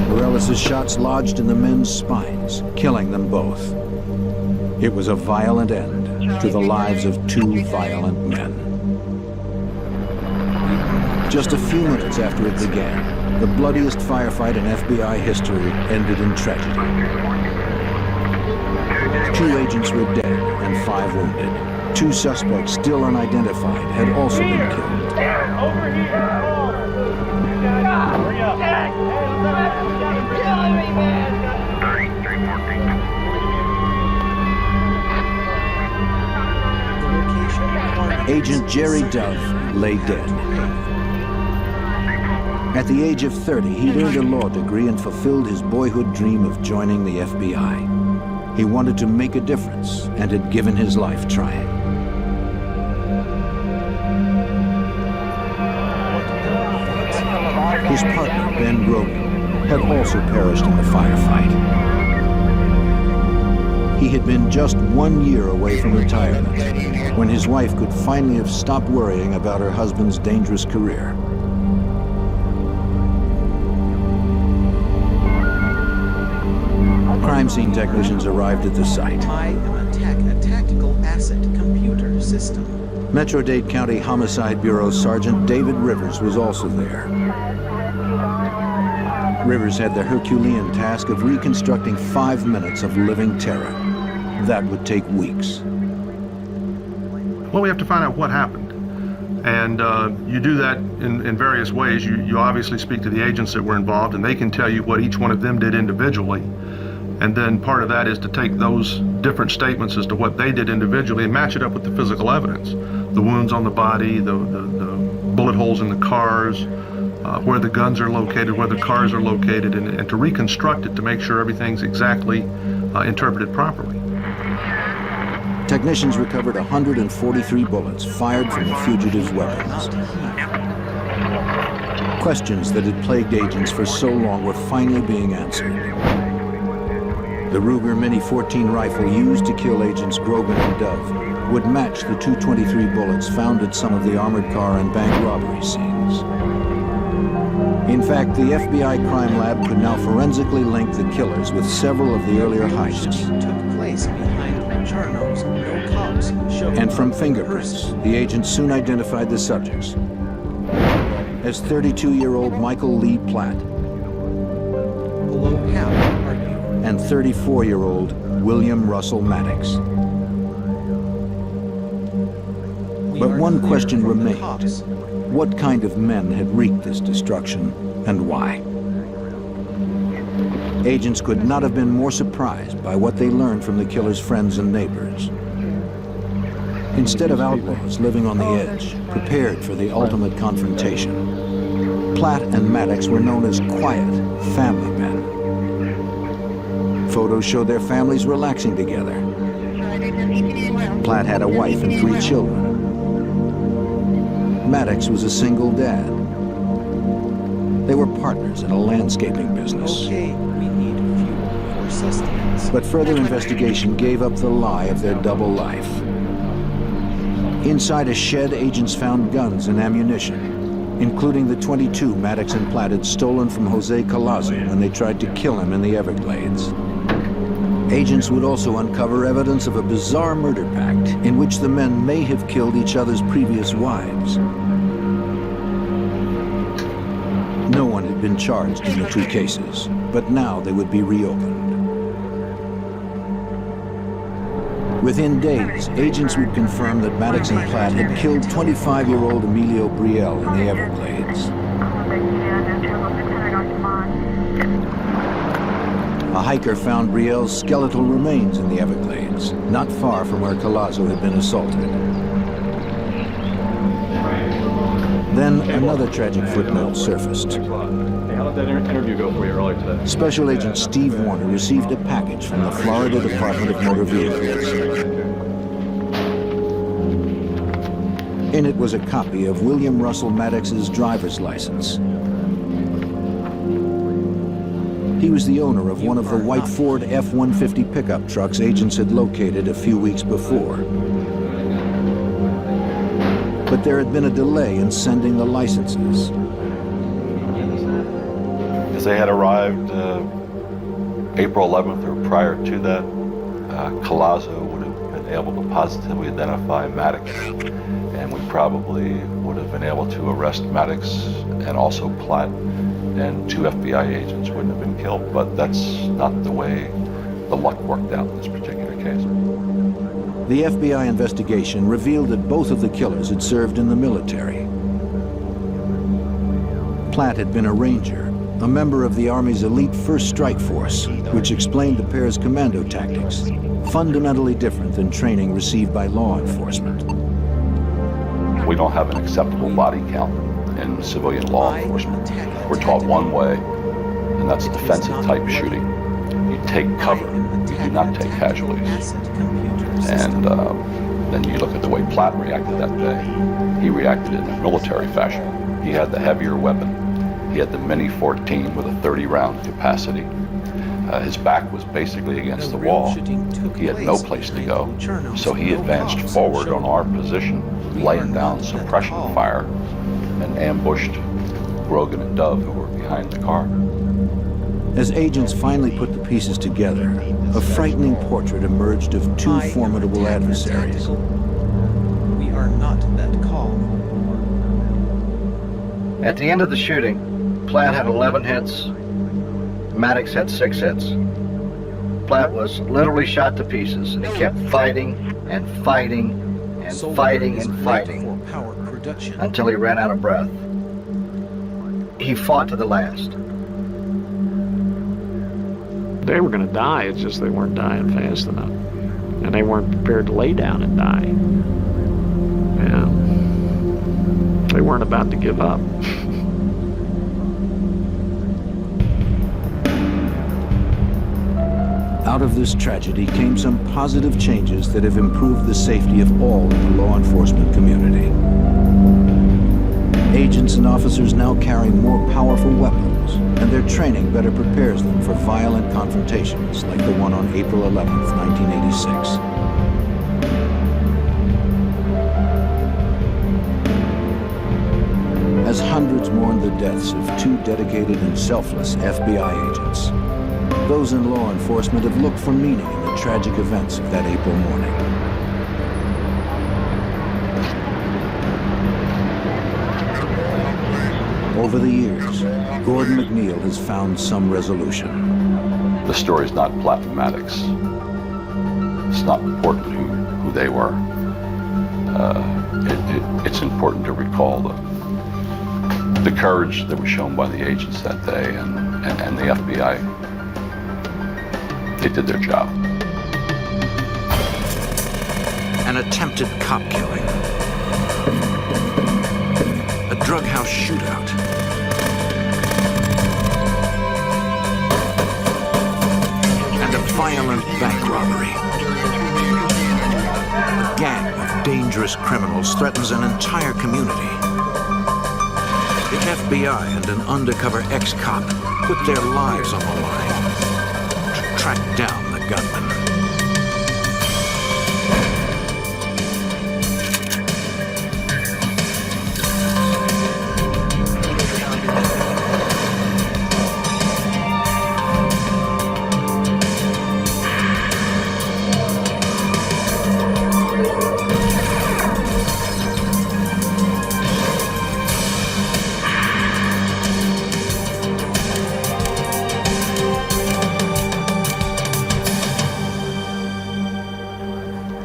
Morellis' shots lodged in the men's spines, killing them both. It was a violent end to the lives of two violent men. Just a few minutes after it began, the bloodiest firefight in FBI history ended in tragedy. 2 agents were dead and 5 wounded. 2 suspects, still unidentified, had also been killed. Over here! Hurry up! Killing me, man! Agent Jerry Dove lay dead. At the age of 30, he'd earned a law degree and fulfilled his boyhood dream of joining the FBI. He wanted to make a difference and had given his life trying. His partner, Ben Grogan, had also perished in the firefight. He had been just 1 year away from retirement when his wife could finally have stopped worrying about her husband's dangerous career. Crime scene technicians arrived at the site. I am a tactical asset computer system. Metro-Dade County Homicide Bureau Sergeant David Rivers was also there. Rivers had the Herculean task of reconstructing 5 minutes of living terror. That would take weeks. Well, we have to find out what happened. And you do that in various ways. You obviously speak to the agents that were involved, and they can tell you what each one of them did individually. And then part of that is to take those different statements as to what they did individually and match it up with the physical evidence. The wounds on the body, the bullet holes in the cars, where the guns are located, where the cars are located, and to reconstruct it to make sure everything's exactly interpreted properly. Technicians recovered 143 bullets fired from the fugitive's weapons. Questions that had plagued agents for so long were finally being answered. The Ruger Mini 14 rifle used to kill agents Grogan and Dove would match the 223 bullets found at some of the armored car and bank robbery scenes. In fact, the FBI crime lab could now forensically link the killers with several of the earlier heists. Took place behind Charno's No Cops show. And from fingerprints, the agents soon identified the subjects as 32-year-old Michael Lee Platt and 34-year-old William Russell Maddox. But one question remained. What kind of men had wreaked this destruction, and why? Agents could not have been more surprised by what they learned from the killer's friends and neighbors. Instead of outlaws living on the edge, prepared for the ultimate confrontation, Platt and Maddox were known as quiet family men. Photos showed their families relaxing together. Platt had a wife and 3 children. Maddox was a single dad. They were partners in a landscaping business. Okay, we need fuel for sustenance. But further investigation gave up the lie of their double life. Inside a shed, agents found guns and ammunition, including the .22 Maddox and Platt had stolen from Jose Collazo when they tried to kill him in the Everglades. Agents would also uncover evidence of a bizarre murder pact in which the men may have killed each other's previous wives. No one had been charged in the 2 cases, but now they would be reopened. Within days, agents would confirm that Maddox and Platt had killed 25-year-old Emilio Brielle in the Everglades. A hiker found Brielle's skeletal remains in the Everglades, not far from where Collazo had been assaulted. Then another tragic footnote surfaced. Hey, how did that interview go for you earlier today? Special Agent Steve Warner received a package from the Florida Department of Motor Vehicles. In it was a copy of William Russell Maddox's driver's license. He was the owner of one of the white Ford F-150 pickup trucks agents had located a few weeks before. But there had been a delay in sending the licenses. As they had arrived April 11th or prior to that, Collazo would able to positively identify Maddox, and we probably would have been able to arrest Maddox and also Platt, and 2 FBI agents wouldn't have been killed. But that's not the way the luck worked out in this particular case. The FBI investigation revealed that both of the killers had served in the military. Platt had been a ranger, a member of the Army's elite First Strike Force, which explained the pair's commando tactics, fundamentally different than training received by law enforcement. We don't have an acceptable body count in civilian law enforcement. We're taught one way, and that's defensive type shooting. You take cover, you do not take casualties. And then you look at the way Platt reacted that day. He reacted in a military fashion. He had the heavier weapon. He had the Mini-14 with a 30-round capacity. His back was basically against the wall. He had no place to go, so he advanced forward on our position, laying down suppression fire, and ambushed Grogan and Dove, who were behind the car. As agents finally put the pieces together, a frightening portrait emerged of 2 formidable adversaries. We are not that calm. At the end of the shooting, Platt had 11 hits. Maddox had 6 hits. Platt was literally shot to pieces, and he kept fighting and fighting and fighting and fighting until he ran out of breath. He fought to the last. They were going to die, it's just they weren't dying fast enough. And they weren't prepared to lay down and die. And they weren't about to give up. Out of this tragedy came some positive changes that have improved the safety of all in the law enforcement community. Agents and officers now carry more powerful weapons, and their training better prepares them for violent confrontations like the one on April 11th, 1986. As hundreds mourn the deaths of 2 dedicated and selfless FBI agents, those in law enforcement have looked for meaning in the tragic events of that April morning. Over the years, Gordon McNeil has found some resolution. The story's not Platt and Maddox. It's not important who they were. It's important to recall the courage that was shown by the agents that day and the FBI. They did their job. An attempted cop killing. A drug house shootout. And a violent bank robbery. A gang of dangerous criminals threatens an entire community. The FBI and an undercover ex-cop put their lives on the line to track down the gunman.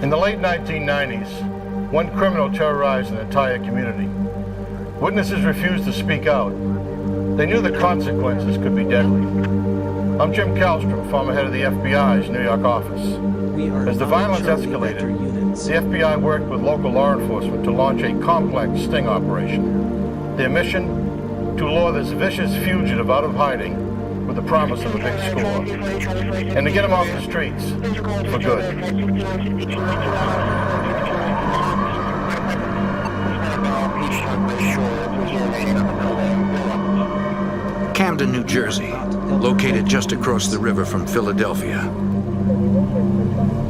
In the late 1990s, one criminal terrorized an entire community. Witnesses refused to speak out. They knew the consequences could be deadly. I'm Jim Kallstrom, former head of the FBI's New York office. As the violence escalated, the FBI worked with local law enforcement to launch a complex sting operation. Their mission? To lure this vicious fugitive out of hiding with the promise of a big score, and to get him off the streets for good. Camden, New Jersey, located just across the river from Philadelphia.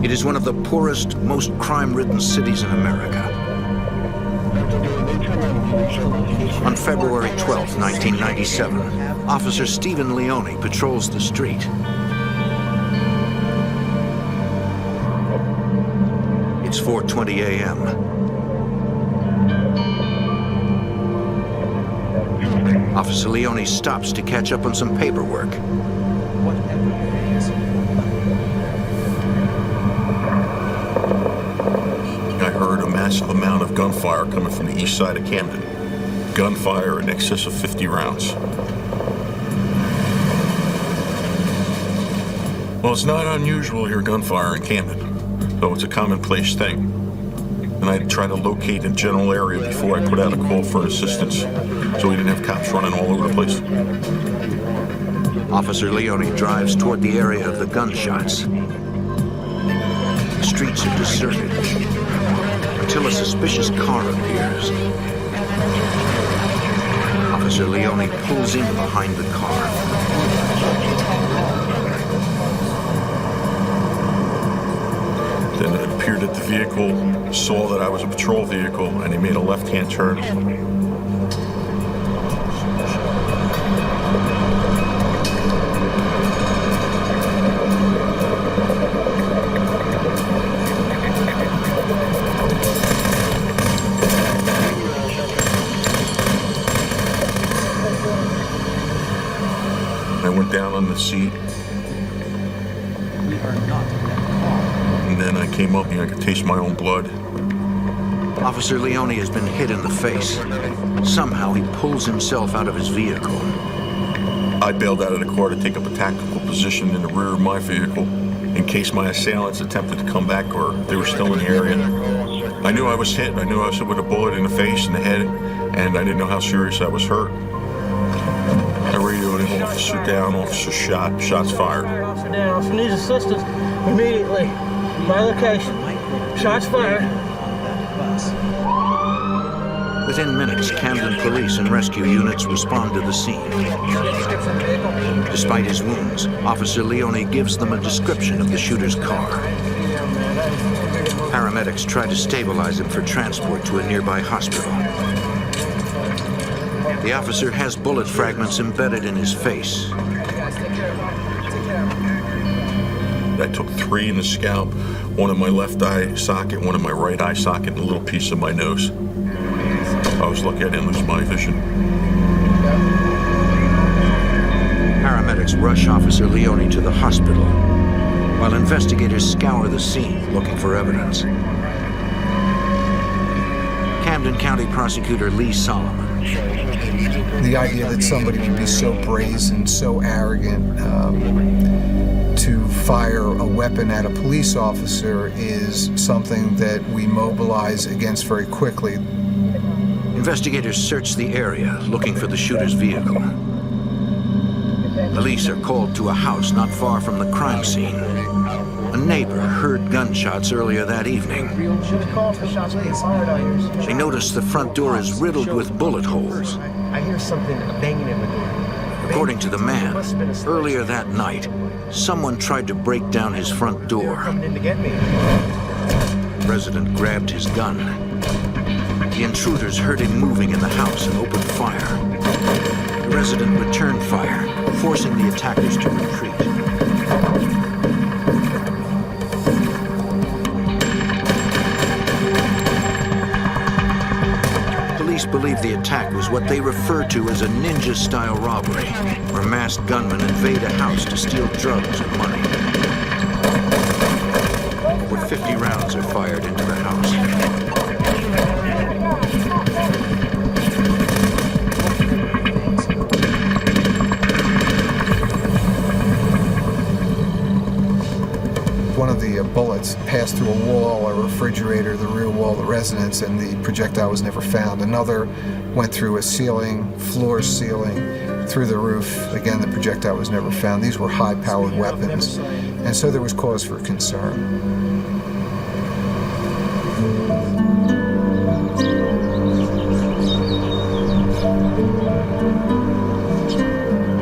It is one of the poorest, most crime-ridden cities in America. On February 12, 1997, Officer Stephen Leone patrols the street. 4:20 a.m. Officer Leone stops to catch up on some paperwork. Whatever it is. I heard a massive amount of gunfire coming from the east side of Camden. Gunfire in excess of 50 rounds. Well, it's not unusual to hear gunfire in Camden, so it's a commonplace thing. And I tried to locate a general area before I put out a call for assistance, so we didn't have cops running all over the place. Officer Leone drives toward the area of the gunshots. The streets are deserted until a suspicious car appears. Officer Leone pulls in behind the car. Then it appeared that the vehicle saw that I was a patrol vehicle, and he made a left-hand turn. I went down on the seat. We are not in that car. And then I came up and I could taste my own blood. Officer Leone has been hit in the face. Somehow he pulls himself out of his vehicle. I bailed out of the car to take up a tactical position in the rear of my vehicle in case my assailants attempted to come back or they were still in the area. I knew I was hit. I knew I was hit with a bullet in the face and the head, and I didn't know how serious I was hurt. I radioed an officer down, officer shot, shots fired. Officer down, officer needs assistance immediately. My location. Shots fired. Within minutes, Camden police and rescue units respond to the scene. Despite his wounds, Officer Leone gives them a description of the shooter's car. Paramedics try to stabilize him for transport to a nearby hospital. The officer has bullet fragments embedded in his face. I took 3 in the scalp, 1 in my left eye socket, 1 in my right eye socket, and a little piece of my nose. I was lucky I didn't lose my vision. Paramedics rush Officer Leone to the hospital, while investigators scour the scene looking for evidence. Camden County Prosecutor Lee Solomon. The idea that somebody would be so brazen, so arrogant, to fire a weapon at a police officer is something that we mobilize against very quickly. Investigators search the area looking for the shooter's vehicle. Police are called to a house not far from the crime scene. A neighbor heard gunshots earlier that evening. They notice the front door is riddled with bullet holes. I hear something banging at the door. According to the man, earlier that night, someone tried to break down his front door. The resident grabbed his gun. The intruders heard him moving in the house and opened fire. The resident returned fire, forcing the attackers to retreat. Police believe the attack was what they refer to as a ninja-style robbery, where masked gunmen invade a house to steal drugs and money. Over 50 rounds are fired into the house. One of the bullets passed through a wall, a refrigerator, the rear wall of the residence, and the projectile was never found. Another went through a ceiling, floor ceiling, through the roof. Again, the projectile was never found. These were high-powered weapons, and so there was cause for concern.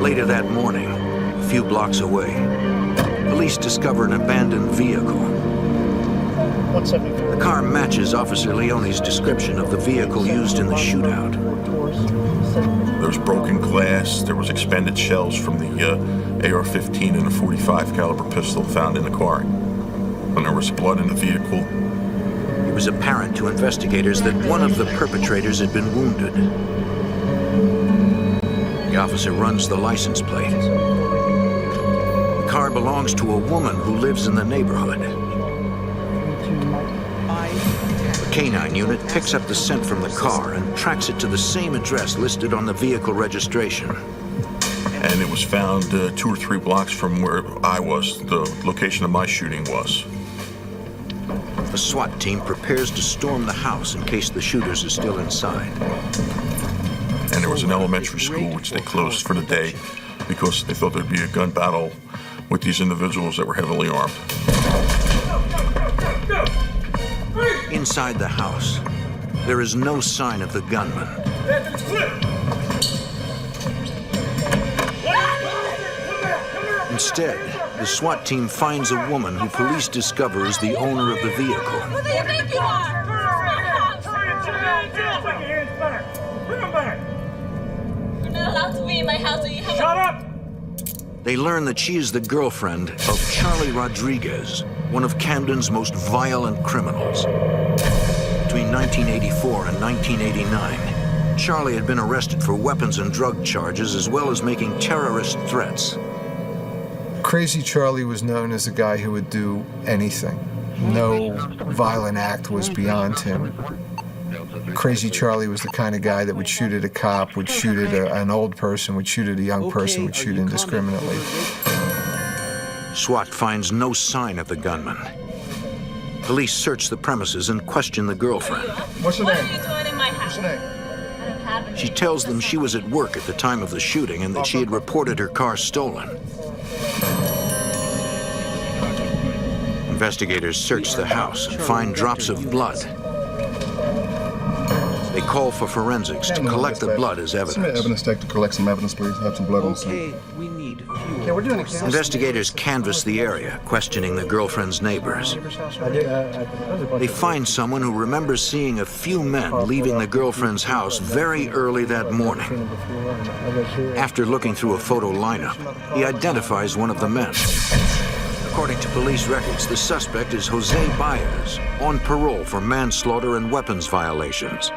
Later that morning, a few blocks away, police discover an abandoned vehicle. The car matches Officer Leone's description of the vehicle used in the shootout. There was broken glass, there was expended shells from the AR-15 and a .45 caliber pistol found in the car. And there was blood in the vehicle. It was apparent to investigators that one of the perpetrators had been wounded. The officer runs the license plate. The car belongs to a woman who lives in the neighborhood. The canine unit picks up the scent from the car and tracks it to the same address listed on the vehicle registration. And it was found 2 or 3 blocks from where I was, the location of my shooting was. A SWAT team prepares to storm the house in case the shooters are still inside. And there was an elementary school which they closed for the day because they thought there'd be a gun battle with these individuals that were heavily armed. Inside the house, there is no sign of the gunman. Instead, the SWAT team finds a woman who police discover is the owner of the vehicle. Who do you think you are? You're not allowed to be in my house, so you have Shut up! They learn that she is the girlfriend of Charlie Rodriguez, one of Camden's most violent criminals. Between 1984 and 1989, Charlie had been arrested for weapons and drug charges as well as making terrorist threats. Crazy Charlie was known as a guy who would do anything. No violent act was beyond him. Crazy Charlie was the kind of guy that would shoot at a cop, would shoot at an old person, would shoot at a young person, would shoot indiscriminately. SWAT finds no sign of the gunman. Police search the premises and question the girlfriend. What's your name? What are you doing in my house? What's your name? She tells them she was at work at the time of the shooting and that she had reported her car stolen. Investigators search the house and find drops of blood. They call for forensics to collect the blood as evidence. Evidence tech to collect some evidence, please. Have some blood on the scene. Okay, we need fuel. Yeah, we're doing it. Investigators canvass the area, questioning the girlfriend's neighbors. They find someone who remembers seeing a few men leaving the girlfriend's house very early that morning. After looking through a photo lineup, he identifies one of the men. According to police records, the suspect is Jose Baez, on parole for manslaughter and weapons violations.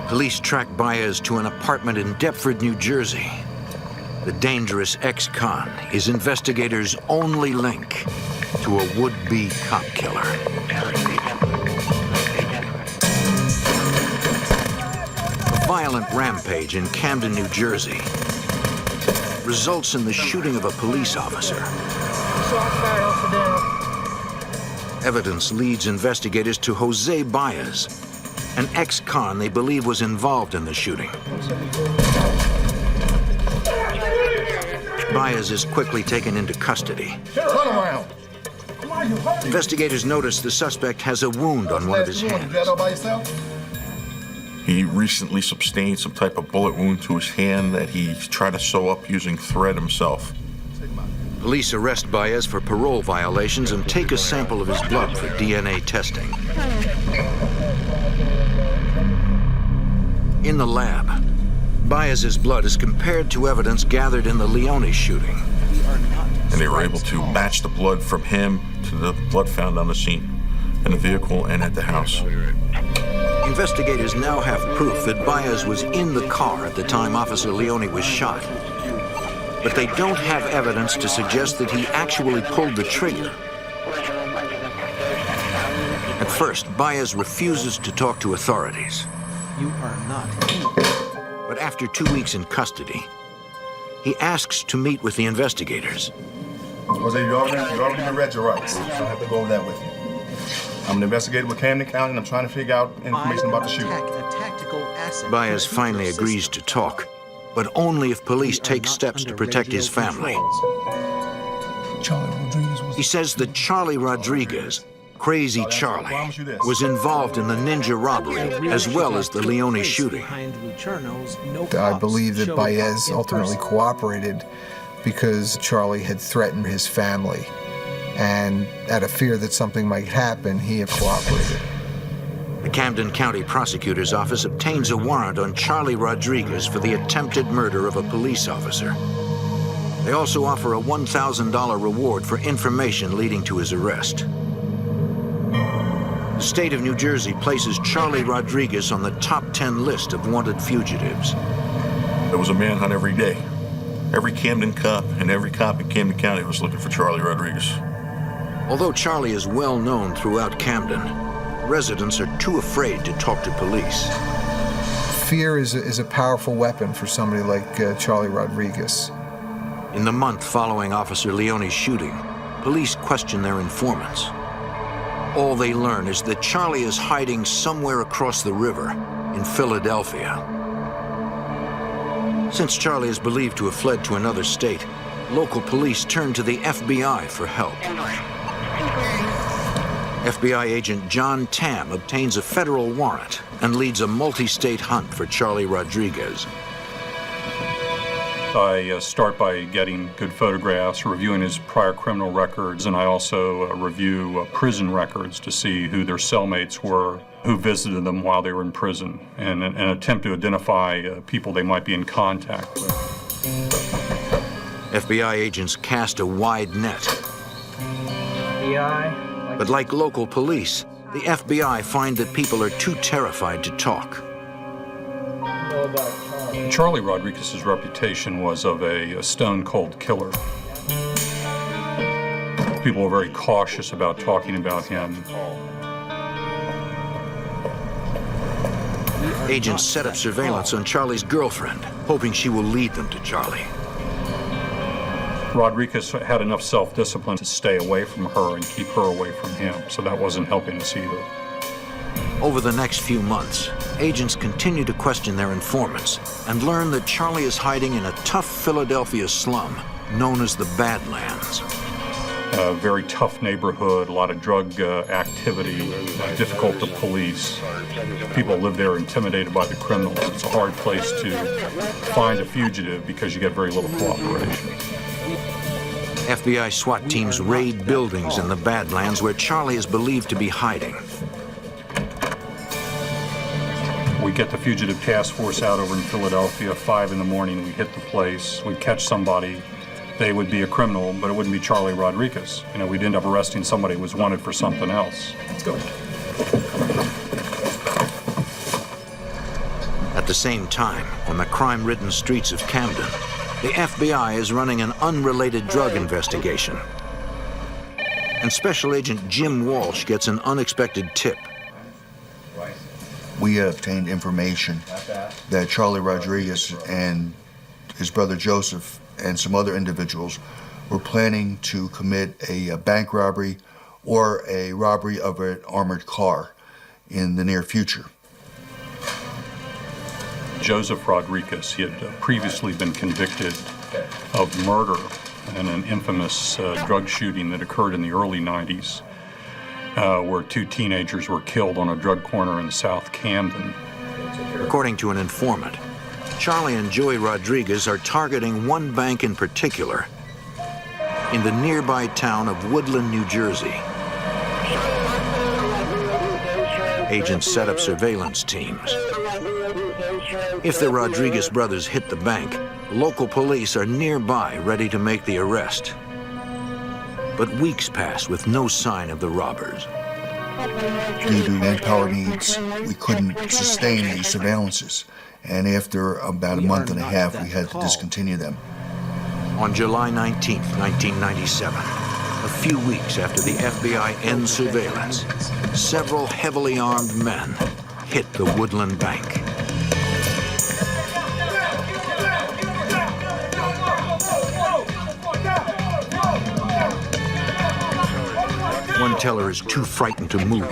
Police track Baez to an apartment in Deptford, New Jersey. The dangerous ex-con is investigators' only link to a would-be cop killer. A violent rampage in Camden, New Jersey results in the shooting of a police officer. Evidence leads investigators to Jose Baez, an ex-con they believe was involved in the shooting. Baez is quickly taken into custody. Turn around. Investigators notice the suspect has a wound on one of his hands. You did that all by yourself? He recently sustained some type of bullet wound to his hand that he tried to sew up using thread himself. Police arrest Baez for parole violations and take a sample of his blood for DNA testing. In the lab, Baez's blood is compared to evidence gathered in the Leone shooting. And they were able to match the blood from him to the blood found on the scene, in the vehicle and at the house. Investigators now have proof that Baez was in the car at the time Officer Leone was shot. But they don't have evidence to suggest that he actually pulled the trigger. At first, Baez refuses to talk to authorities. You are not. But after 2 weeks in custody, he asks to meet with the investigators. Jose, you already read your rights. I don't have to go over that with you. I'm an investigator with Camden County, and I'm trying to figure out information about the shooting. Baez finally agrees to talk, but only if police take steps to protect his family. He says that Charlie Rodriguez, Crazy Charlie, was involved in the ninja robbery as well as the Leone shooting. I believe that Baez ultimately cooperated because Charlie had threatened his family. And out of fear that something might happen, he had cooperated. The Camden County Prosecutor's Office obtains a warrant on Charlie Rodriguez for the attempted murder of a police officer. They also offer a $1,000 reward for information leading to his arrest. The state of New Jersey places Charlie Rodriguez on the top 10 list of wanted fugitives. There was a manhunt every day. Every Camden cop and every cop in Camden County was looking for Charlie Rodriguez. Although Charlie is well known throughout Camden, residents are too afraid to talk to police. Fear is a powerful weapon for somebody like Charlie Rodriguez. In the month following Officer Leone's shooting, police question their informants. All they learn is that Charlie is hiding somewhere across the river in Philadelphia. Since Charlie is believed to have fled to another state, local police turn to the FBI for help. FBI agent John Tam obtains a federal warrant and leads a multi-state hunt for Charlie Rodriguez. I start by getting good photographs, reviewing his prior criminal records, and I also review prison records to see who their cellmates were, who visited them while they were in prison, and attempt to identify people they might be in contact with. FBI agents cast a wide net. But like local police, the FBI find that people are too terrified to talk. Charlie Rodriguez's reputation was of a stone-cold killer. People were very cautious about talking about him. Agents set up surveillance on Charlie's girlfriend, hoping she will lead them to Charlie. Rodriguez had enough self-discipline to stay away from her and keep her away from him, so that wasn't helping us either. Over the next few months, agents continue to question their informants and learn that Charlie is hiding in a tough Philadelphia slum known as the Badlands. A very tough neighborhood, a lot of drug activity, difficult to police. People live there intimidated by the criminals. It's a hard place to find a fugitive because you get very little cooperation. FBI SWAT teams raid buildings in the Badlands where Charlie is believed to be hiding. We get the fugitive task force out over in Philadelphia, 5 in the morning, we hit the place, we'd catch somebody, they would be a criminal, but it wouldn't be Charlie Rodriguez. You know, we'd end up arresting somebody who was wanted for something else. Let's go. At the same time, on the crime-ridden streets of Camden, the FBI is running an unrelated drug investigation. And Special Agent Jim Walsh gets an unexpected tip. We obtained information that Charlie Rodriguez and his brother Joseph and some other individuals were planning to commit a bank robbery or a robbery of an armored car in the near future. Joseph Rodriguez, he had previously been convicted of murder in an infamous drug shooting that occurred in the early 90s. Where 2 teenagers were killed on a drug corner in South Camden. According to an informant, Charlie and Joey Rodriguez are targeting one bank in particular in the nearby town of Woodland, New Jersey. Agents set up surveillance teams. If the Rodriguez brothers hit the bank, local police are nearby ready to make the arrest. But weeks pass with no sign of the robbers. Due to manpower needs, we couldn't sustain these surveillances. And after about a month and a half, we had to discontinue them. On July 19, 1997, a few weeks after the FBI ends surveillance, several heavily armed men hit the Woodland Bank. One teller is too frightened to move.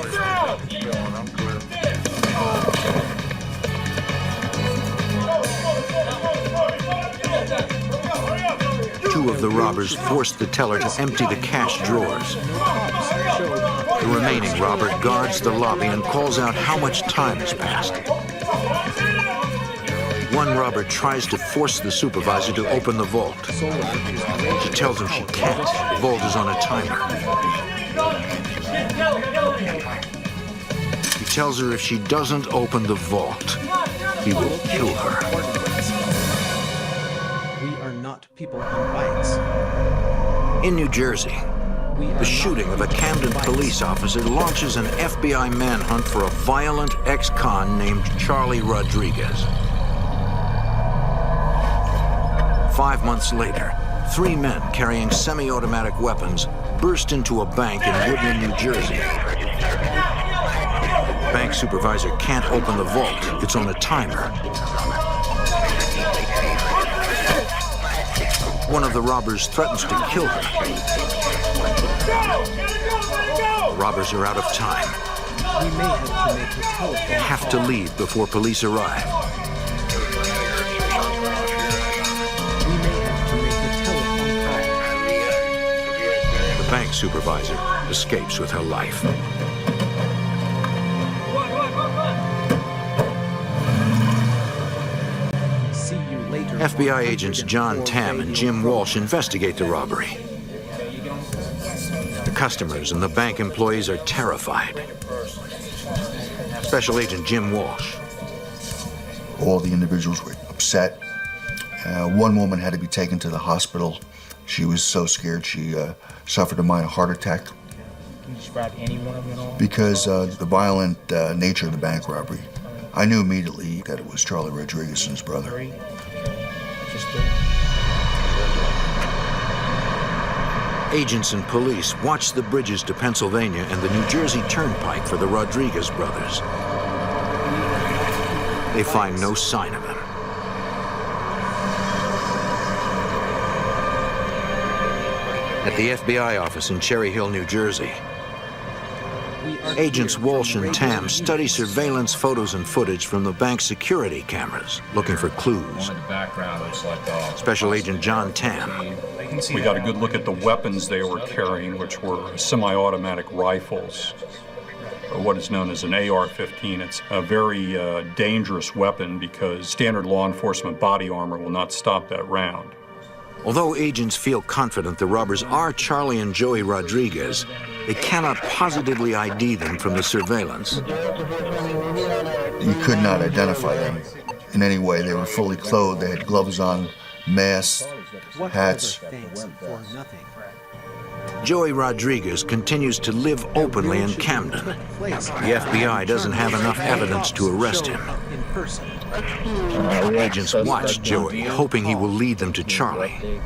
Two of the robbers forced the teller to empty the cash drawers. The remaining robber guards the lobby and calls out how much time has passed. One robber tries to force the supervisor to open the vault. She tells him she can't. The vault is on a timer. He tells her if she doesn't open the vault, he will kill her. We are not people on bikes. In New Jersey, The shooting of a Camden police officer launches an FBI manhunt for a violent ex-con named Charlie Rodriguez. 5 months later, 3 men carrying semi-automatic weapons burst into a bank in Woodland, New Jersey. The bank supervisor can't open the vault. It's on a timer. One of the robbers threatens to kill her. The robbers are out of time. We may have to make a telephone Have to leave before police arrive. We may have to make a telephone call. The bank supervisor escapes with her life. See you later. FBI agents John Tam and Jim Walsh investigate the robbery. The customers and the bank employees are terrified. Special Agent Jim Walsh. All the individuals were upset. One woman had to be taken to the hospital. She was so scared she suffered a minor heart attack. Can you describe any one of them at all? Because the violent nature of the bank robbery. I knew immediately that it was Charlie Rodriguez and his brother. Agents and police watch the bridges to Pennsylvania and the New Jersey Turnpike for the Rodriguez brothers. They find no sign of him. At the FBI office in Cherry Hill, New Jersey, agents Walsh and Tam study surveillance photos and footage from the bank's security cameras, looking for clues. Special Agent John Tam. We got a good look at the weapons they were carrying, which were semi-automatic rifles, what is known as an AR-15. It's a very dangerous weapon because standard law enforcement body armor will not stop that round. Although agents feel confident the robbers are Charlie and Joey Rodriguez, they cannot positively ID them from the surveillance. You could not identify them in any way. They were fully clothed. They had gloves on, masks, hats. Joey Rodriguez continues to live openly in Camden. The FBI doesn't have enough evidence to arrest him. Agents watch Joey, hoping he will lead them to Charlie.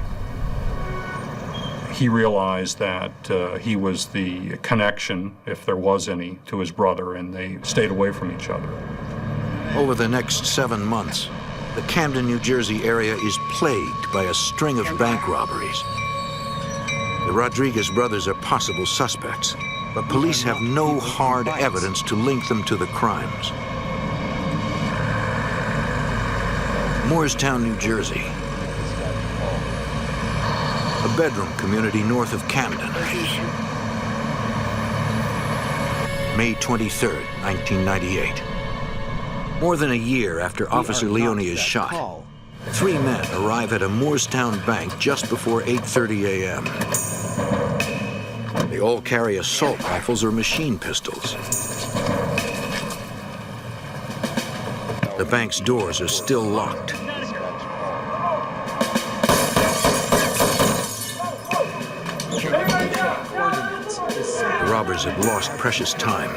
He realized that he was the connection, if there was any, to his brother, and they stayed away from each other. Over the next 7 months, the Camden, New Jersey area is plagued by a string of bank robberies. The Rodriguez brothers are possible suspects, but police have no hard evidence to link them to the crimes. Moorestown, New Jersey, a bedroom community north of Camden. May 23rd, 1998. More than a year after Officer Leone is shot, 3 men arrive at a Moorestown bank just before 8:30 a.m. They all carry assault rifles or machine pistols. The bank's doors are still locked. The robbers have lost precious time.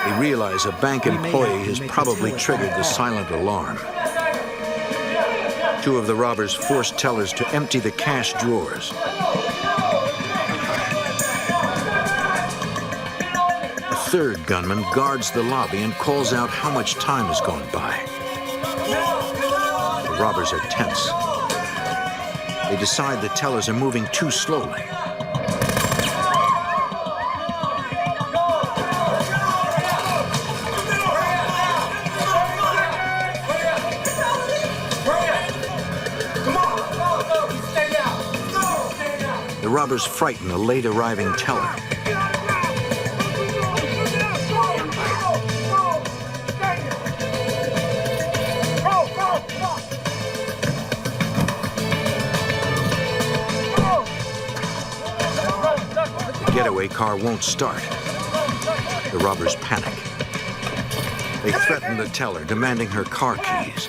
They realize a bank employee has probably triggered the silent alarm. 2 of the robbers force tellers to empty the cash drawers. A 3rd gunman guards the lobby and calls out how much time has gone by. The robbers are tense. They decide the tellers are moving too slowly. The robbers frighten a late arriving teller. The getaway car won't start. The robbers panic. They threaten the teller, demanding her car keys.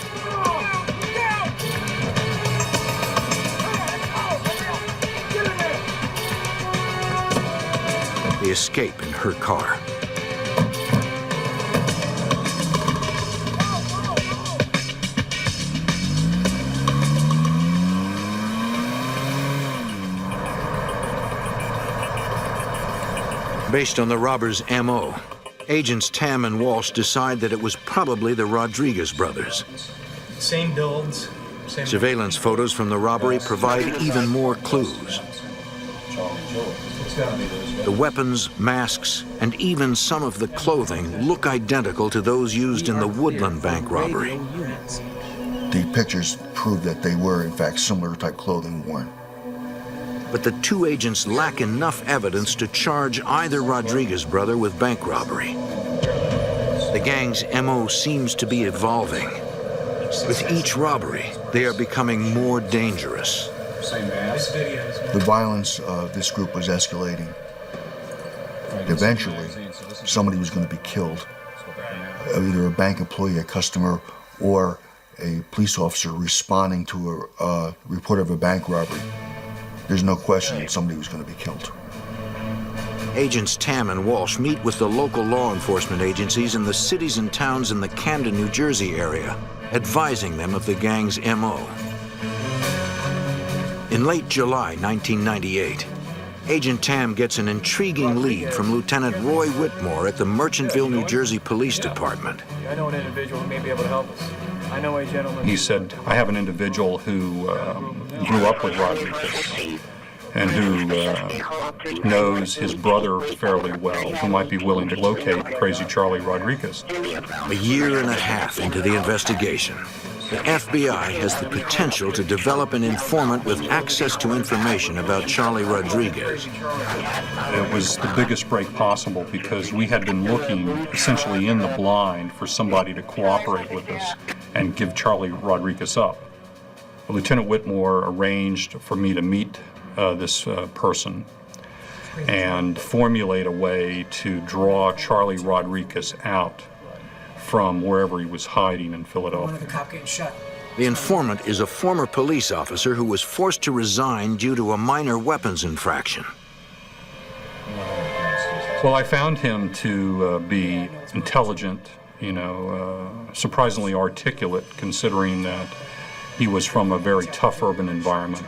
They escape in her car. Based on the robbers' M.O., agents Tam and Walsh decide that it was probably the Rodriguez brothers. Same builds. Same Surveillance photos from the robbery provide even more clues. The weapons, masks, and even some of the clothing look identical to those used in the Woodland Bank robbery. The pictures prove that they were, in fact, similar type clothing worn. But the two agents lack enough evidence to charge either Rodriguez brother with bank robbery. The gang's MO seems to be evolving. With each robbery, they are becoming more dangerous. The violence of this group was escalating. Eventually, somebody was going to be killed. Either a bank employee, a customer, or a police officer responding to a report of a bank robbery. There's no question that somebody was going to be killed. Agents Tam and Walsh meet with the local law enforcement agencies in the cities and towns in the Camden, New Jersey area, advising them of the gang's MO. In late July 1998, Agent Tam gets an intriguing lead from Lieutenant Roy Whitmore at the Merchantville, New Jersey Police Department. I know an individual who may be able to help us. I know a gentleman. He said, I have an individual who grew up with Rodriguez and who knows his brother fairly well, who might be willing to locate Crazy Charlie Rodriguez. A year and a half into the investigation, the FBI has the potential to develop an informant with access to information about Charlie Rodriguez. It was the biggest break possible because we had been looking essentially in the blind for somebody to cooperate with us and give Charlie Rodriguez up. Lieutenant Whitmore arranged for me to meet this person and formulate a way to draw Charlie Rodriguez out from wherever he was hiding in Philadelphia. The cop getting shot. The informant is a former police officer who was forced to resign due to a minor weapons infraction. Well, I found him to be intelligent, surprisingly articulate, considering that he was from a very tough urban environment.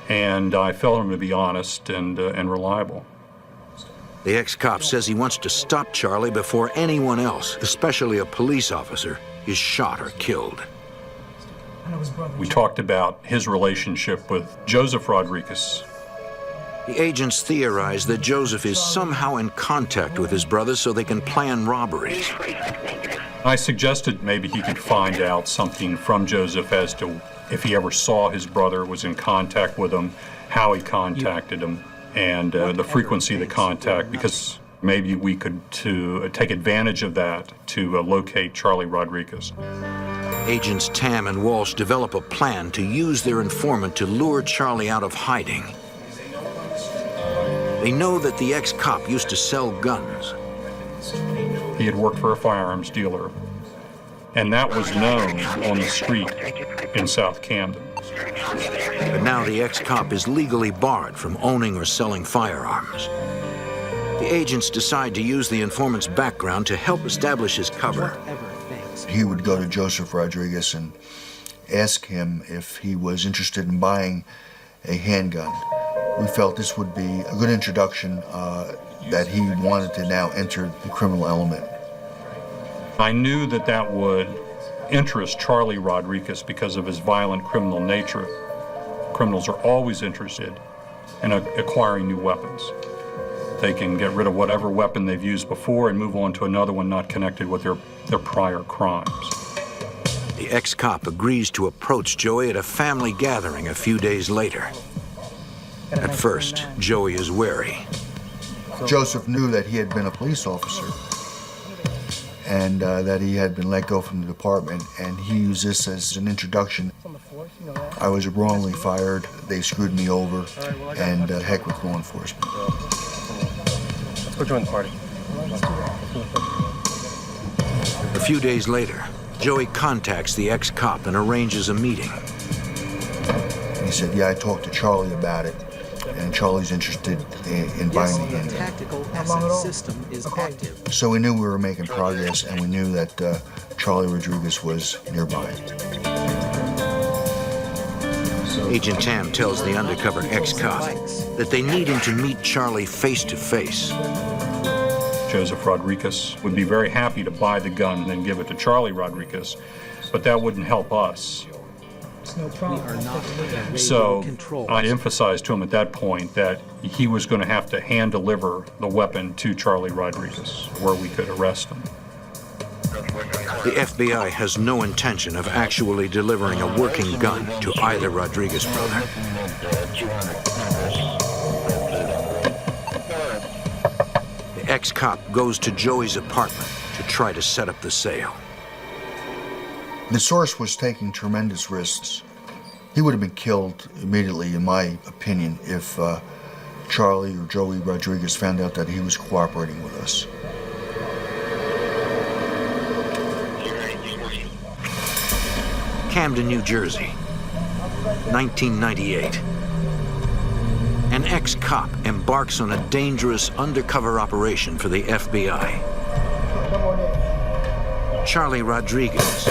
And I felt him to be honest and reliable. The ex-cop says he wants to stop Charlie before anyone else, especially a police officer, is shot or killed. We talked about his relationship with Joseph Rodriguez. The agents theorize that Joseph is somehow in contact with his brother so they can plan robberies. I suggested maybe he could find out something from Joseph as to if he ever saw his brother, was in contact with him, how he contacted him, and the frequency of the contact, because maybe we could take advantage of that to locate Charlie Rodriguez. Agents Tam and Walsh develop a plan to use their informant to lure Charlie out of hiding. They know that the ex-cop used to sell guns. He had worked for a firearms dealer, and that was known on the street in South Camden. But now the ex-cop is legally barred from owning or selling firearms. The agents decide to use the informant's background to help establish his cover. He would go to Joseph Rodriguez and ask him if he was interested in buying a handgun. We felt this would be a good introduction that he wanted to now enter the criminal element. I knew that that would interest Charlie Rodriguez because of his violent criminal nature. Criminals are always interested in acquiring new weapons. They can get rid of whatever weapon they've used before and move on to another one not connected with their prior crimes. The ex-cop agrees to approach Joey at a family gathering a few days later. At first, Joey is wary. Joseph knew that he had been a police officer and that he had been let go from the department, and he used this as an introduction. I was wrongly fired, they screwed me over, and heck with law enforcement. Let's go join the party. A few days later, Joey contacts the ex-cop and arranges a meeting. He said, yeah, I talked to Charlie about it, and Charlie's interested in buying the Ante. Tactical asset system is active. So we knew we were making progress, and we knew that Charlie Rodriguez was nearby. Agent Tam tells the undercover ex-cop that they need him to meet Charlie face to face. Joseph Rodriguez would be very happy to buy the gun and then give it to Charlie Rodriguez, but that wouldn't help us. So I emphasized to him at that point that he was going to have to hand deliver the weapon to Charlie Rodriguez, where we could arrest him. The FBI has no intention of actually delivering a working gun to either Rodriguez brother. The ex-cop goes to Joey's apartment to try to set up the sale. The source was taking tremendous risks. He would have been killed immediately, in my opinion, if Charlie or Joey Rodriguez found out that he was cooperating with us. Camden, New Jersey, 1998. An ex-cop embarks on a dangerous undercover operation for the FBI. Charlie Rodriguez,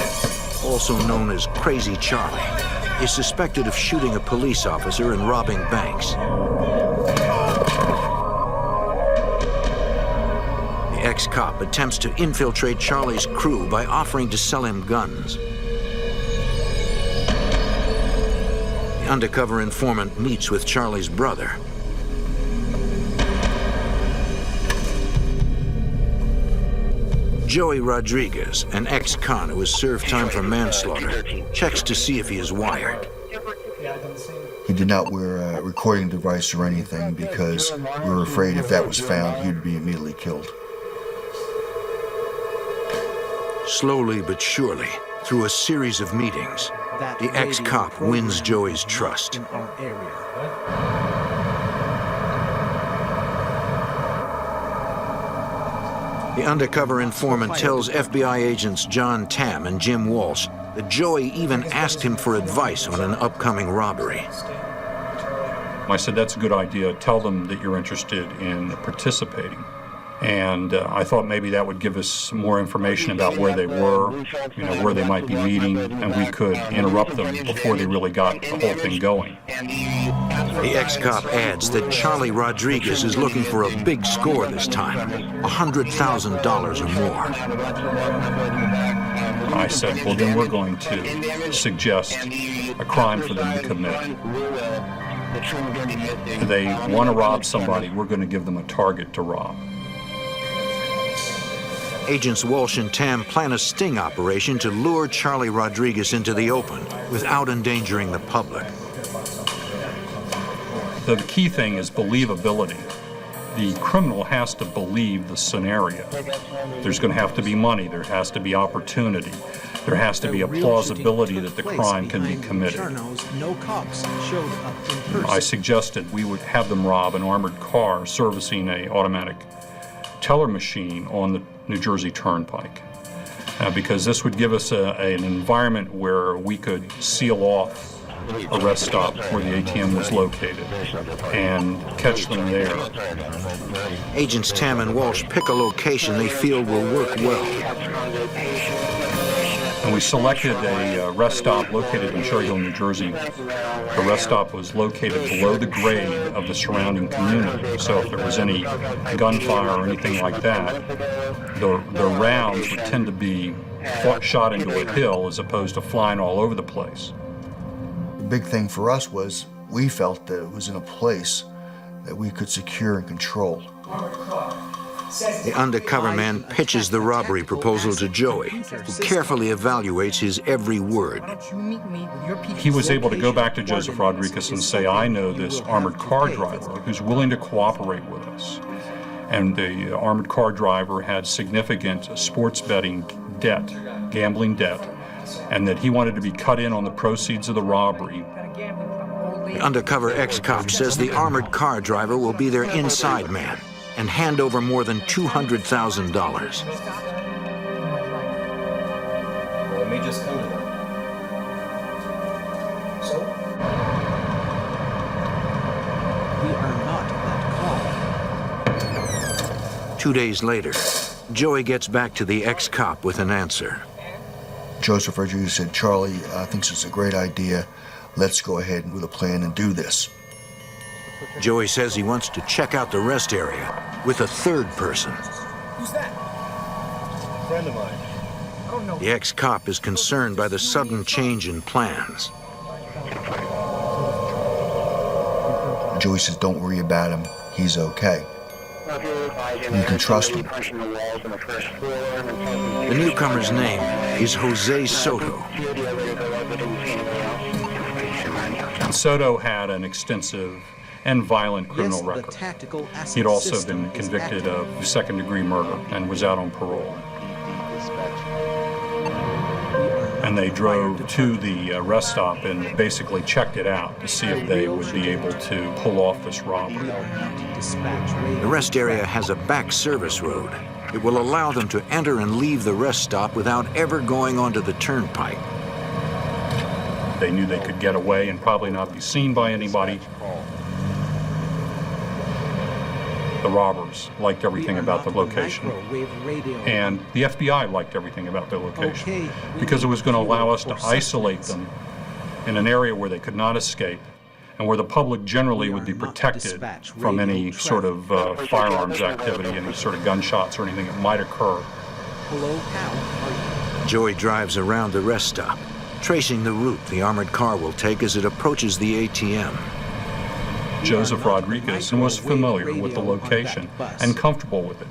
also known as Crazy Charlie, is suspected of shooting a police officer and robbing banks. The ex-cop attempts to infiltrate Charlie's crew by offering to sell him guns. The undercover informant meets with Charlie's brother. Joey Rodriguez, an ex-con who has served time for manslaughter, checks to see if he is wired. He did not wear a recording device or anything because we were afraid if that was found, he'd be immediately killed. Slowly but surely, through a series of meetings, the ex-cop wins Joey's trust. The undercover informant tells FBI agents John Tam and Jim Walsh that Joey even asked him for advice on an upcoming robbery. I said, that's a good idea. Tell them that you're interested in participating. And I thought maybe that would give us more information about where they were, where they might be meeting, and we could interrupt them before they really got the whole thing going. The ex-cop adds that Charlie Rodriguez is looking for a big score this time, $100,000 or more. I said, well, then we're going to suggest a crime for them to commit. If they want to rob somebody, we're going to give them a target to rob. Agents Walsh and Tam plan a sting operation to lure Charlie Rodriguez into the open without endangering the public. The key thing is believability. The criminal has to believe the scenario. There's going to have to be money, there has to be opportunity, there has to be a plausibility that the crime can be committed. I suggested we would have them rob an armored car servicing an automatic teller machine on the New Jersey Turnpike, because this would give us an environment where we could seal off a rest stop where the ATM was located and catch them there. Agents Tam and Walsh pick a location they feel will work well. And we selected a rest stop located in Cherry Hill, New Jersey. The rest stop was located below the grade of the surrounding community. So if there was any gunfire or anything like that, the rounds would tend to be shot into a hill as opposed to flying all over the place. The big thing for us was we felt that it was in a place that we could secure and control. The undercover man pitches the robbery proposal to Joey, who carefully evaluates his every word. He was able to go back to Joseph Rodriguez and say, I know this armored car driver who's willing to cooperate with us. And the armored car driver had significant sports betting debt, gambling debt, and that he wanted to be cut in on the proceeds of the robbery. The undercover ex-cop says the armored car driver will be their inside man and hand over more than $200,000. Well, it may just come to that. We are 2 days later, Joey gets back to the ex-cop with an answer. Joseph Rodriguez said, Charlie thinks it's a great idea. Let's go ahead with a plan and do this. Joey says he wants to check out the rest area with a third person. Who's that? A friend of mine. I don't know. The ex-cop is concerned by the sudden change in plans. Joey says, don't worry about him. He's okay. You can trust him. The newcomer's name is Jose Soto. Soto had an extensive and violent criminal record. He'd also been convicted of second-degree murder and was out on parole. And they drove to the rest stop and basically checked it out to see if they would be able to pull off this robbery. The rest area has a back service road. It will allow them to enter and leave the rest stop without ever going onto the turnpike. They knew they could get away and probably not be seen by anybody. The robbers liked everything about the location. And the FBI liked everything about their location because it was going to allow us to isolate them in an area where they could not escape and where the public generally would be protected from any sort of firearms activity, any sort of gunshots or anything that might occur. Joey drives around the rest stop, tracing the route the armored car will take as it approaches the ATM. Joseph Rodriguez was familiar with the location and comfortable with it.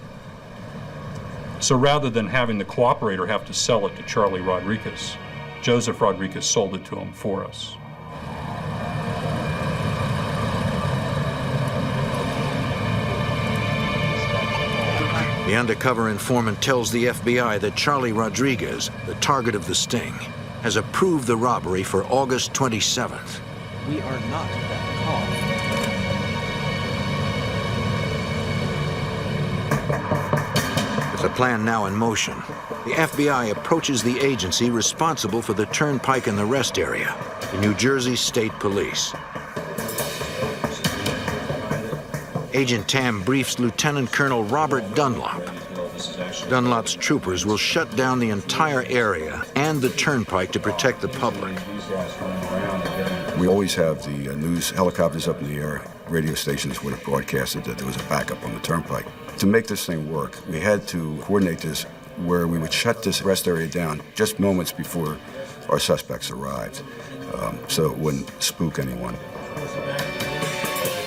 So rather than having the cooperator have to sell it to Charlie Rodriguez, Joseph Rodriguez sold it to him for us. The undercover informant tells the FBI that Charlie Rodriguez, the target of the sting, has approved the robbery for August 27th. We are not that call. With the plan now in motion, the FBI approaches the agency responsible for the turnpike and the rest area, the New Jersey State Police. Agent Tam briefs Lieutenant Colonel Robert Dunlop. Dunlop's troopers will shut down the entire area and the turnpike to protect the public. We always have the news helicopters up in the air. Radio stations would have broadcasted that there was a backup on the turnpike. To make this thing work, we had to coordinate this where we would shut this rest area down just moments before our suspects arrived, so it wouldn't spook anyone.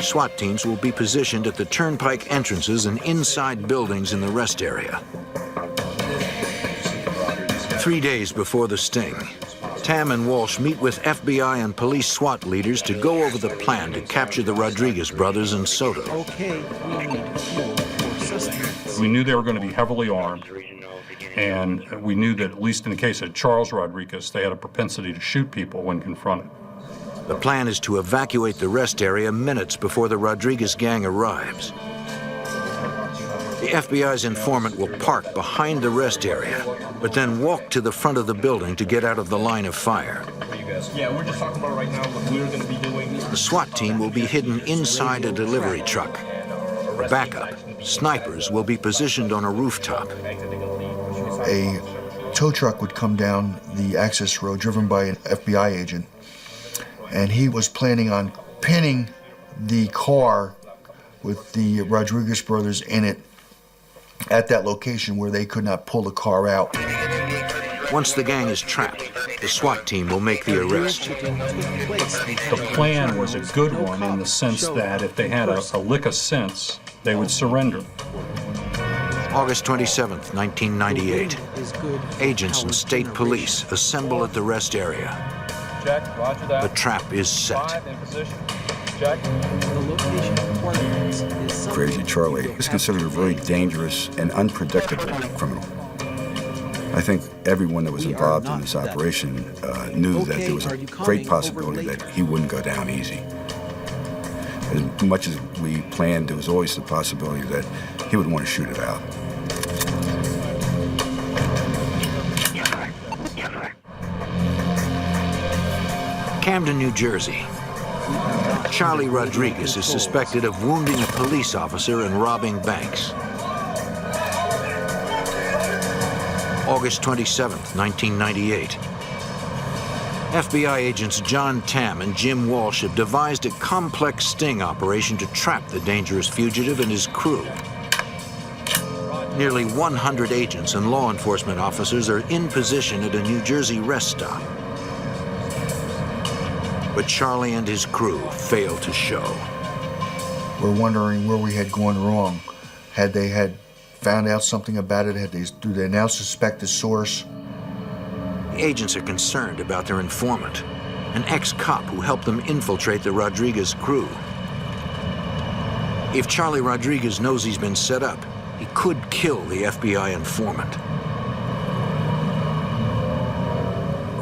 SWAT teams will be positioned at the turnpike entrances and inside buildings in the rest area. 3 days before the sting, Tam and Walsh meet with FBI and police SWAT leaders to go over the plan to capture the Rodriguez brothers and Soto. Okay, we need fuel for sustenance. We knew they were going to be heavily armed, and we knew that at least in the case of Charles Rodriguez, they had a propensity to shoot people when confronted. The plan is to evacuate the rest area minutes before the Rodriguez gang arrives. The FBI's informant will park behind the rest area, but then walk to the front of the building to get out of the line of fire. Yeah, we're just talking about right now what we're going to be doing. The SWAT team will be hidden inside a delivery truck. For backup, snipers will be positioned on a rooftop. A tow truck would come down the access road driven by an FBI agent, and he was planning on pinning the car with the Rodriguez brothers in it at that location where they could not pull the car out. Once the gang is trapped, the SWAT team will make the arrest. The plan was a good one in the sense that if they had a lick of sense, they would surrender. August 27th, 1998. Agents and state police assemble at the rest area. Check, roger that. The trap is set. 5 in position. Check. The location coordinates is Crazy Charlie is considered a very dangerous and unpredictable criminal. I think everyone that was involved in this operation knew that there was a great possibility that he wouldn't go down easy. As much as we planned, there was always the possibility that he would want to shoot it out. Camden, New Jersey. Charlie Rodriguez is suspected of wounding a police officer and robbing banks. August 27th, 1998. FBI agents John Tam and Jim Walsh have devised a complex sting operation to trap the dangerous fugitive and his crew. Nearly 100 agents and law enforcement officers are in position at a New Jersey rest stop. But Charlie and his crew fail to show. We're wondering where we had gone wrong. Had they found out something about it? Do they now suspect the source? The agents are concerned about their informant, an ex-cop who helped them infiltrate the Rodriguez crew. If Charlie Rodriguez knows he's been set up, he could kill the FBI informant.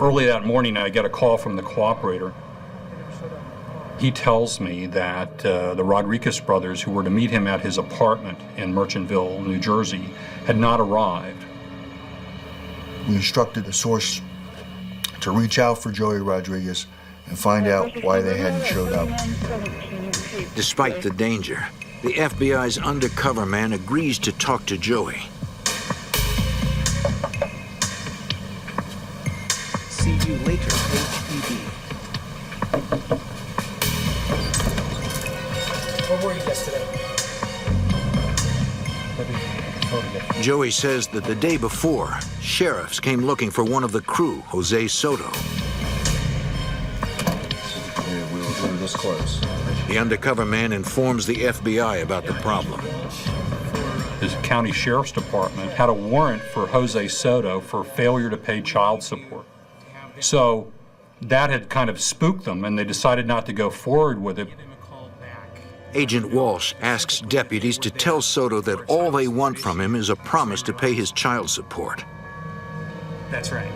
Early that morning, I get a call from the cooperator. He tells me that the Rodriguez brothers, who were to meet him at his apartment in Merchantville, New Jersey, had not arrived. We instructed the source to reach out for Joey Rodriguez and find out why they hadn't showed up. Despite the danger, the FBI's undercover man agrees to talk to Joey. See you later, HPD. Where were you yesterday? Joey says that the day before, sheriffs came looking for one of the crew, Jose Soto. Yeah, we were this close. The undercover man informs the FBI about the problem. His county sheriff's department had a warrant for Jose Soto for failure to pay child support. So that had kind of spooked them, and they decided not to go forward with it. Agent Walsh asks deputies to tell Soto that all they want from him is a promise to pay his child support. That's right.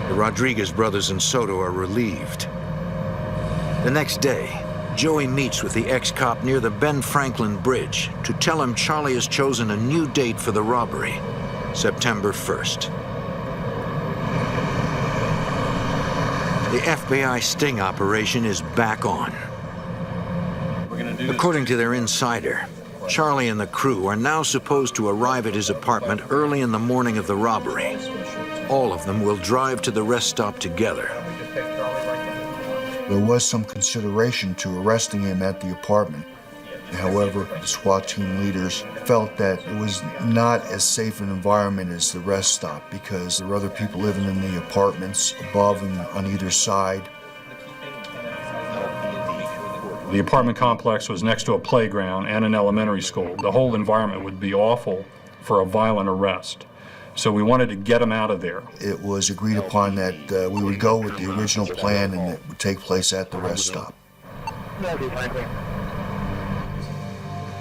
The Rodriguez brothers and Soto are relieved. The next day, Joey meets with the ex-cop near the Ben Franklin Bridge to tell him Charlie has chosen a new date for the robbery, September 1st. The FBI sting operation is back on. According to their insider, Charlie and the crew are now supposed to arrive at his apartment early in the morning of the robbery. All of them will drive to the rest stop together. There was some consideration to arresting him at the apartment. However, the SWAT team leaders felt that it was not as safe an environment as the rest stop because there were other people living in the apartments above and on either side. The apartment complex was next to a playground and an elementary school. The whole environment would be awful for a violent arrest. So we wanted to get him out of there. It was agreed upon that we would go with the original plan and it would take place at the rest stop.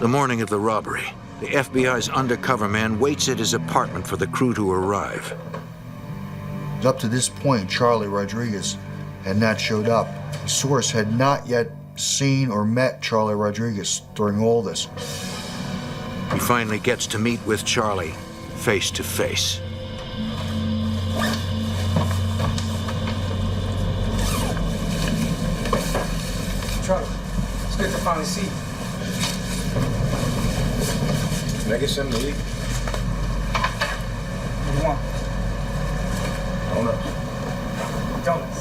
The morning of the robbery, the FBI's undercover man waits at his apartment for the crew to arrive. Up to this point, Charlie Rodriguez had not showed up. The source had not yet seen or met Charlie Rodriguez during all this. He finally gets to meet with Charlie face to face. Charlie, it's good to finally see you. Can I get something to eat? What do you want? Donuts. Donuts.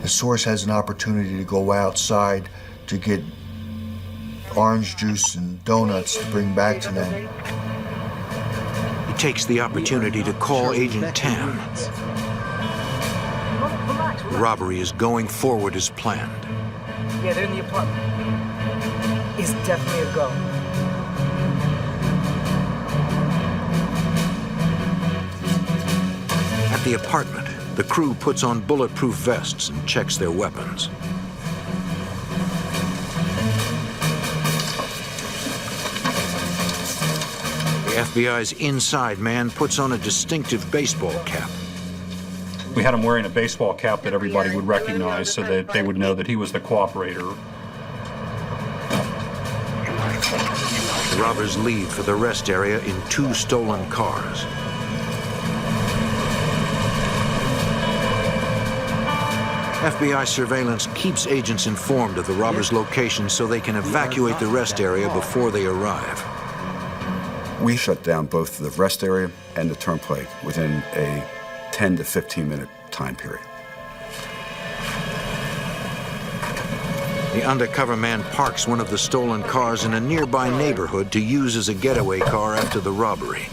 The source has an opportunity to go outside to get orange juice and donuts to bring back to them. He takes the opportunity to call Agent Tam. The robbery is going forward as planned. Yeah, they're in the apartment. It's definitely a go. At the apartment, the crew puts on bulletproof vests and checks their weapons. The FBI's inside man puts on a distinctive baseball cap. We had him wearing a baseball cap that everybody would recognize so that they would know that he was the cooperator. The robbers leave for the rest area in 2 stolen cars. FBI surveillance keeps agents informed of the robbers' location so they can evacuate the rest area before they arrive. We shut down both the rest area and the turnpike within a 10 to 15 minute time period. The undercover man parks one of the stolen cars in a nearby neighborhood to use as a getaway car after the robbery.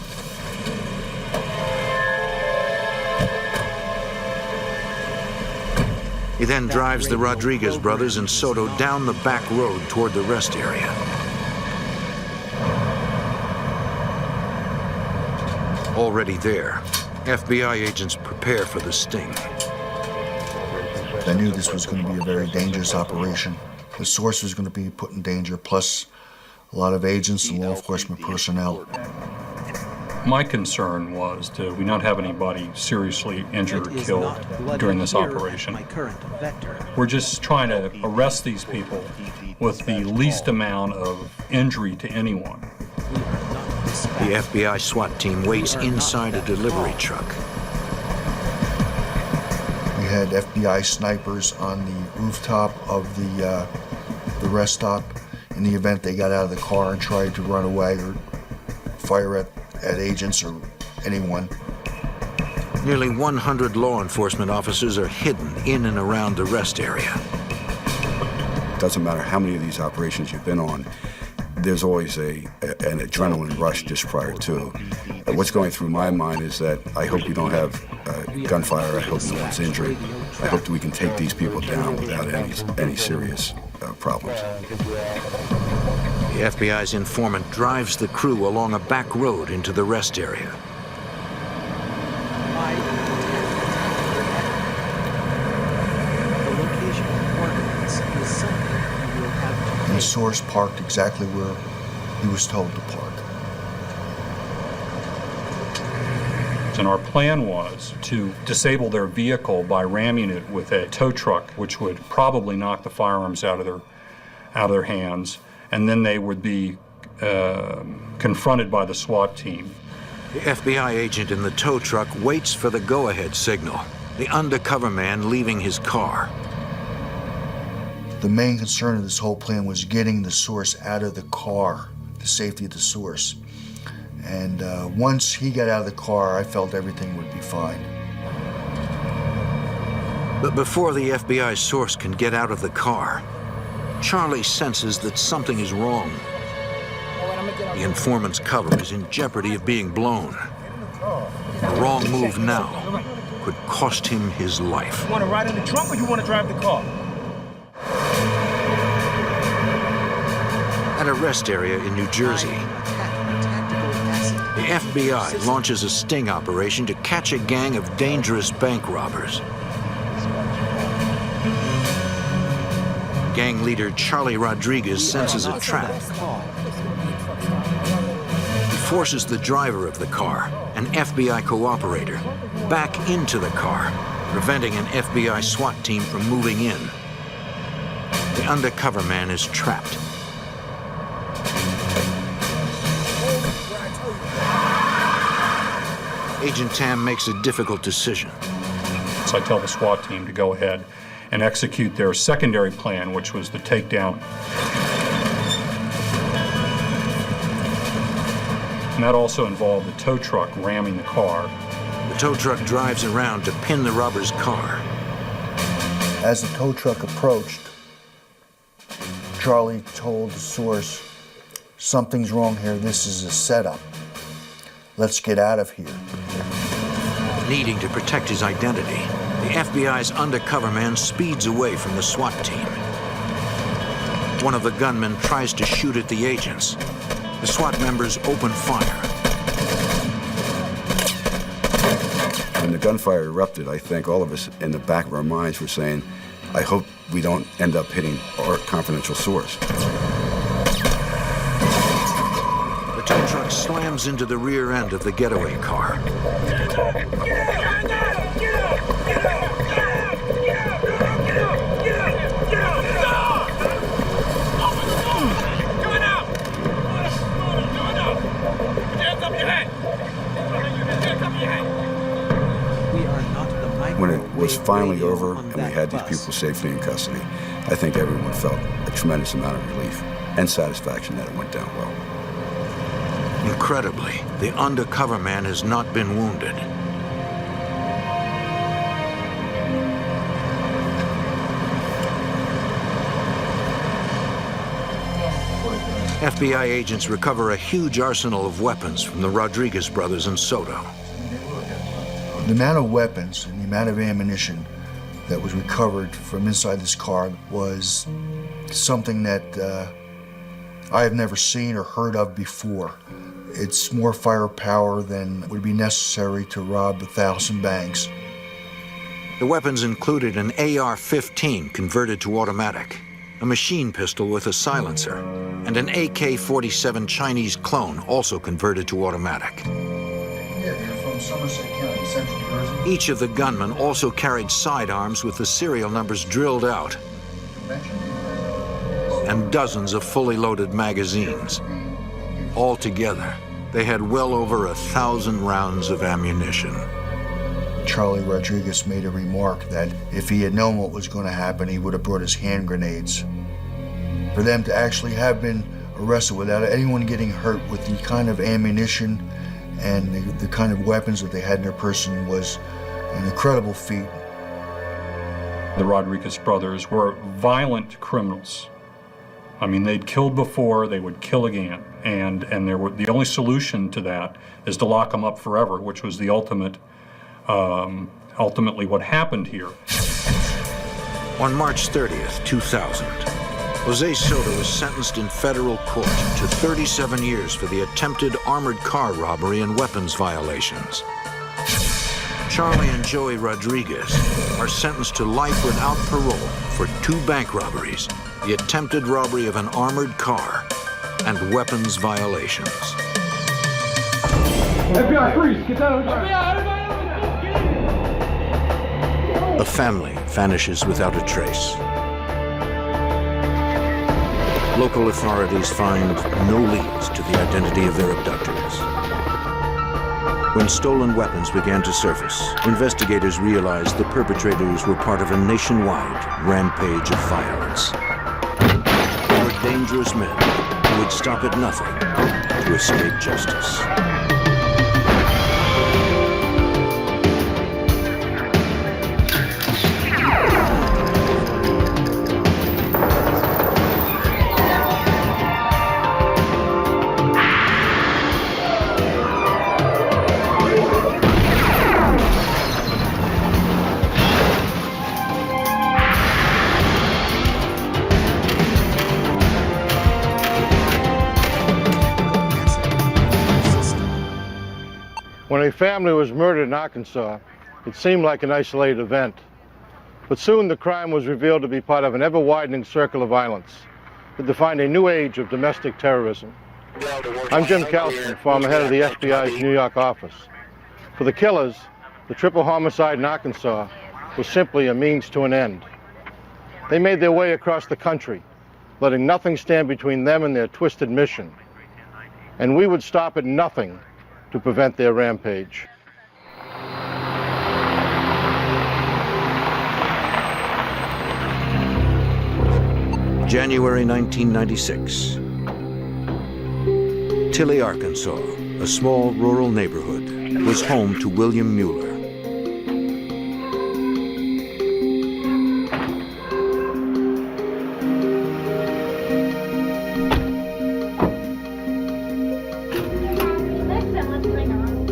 He then drives the Rodriguez brothers and Soto down the back road toward the rest area. Already there, FBI agents prepare for the sting. I knew this was going to be a very dangerous operation. The source was going to be put in danger, plus a lot of agents and law enforcement personnel. My concern was do we not have anybody seriously injured or killed during this operation. We're just trying to arrest these people with the least amount of injury to anyone. The FBI SWAT team waits inside a delivery truck. We had FBI snipers on the rooftop of the rest stop in the event they got out of the car and tried to run away or fire at agents or anyone. Nearly 100 law enforcement officers are hidden in and around the rest area. It doesn't matter how many of these operations you've been on, there's always an adrenaline rush just prior to. What's going through my mind is that I hope we don't have gunfire, I hope no one's injured, I hope that we can take these people down without any serious problems. The FBI's informant drives the crew along a back road into the rest area. The location of coordinates is something you will have to The source parked exactly where he was told to park. And our plan was to disable their vehicle by ramming it with a tow truck, which would probably knock the firearms out of their hands, and then they would be confronted by the SWAT team. The FBI agent in the tow truck waits for the go-ahead signal, the undercover man leaving his car. The main concern of this whole plan was getting the source out of the car, the safety of the source. And once he got out of the car, I felt everything would be fine. But before the FBI source can get out of the car, Charlie senses that something is wrong. The informant's cover is in jeopardy of being blown. The wrong move now could cost him his life. You want to ride in the trunk or you want to drive the car? At a rest area in New Jersey, the FBI launches a sting operation to catch a gang of dangerous bank robbers. Gang leader Charlie Rodriguez senses a trap. He forces the driver of the car, an FBI cooperator, back into the car, preventing an FBI SWAT team from moving in. The undercover man is trapped. Agent Tam makes a difficult decision. So I tell the SWAT team to go ahead and execute their secondary plan, which was the takedown. And that also involved the tow truck ramming the car. The tow truck drives around to pin the robber's car. As the tow truck approached, Charlie told the source, "Something's wrong here, this is a setup. Let's get out of here." Needing to protect his identity, the FBI's undercover man speeds away from the SWAT team. One of the gunmen tries to shoot at the agents. The SWAT members open fire. When the gunfire erupted, I think all of us in the back of our minds were saying, I hope we don't end up hitting our confidential source. The tow truck slams into the rear end of the getaway car. When it was finally over and we had these people safely in custody, I think everyone felt a tremendous amount of relief and satisfaction that it went down well. Incredibly, the undercover man has not been wounded. FBI agents recover a huge arsenal of weapons from the Rodriguez brothers in Soto. The amount of weapons and the amount of ammunition that was recovered from inside this car was something that I have never seen or heard of before. It's more firepower than would be necessary to rob 1,000 banks. The weapons included an AR-15 converted to automatic, a machine pistol with a silencer, and an AK-47 Chinese clone also converted to automatic. Yeah, they're from Somerset County, Central Jersey. Each of the gunmen also carried sidearms with the serial numbers drilled out, and dozens of fully loaded magazines. Altogether, they had well over 1,000 rounds of ammunition. Charlie Rodriguez made a remark that if he had known what was going to happen, he would have brought his hand grenades. For them to actually have been arrested without anyone getting hurt with the kind of ammunition and the kind of weapons that they had in their person was an incredible feat. The Rodriguez brothers were violent criminals. I mean, they'd killed before, they would kill again. And the only solution to that is to lock them up forever, which was the ultimately what happened here. On March 30th, 2000, Jose Soto was sentenced in federal court to 37 years for the attempted armored car robbery and weapons violations. Charlie and Joey Rodriguez are sentenced to life without parole for 2 bank robberies, the attempted robbery of an armored car, and weapons violations. FBI, freeze! Get down on the ground! The family vanishes without a trace. Local authorities find no leads to the identity of their abductors. When stolen weapons began to surface, investigators realized the perpetrators were part of a nationwide rampage of violence. They were dangerous men who would stop at nothing to escape justice. When a family was murdered in Arkansas, it seemed like an isolated event. But soon the crime was revealed to be part of an ever-widening circle of violence that defined a new age of domestic terrorism. I'm Jim Kalstrom, former head of the FBI's New York office. For the killers, the triple homicide in Arkansas was simply a means to an end. They made their way across the country, letting nothing stand between them and their twisted mission. And we would stop at nothing to prevent their rampage. January 1996. Tilly, Arkansas, a small rural neighborhood, was home to William Mueller.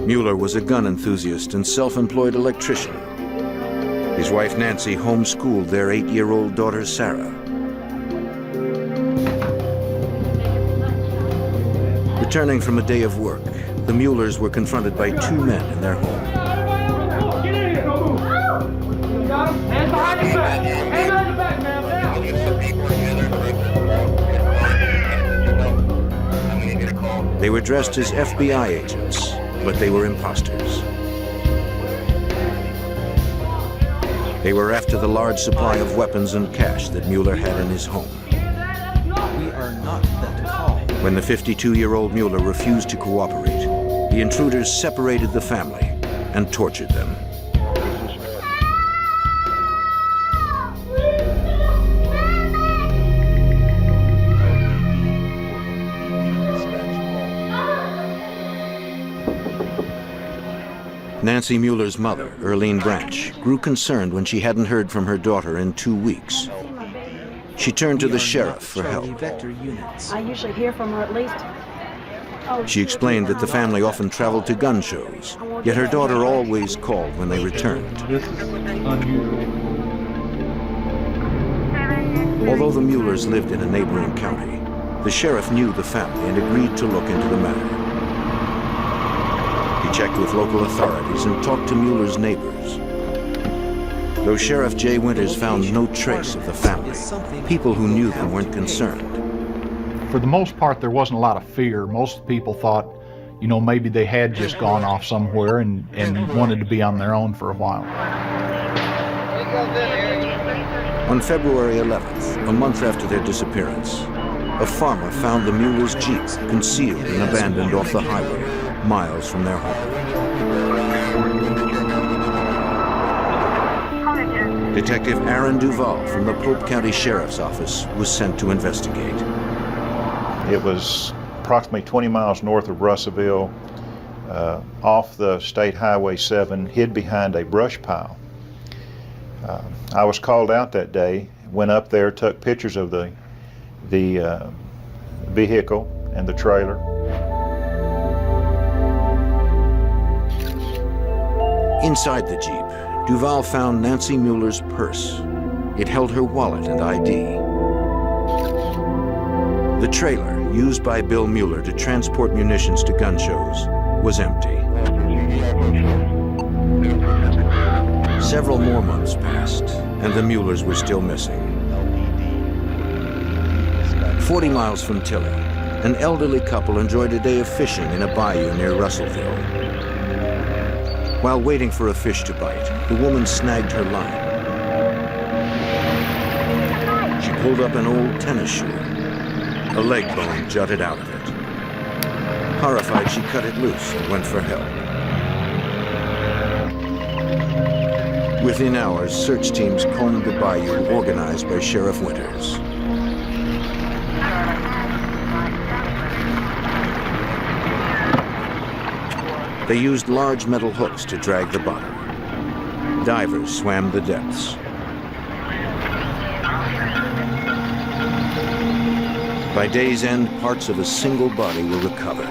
Mueller was a gun enthusiast and self-employed electrician. His wife Nancy homeschooled their 8-year-old daughter Sarah. Returning from a day of work, the Muellers were confronted by 2 men in their home. Get in here! Don't move! Got him? Hands behind your back! Hands behind your back, man! Now! They were dressed as FBI agents, but they were imposters. They were after the large supply of weapons and cash that Mueller had in his home. We are not that tall. When the 52-year-old Mueller refused to cooperate, the intruders separated the family and tortured them. Nancy Mueller's mother, Earlene Branch, grew concerned when she hadn't heard from her daughter in 2 weeks. She turned to the sheriff for help. I usually hear from her at least. She explained that the family often traveled to gun shows, yet her daughter always called when they returned. Although the Muellers lived in a neighboring county, the sheriff knew the family and agreed to look into the matter. He checked with local authorities and talked to Mueller's neighbors. Though Sheriff Jay Winters found no trace of the family, people who knew them weren't concerned. For the most part, there wasn't a lot of fear. Most people thought, you know, maybe they had just gone off somewhere and wanted to be on their own for a while. On February 11th, a month after their disappearance, a farmer found the Muellers' Jeep concealed and abandoned off the highway, miles from their home. Detective Aaron Duval from the Pope County Sheriff's Office was sent to investigate. It was approximately 20 miles north of Russellville, off the State Highway 7, hid behind a brush pile. I was called out that day, went up there, took pictures of the vehicle and the trailer. Inside the Jeep, Duval found Nancy Mueller's purse. It held her wallet and ID. The trailer, used by Bill Mueller to transport munitions to gun shows, was empty. Several more months passed, and the Muellers were still missing. 40 miles from Tilly, an elderly couple enjoyed a day of fishing in a bayou near Russellville. While waiting for a fish to bite, the woman snagged her line. She pulled up an old tennis shoe. A leg bone jutted out of it. Horrified, she cut it loose and went for help. Within hours, search teams combed the bayou organized by Sheriff Winters. They used large metal hooks to drag the bottom. Divers swam the depths. By day's end, parts of a single body were recovered,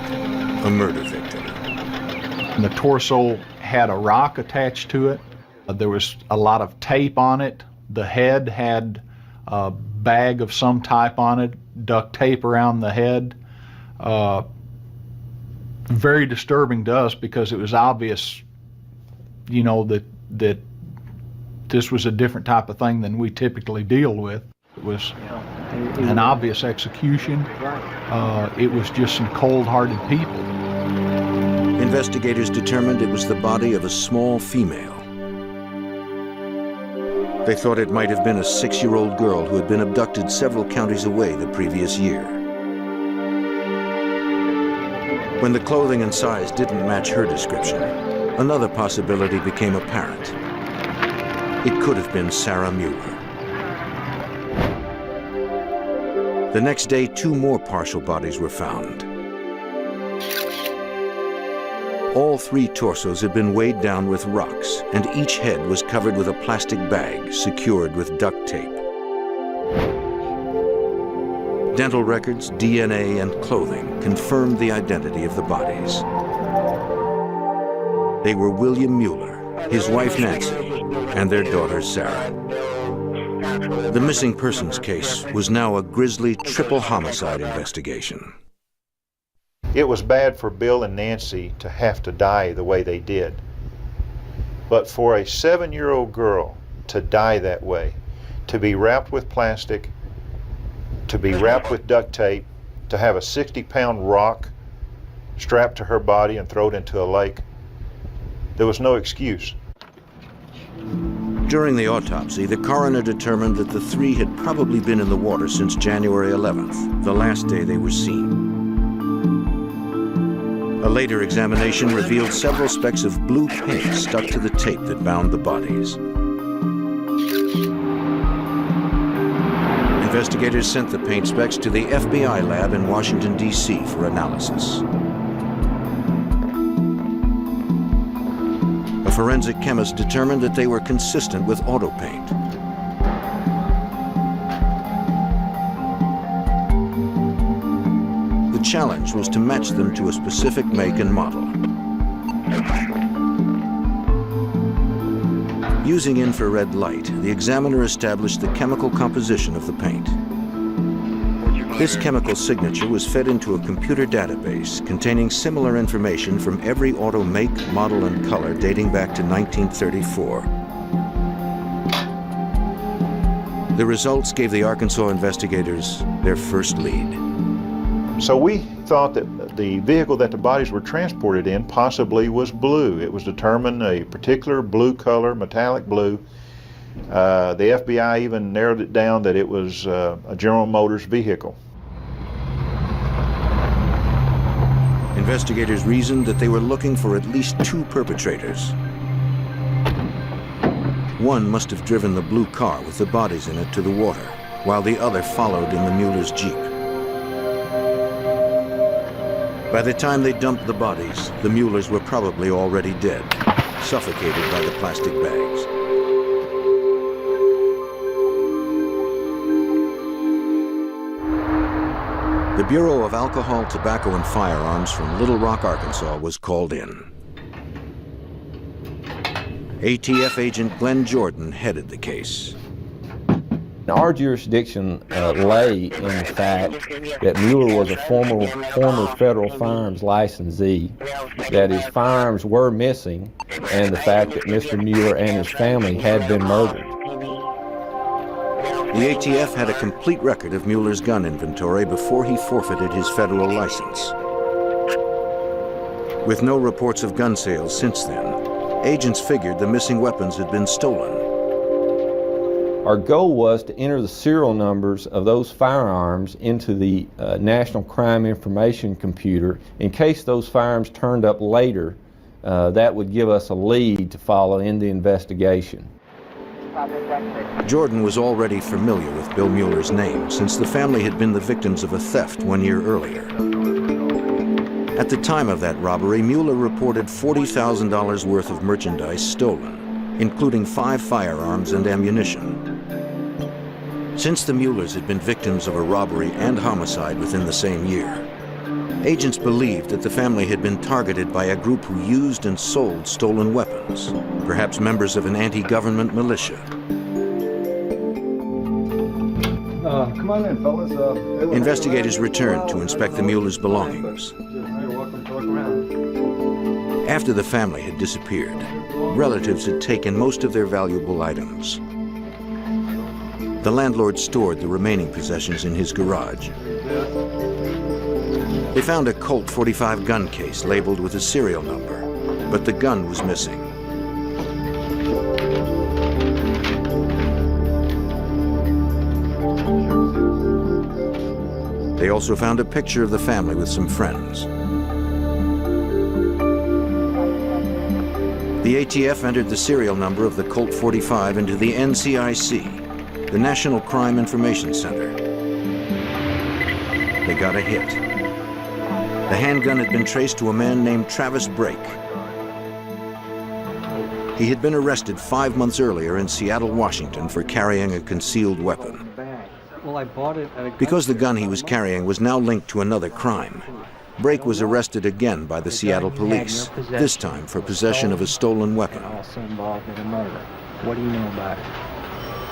a murder victim. And the torso had a rock attached to it. There was a lot of tape on it. The head had a bag of some type on it, duct tape around the head. Very disturbing to us because it was obvious, you know, that this was a different type of thing than we typically deal with. It was an obvious execution. It was just some cold-hearted people. Investigators determined it was the body of a small female. They thought it might have been a 6-year-old girl who had been abducted several counties away the previous year. When the clothing and size didn't match her description, another possibility became apparent. It could have been Sarah Mueller. The next day, 2 more partial bodies were found. All 3 torsos had been weighed down with rocks, and each head was covered with a plastic bag secured with duct tape. Dental records, DNA, and clothing confirmed the identity of the bodies. They were William Mueller, his wife Nancy, and their daughter Sarah. The missing persons case was now a grisly triple homicide investigation. It was bad for Bill and Nancy to have to die the way they did. But for a 7-year-old girl to die that way, to be wrapped with plastic, to be wrapped with duct tape, to have a 60-pound rock strapped to her body and thrown into a lake, there was no excuse. During the autopsy, the coroner determined that the 3 had probably been in the water since January 11th, the last day they were seen. A later examination revealed several specks of blue paint stuck to the tape that bound the bodies. Investigators sent the paint specks to the FBI lab in Washington, D.C. for analysis. forensic chemists determined that they were consistent with auto paint. The challenge was to match them to a specific make and model. Using infrared light, the examiner established the chemical composition of the paint. This chemical signature was fed into a computer database containing similar information from every auto make, model, and color dating back to 1934. The results gave the Arkansas investigators their first lead. So we thought that the vehicle that the bodies were transported in possibly was blue. It was determined a particular blue color, metallic blue. The FBI even narrowed it down that it was a General Motors vehicle. Investigators reasoned that they were looking for at least 2 perpetrators. One must have driven the blue car with the bodies in it to the water, while the other followed in the Mueller's Jeep. By the time they dumped the bodies, the Muellers were probably already dead, suffocated by the plastic bags. The Bureau of Alcohol, Tobacco, and Firearms from Little Rock, Arkansas was called in. ATF agent Glenn Jordan headed the case. Our jurisdiction lay in the fact that Mueller was a former federal firearms licensee, that his firearms were missing, and the fact that Mr. Mueller and his family had been murdered. The ATF had a complete record of Mueller's gun inventory before he forfeited his federal license. With no reports of gun sales since then, agents figured the missing weapons had been stolen. Our goal was to enter the serial numbers of those firearms into the National Crime Information Computer. In case those firearms turned up later, that would give us a lead to follow in the investigation. Jordan was already familiar with Bill Mueller's name since the family had been the victims of a theft 1 year earlier. At the time of that robbery, Mueller reported $40,000 worth of merchandise stolen, including 5 firearms and ammunition. Since the Muellers had been victims of a robbery and homicide within the same year, agents believed that the family had been targeted by a group who used and sold stolen weapons, perhaps members of an anti-government militia. Come on in, fellas. Investigators returned to inspect the Muellers' belongings. You're welcome to look around. After the family had disappeared, relatives had taken most of their valuable items. The landlord stored the remaining possessions in his garage. They found a Colt .45 gun case labeled with a serial number, but the gun was missing. They also found a picture of the family with some friends. The ATF entered the serial number of the Colt .45 into the NCIC, the National Crime Information Center. They got a hit. The handgun had been traced to a man named Travis Brake. He had been arrested 5 months earlier in Seattle, Washington for carrying a concealed weapon. Well, I bought it at a Because the gun he was carrying was now linked to another crime, Brake was arrested again by the Seattle police, this time for possession of a stolen weapon. also involved in a murder. What do you know about it?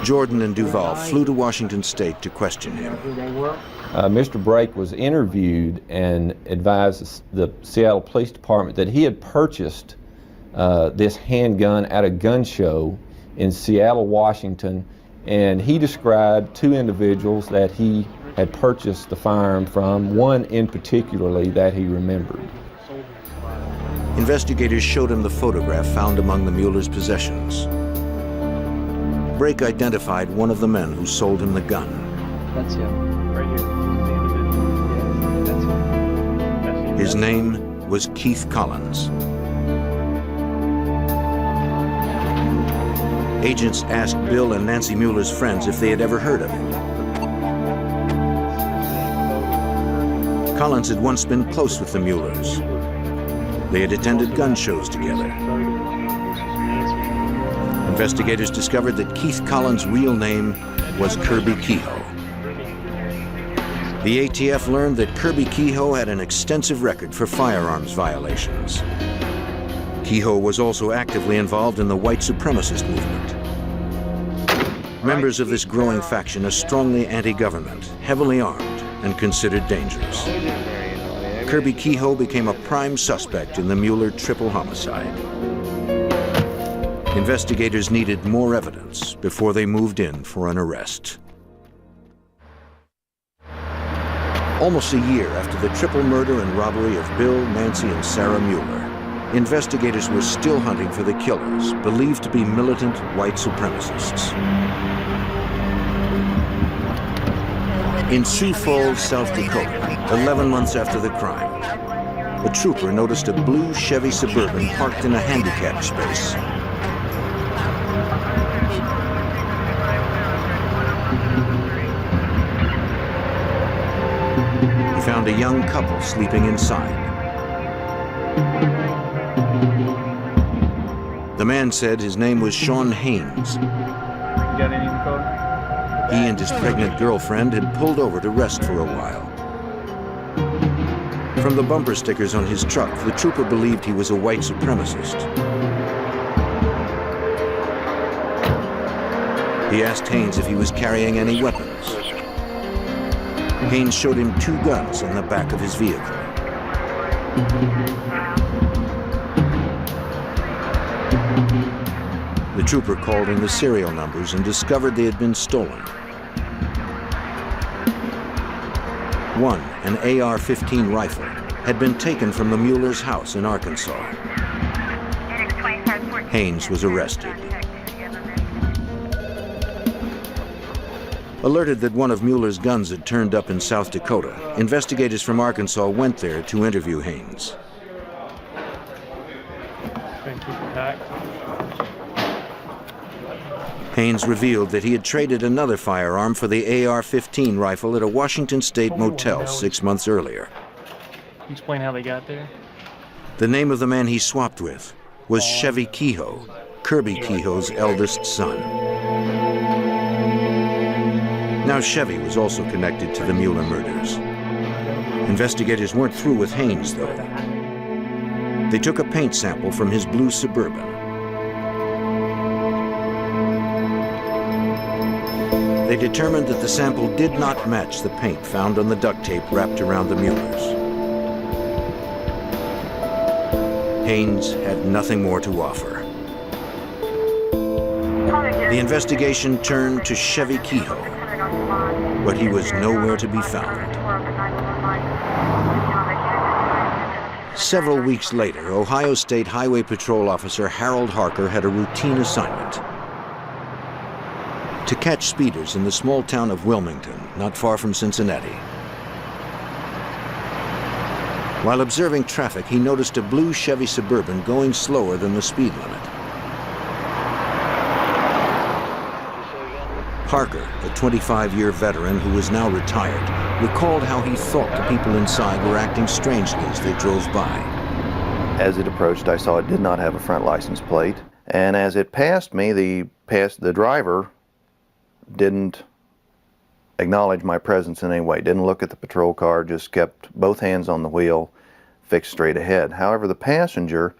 Jordan and Duval flew to Washington State to question him. Who they were? Mr. Brake was interviewed and advised the Seattle Police Department that he had purchased this handgun at a gun show in Seattle, Washington, and he described 2 individuals that he had purchased the firearm from, one in particularly that he remembered. Investigators showed him the photograph found among the Mueller's possessions. Brake identified one of the men who sold him the gun. That's him, right here. That's him. His name was Keith Collins. Agents asked Bill and Nancy Mueller's friends if they had ever heard of him. Collins had once been close with the Muellers. They had attended gun shows together. Investigators discovered that Keith Collins' real name was Kirby Kehoe. The ATF learned that Kirby Kehoe had an extensive record for firearms violations. Kehoe was also actively involved in the white supremacist movement. Members of this growing faction are strongly anti-government, heavily armed, and considered dangerous. Kirby Kehoe became a prime suspect in the Mueller triple homicide. Investigators needed more evidence before they moved in for an arrest. Almost a year after the triple murder and robbery of Bill, Nancy, and Sarah Mueller, investigators were still hunting for the killers, believed to be militant white supremacists. In Sioux Falls, South Dakota, 11 months after the crime, a trooper noticed a blue Chevy Suburban parked in a handicapped space. He found a young couple sleeping inside. The man said his name was Sean Haynes. Got any info? He and his pregnant girlfriend had pulled over to rest for a while. From the bumper stickers on his truck, the trooper believed he was a white supremacist. He asked Haynes if he was carrying any weapons. Haynes showed him 2 guns in the back of his vehicle. The trooper called in the serial numbers and discovered they had been stolen. One, an AR-15 rifle, had been taken from the Mueller's house in Arkansas. Haynes was arrested. Alerted that one of Mueller's guns had turned up in South Dakota, investigators from Arkansas went there to interview Haynes. Haynes revealed that he had traded another firearm for the AR-15 rifle at a Washington State motel 6 months earlier. Can you explain how they got there? The name of the man he swapped with was Chevy Kehoe, Kirby Kehoe's eldest son. Now Chevy was also connected to the Mueller murders. Investigators weren't through with Haynes, though. They took a paint sample from his blue Suburban. They determined that the sample did not match the paint found on the duct tape wrapped around the Muellers. Haynes had nothing more to offer. The investigation turned to Chevy Kehoe, but he was nowhere to be found. Several weeks later, Ohio State Highway Patrol Officer Harold Harker had a routine assignment: to catch speeders in the small town of Wilmington, not far from Cincinnati. While observing traffic, he noticed a blue Chevy Suburban going slower than the speed limit. Harker, a 25-year veteran who was now retired, recalled how he thought the people inside were acting strangely as they drove by. As it approached, I saw it did not have a front license plate, and as it passed me, the driver didn't acknowledge my presence in any way, didn't look at the patrol car, just kept both hands on the wheel, fixed straight ahead. However, the passenger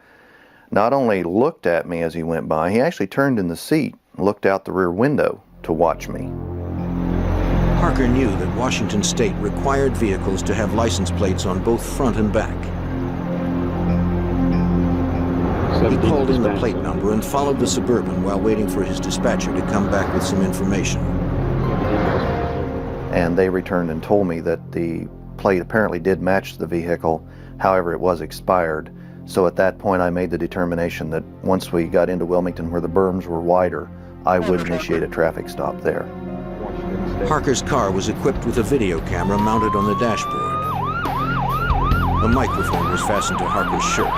not only looked at me as he went by, he actually turned in the seat and looked out the rear window to watch me. Harker knew that Washington State required vehicles to have license plates on both front and back. He called in the plate number and followed the Suburban while waiting for his dispatcher to come back with some information. And they returned and told me that the plate apparently did match the vehicle, however it was expired. So at that point I made the determination that once we got into Wilmington where the berms were wider, I would initiate a traffic stop there. Harker's car was equipped with a video camera mounted on the dashboard. A microphone was fastened to Harker's shirt.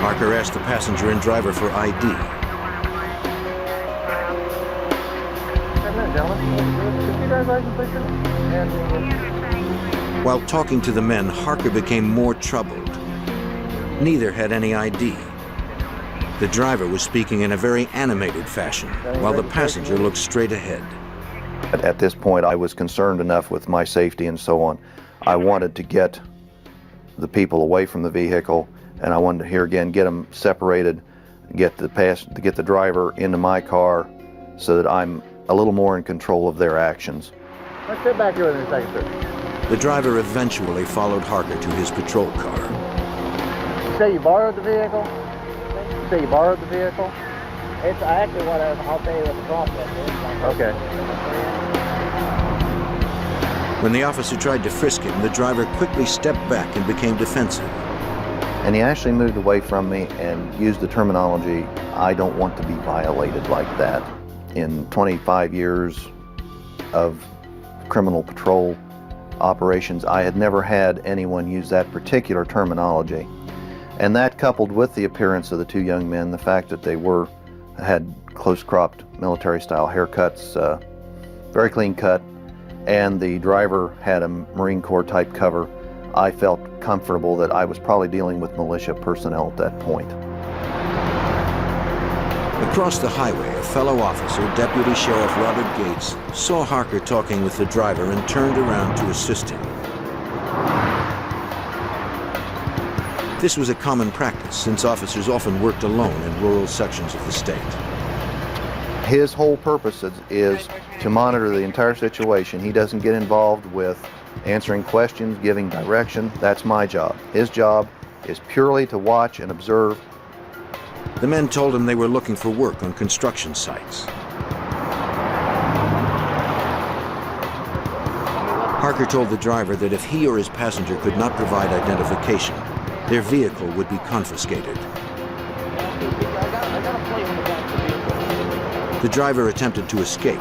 Harker asked the passenger and driver for ID. While talking to the men, Harker became more troubled. Neither had any ID. The driver was speaking in a very animated fashion, while the passenger looked straight ahead. At this point, I was concerned enough with my safety and so on. I wanted to get the people away from the vehicle, and I wanted to, here again, get them separated, get the driver into my car so that I'm a little more in control of their actions. Let's sit back here with me a second, sir. The driver eventually followed Harker to his patrol car. You say you borrowed the vehicle? You say you borrowed the vehicle? It's actually what I'll tell you what the process is. Okay. When the officer tried to frisk him, the driver quickly stepped back and became defensive. And he actually moved away from me and used the terminology, "I don't want to be violated like that." In 25 years of criminal patrol operations, I had never had anyone use that particular terminology. And that, coupled with the appearance of the two young men, the fact that they had close-cropped military-style haircuts, very clean cut, and the driver had a Marine Corps type cover, I felt comfortable that I was probably dealing with militia personnel at that point. Across the highway, a fellow officer, Deputy Sheriff Robert Gates, saw Harker talking with the driver and turned around to assist him. This was a common practice, since officers often worked alone in rural sections of the state. His whole purpose is to monitor the entire situation. He doesn't get involved with answering questions, giving direction. That's my job. His job is purely to watch and observe. The men told him they were looking for work on construction sites. Harker told the driver that if he or his passenger could not provide identification, their vehicle would be confiscated. The driver attempted to escape.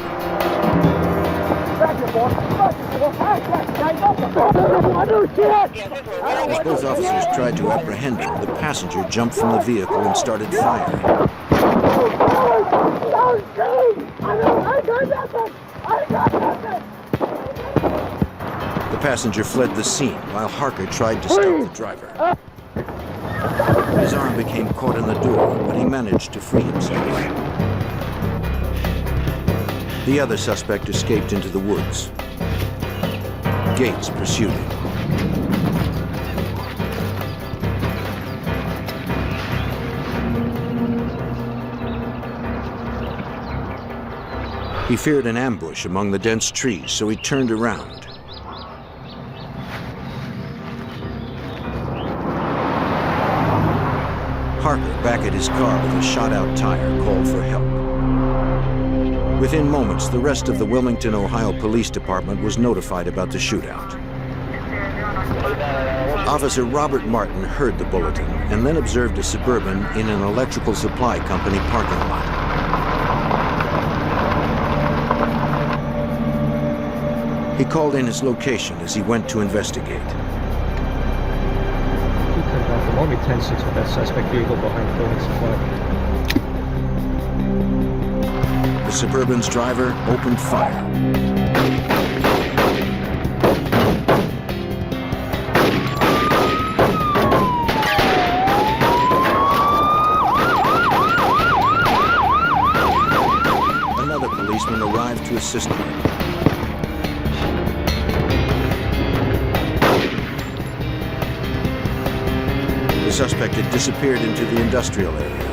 As both officers tried to apprehend him, the passenger jumped from the vehicle and started firing. The passenger fled the scene while Harker tried to stop the driver. His arm became caught in the door, but he managed to free himself. The other suspect escaped into the woods. Gates pursued him. He feared an ambush among the dense trees, so he turned around. Harker, back at his car with a shot-out tire, called for help. Within moments, the rest of the Wilmington, Ohio Police Department was notified about the shootout. Officer Robert Martin heard the bulletin and then observed a Suburban in an electrical supply company parking lot. He called in his location as he went to investigate. He turned out from only 10-6 with that suspect vehicle behind the building supply. The Suburban's driver opened fire. Another policeman arrived to assist him. The suspect had disappeared into the industrial area.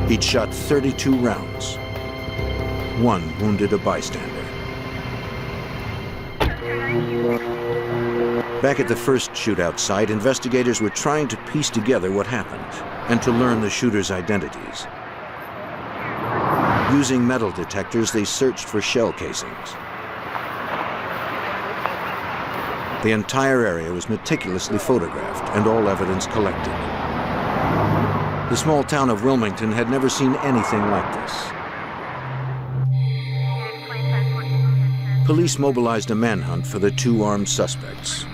He'd shot 32 rounds. One wounded a bystander. Back at the first shootout site, investigators were trying to piece together what happened and to learn the shooters' identities. Using metal detectors, they searched for shell casings. The entire area was meticulously photographed and all evidence collected. The small town of Wilmington had never seen anything like this. Police mobilized a manhunt for the two armed suspects.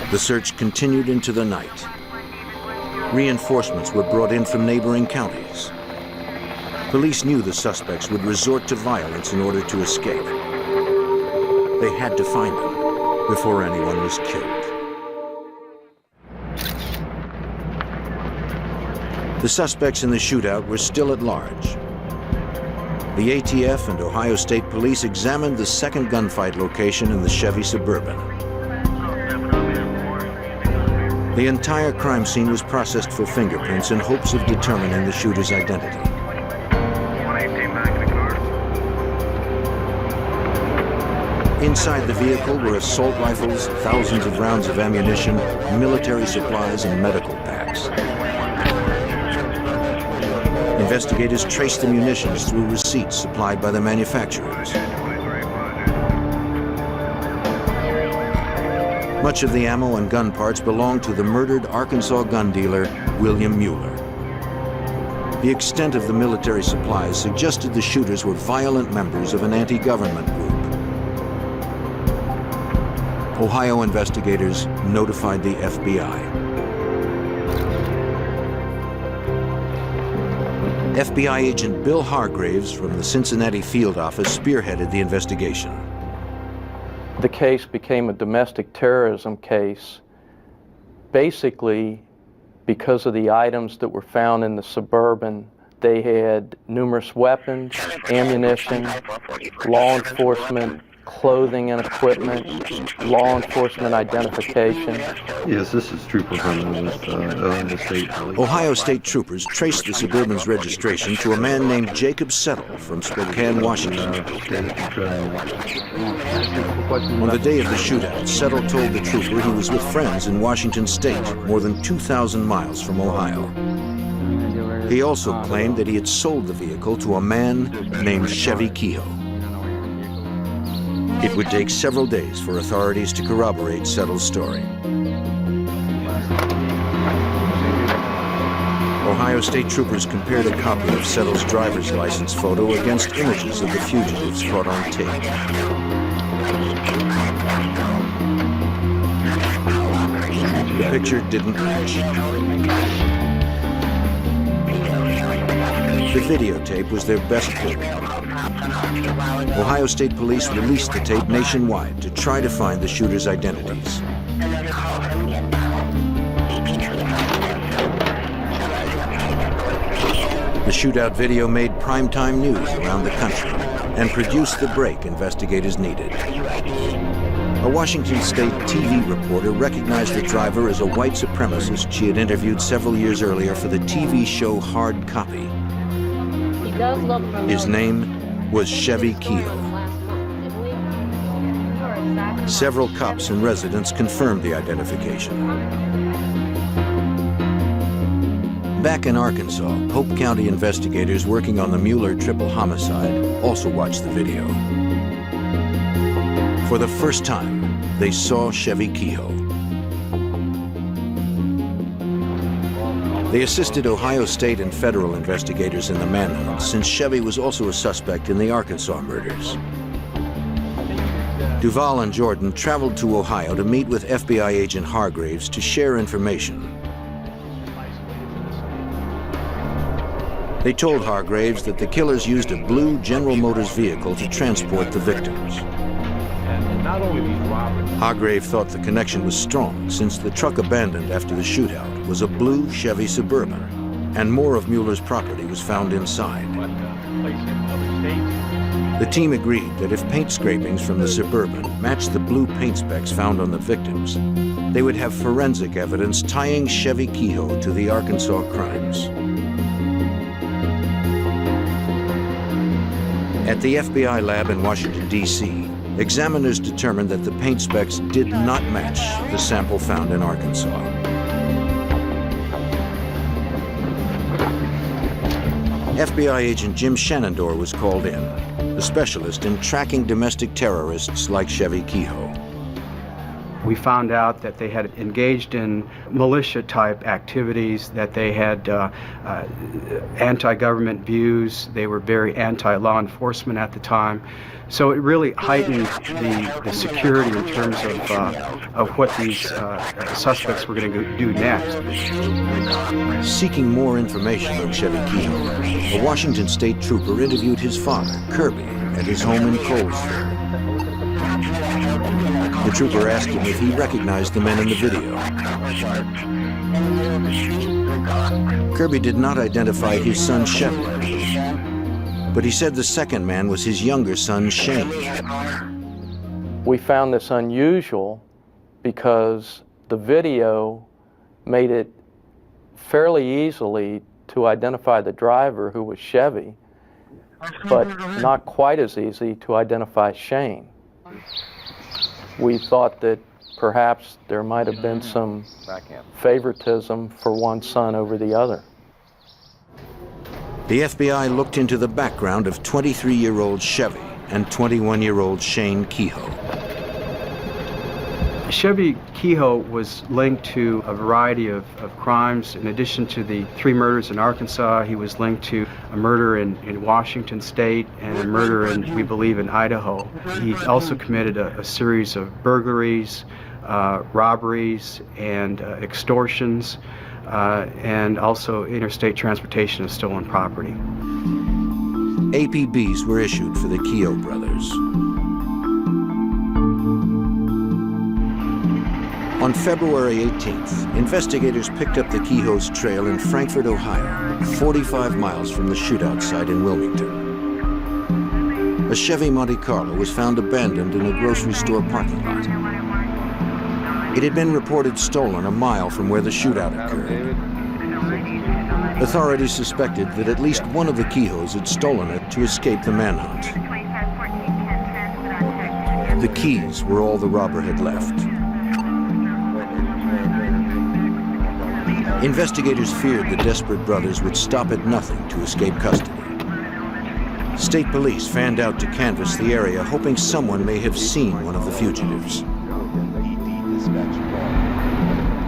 The search continued into the night. Reinforcements were brought in from neighboring counties. Police knew the suspects would resort to violence in order to escape. They had to find them before anyone was killed. The suspects in the shootout were still at large. The ATF and Ohio State Police examined the second gunfight location in the Chevy Suburban. The entire crime scene was processed for fingerprints in hopes of determining the shooter's identity. Inside the vehicle were assault rifles, thousands of rounds of ammunition, military supplies, and medical packs. Investigators traced the munitions through receipts supplied by the manufacturers. Much of the ammo and gun parts belonged to the murdered Arkansas gun dealer, William Mueller. The extent of the military supplies suggested the shooters were violent members of an anti-government group. Ohio investigators notified the FBI. FBI agent Bill Hargraves from the Cincinnati field office spearheaded the investigation. The case became a domestic terrorism case, basically because of the items that were found in the Suburban. They had numerous weapons, ammunition, law enforcement, clothing and equipment, law enforcement identification. Yes, this is Trooper Herman with Ohio State Police. Ohio State troopers traced the Suburban's registration to a man named Jacob Settle from Spokane, Washington. On the day of the shootout, Settle told the trooper he was with friends in Washington State, more than 2,000 miles from Ohio. He also claimed that he had sold the vehicle to a man named Chevy Kehoe. It would take several days for authorities to corroborate Settle's story. Ohio State troopers compared a copy of Settle's driver's license photo against images of the fugitives caught on tape. The picture didn't match. The videotape was their best clue. Ohio State Police released the tape nationwide to try to find the shooters' identities. The shootout video made primetime news around the country and produced the break investigators needed. A Washington State TV reporter recognized the driver as a white supremacist she had interviewed several years earlier for the TV show Hard Copy. His name was Chevy Kehoe. Several cops and residents confirmed the identification. Back in Arkansas, Pope County investigators working on the Mueller triple homicide also watched the video. For the first time, they saw Chevy Kehoe. They assisted Ohio State and federal investigators in the manhunt, since Chevy was also a suspect in the Arkansas murders. Duval and Jordan traveled to Ohio to meet with FBI agent Hargraves to share information. They told Hargraves that the killers used a blue General Motors vehicle to transport the victims. Hargrave thought the connection was strong, since the truck abandoned after the shootout was a blue Chevy Suburban, and more of Mueller's property was found inside. The team agreed that if paint scrapings from the Suburban matched the blue paint specks found on the victims, they would have forensic evidence tying Chevy Kehoe to the Arkansas crimes. At the FBI lab in Washington, D.C., examiners determined that the paint specks did not match the sample found in Arkansas. FBI agent Jim Shenandoah was called in, a specialist in tracking domestic terrorists like Chevy Kehoe. We found out that they had engaged in militia-type activities, that they had anti-government views. They were very anti-law enforcement at the time. So it really heightened the security in terms of what these suspects were going to do next. Seeking more information on Chevy Kehoe, a Washington State trooper interviewed his father, Kirby, at his home in Colesville. The trooper asked him if he recognized the men in the video. Kirby did not identify his son Chevy, but he said the second man was his younger son Shane. We found this unusual because the video made it fairly easily to identify the driver, who was Chevy, but not quite as easy to identify Shane. We thought that perhaps there might have been some favoritism for one son over the other. The FBI looked into the background of 23-year-old Chevy and 21-year-old Shane Kehoe. Chevy Kehoe was linked to a variety of crimes. In addition to the 3 murders in Arkansas, he was linked to a murder in Washington State and a murder in, we believe, in Idaho. He also committed a series of burglaries, robberies, and extortions, and also interstate transportation of stolen property. APBs were issued for the Kehoe brothers. On February 18th, investigators picked up the Kehoe's trail in Frankfort, Ohio, 45 miles from the shootout site in Wilmington. A Chevy Monte Carlo was found abandoned in a grocery store parking lot. It had been reported stolen a mile from where the shootout occurred. Authorities suspected that at least one of the Kehoes had stolen it to escape the manhunt. The keys were all the robber had left. Investigators feared the desperate brothers would stop at nothing to escape custody. State police fanned out to canvass the area, hoping someone may have seen one of the fugitives.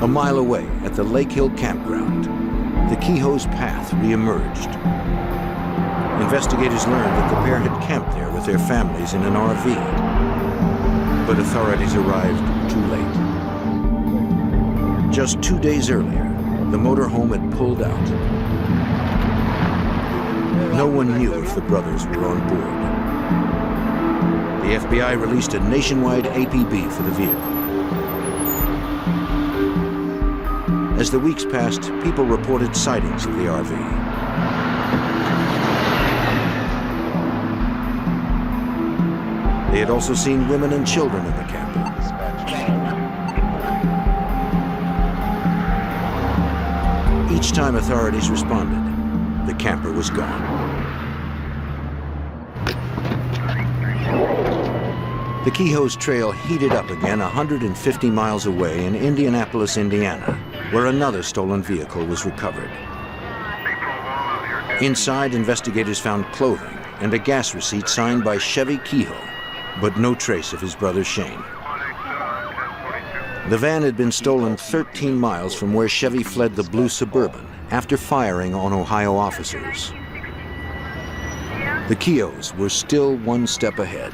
A mile away at the Lake Hill campground, the Kehoe's path reemerged. Investigators learned that the pair had camped there with their families in an RV, but authorities arrived too late. Just 2 days earlier, the motorhome had pulled out. No one knew if the brothers were on board. The FBI released a nationwide APB for the vehicle. As the weeks passed, people reported sightings of the RV. They had also seen women and children in the camper. Each time authorities responded, the camper was gone. The Kehoe's trail heated up again 150 miles away in Indianapolis, Indiana, where another stolen vehicle was recovered. Inside, investigators found clothing and a gas receipt signed by Chevy Kehoe, but no trace of his brother Shane. The van had been stolen 13 miles from where Chevy fled the blue Suburban after firing on Ohio officers. The Kehoes were still one step ahead.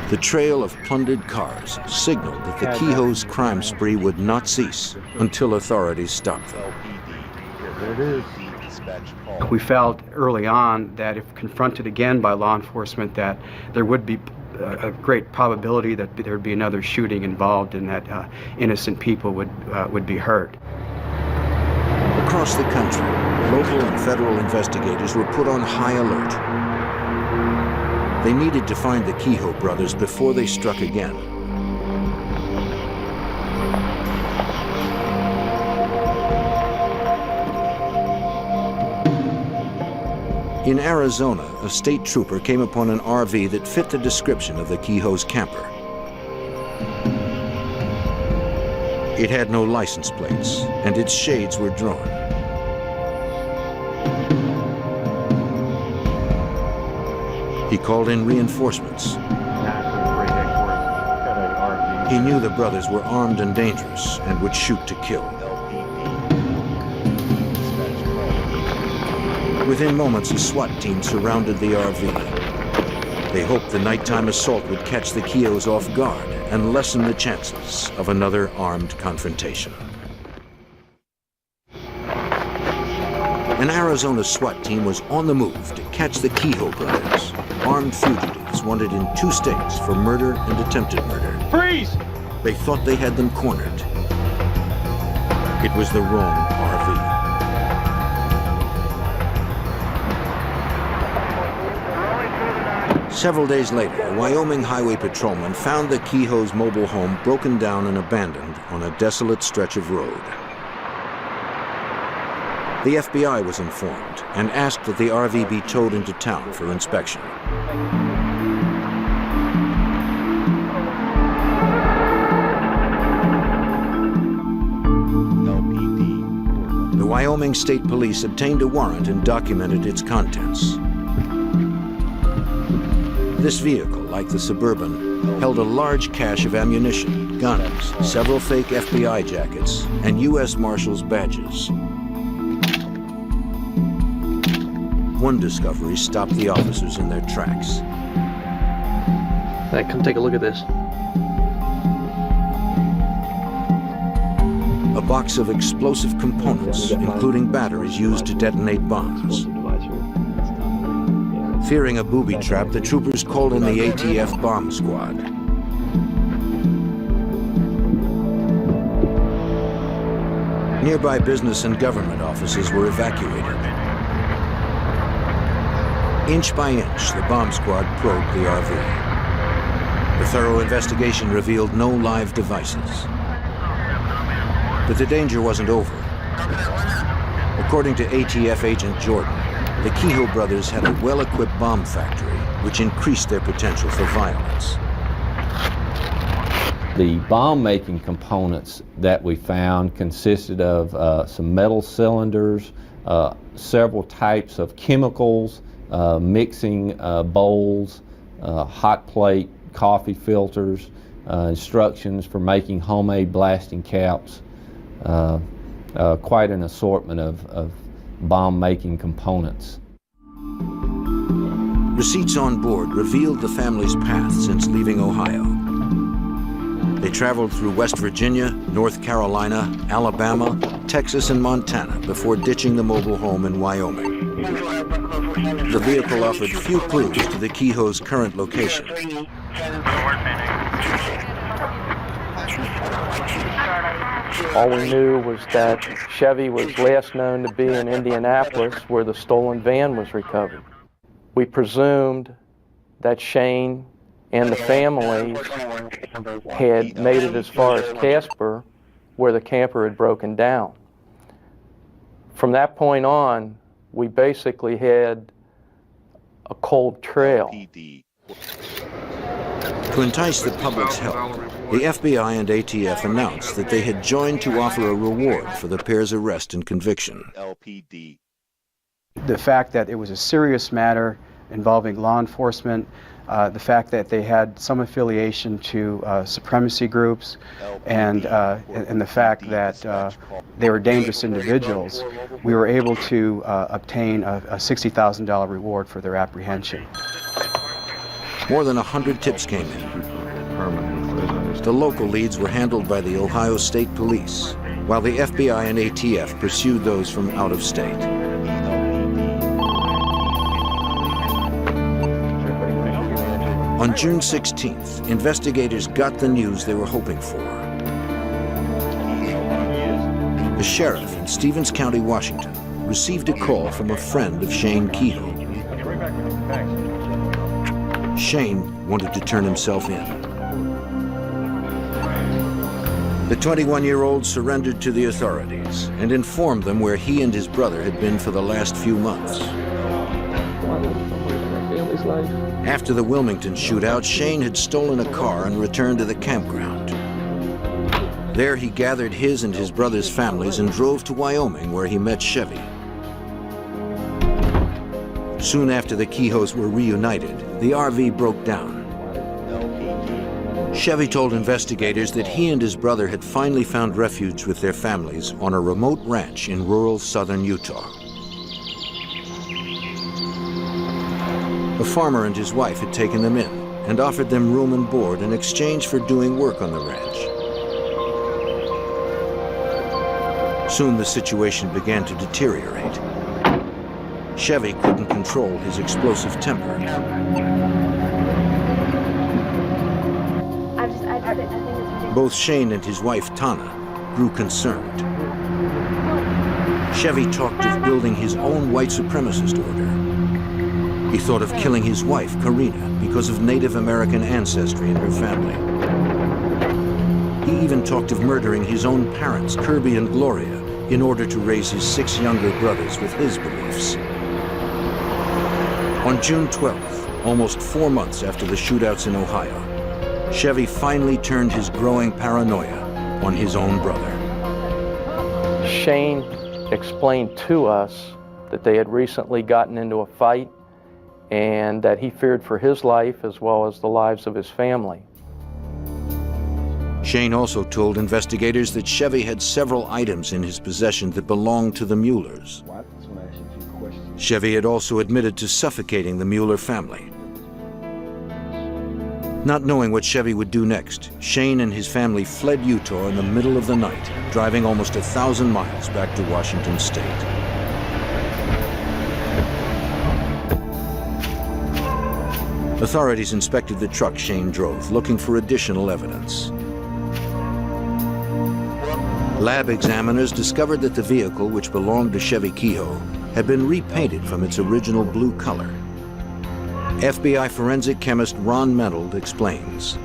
The trail of plundered cars signaled that the Kehoe's crime spree would not cease until authorities stopped them. There it is. We felt early on that if confronted again by law enforcement, that there would be a great probability that there would be another shooting involved and that innocent people would be hurt. Across the country, local and federal investigators were put on high alert. They needed to find the Kehoe brothers before they struck again. In Arizona, a state trooper came upon an RV that fit the description of the Kehoe's camper. It had no license plates, and its shades were drawn. He called in reinforcements. He knew the brothers were armed and dangerous and would shoot to kill. Within moments, a SWAT team surrounded the RV. They hoped the nighttime assault would catch the Keoghs off guard and lessen the chances of another armed confrontation. An Arizona SWAT team was on the move to catch the Keogh brothers, armed fugitives wanted in 2 states for murder and attempted murder. Freeze! They thought they had them cornered. It was the wrong RV. Several days later, a Wyoming highway patrolman found the Keogh's mobile home broken down and abandoned on a desolate stretch of road. The FBI was informed and asked that the RV be towed into town for inspection. The Wyoming State Police obtained a warrant and documented its contents. This vehicle, like the Suburban, held a large cache of ammunition, guns, several fake FBI jackets, and U.S. Marshals badges. One discovery stopped the officers in their tracks. Hey, come take a look at this. A box of explosive components, including batteries used to detonate bombs. Fearing a booby trap, the troopers called in the ATF bomb squad. Nearby business and government offices were evacuated. Inch by inch, the bomb squad probed the RV. The thorough investigation revealed no live devices. But the danger wasn't over. According to ATF agent Jordan, the Keogh brothers had a well-equipped bomb factory, which increased their potential for violence. The bomb-making components that we found consisted of some metal cylinders, several types of chemicals, mixing bowls, hot plate, coffee filters, instructions for making homemade blasting caps, quite an assortment of bomb-making components. Receipts on board revealed the family's path since leaving Ohio. They traveled through West Virginia, North Carolina, Alabama, Texas, and Montana before ditching the mobile home in Wyoming. The vehicle offered few clues to the Keogh's current location. All we knew was that Chevy was last known to be in Indianapolis, where the stolen van was recovered. We presumed that Shane and the family had made it as far as Casper, where the camper had broken down. From that point on, we basically had a cold trail. To entice the public's help, the FBI and ATF announced that they had joined to offer a reward for the pair's arrest and conviction. The fact that it was a serious matter involving law enforcement, the fact that they had some affiliation to supremacy groups, and the fact that they were dangerous individuals, we were able to obtain a $60,000 reward for their apprehension. More than 100 tips came in. The local leads were handled by the Ohio State Police, while the FBI and ATF pursued those from out of state. On June 16th, investigators got the news they were hoping for. The sheriff in Stevens County, Washington, received a call from a friend of Shane Keogh. Shane wanted to turn himself in. The 21-year-old surrendered to the authorities and informed them where he and his brother had been for the last few months. After the Wilmington shootout, Shane had stolen a car and returned to the campground. There he gathered his and his brother's families and drove to Wyoming, where he met Chevy. Soon after the Keoghs were reunited, the RV broke down. Chevy told investigators that he and his brother had finally found refuge with their families on a remote ranch in rural southern Utah. A farmer and his wife had taken them in and offered them room and board in exchange for doing work on the ranch. Soon the situation began to deteriorate. Chevy couldn't control his explosive temper. Both Shane and his wife, Tana, grew concerned. Chevy talked of building his own white supremacist order. He thought of killing his wife, Karina, because of Native American ancestry in her family. He even talked of murdering his own parents, Kirby and Gloria, in order to raise his 6 younger brothers with his beliefs. On June 12th, almost 4 months after the shootouts in Ohio, Chevy finally turned his growing paranoia on his own brother. Shane explained to us that they had recently gotten into a fight and that he feared for his life as well as the lives of his family. Shane also told investigators that Chevy had several items in his possession that belonged to the Muellers. Chevy had also admitted to suffocating the Mueller family. Not knowing what Chevy would do next, Shane and his family fled Utah in the middle of the night, driving almost 1,000 miles back to Washington State. Authorities inspected the truck Shane drove, looking for additional evidence. Lab examiners discovered that the vehicle, which belonged to Chevy Kehoe, had been repainted from its original blue color. FBI forensic chemist Ron Mentold explains.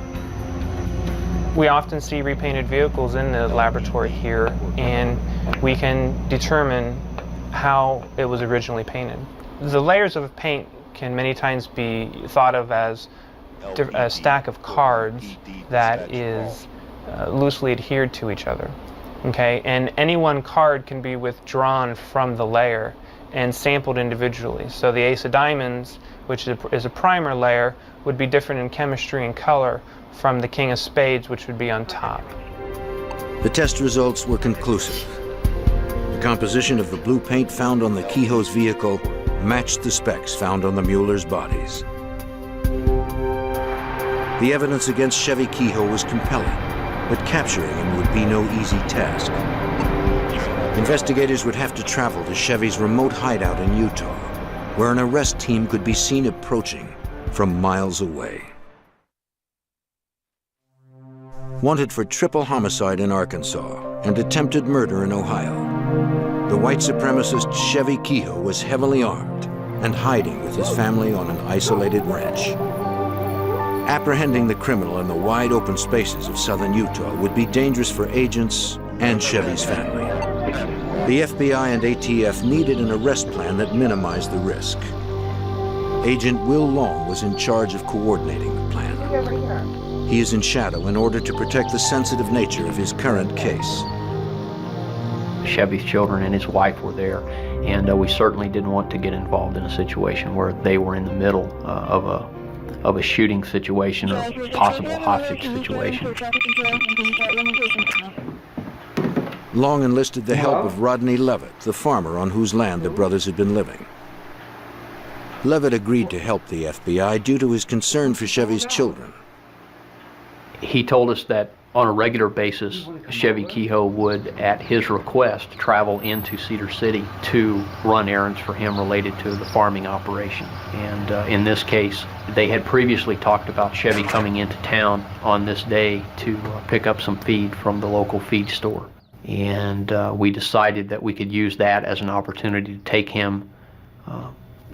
We often see repainted vehicles in the laboratory here, and we can determine how it was originally painted. The layers of paint can many times be thought of as a stack of cards that is loosely adhered to each other. Okay, and any one card can be withdrawn from the layer and sampled individually. So the ace of diamonds, which is a primer layer, would be different in chemistry and color from the king of spades, which would be on top. The test results were conclusive. The composition of the blue paint found on the Kehoe's vehicle matched the specs found on the Muellers' bodies. The evidence against Chevy Kehoe was compelling, but capturing him would be no easy task. Investigators would have to travel to Chevy's remote hideout in Utah, where an arrest team could be seen approaching from miles away. Wanted for triple homicide in Arkansas and attempted murder in Ohio, the white supremacist Chevy Kehoe was heavily armed and hiding with his family on an isolated ranch. Apprehending the criminal in the wide open spaces of southern Utah would be dangerous for agents and Chevy's family. The FBI and ATF needed an arrest plan that minimized the risk. Agent Will Long was in charge of coordinating the plan. He is in shadow in order to protect the sensitive nature of his current case. Chevy's children and his wife were there, and we certainly didn't want to get involved in a situation where they were in the middle of a shooting situation or possible hostage situation. Long enlisted the help of Rodney Levitt, the farmer on whose land the brothers had been living. Levitt agreed to help the FBI due to his concern for Chevy's children. He told us that on a regular basis, Chevy Kehoe would, at his request, travel into Cedar City to run errands for him related to the farming operation. And in this case, they had previously talked about Chevy coming into town on this day to pick up some feed from the local feed store. And we decided that we could use that as an opportunity to take him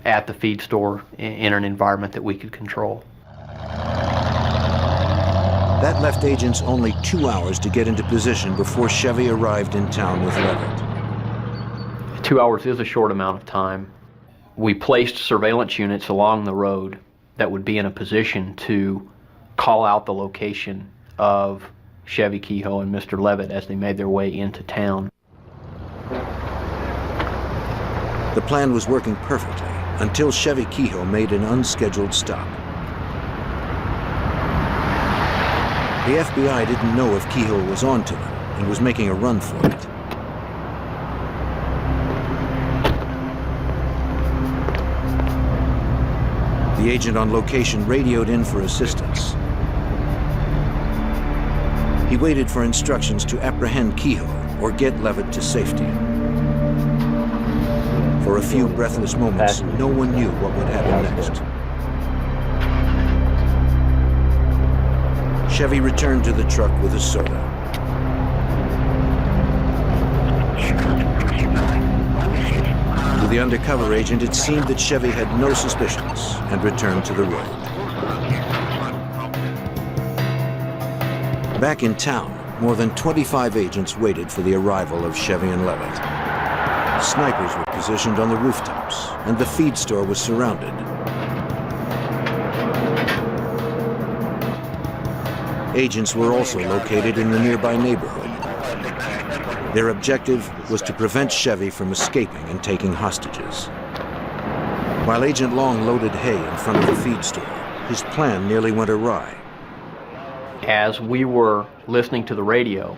at the feed store in an environment that we could control. That left agents only 2 hours to get into position before Chevy arrived in town with Levitt. 2 hours is a short amount of time. We placed surveillance units along the road that would be in a position to call out the location of Chevy Kehoe and Mr. Levitt as they made their way into town. The plan was working perfectly until Chevy Kehoe made an unscheduled stop. The FBI didn't know if Kehoe was onto them and was making a run for it. The agent on location radioed in for assistance. He waited for instructions to apprehend Kehoe or get Levitt to safety. For a few breathless moments, no one knew what would happen next. Chevy returned to the truck with a soda. To the undercover agent, it seemed that Chevy had no suspicions and returned to the road. Back in town, more than 25 agents waited for the arrival of Chevy and Levitt. Snipers were positioned on the rooftops, and the feed store was surrounded. Agents were also located in the nearby neighborhood. Their objective was to prevent Chevy from escaping and taking hostages. While Agent Long loaded hay in front of the feed store, his plan nearly went awry. As we were listening to the radio,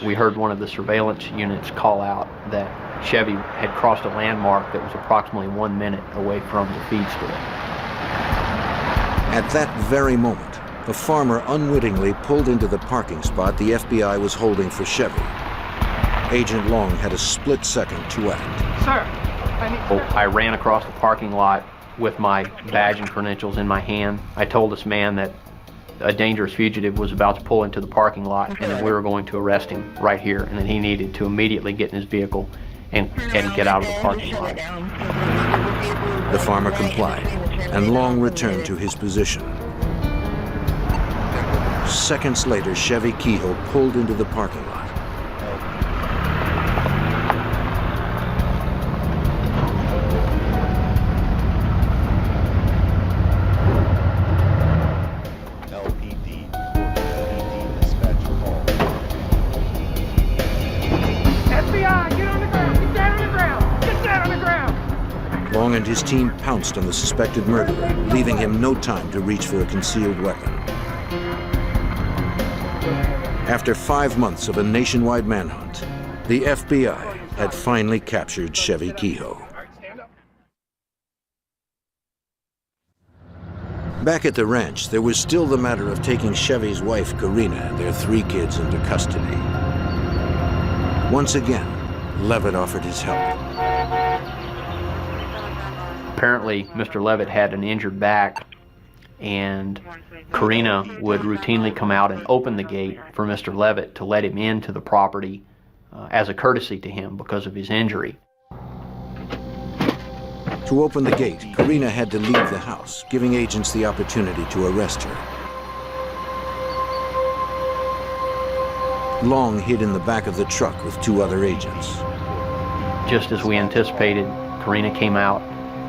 we heard one of the surveillance units call out that Chevy had crossed a landmark that was approximately 1 minute away from the feed store. At that very moment, a farmer unwittingly pulled into the parking spot the FBI was holding for Chevy. Agent Long had a split second to act. Sir, I ran across the parking lot with my badge and credentials in my hand. I told this man that a dangerous fugitive was about to pull into the parking lot and that we were going to arrest him right here, and that he needed to immediately get in his vehicle and get out of the parking lot. The farmer complied, and Long returned to his position. Seconds later, Chevy Kehoe pulled into the parking lot. Long and his team pounced on the suspected murderer, leaving him no time to reach for a concealed weapon. After 5 months of a nationwide manhunt, the FBI had finally captured Chevy Kehoe. Back at the ranch, there was still the matter of taking Chevy's wife, Karina, and their 3 kids into custody. Once again, Levitt offered his help. Apparently, Mr. Levitt had an injured back, and Karina would routinely come out and open the gate for Mr. Levitt to let him into the property as a courtesy to him because of his injury. To open the gate, Karina had to leave the house, giving agents the opportunity to arrest her. Long hid in the back of the truck with 2 other agents. Just as we anticipated, Karina came out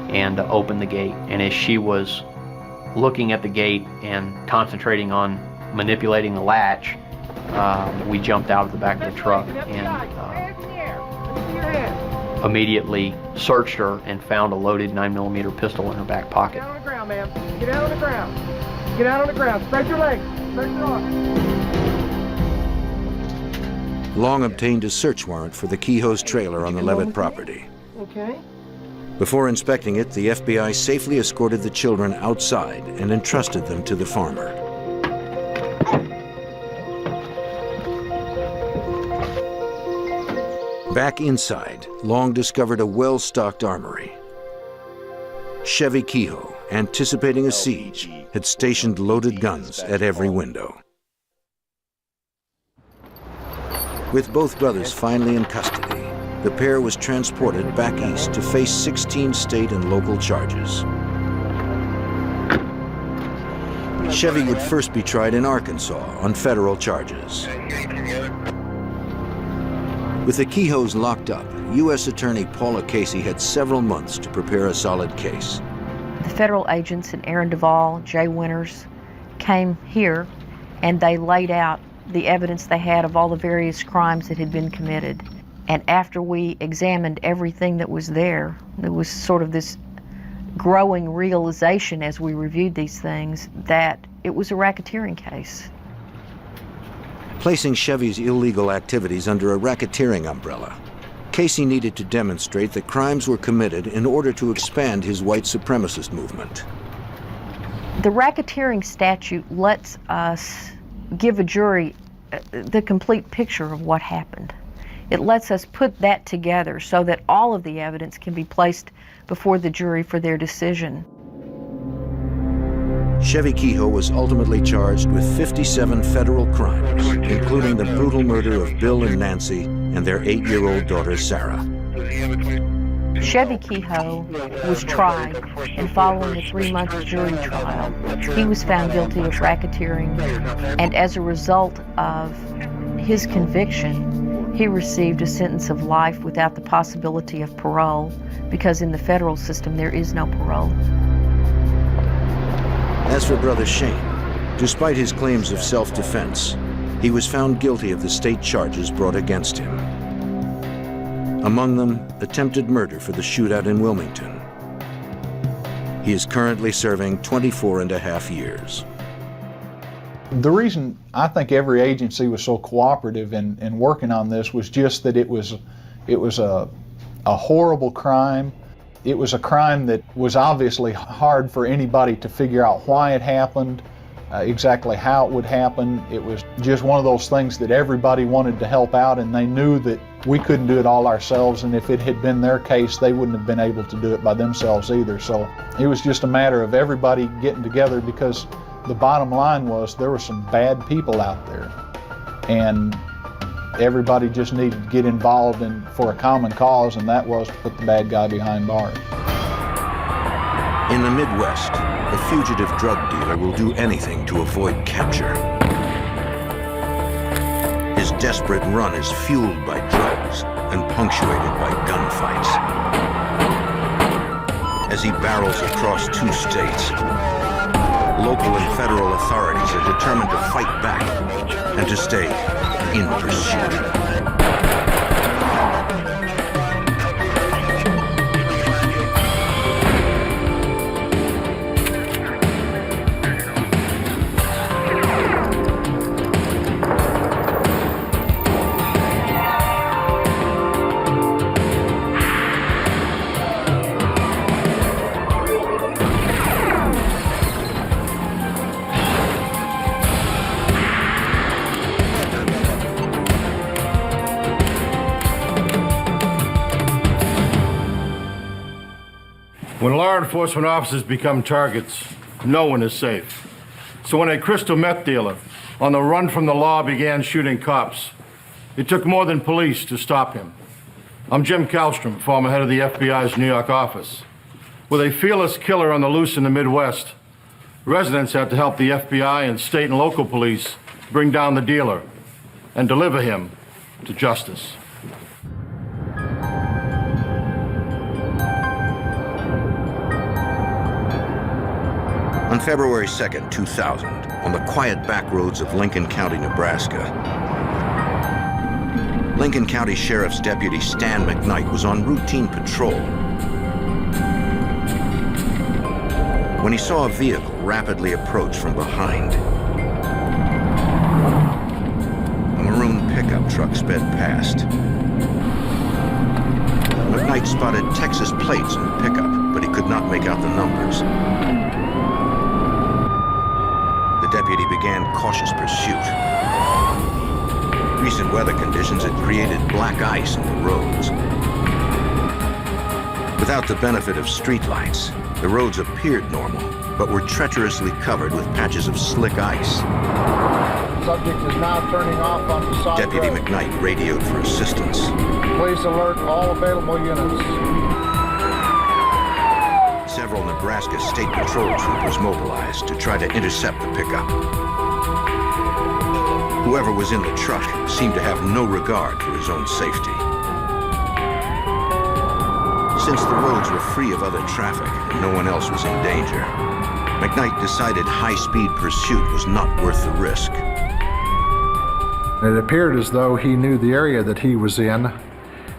and opened the gate, and as she was looking at the gate and concentrating on manipulating the latch, we jumped out of the back of the truck and immediately searched her and found a loaded 9mm pistol in her back pocket. Get out on the ground, ma'am. Get out on the ground. Get out on the ground. Spread your legs. Spread your arms. Long obtained a search warrant for the Kehoe's trailer on the Levitt property. Okay. Before inspecting it, the FBI safely escorted the children outside and entrusted them to the farmer. Back inside, Long discovered a well-stocked armory. Chevy Kehoe, anticipating a siege, had stationed loaded guns at every window. With both brothers finally in custody, the pair was transported back east to face 16 state and local charges. Chevy would first be tried in Arkansas on federal charges. With the Kehoes locked up, U.S. Attorney Paula Casey had several months to prepare a solid case. The federal agents and Aaron Duvall, Jay Winters, came here and they laid out the evidence they had of all the various crimes that had been committed. And after we examined everything that was there was sort of this growing realization as we reviewed these things that it was a racketeering case. placing Chevy's illegal activities under a racketeering umbrella. Casey needed to demonstrate that crimes were committed in order to expand his white supremacist movement. The racketeering statute lets us give a jury the complete picture of what happened. It lets us put that together so that all of the evidence can be placed before the jury for their decision. Chevy Kehoe was ultimately charged with 57 federal crimes, including the brutal murder of Bill and Nancy and their 8-year-old daughter, Sarah. Chevy Kehoe was tried, and following a 3-month jury trial, he was found guilty of racketeering, and as a result of his conviction, he received a sentence of life without the possibility of parole, because in the federal system there is no parole. As for Brother Shane, despite his claims of self-defense, he was found guilty of the state charges brought against him. Among them, attempted murder for the shootout in Wilmington. He is currently serving 24.5 years. The reason I think every agency was so cooperative in working on this was just that it was a horrible crime. It was a crime that was obviously hard for anybody to figure out why it happened, exactly how it would happen. It was just one of those things that everybody wanted to help out, and they knew that we couldn't do it all ourselves, and if it had been their case, they wouldn't have been able to do it by themselves either. So it was just a matter of everybody getting together, because the bottom line was there were some bad people out there, and everybody just needed to get involved for a common cause, and that was to put the bad guy behind bars. In the Midwest, a fugitive drug dealer will do anything to avoid capture. His desperate run is fueled by drugs and punctuated by gunfights. As he barrels across 2 states, local and federal authorities are determined to fight back and to stay in pursuit. When law enforcement officers become targets, no one is safe. So when a crystal meth dealer on the run from the law began shooting cops, it took more than police to stop him. I'm Jim Kallstrom, former head of the FBI's New York office. With a fearless killer on the loose in the Midwest, residents had to help the FBI and state and local police bring down the dealer and deliver him to justice. On February 2nd, 2000, on the quiet back roads of Lincoln County, Nebraska, Lincoln County Sheriff's Deputy Stan McKnight was on routine patrol when he saw a vehicle rapidly approach from behind. A maroon pickup truck sped past. McKnight spotted Texas plates on the pickup, but he could not make out the numbers. The deputy began cautious pursuit. Recent weather conditions had created black ice on the roads. Without the benefit of streetlights, the roads appeared normal, but were treacherously covered with patches of slick ice. Subject is now turning off on the side Deputy road. McKnight radioed for assistance. Please alert all available units. Several Nebraska State Patrol troopers mobilized to try to intercept the pickup. Whoever was in the truck seemed to have no regard for his own safety. Since the roads were free of other traffic and no one else was in danger, McKnight decided high-speed pursuit was not worth the risk. It appeared as though he knew the area that he was in,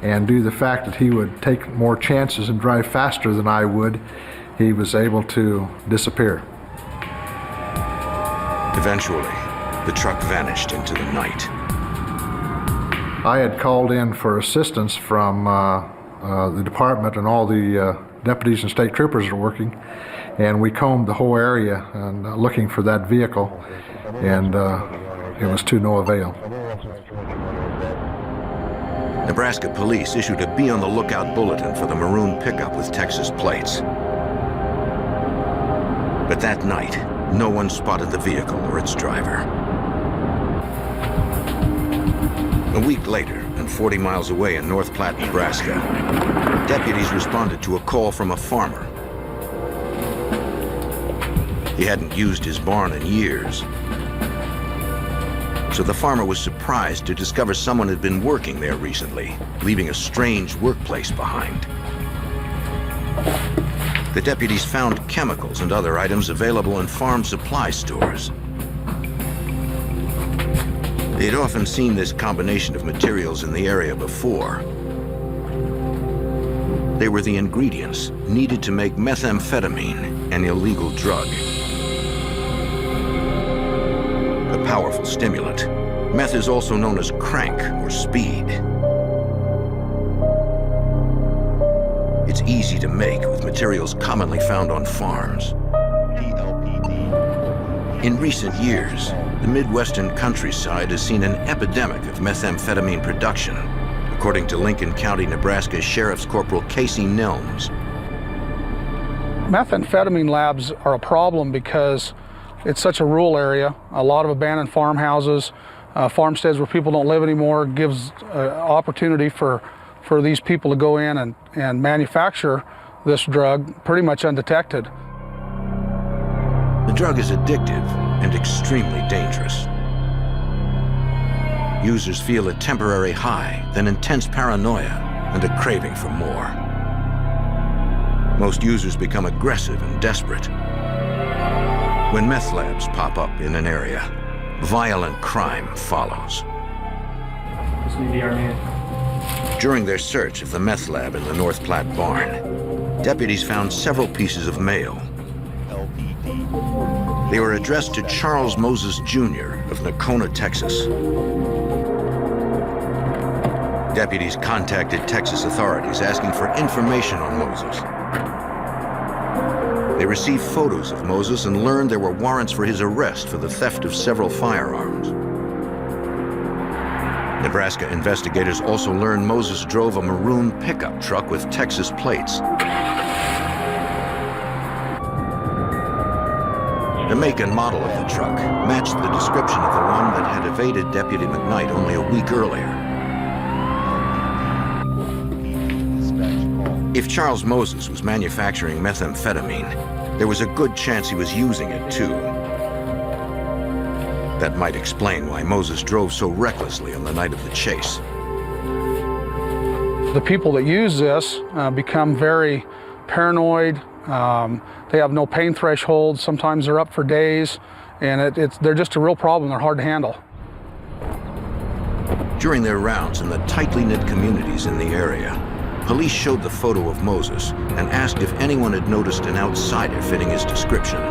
and due to the fact that he would take more chances and drive faster than I would, he was able to disappear. Eventually, the truck vanished into the night. I had called in for assistance from the department and all the deputies and state troopers are working, and we combed the whole area and looking for that vehicle, and it was to no avail. Nebraska police issued a be on the lookout bulletin for the maroon pickup with Texas plates. But that night, no one spotted the vehicle or its driver. A week later, and 40 miles away in North Platte, Nebraska, deputies responded to a call from a farmer. He hadn't used his barn in years. So the farmer was surprised to discover someone had been working there recently, leaving a strange workplace behind. The deputies found chemicals and other items available in farm supply stores. They'd often seen this combination of materials in the area before. They were the ingredients needed to make methamphetamine, an illegal drug. A powerful stimulant, meth is also known as crank or speed. It's easy to make with materials commonly found on farms. In recent years, the Midwestern countryside has seen an epidemic of methamphetamine production, according to Lincoln County, Nebraska Sheriff's Corporal Casey Nelms. Methamphetamine labs are a problem because it's such a rural area, a lot of abandoned farmhouses, farmsteads where people don't live anymore, gives opportunity for these people to go in and manufacture this drug pretty much undetected. The drug is addictive and extremely dangerous. Users feel a temporary high, then intense paranoia and a craving for more. Most users become aggressive and desperate. When meth labs pop up in an area, violent crime follows. During their search of the meth lab in the North Platte barn, deputies found several pieces of mail. They were addressed to Charles Moses Jr. of Nocona, Texas. Deputies contacted Texas authorities asking for information on Moses. They received photos of Moses and learned there were warrants for his arrest for the theft of several firearms. Nebraska investigators also learned Moses drove a maroon pickup truck with Texas plates. The make and model of the truck matched the description of the one that had evaded Deputy McKnight only a week earlier. If Charles Moses was manufacturing methamphetamine, there was a good chance he was using it too. That might explain why Moses drove so recklessly on the night of the chase. The people that use this become very paranoid. They have no pain threshold. Sometimes they're up for days, and they're just a real problem. They're hard to handle. During their rounds in the tightly knit communities in the area, police showed the photo of Moses and asked if anyone had noticed an outsider fitting his description.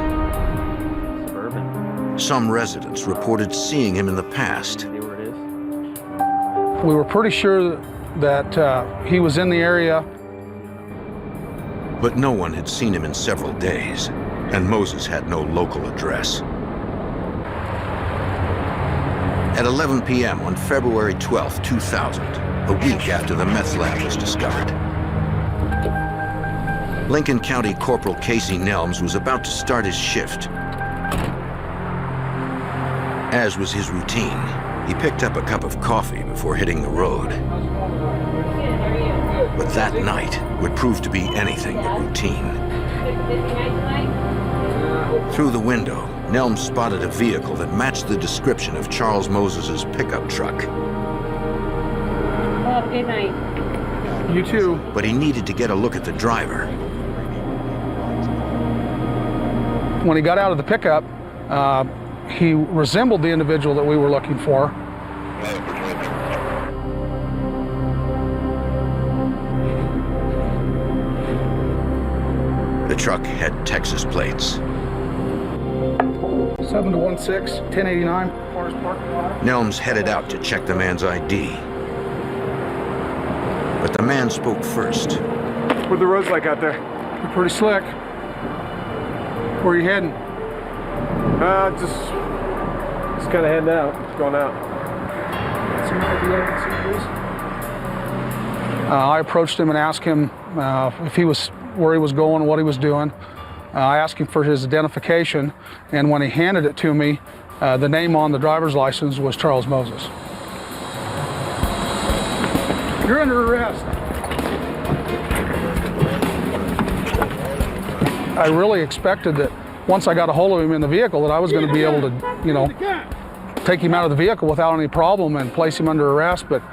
Some residents reported seeing him in the past. We were pretty sure that he was in the area. But no one had seen him in several days, and Moses had no local address. At 11 p.m. on February 12, 2000, a week after the meth lab was discovered, Lincoln County Corporal Casey Nelms was about to start his shift. As was his routine, he picked up a cup of coffee before hitting the road. But that night would prove to be anything but routine. Through the window, Nelms spotted a vehicle that matched the description of Charles Moses's pickup truck. Well, good night. You too. But he needed to get a look at the driver. When he got out of the pickup, he resembled the individual that we were looking for. The truck had Texas plates. So 7 to 16, 1089, Forest parking lot. Nelms headed out to check the man's ID. But the man spoke first. What are the roads like out there? They're pretty slick. Where are you heading? Just kind of heading out. Just going out. I approached him and asked him if he was where he was going, what he was doing. I asked him for his identification, and when he handed it to me, the name on the driver's license was Charles Moses. You're under arrest. I really expected that once I got a hold of him in the vehicle that I was going to be able to, take him out of the vehicle without any problem and place him under arrest, but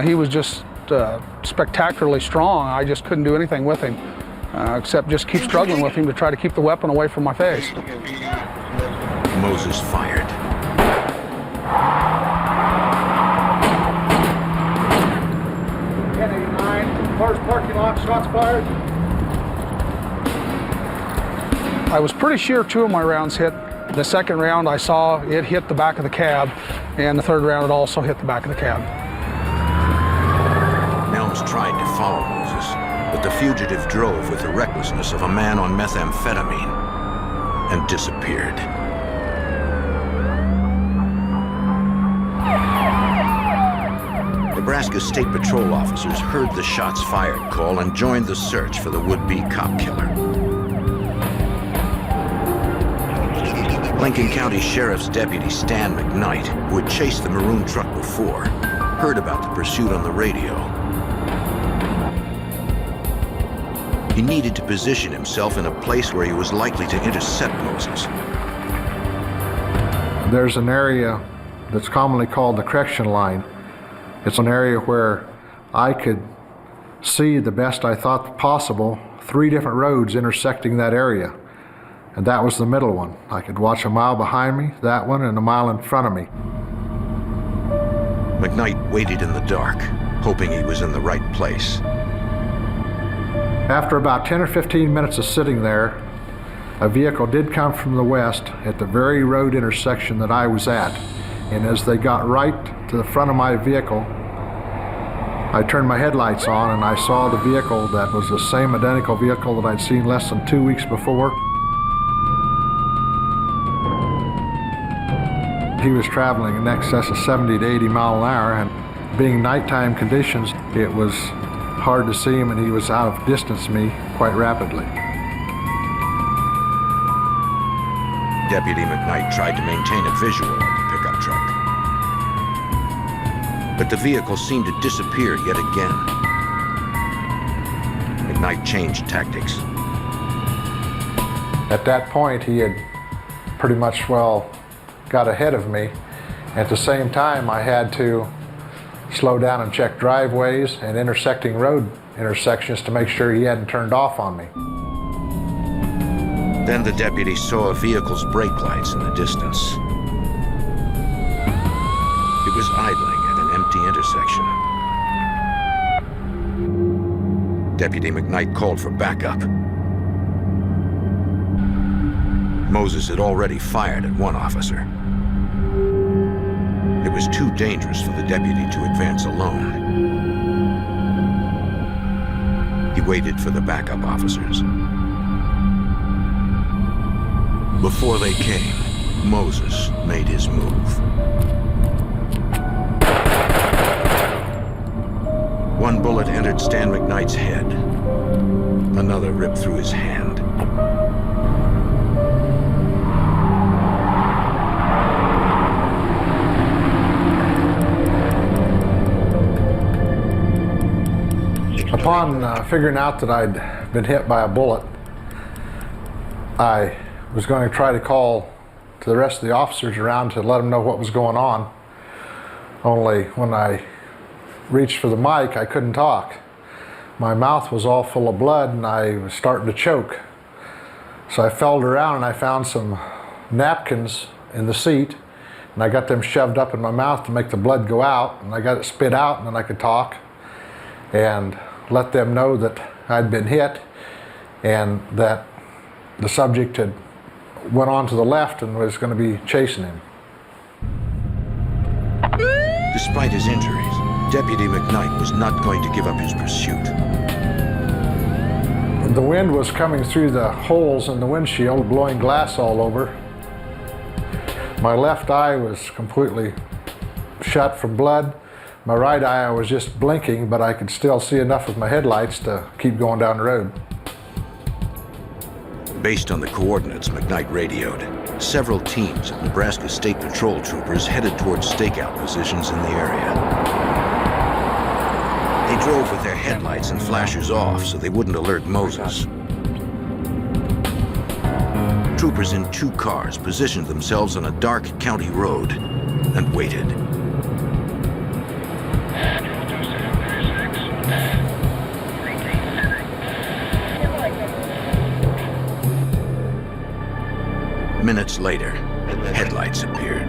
he was just spectacularly strong. I just couldn't do anything with him except just keep struggling with him to try to keep the weapon away from my face. Moses fired. Cars parking lot, shots fired. I was pretty sure 2 of my rounds hit. The second round I saw it hit the back of the cab, and the third round it also hit the back of the cab. Nelms tried to follow Moses, but the fugitive drove with the recklessness of a man on methamphetamine and disappeared. Nebraska State Patrol officers heard the shots fired call and joined the search for the would-be cop killer. Lincoln County Sheriff's Deputy Stan McKnight, who had chased the maroon truck before, heard about the pursuit on the radio. He needed to position himself in a place where he was likely to intercept Moses. There's an area that's commonly called the correction line. It's an area where I could see the best I thought possible 3 different roads intersecting that area. And that was the middle one. I could watch a mile behind me, that one, and a mile in front of me. McKnight waited in the dark, hoping he was in the right place. After about 10 or 15 minutes of sitting there, a vehicle did come from the west at the very road intersection that I was at. And as they got right to the front of my vehicle, I turned my headlights on and I saw the vehicle that was the same identical vehicle that I'd seen less than 2 weeks before. He was traveling in excess of 70 to 80 miles an hour, and being nighttime conditions, it was hard to see him, and he was out of distance me quite rapidly. Deputy McKnight tried to maintain a visual of the pickup truck. But the vehicle seemed to disappear yet again. McKnight changed tactics. At that point, he had pretty much, got ahead of me. At the same time, I had to slow down and check driveways and intersecting road intersections to make sure he hadn't turned off on me. Then the deputy saw a vehicle's brake lights in the distance. It was idling at an empty intersection. Deputy McKnight called for backup. Moses had already fired at one officer. It was too dangerous for the deputy to advance alone. He waited for the backup officers. Before they came, Moses made his move. One bullet entered Stan McKnight's head. Another ripped through his hand. Upon figuring out that I'd been hit by a bullet, I was going to try to call to the rest of the officers around to let them know what was going on. Only when I reached for the mic, I couldn't talk. My mouth was all full of blood and I was starting to choke. So I felt around and I found some napkins in the seat, and I got them shoved up in my mouth to make the blood go out, and I got it spit out, and then I could talk and let them know that I'd been hit and that the subject had went on to the left and was going to be chasing him. Despite his injuries, Deputy McKnight was not going to give up his pursuit. The wind was coming through the holes in the windshield, blowing glass all over. My left eye was completely shut from blood. My right eye, I was just blinking, but I could still see enough with my headlights to keep going down the road. Based on the coordinates McKnight radioed, several teams of Nebraska State Patrol troopers headed towards stakeout positions in the area. They drove with their headlights and flashers off so they wouldn't alert Moses. Troopers in 2 cars positioned themselves on a dark county road and waited. Minutes later, headlights appeared.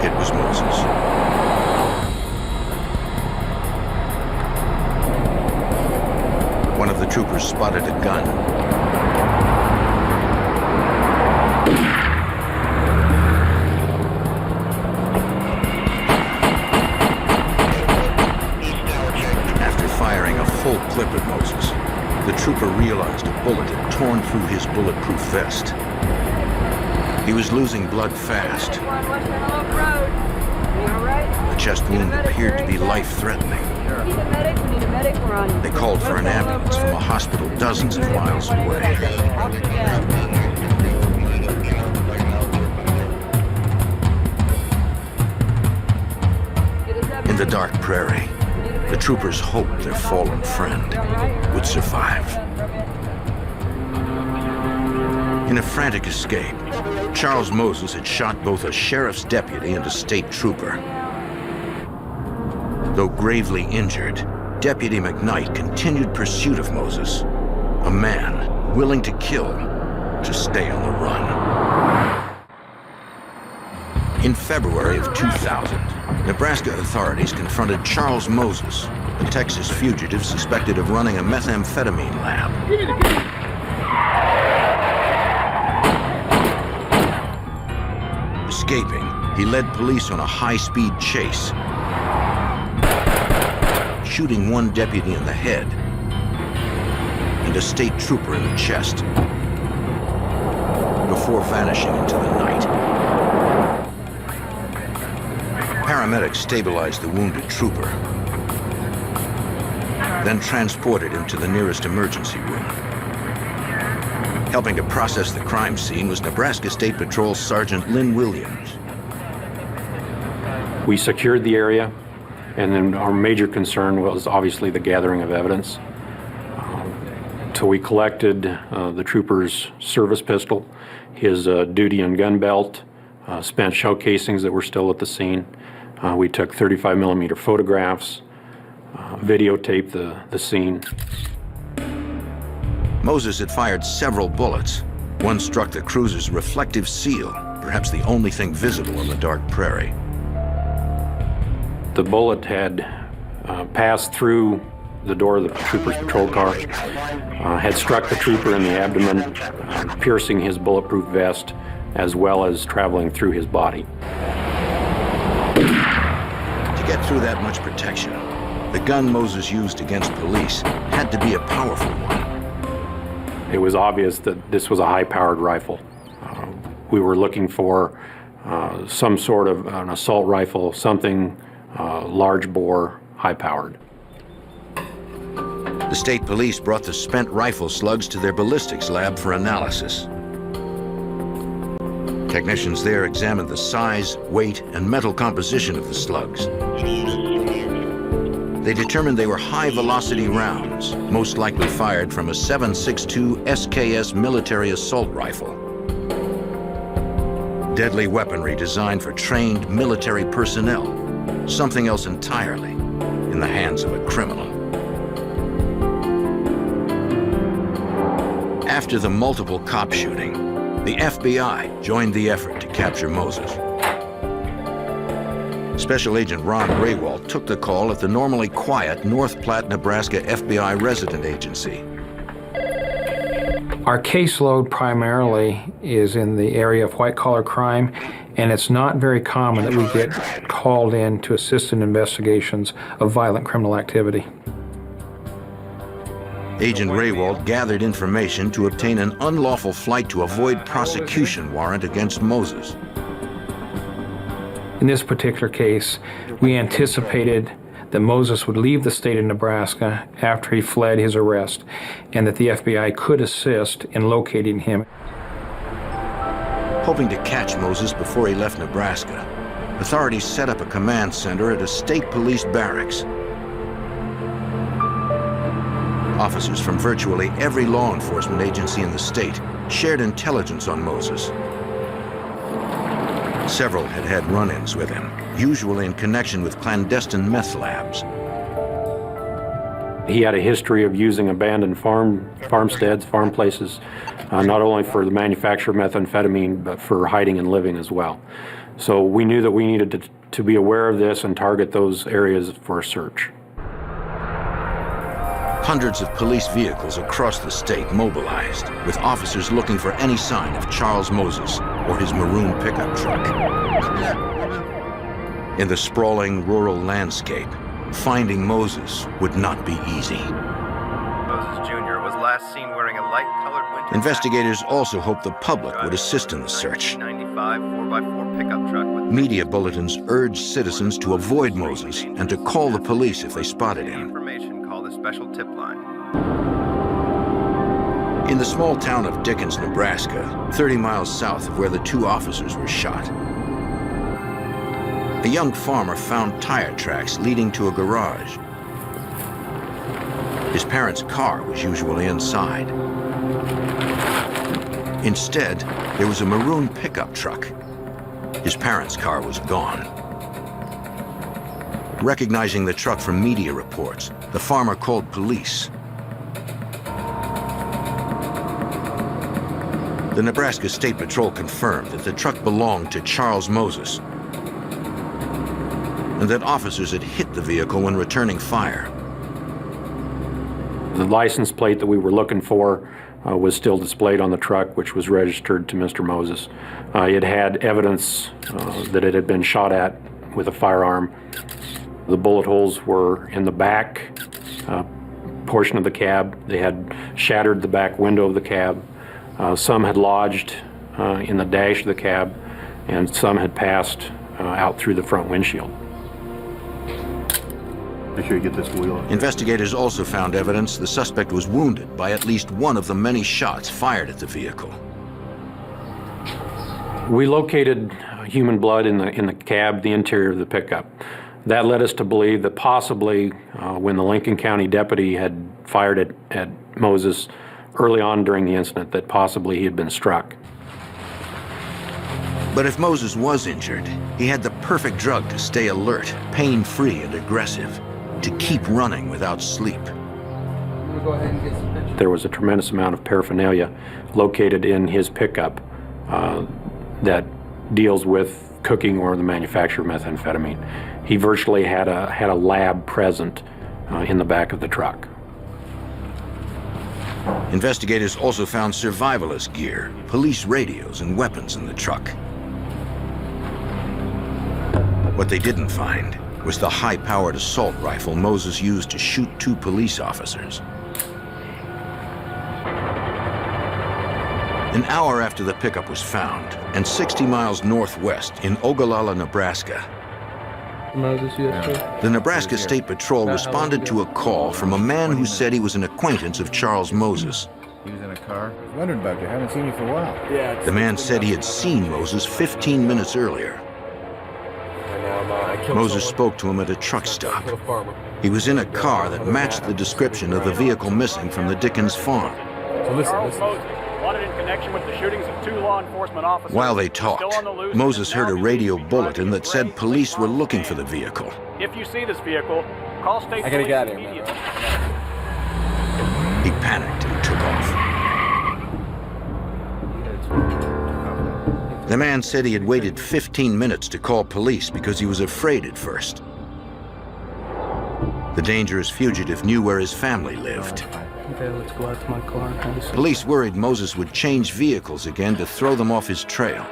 It was Moses. One of the troopers spotted a gun. After firing a full clip at Moses, the trooper realized a bullet had torn through his bulletproof vest. He was losing blood fast. The chest wound appeared to be life-threatening. They called for an ambulance from a hospital dozens of miles away. In the dark prairie, the troopers hoped their fallen friend would survive. In a frantic escape, Charles Moses had shot both a sheriff's deputy and a state trooper. Though gravely injured, Deputy McKnight continued pursuit of Moses, a man willing to kill to stay on the run. In February of 2000, Nebraska authorities confronted Charles Moses, a Texas fugitive suspected of running a methamphetamine lab. Escaping, he led police on a high-speed chase, shooting one deputy in the head and a state trooper in the chest before vanishing into the night. Paramedics stabilized the wounded trooper, then transported him to the nearest emergency room. Helping to process the crime scene was Nebraska State Patrol Sergeant Lynn Williams. We secured the area, and then our major concern was obviously the gathering of evidence. So we collected the trooper's service pistol, his duty and gun belt, spent shell casings that were still at the scene. We took 35 millimeter photographs, videotaped the scene. Moses had fired several bullets. One struck the cruiser's reflective seal, perhaps the only thing visible in the dark prairie. The bullet had passed through the door of the trooper's patrol car, had struck the trooper in the abdomen, piercing his bulletproof vest, as well as traveling through his body. To get through that much protection, the gun Moses used against police had to be a powerful one. It was obvious that this was a high-powered rifle. We were looking for some sort of an assault rifle, something large bore, high-powered. The state police brought the spent rifle slugs to their ballistics lab for analysis. Technicians there examined the size, weight, and metal composition of the slugs. They determined they were high-velocity rounds, most likely fired from a 7.62 SKS military assault rifle. Deadly weaponry designed for trained military personnel, something else entirely in the hands of a criminal. After the multiple cop shooting, the FBI joined the effort to capture Moses. Special Agent Ron Raywald took the call at the normally quiet North Platte, Nebraska FBI resident agency. Our caseload primarily is in the area of white-collar crime, and it's not very common that we get called in to assist in investigations of violent criminal activity. Agent Raywald gathered information to obtain an unlawful flight to avoid prosecution warrant against Moses. In this particular case, we anticipated that Moses would leave the state of Nebraska after he fled his arrest, and that the FBI could assist in locating him. Hoping to catch Moses before he left Nebraska, authorities set up a command center at a state police barracks. Officers from virtually every law enforcement agency in the state shared intelligence on Moses. Several had had run-ins with him, usually in connection with clandestine meth labs. He had a history of using abandoned farmsteads, farm places, not only for the manufacture of methamphetamine, but for hiding and living as well. So we knew that we needed to be aware of this and target those areas for a search. Hundreds of police vehicles across the state mobilized, with officers looking for any sign of Charles Moses or his maroon pickup truck. In the sprawling rural landscape, finding Moses would not be easy. Moses Jr. was last seen wearing a light-colored winter. Investigators also hoped the public would assist in the search. 1995 4x4 pickup truck with Media bulletins urged citizens to avoid Moses and to call the police if they spotted him. information, call the special tip line. In the small town of Dickens, Nebraska, 30 miles south of where the two officers were shot, a young farmer found tire tracks leading to a garage. His parents' car was usually inside. Instead, there was a maroon pickup truck. His parents' car was gone. Recognizing the truck from media reports, the farmer called police. The Nebraska State Patrol confirmed that the truck belonged to Charles Moses, and that officers had hit the vehicle when returning fire. The license plate that we were looking for was still displayed on the truck, which was registered to Mr. Moses. It had evidence that it had been shot at with a firearm. The bullet holes were in the back portion of the cab. They had shattered the back window of the cab. Some had lodged in the dash of the cab, and some had passed out through the front windshield. Make sure you get this wheel. Investigators also found evidence the suspect was wounded by at least one of the many shots fired at the vehicle. We located human blood in the cab, the interior of the pickup. That led us to believe that possibly when the Lincoln County deputy had fired at Moses early on during the incident, that possibly he had been struck. But if Moses was injured, he had the perfect drug to stay alert, pain-free and aggressive, to keep running without sleep. There was a tremendous amount of paraphernalia located in his pickup that deals with cooking or the manufacture of methamphetamine. He virtually had a lab present in the back of the truck. Investigators also found survivalist gear, police radios, and weapons in the truck. What they didn't find was the high-powered assault rifle Moses used to shoot two police officers. An hour after the pickup was found, and 60 miles northwest in Ogallala, Nebraska, the Nebraska State Patrol responded to a call from a man who said he was an acquaintance of Charles Moses. He was in a car. I was wondering about you. I haven't seen you for a while. Yeah. The man said he had seen Moses 15 minutes earlier. Moses spoke to him at a truck stop. He was in a car that matched the description of the vehicle missing from the Dickens farm. So listen. Wanted in connection with the shootings of two law enforcement officers. While they talked, Moses heard a radio bulletin that said police were looking for the vehicle. If you see this vehicle, call state police. I gotta get out of here, immediately. He panicked and took off. The man said he had waited 15 minutes to call police because he was afraid at first. The dangerous fugitive knew where his family lived. Okay, let's go out to my car. Police worried Moses would change vehicles again to throw them off his trail.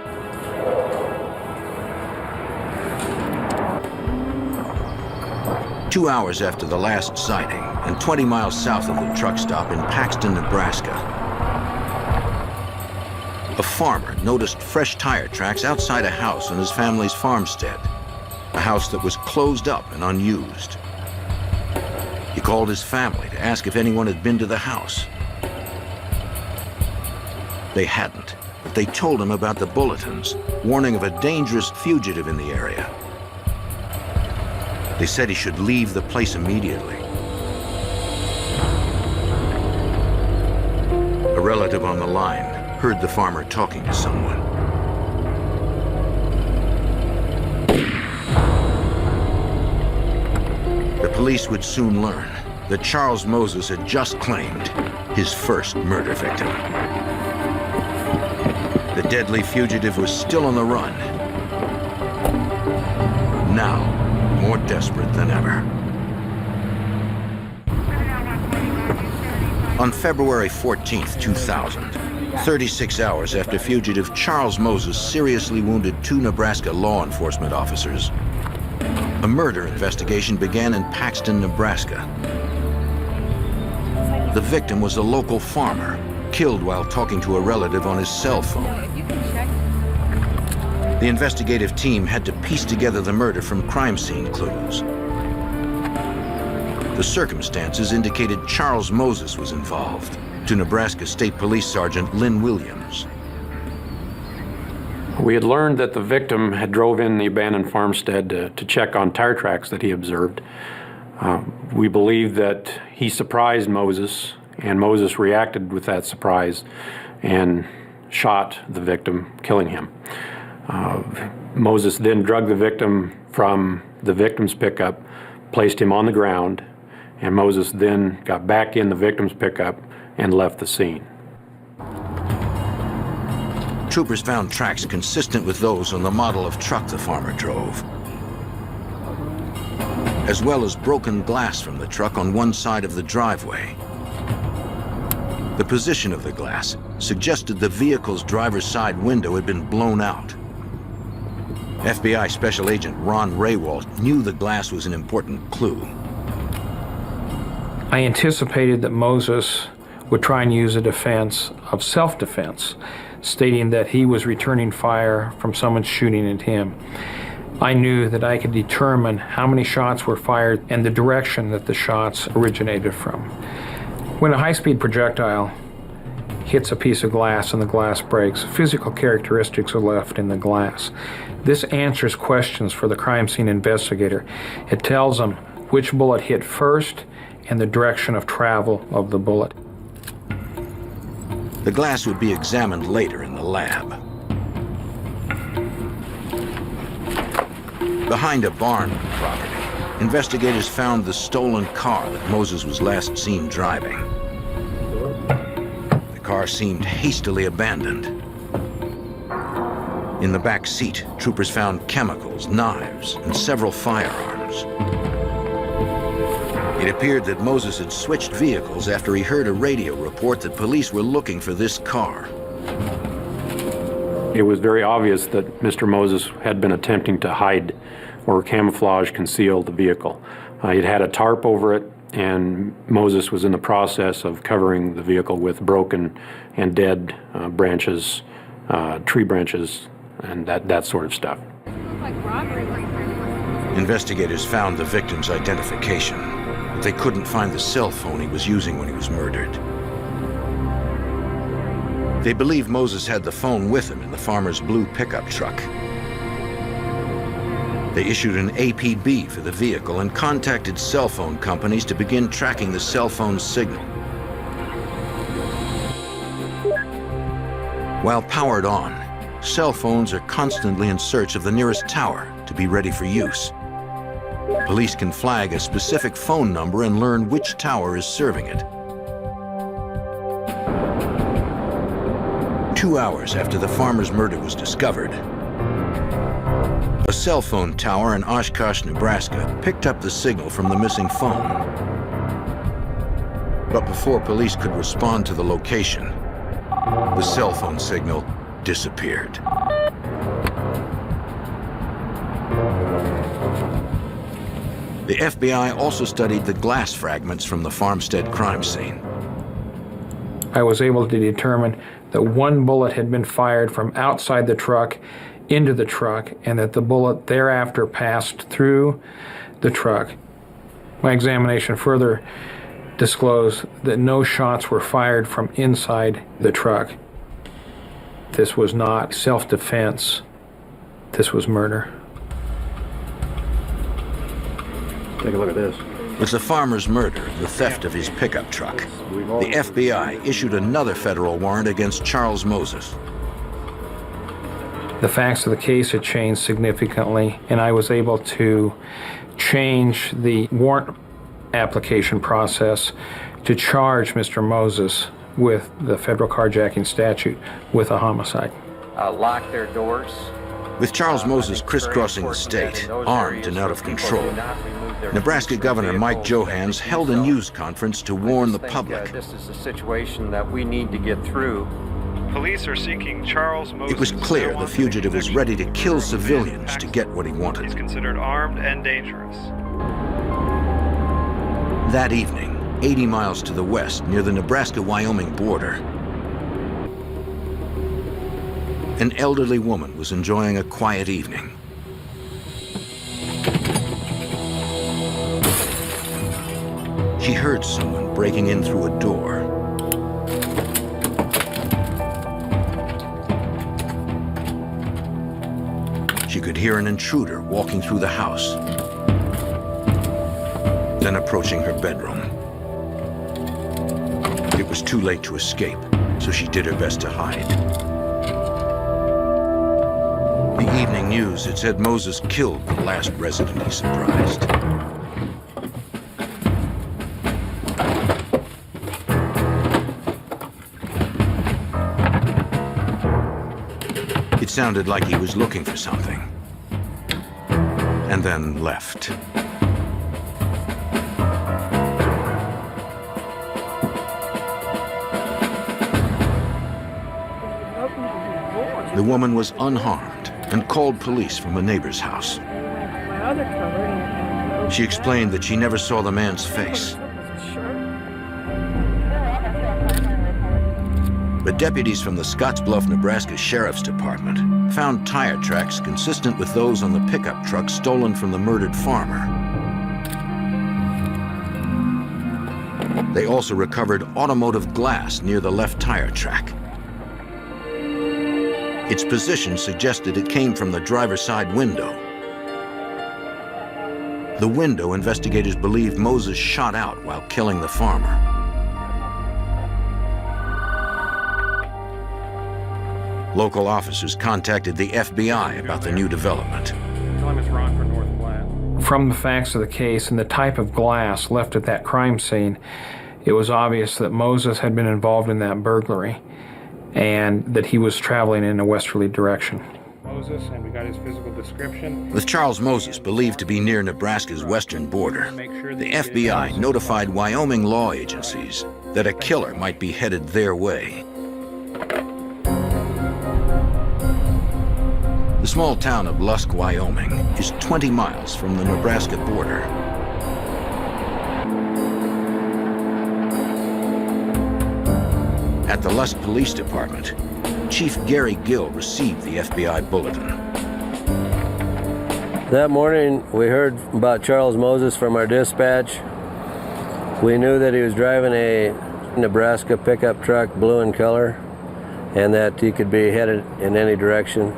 Two hours after the last sighting, and 20 miles south of the truck stop in Paxton, Nebraska, a farmer noticed fresh tire tracks outside a house on his family's farmstead, a house that was closed up and unused. He called his family to ask if anyone had been to the house. They hadn't, but they told him about the bulletins, warning of a dangerous fugitive in the area. They said he should leave the place immediately. A relative on the line heard the farmer talking to someone. The police would soon learn that Charles Moses had just claimed his first murder victim. The deadly fugitive was still on the run, now more desperate than ever. On February 14th, 2000, 36 hours after fugitive Charles Moses seriously wounded 2 Nebraska law enforcement officers, a murder investigation began in Paxton, Nebraska. The victim was a local farmer, killed while talking to a relative on his cell phone. The investigative team had to piece together the murder from crime scene clues. The circumstances indicated Charles Moses was involved, to Nebraska State Police Sergeant Lynn Williams. We had learned that the victim had drove in the abandoned farmstead to check on tire tracks that he observed. We believed that he surprised Moses, and Moses reacted with that surprise and shot the victim, killing him. Moses then drugged the victim from the victim's pickup, placed him on the ground, and Moses then got back in the victim's pickup and left the scene. Troopers found tracks consistent with those on the model of truck the farmer drove, as well as broken glass from the truck on one side of the driveway. The position of the glass suggested the vehicle's driver's side window had been blown out. FBI Special Agent Ron Raywalt knew the glass was an important clue. I anticipated that Moses would try and use a defense of self-defense, stating that he was returning fire from someone shooting at him. I knew that I could determine how many shots were fired and the direction that the shots originated from. When a high-speed projectile hits a piece of glass and the glass breaks, physical characteristics are left in the glass. This answers questions for the crime scene investigator. It tells them which bullet hit first and the direction of travel of the bullet. The glass would be examined later in the lab. Behind a barn on the property, investigators found the stolen car that Moses was last seen driving. The car seemed hastily abandoned. In the back seat, troopers found chemicals, knives, and several firearms. It appeared that Moses had switched vehicles after he heard a radio report that police were looking for this car. It was very obvious that Mr. Moses had been attempting to hide or camouflage, conceal the vehicle. It had a tarp over it, and Moses was in the process of covering the vehicle with broken and dead branches, tree branches, and that sort of stuff. Investigators found the victim's identification, but they couldn't find the cell phone he was using when he was murdered. They believe Moses had the phone with him in the farmer's blue pickup truck. They issued an APB for the vehicle and contacted cell phone companies to begin tracking the cell phone signal. While powered on, cell phones are constantly in search of the nearest tower to be ready for use. Police can flag a specific phone number and learn which tower is serving it. 2 2 hours after the farmer's murder was discovered, a cell phone tower in Oshkosh, Nebraska picked up the signal from the missing phone. But before police could respond to the location, the cell phone signal disappeared. The FBI also studied the glass fragments from the farmstead crime scene. I was able to determine that one bullet had been fired from outside the truck into the truck, and that the bullet thereafter passed through the truck. My examination further disclosed that no shots were fired from inside the truck. This was not self-defense. This was murder. Take a look at this. With the farmer's murder, the theft of his pickup truck, the FBI issued another federal warrant against Charles Moses. The facts of the case had changed significantly, and I was able to change the warrant application process to charge Mr. Moses with the federal carjacking statute with a homicide. Lock their doors. With Charles Moses crisscrossing the state, armed and out of control, Nebraska Governor Mike Johans held a news conference to warn the public. This is a situation that we need to get through. Police are seeking Charles Moses. It was clear the fugitive was ready to kill civilians to get what he wanted. He's considered armed and dangerous. That evening, 80 miles to the west, near the Nebraska-Wyoming border, an elderly woman was enjoying a quiet evening. She heard someone breaking in through a door. She could hear an intruder walking through the house, then approaching her bedroom. It was too late to escape, so she did her best to hide. The evening news had said Moses killed the last resident he surprised. It sounded like he was looking for something, and then left. The woman was unharmed and called police from a neighbor's house. She explained that she never saw the man's face. But deputies from the Scottsbluff, Nebraska Sheriff's Department found tire tracks consistent with those on the pickup truck stolen from the murdered farmer. They also recovered automotive glass near the left tire track. Its position suggested it came from the driver's side window. The window investigators believe Moses shot out while killing the farmer. Local officers contacted the FBI about the new development. From the facts of the case and the type of glass left at that crime scene, it was obvious that Moses had been involved in that burglary and that he was traveling in a westerly direction. Moses, and we got his physical description. With Charles Moses believed to be near Nebraska's western border, the FBI notified Wyoming law agencies that a killer might be headed their way. The small town of Lusk, Wyoming, is 20 miles from the Nebraska border. At the Lusk Police Department, Chief Gary Gill received the FBI bulletin. That morning, we heard about Charles Moses from our dispatch. We knew that he was driving a Nebraska pickup truck, blue in color, and that he could be headed in any direction.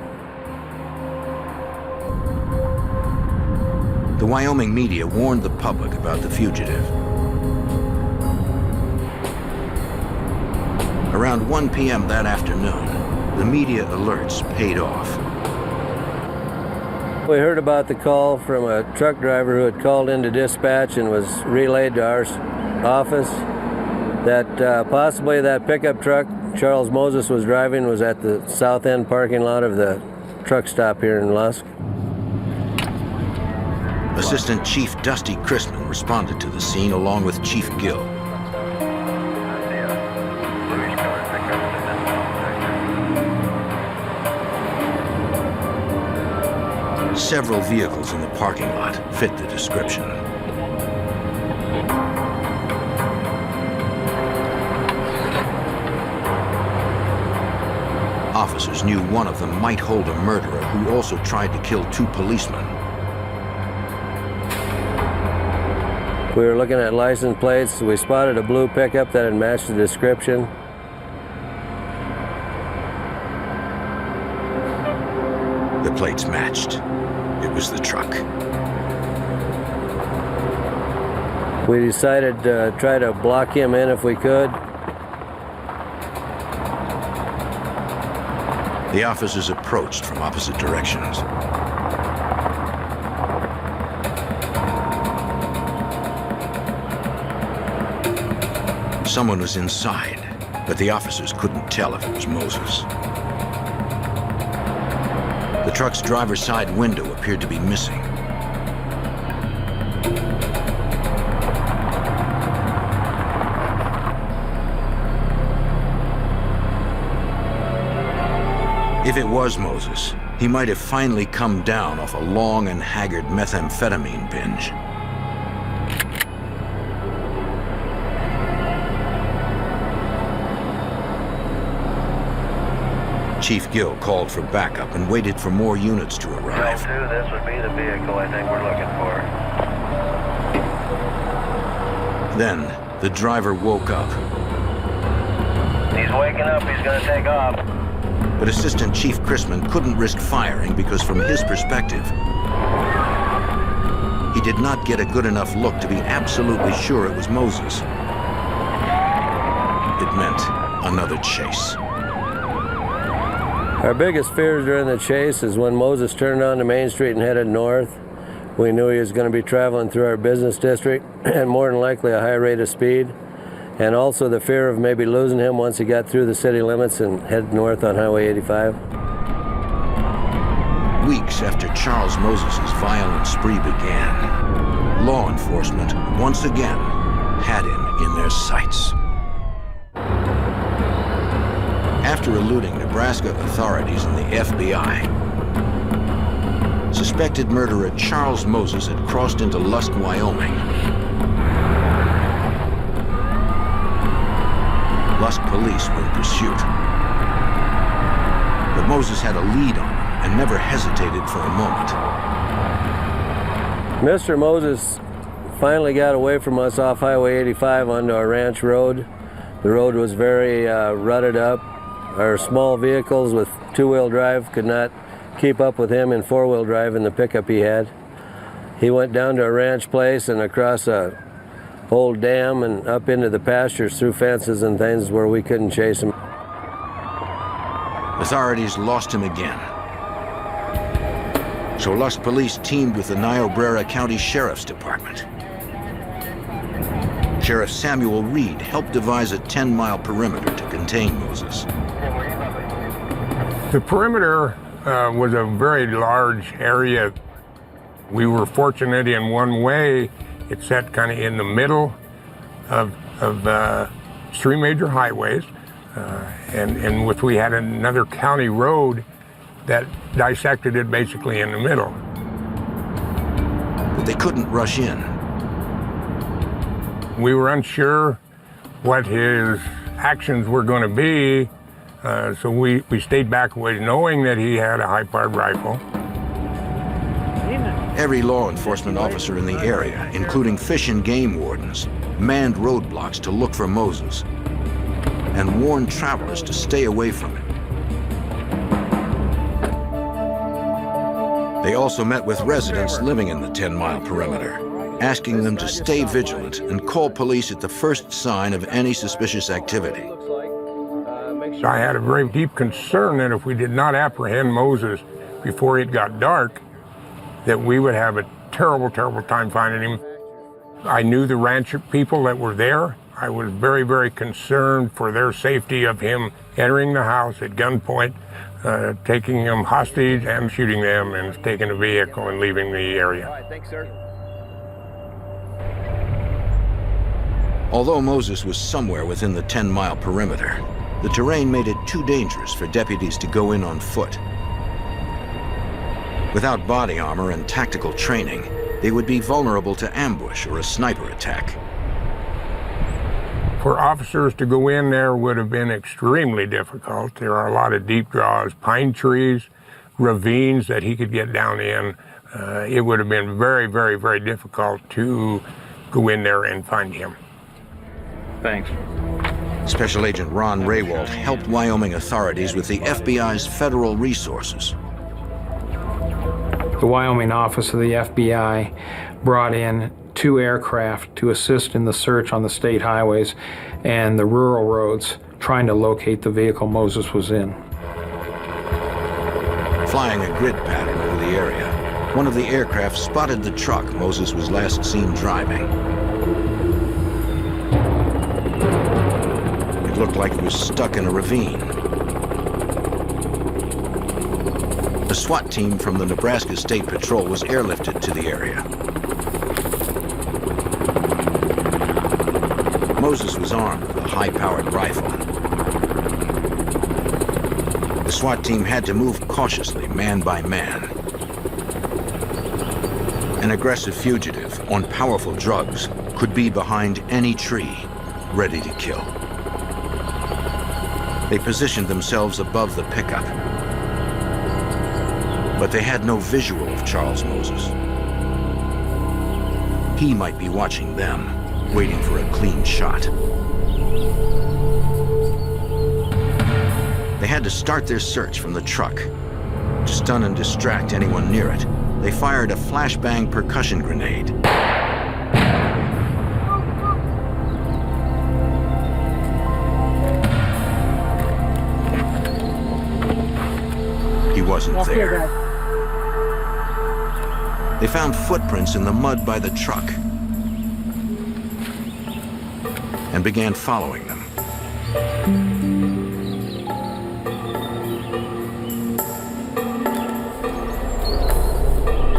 The Wyoming media warned the public about the fugitive. Around 1 p.m. that afternoon, the media alerts paid off. We heard about the call from a truck driver who had called into dispatch and was relayed to our office that possibly that pickup truck Charles Moses was driving was at the south end parking lot of the truck stop here in Lusk. Assistant Chief Dusty Christman responded to the scene along with Chief Gill. Several vehicles in the parking lot fit the description. Officers knew one of them might hold a murderer who also tried to kill 2 policemen. We were looking at license plates. We spotted a blue pickup that had matched the description. The plates matched. It was the truck. We decided to try to block him in if we could. The officers approached from opposite directions. Someone was inside, but the officers couldn't tell if it was Moses. The truck's driver's side window appeared to be missing. If it was Moses, he might have finally come down off a long and haggard methamphetamine binge. Chief Gill called for backup and waited for more units to arrive. L2, this would be the vehicle I think we're looking for. Then, the driver woke up. He's waking up, he's gonna take off. But Assistant Chief Christman couldn't risk firing because from his perspective, he did not get a good enough look to be absolutely sure it was Moses. It meant another chase. Our biggest fears during the chase is when Moses turned onto Main Street and headed north. We knew he was going to be traveling through our business district and more than likely a high rate of speed. And also the fear of maybe losing him once he got through the city limits and headed north on Highway 85. Weeks after Charles Moses' violent spree began, law enforcement once again had him in their sights. After eluding Nebraska authorities and the FBI, suspected murderer Charles Moses had crossed into Lusk, Wyoming. Lusk police were in pursuit. But Moses had a lead on him and never hesitated for a moment. Mr. Moses finally got away from us off Highway 85 onto our ranch road. The road was very rutted up. Our small vehicles with two-wheel drive could not keep up with him in four-wheel drive in the pickup he had. He went down to a ranch place and across a old dam and up into the pastures through fences and things where we couldn't chase him. Authorities lost him again. So Lusk police teamed with the Niobrara County Sheriff's Department. Sheriff Samuel Reed helped devise a 10-mile perimeter to contain Moses. The perimeter was a very large area. We were fortunate in one way. It sat kind of in the middle of three major highways, and we had another county road that dissected it basically in the middle. But they couldn't rush in. We were unsure what his actions were going to be, so we stayed back a ways knowing that he had a high-powered rifle. Every law enforcement officer in the area, including fish and game wardens, manned roadblocks to look for Moses and warned travelers to stay away from him. They also met with residents living in the 10-mile perimeter, asking them to stay vigilant and call police at the first sign of any suspicious activity. I had a very deep concern that if we did not apprehend Moses before it got dark, that we would have a terrible, terrible time finding him. I knew the ranch people that were there, I was very, very concerned for their safety of him entering the house at gunpoint, taking him hostage and shooting them and taking a vehicle and leaving the area. All right, thanks, sir. Although Moses was somewhere within the 10-mile perimeter, the terrain made it too dangerous for deputies to go in on foot. Without body armor and tactical training, they would be vulnerable to ambush or a sniper attack. For officers to go in there would have been extremely difficult. There are a lot of deep draws, pine trees, ravines that he could get down in. It would have been very, very, very difficult to go in there and find him. Thanks. Special Agent Ron Raywald helped Wyoming authorities with the FBI's federal resources. The Wyoming office of the FBI brought in 2 aircraft to assist in the search on the state highways and the rural roads, trying to locate the vehicle Moses was in. Flying a grid pattern over the area, one of the aircraft spotted the truck Moses was last seen driving. It looked like it was stuck in a ravine. The SWAT team from the Nebraska State Patrol was airlifted to the area. Moses was armed with a high-powered rifle. The SWAT team had to move cautiously, man by man. An aggressive fugitive on powerful drugs could be behind any tree, ready to kill. They positioned themselves above the pickup, but they had no visual of Charles Moses. He might be watching them, waiting for a clean shot. They had to start their search from the truck. To stun and distract anyone near it, they fired a flashbang percussion grenade. He wasn't there. They found footprints in the mud by the truck and began following them.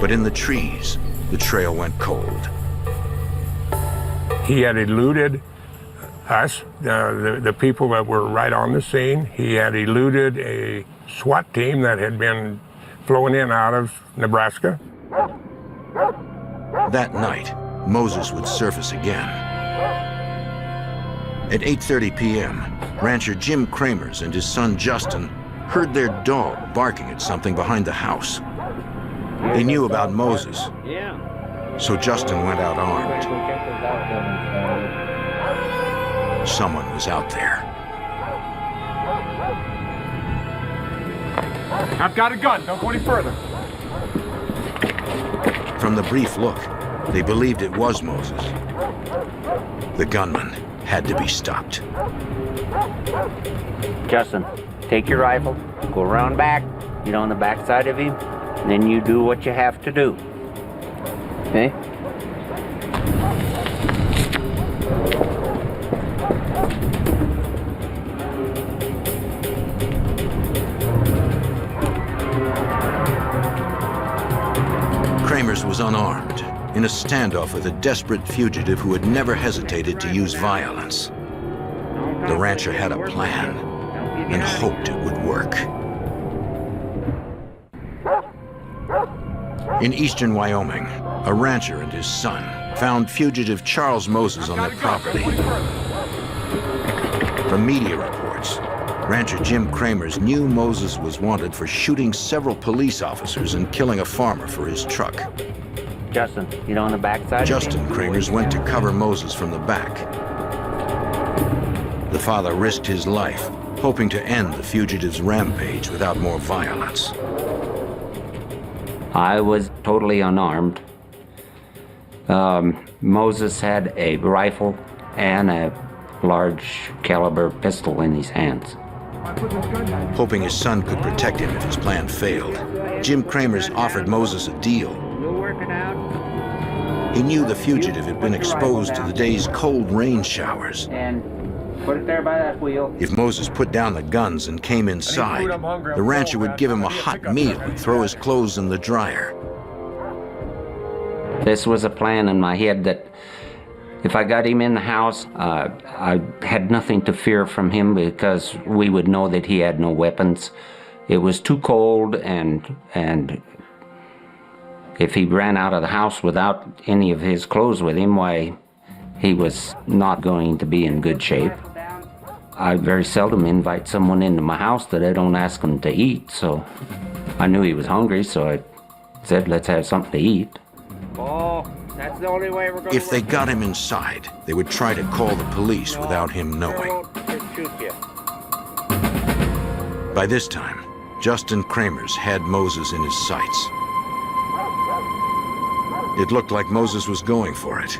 But in the trees, the trail went cold. He had eluded us, the people that were right on the scene. He had eluded a SWAT team that had been flown in out of Nebraska. That night, Moses would surface again. At 8:30 p.m., rancher Jim Kramers and his son Justin heard their dog barking at something behind the house. They knew about Moses, so Justin went out armed. Someone was out there. I've got a gun. Don't go any further. From the brief look, they believed it was Moses. The gunman had to be stopped. Justin, take your rifle, go around back, get on the back side of him, and then you do what you have to do. Okay? Kramers was unarmed, in a standoff with a desperate fugitive who had never hesitated to use violence. The rancher had a plan and hoped it would work. In eastern Wyoming, a rancher and his son found fugitive Charles Moses on their property. From media reports, rancher Jim Kramers knew Moses was wanted for shooting several police officers and killing a farmer for his truck. Justin, get on the back side. Justin Kramers went to cover Moses from the back. The father risked his life, hoping to end the fugitive's rampage without more violence. I was totally unarmed. Moses had a rifle and a large caliber pistol in his hands. Hoping his son could protect him if his plan failed, Jim Kramers offered Moses a deal. He knew the fugitive had been exposed to the day's cold rain showers. And put it there by that wheel. If Moses put down the guns and came inside, the rancher would give him a hot meal and throw his clothes in the dryer. This was a plan in my head that if I got him in the house, I had nothing to fear from him because we would know that he had no weapons. It was too cold, and if he ran out of the house without any of his clothes with him, why, he was not going to be in good shape. I very seldom invite someone into my house that I don't ask them to eat, so I knew he was hungry, so I said, let's have something to eat. Oh, that's the only way we're going to If they got him inside, they would try to call the police without him knowing. By this time, Justin Kramers had Moses in his sights. It looked like Moses was going for it.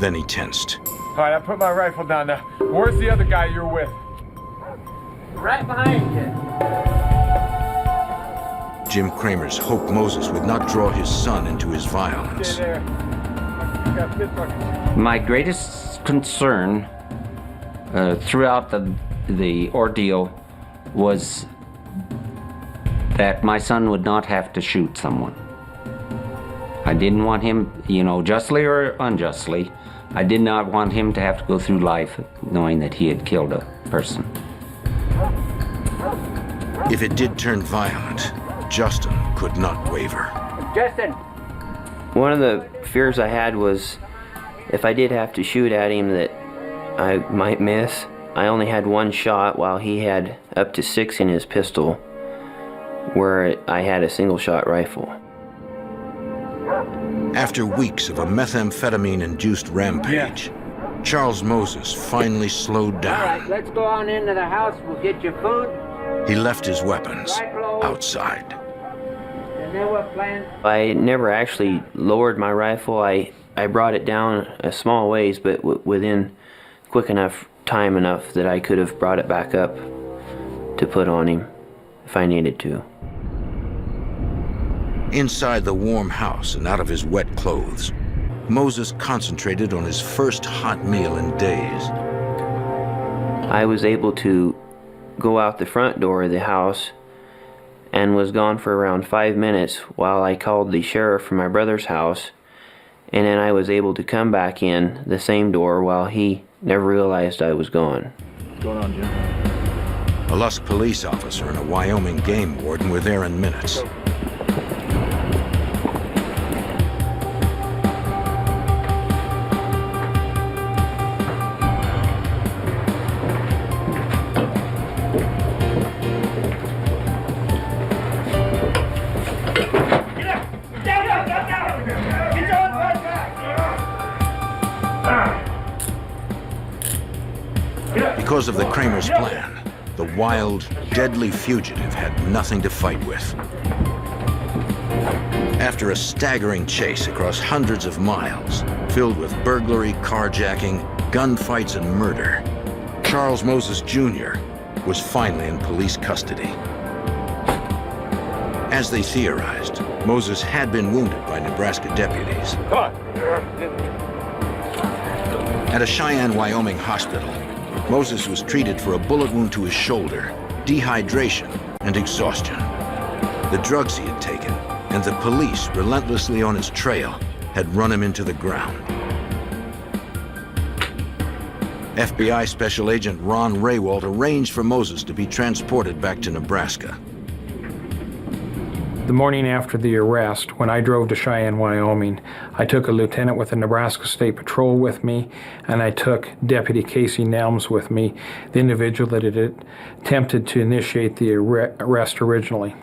Then he tensed. All right, I put my rifle down now. Where's the other guy you're with? Right behind you. Jim Kramers hoped Moses would not draw his son into his violence. My greatest concern throughout the ordeal was that my son would not have to shoot someone. I didn't want him, justly or unjustly, I did not want him to have to go through life knowing that he had killed a person. If it did turn violent, Justin could not waver. Justin! One of the fears I had was if I did have to shoot at him that I might miss. I only had one shot while he had up to 6 in his pistol, where I had a single-shot rifle. After weeks of a methamphetamine-induced rampage, Charles Moses finally slowed down. All right, let's go on into the house. We'll get you food. He left his weapons outside. And then we'll plan. I never actually lowered my rifle. I brought it down a small ways, but within quick enough time enough that I could have brought it back up to put on him if I needed to. Inside the warm house and out of his wet clothes, Moses concentrated on his first hot meal in days. I was able to go out the front door of the house and was gone for around 5 minutes while I called the sheriff from my brother's house, and then I was able to come back in the same door while he never realized I was gone. What's going on, Jim? A Lusk police officer and a Wyoming game warden were there in minutes. Because of the Kramers' plan, the wild, deadly fugitive had nothing to fight with. After a staggering chase across hundreds of miles, filled with burglary, carjacking, gunfights, and murder, Charles Moses Jr. was finally in police custody. As they theorized, Moses had been wounded by Nebraska deputies. At a Cheyenne, Wyoming hospital, Moses was treated for a bullet wound to his shoulder, dehydration, and exhaustion. The drugs he had taken, and the police relentlessly on his trail, had run him into the ground. FBI Special Agent Ron Raywalt arranged for Moses to be transported back to Nebraska. The morning after the arrest, when I drove to Cheyenne, Wyoming, I took a lieutenant with the Nebraska State Patrol with me, and I took Deputy Casey Nelms with me, the individual that had attempted to initiate the arrest originally.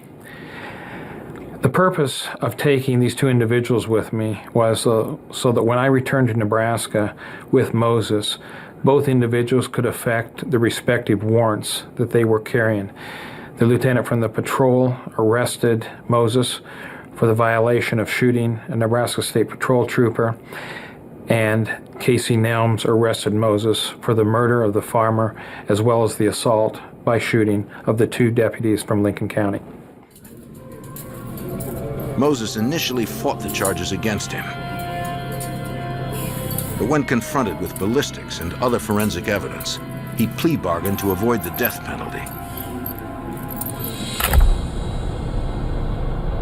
The purpose of taking these two individuals with me was so that when I returned to Nebraska with Moses, both individuals could effect the respective warrants that they were carrying. The lieutenant from the patrol arrested Moses for the violation of shooting a Nebraska State Patrol trooper, and Casey Nelms arrested Moses for the murder of the farmer as well as the assault by shooting of the two deputies from Lincoln County. Moses initially fought the charges against him. But when confronted with ballistics and other forensic evidence, he plea bargained to avoid the death penalty.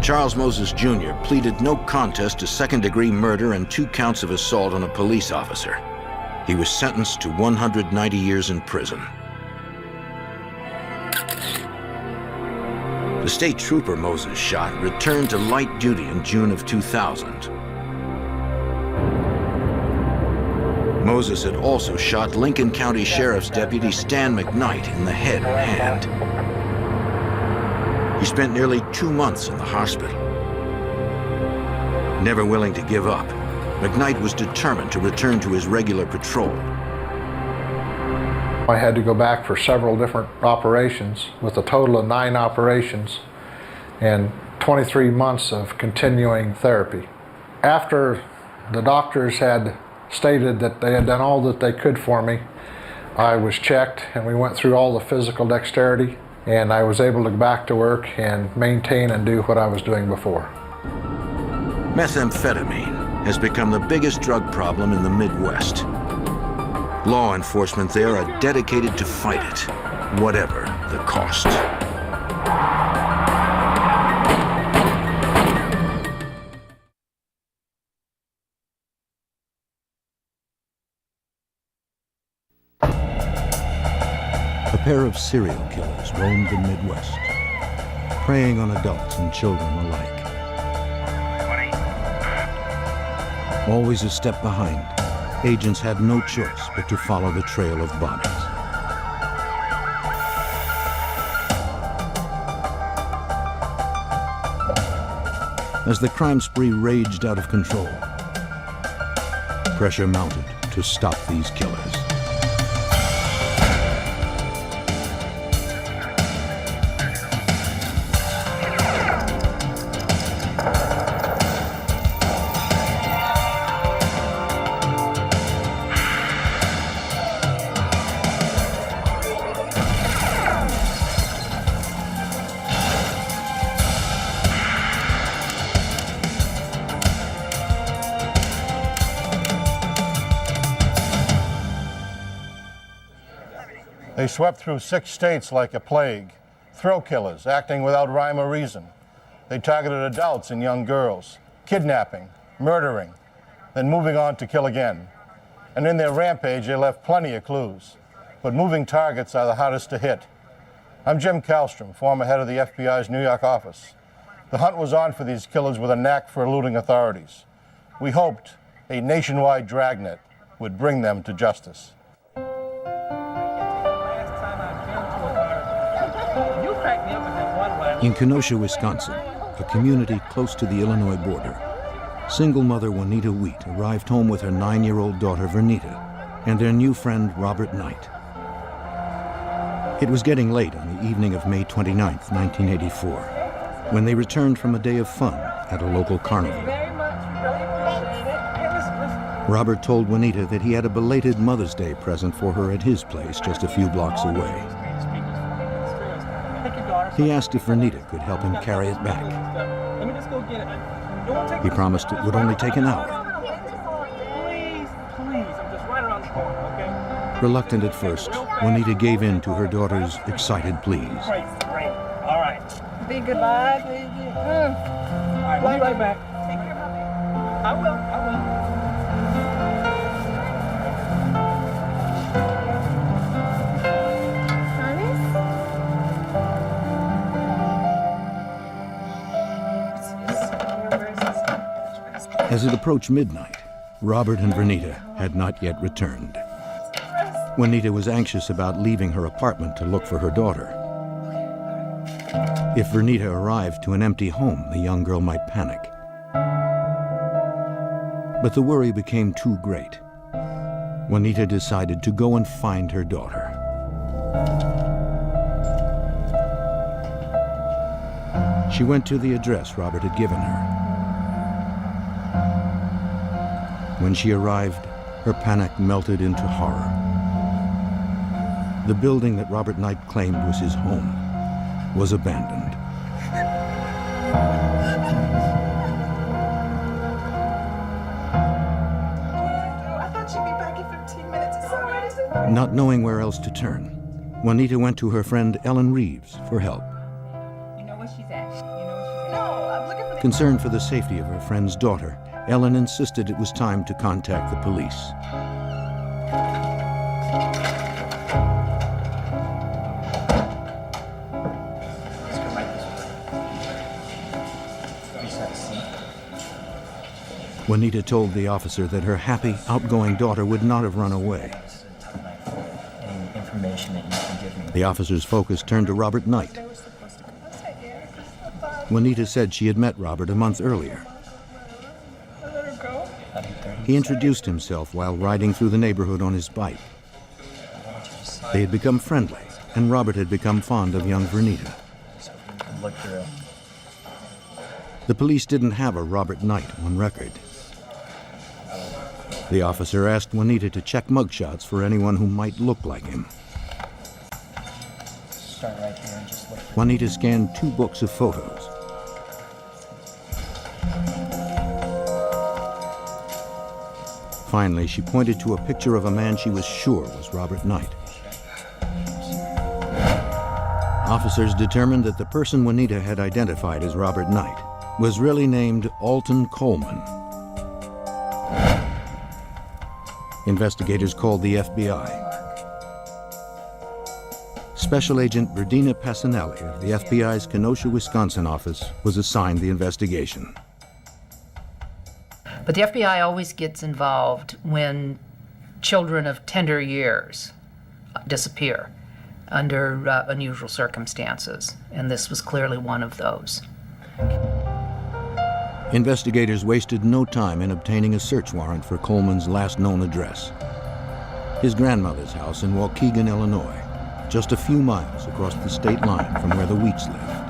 Charles Moses Jr. pleaded no contest to second-degree murder and 2 counts of assault on a police officer. He was sentenced to 190 years in prison. The state trooper Moses shot returned to light duty in June of 2000. Moses had also shot Lincoln County Sheriff's Deputy Stan McKnight in the head and hand. He spent nearly 2 months in the hospital. Never willing to give up, McKnight was determined to return to his regular patrol. I had to go back for several different operations, with a total of 9 operations and 23 months of continuing therapy. After the doctors had stated that they had done all that they could for me, I was checked and we went through all the physical dexterity, and I was able to go back to work and maintain and do what I was doing before. Methamphetamine has become the biggest drug problem in the Midwest. Law enforcement there are dedicated to fight it, whatever the cost. A pair of serial killers roamed the Midwest, preying on adults and children alike. Always a step behind, agents had no choice but to follow the trail of bodies. As the crime spree raged out of control, pressure mounted to stop these killers. They swept through 6 states like a plague, thrill killers acting without rhyme or reason. They targeted adults and young girls, kidnapping, murdering, then moving on to kill again. And in their rampage, they left plenty of clues. But moving targets are the hardest to hit. I'm Jim Kallstrom, former head of the FBI's New York office. The hunt was on for these killers with a knack for eluding authorities. We hoped a nationwide dragnet would bring them to justice. In Kenosha, Wisconsin, a community close to the Illinois border, single mother Juanita Wheat arrived home with her 9-year-old daughter Vernita and their new friend Robert Knight. It was getting late on the evening of May 29, 1984, when they returned from a day of fun at a local carnival. Robert told Juanita that he had a belated Mother's Day present for her at his place just a few blocks away. He asked if Vernita could help him carry it back. He promised it would only take an hour. Reluctant at first, Juanita gave in to her daughter's excited pleas. All right. Be goodbye, baby. All right, we'll be right back. Take care, my baby. I will. As it approached midnight, Robert and Vernita had not yet returned. Juanita was anxious about leaving her apartment to look for her daughter. If Vernita arrived to an empty home, the young girl might panic. But the worry became too great. Juanita decided to go and find her daughter. She went to the address Robert had given her. When she arrived, her panic melted into horror. The building that Robert Knight claimed was his home was abandoned. Not knowing where else to turn, Juanita went to her friend Ellen Reeves for help. You know where she's at. You know where she's at. No, I'm looking for the... Concerned for the safety of her friend's daughter, Ellen insisted it was time to contact the police. Juanita told the officer that her happy, outgoing daughter would not have run away. Any information that you can give me? The officer's focus turned to Robert Knight. Juanita said she had met Robert a month earlier. He introduced himself while riding through the neighborhood on his bike. They had become friendly, and Robert had become fond of young Vernita. Look through. The police didn't have a Robert Knight on record. The officer asked Juanita to check mugshots for anyone who might look like him. Start right here and just look. Juanita scanned 2 books of photos. Finally, she pointed to a picture of a man she was sure was Robert Knight. Officers determined that the person Juanita had identified as Robert Knight was really named Alton Coleman. Investigators called the FBI. Special Agent Verdina Passanelli of the FBI's Kenosha, Wisconsin office was assigned the investigation. But the FBI always gets involved when children of tender years disappear under unusual circumstances, and this was clearly one of those. Investigators wasted no time in obtaining a search warrant for Coleman's last known address, his grandmother's house in Waukegan, Illinois, just a few miles across the state line from where the Wheats lived.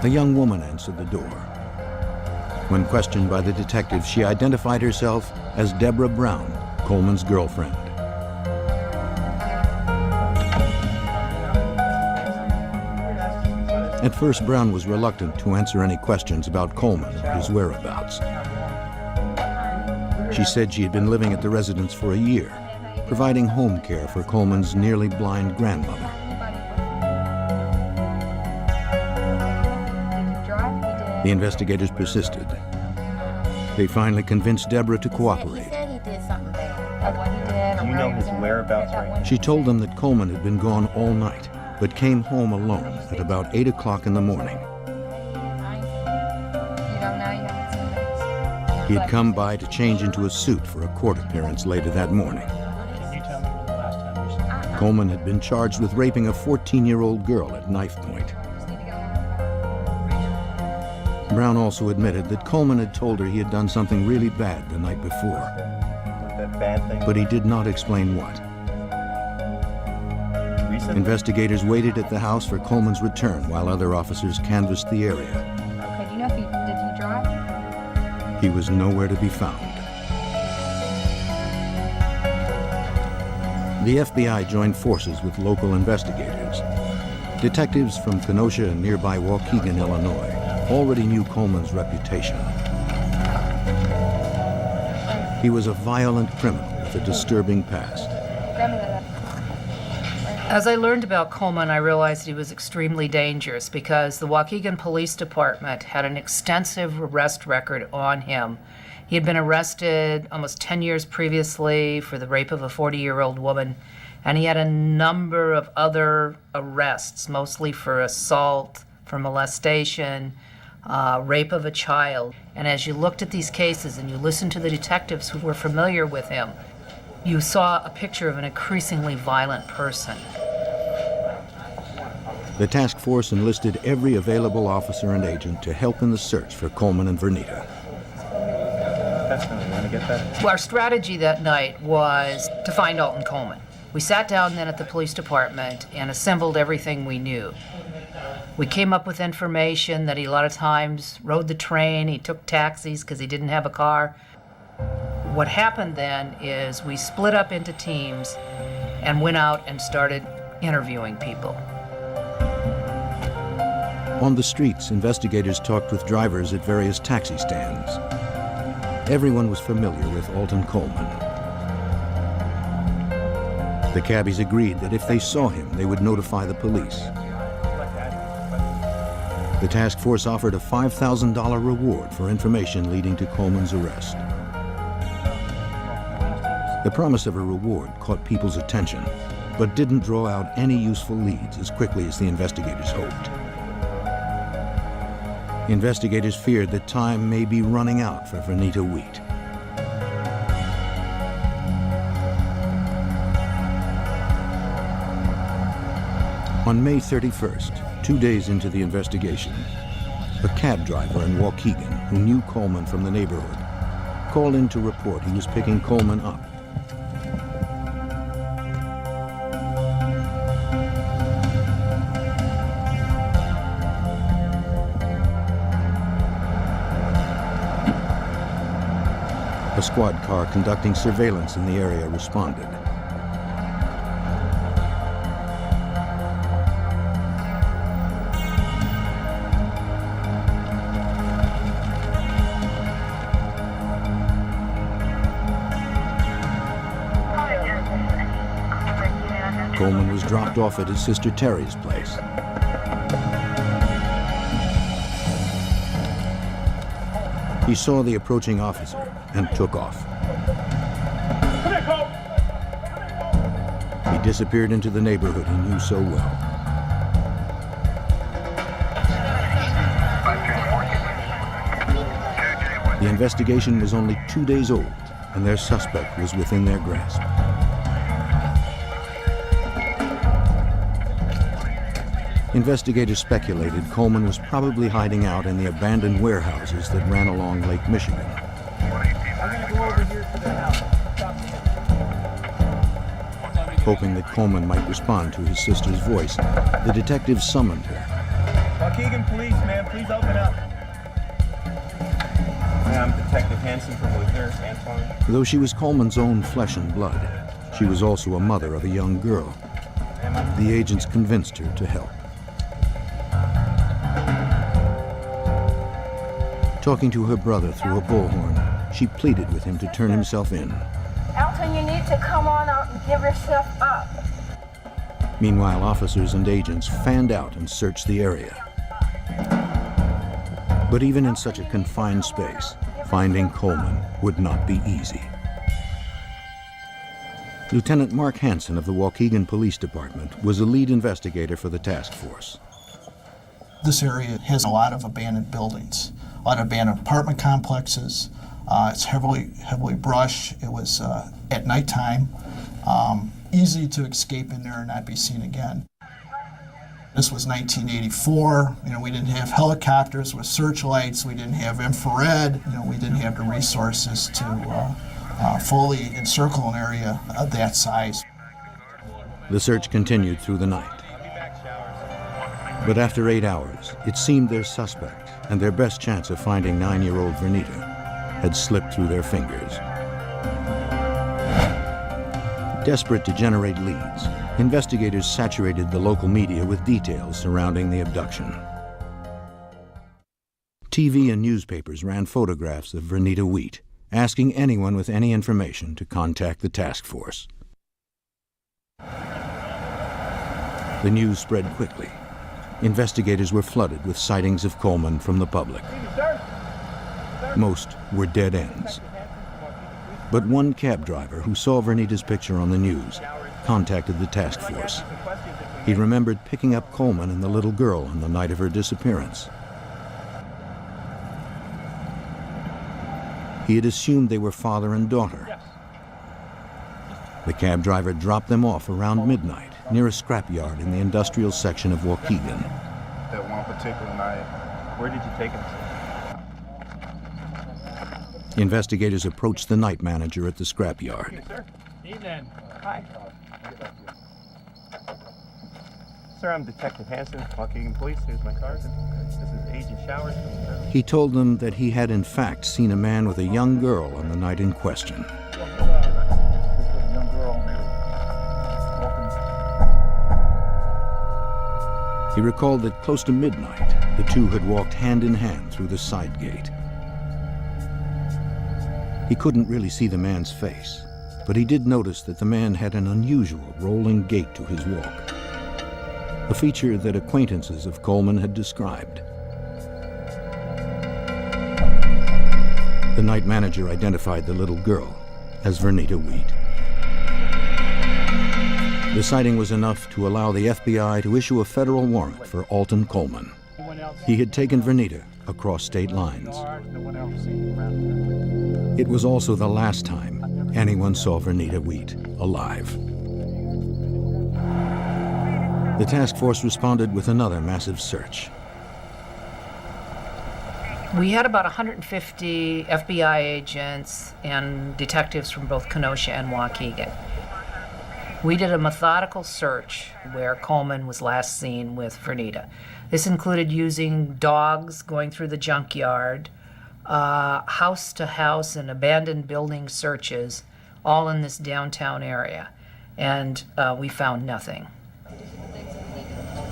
A young woman answered the door. When questioned by the detective, she identified herself as Deborah Brown, Coleman's girlfriend. At first, Brown was reluctant to answer any questions about Coleman or his whereabouts. She said she had been living at the residence for a year, providing home care for Coleman's nearly blind grandmother. The investigators persisted. They finally convinced Deborah to cooperate. He said he did something bad. Do you know his whereabouts right now? She told them that Coleman had been gone all night, but came home alone at about 8 o'clock in the morning. He had come by to change into a suit for a court appearance later that morning. Coleman had been charged with raping a 14-year-old girl at knife point. Brown also admitted that Coleman had told her he had done something really bad the night before, but he did not explain what. Investigators waited at the house for Coleman's return while other officers canvassed the area. Okay, do you know if did he drive? He was nowhere to be found. The FBI joined forces with local investigators. Detectives from Kenosha and nearby Waukegan, Illinois, already knew Coleman's reputation. He was a violent criminal with a disturbing past. As I learned about Coleman, I realized he was extremely dangerous because the Waukegan Police Department had an extensive arrest record on him. He had been arrested almost 10 years previously for the rape of a 40-year-old woman, and he had a number of other arrests, mostly for assault, for molestation, rape of a child. And as you looked at these cases and you listened to the detectives who were familiar with him, you saw a picture of an increasingly violent person. The task force enlisted every available officer and agent to help in the search for Coleman and Vernita. Well, our strategy that night was to find Alton Coleman. We sat down then at the police department and assembled everything we knew. We came up with information that he a lot of times rode the train, he took taxis because he didn't have a car. What happened then is we split up into teams and went out and started interviewing people. On the streets, investigators talked with drivers at various taxi stands. Everyone was familiar with Alton Coleman. The cabbies agreed that if they saw him, they would notify the police. The task force offered a $5,000 reward for information leading to Coleman's arrest. The promise of a reward caught people's attention, but didn't draw out any useful leads as quickly as the investigators hoped. Investigators feared that time may be running out for Vernita Wheat. On May 31st, 2 days into the investigation, a cab driver in Waukegan who knew Coleman from the neighborhood called in to report he was picking Coleman up. A squad car conducting surveillance in the area responded. Coleman was dropped off at his sister Terry's place. He saw the approaching officer and took off. He disappeared into the neighborhood he knew so well. The investigation was only 2 days old, and their suspect was within their grasp. Investigators speculated Coleman was probably hiding out in the abandoned warehouses that ran along Lake Michigan. Hoping that Coleman might respond to his sister's voice, the detective summoned her. Waukegan Police, ma'am, please open up. I'm Detective Hansen from Luther, Antoine. Though she was Coleman's own flesh and blood, she was also a mother of a young girl. The agents convinced her to help. Talking to her brother through a bullhorn, she pleaded with him to turn himself in. Alton, you need to come on out and give yourself up. Meanwhile, officers and agents fanned out and searched the area. But even in such a confined space, finding Coleman would not be easy. Lieutenant Mark Hansen of the Waukegan Police Department was the lead investigator for the task force. This area has a lot of abandoned buildings, a lot of abandoned apartment complexes. It's heavily brushed. It was at nighttime, easy to escape in there and not be seen again. This was 1984. We didn't have helicopters with searchlights. We didn't have infrared. We didn't have the resources to fully encircle an area of that size. The search continued through the night. But after 8 hours, it seemed their suspect and their best chance of finding 9-year-old Vernita had slipped through their fingers. Desperate to generate leads, investigators saturated the local media with details surrounding the abduction. TV and newspapers ran photographs of Vernita Wheat, asking anyone with any information to contact the task force. The news spread quickly. Investigators were flooded with sightings of Coleman from the public. Most were dead ends. But one cab driver who saw Vernita's picture on the news contacted the task force. He remembered picking up Coleman and the little girl on the night of her disappearance. He had assumed they were father and daughter. The cab driver dropped them off around midnight near a scrapyard in the industrial section of Waukegan. That one particular night, where did you take him to? Investigators approached the night manager at the scrapyard. Evening, sir. Evening. Hi. Sir, I'm Detective Hansen, Waukegan Police. Here's my card. This is Agent Showers. He told them that he had in fact seen a man with a young girl on the night in question. He recalled that close to midnight, the two had walked hand in hand through the side gate. He couldn't really see the man's face, but he did notice that the man had an unusual rolling gait to his walk, a feature that acquaintances of Coleman had described. The night manager identified the little girl as Vernita Wheat. The sighting was enough to allow the FBI to issue a federal warrant for Alton Coleman. He had taken Vernita across state lines. It was also the last time anyone saw Vernita Wheat alive. The task force responded with another massive search. We had about 150 FBI agents and detectives from both Kenosha and Waukegan. We did a methodical search where Coleman was last seen with Vernita. This included using dogs going through the junkyard, house-to-house and abandoned building searches, all in this downtown area, and we found nothing.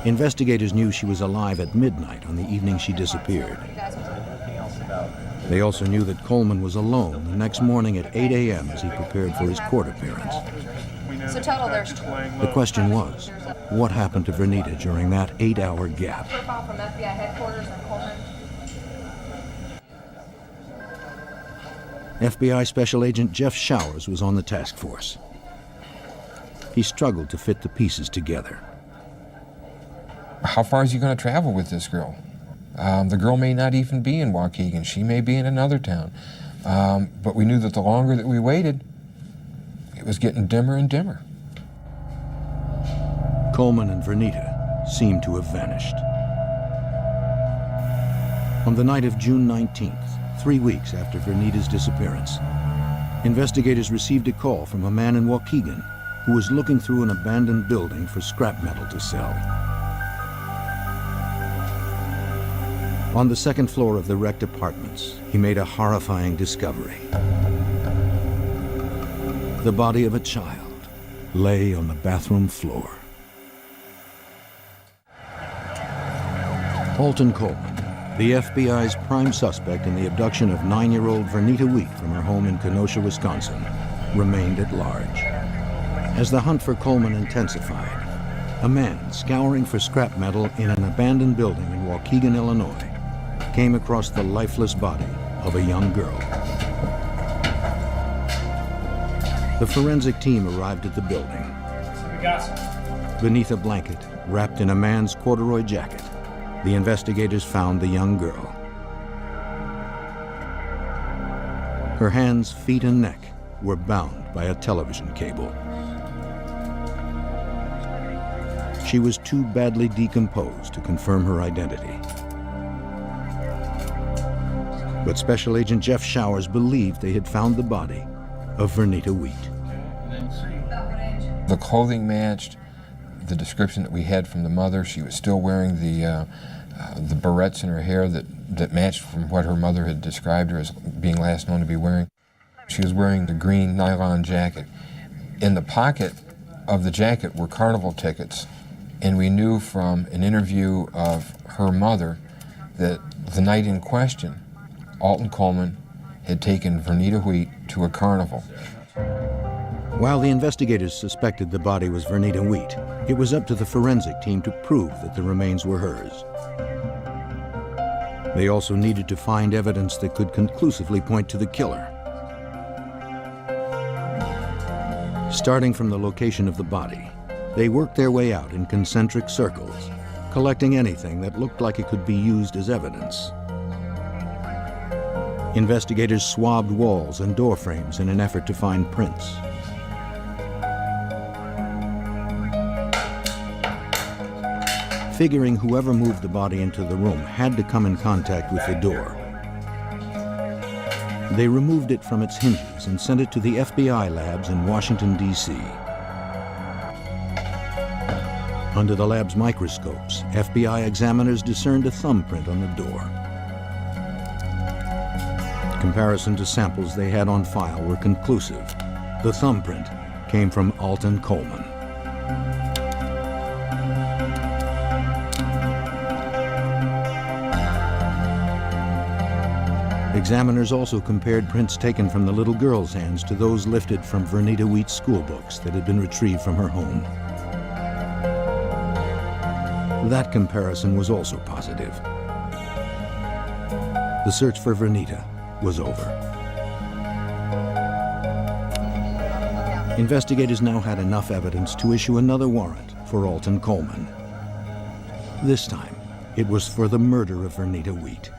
Investigators knew she was alive at midnight on the evening she disappeared. They also knew that Coleman was alone the next morning at 8 a.m. as he prepared for his court appearance. So total there's 12. The question was, what happened to Vernita during that 8-hour gap? Profile from FBI headquarters in Coleman. FBI Special Agent Jeff Showers was on the task force. He struggled to fit the pieces together. How far is he going to travel with this girl? The girl may not even be in Waukegan. She may be in another town. But we knew that the longer that we waited, it was getting dimmer and dimmer. Coleman and Vernita seemed to have vanished. On the night of June 19th, 3 weeks after Vernita's disappearance, investigators received a call from a man in Waukegan who was looking through an abandoned building for scrap metal to sell. On the second floor of the wrecked apartments, he made a horrifying discovery. The body of a child lay on the bathroom floor. Alton Coleman, the FBI's prime suspect in the abduction of 9-year-old Vernita Wheat from her home in Kenosha, Wisconsin, remained at large. As the hunt for Coleman intensified, a man scouring for scrap metal in an abandoned building in Waukegan, Illinois, came across the lifeless body of a young girl. The forensic team arrived at the building. Beneath a blanket, wrapped in a man's corduroy jacket, the investigators found the young girl. Her hands, feet, and neck were bound by a television cable. She was too badly decomposed to confirm her identity. But Special Agent Jeff Showers believed they had found the body of Vernita Wheat. The clothing matched the description that we had from the mother. She was still wearing the barrettes in her hair that matched from what her mother had described her as being last known to be wearing. She was wearing the green nylon jacket. In the pocket of the jacket were carnival tickets, and we knew from an interview of her mother that the night in question, Alton Coleman had taken Vernita Wheat to a carnival. While the investigators suspected the body was Vernita Wheat, it was up to the forensic team to prove that the remains were hers. They also needed to find evidence that could conclusively point to the killer. Starting from the location of the body, they worked their way out in concentric circles, collecting anything that looked like it could be used as evidence. Investigators swabbed walls and door frames in an effort to find prints. Figuring whoever moved the body into the room had to come in contact with the door, they removed it from its hinges and sent it to the FBI labs in Washington, D.C. Under the lab's microscopes, FBI examiners discerned a thumbprint on the door. Comparison to samples they had on file were conclusive. The thumbprint came from Alton Coleman. Examiners also compared prints taken from the little girl's hands to those lifted from Vernita Wheat's school books that had been retrieved from her home. That comparison was also positive. The search for Vernita was over. Investigators now had enough evidence to issue another warrant for Alton Coleman. This time, it was for the murder of Vernita Wheat.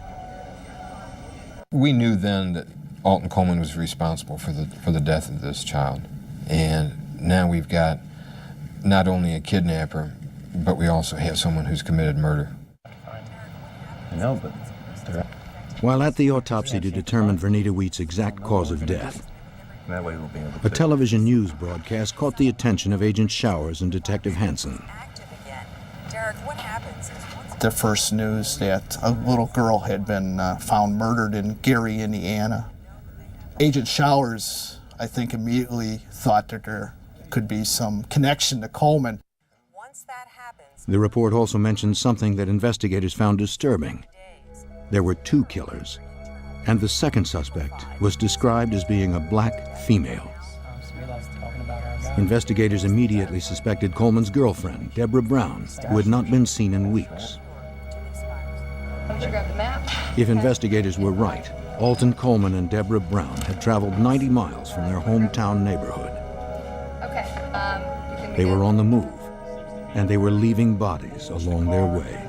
We knew then that Alton Coleman was responsible for the death of this child. And now we've got not only a kidnapper, but we also have someone who's committed murder. No, but while at the autopsy to determine Vernita Wheat's exact cause of death, that way we'll be able to a television news broadcast caught the attention of Agent Showers and Detective Hansen. The first news that a little girl had been found murdered in Gary, Indiana. Agent Showers, I think, immediately thought that there could be some connection to Coleman. The report also mentioned something that investigators found disturbing. There were 2 killers, and the second suspect was described as being a black female. Investigators immediately suspected Coleman's girlfriend, Deborah Brown, who had not been seen in weeks. If investigators were right, Alton Coleman and Deborah Brown had traveled 90 miles from their hometown neighborhood. They were on the move, and they were leaving bodies along their way.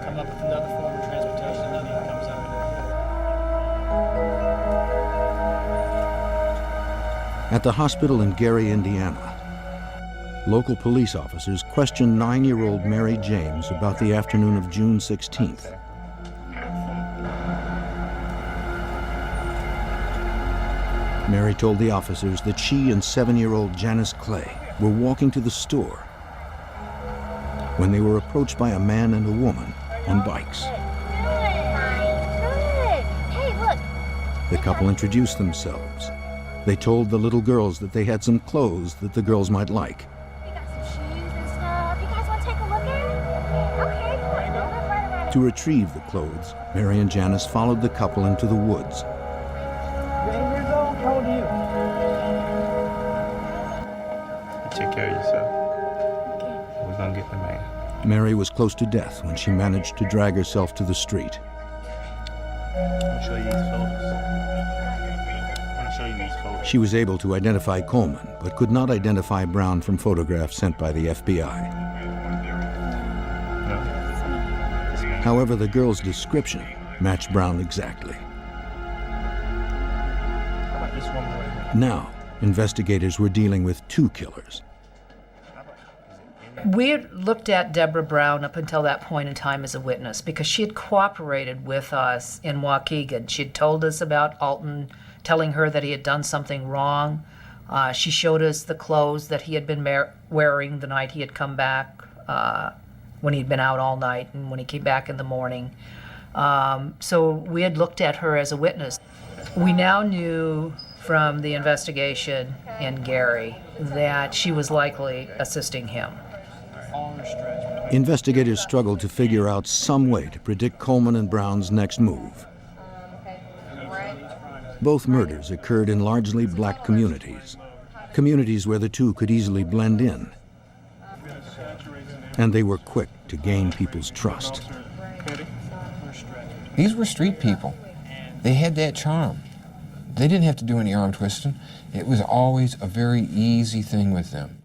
At the hospital in Gary, Indiana, local police officers questioned 9-year-old Mary James about the afternoon of June 16th. Mary told the officers that she and 7-year-old Janice Clay were walking to the store when they were approached by a man and a woman on bikes. The couple introduced themselves. They told the little girls that they had some clothes that the girls might like. To retrieve the clothes, Mary and Janice followed the couple into the woods. How old are you? Take care of yourself. We're gonna get the man. Mary was close to death when she managed to drag herself to the street. I'll show you these photos. I'll show you these photos. She was able to identify Coleman, but could not identify Brown from photographs sent by the FBI. No. However, the girl's description matched Brown exactly. Now, investigators were dealing with 2 killers. We had looked at Deborah Brown up until that point in time as a witness because she had cooperated with us in Waukegan. She had told us about Alton, telling her that he had done something wrong. She showed us the clothes that he had been wearing the night he had come back, when he'd been out all night and when he came back in the morning. So we had looked at her as a witness. We now knew from the investigation in Gary that she was likely assisting him. Investigators struggled to figure out some way to predict Coleman and Brown's next move. Both murders occurred in largely black communities, communities where the two could easily blend in. And they were quick to gain people's trust. These were street people. They had that charm. They didn't have to do any arm twisting. It was always a very easy thing with them.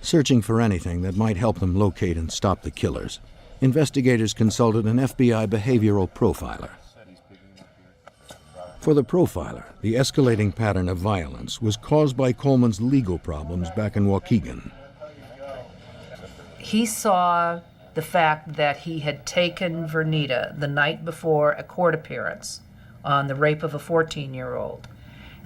Searching for anything that might help them locate and stop the killers, investigators consulted an FBI behavioral profiler. For the profiler, the escalating pattern of violence was caused by Coleman's legal problems back in Waukegan. He saw the fact that he had taken Vernita the night before a court appearance on the rape of a 14-year-old,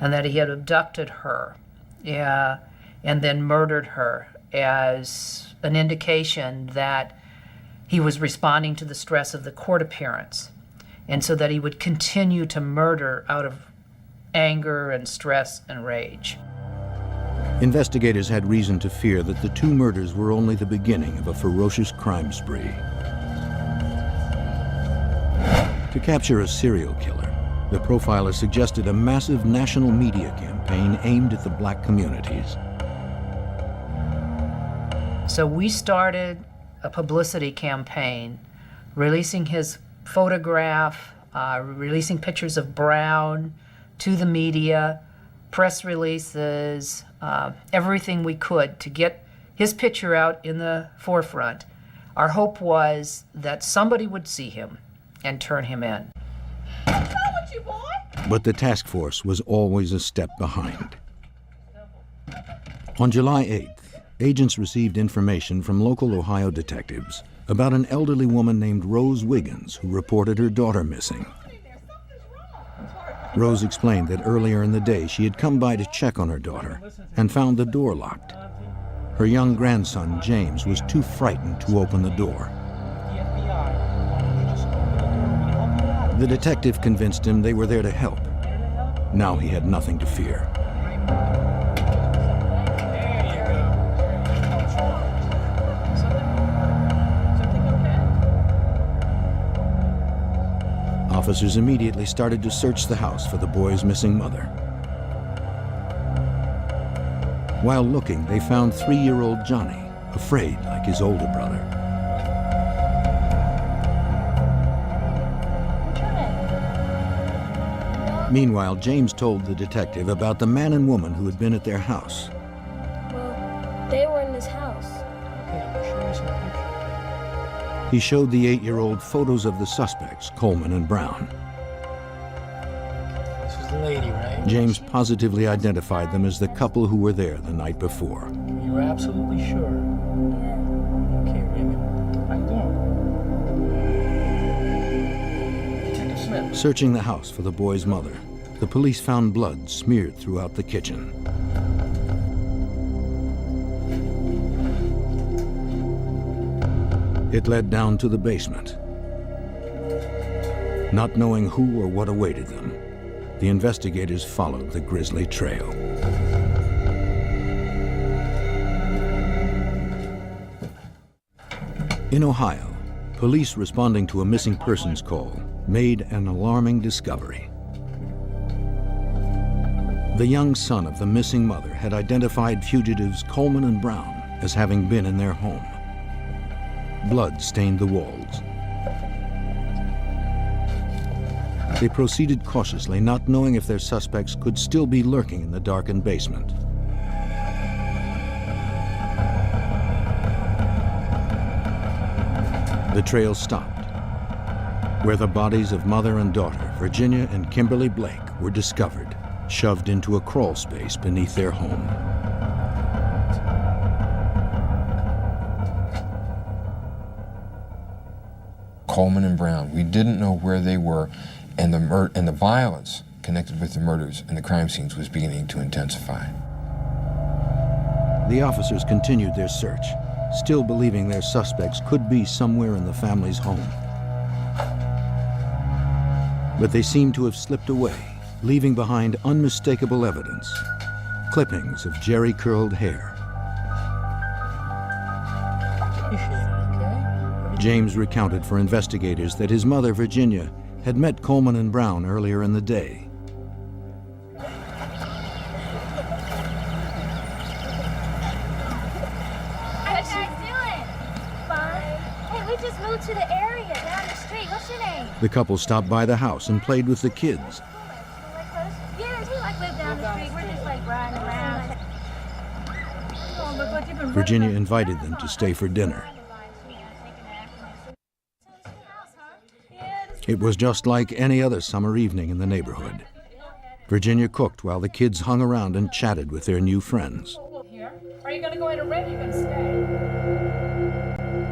and that he had abducted her and then murdered her as an indication that he was responding to the stress of the court appearance, and so that he would continue to murder out of anger and stress and rage. Investigators had reason to fear that the 2 murders were only the beginning of a ferocious crime spree. To capture a serial killer, The profiler suggested a massive national media campaign aimed at the black communities. So we started a publicity campaign, releasing his photograph, releasing pictures of Brown to the media, press releases, everything we could to get his picture out in the forefront. Our hope was that somebody would see him and turn him in. But the task force was always a step behind. On July 8th, agents received information from local Ohio detectives about an elderly woman named Rose Wiggins who reported her daughter missing. Rose explained that earlier in the day she had come by to check on her daughter and found the door locked. Her young grandson, James, was too frightened to open the door. The detective convinced him they were there to help. Now he had nothing to fear. Officers immediately started to search the house for the boy's missing mother. While looking, they found 3-year-old Johnny, afraid like his older brother. Meanwhile, James told the detective about the man and woman who had been at their house. Well, they were in this house. He showed the 8-year-old photos of the suspects, Coleman and Brown. This is the lady, right? James positively identified them as the couple who were there the night before. You're absolutely sure? Yeah. Okay, Raymond. I'm going. Detective Smith. Searching the house for the boy's mother, the police found blood smeared throughout the kitchen. It led down to the basement. Not knowing who or what awaited them, the investigators followed the grisly trail. In Ohio, police responding to a missing persons call made an alarming discovery. The young son of the missing mother had identified fugitives Coleman and Brown as having been in their home. Blood stained the walls. They proceeded cautiously, not knowing if their suspects could still be lurking in the darkened basement. The trail stopped, where the bodies of mother and daughter, Virginia and Kimberly Blake, were discovered, shoved into a crawl space beneath their home. Coleman and Brown, we didn't know where they were, and the violence connected with the murders and the crime scenes was beginning to intensify. The officers continued their search, still believing their suspects could be somewhere in the family's home. But they seemed to have slipped away, leaving behind unmistakable evidence, clippings of jerry-curled hair. James recounted for investigators that his mother, Virginia, had met Coleman and Brown earlier in the day. What you guys doing? Fine. Hey, we just moved to the area down the street. What's your name? The couple stopped by the house and played with the kids. Yes, we live down the street. We're just riding around. Virginia invited them to stay for dinner. It was just like any other summer evening in the neighborhood. Virginia cooked while the kids hung around and chatted with their new friends. Are you going to go in a ring? Are you going to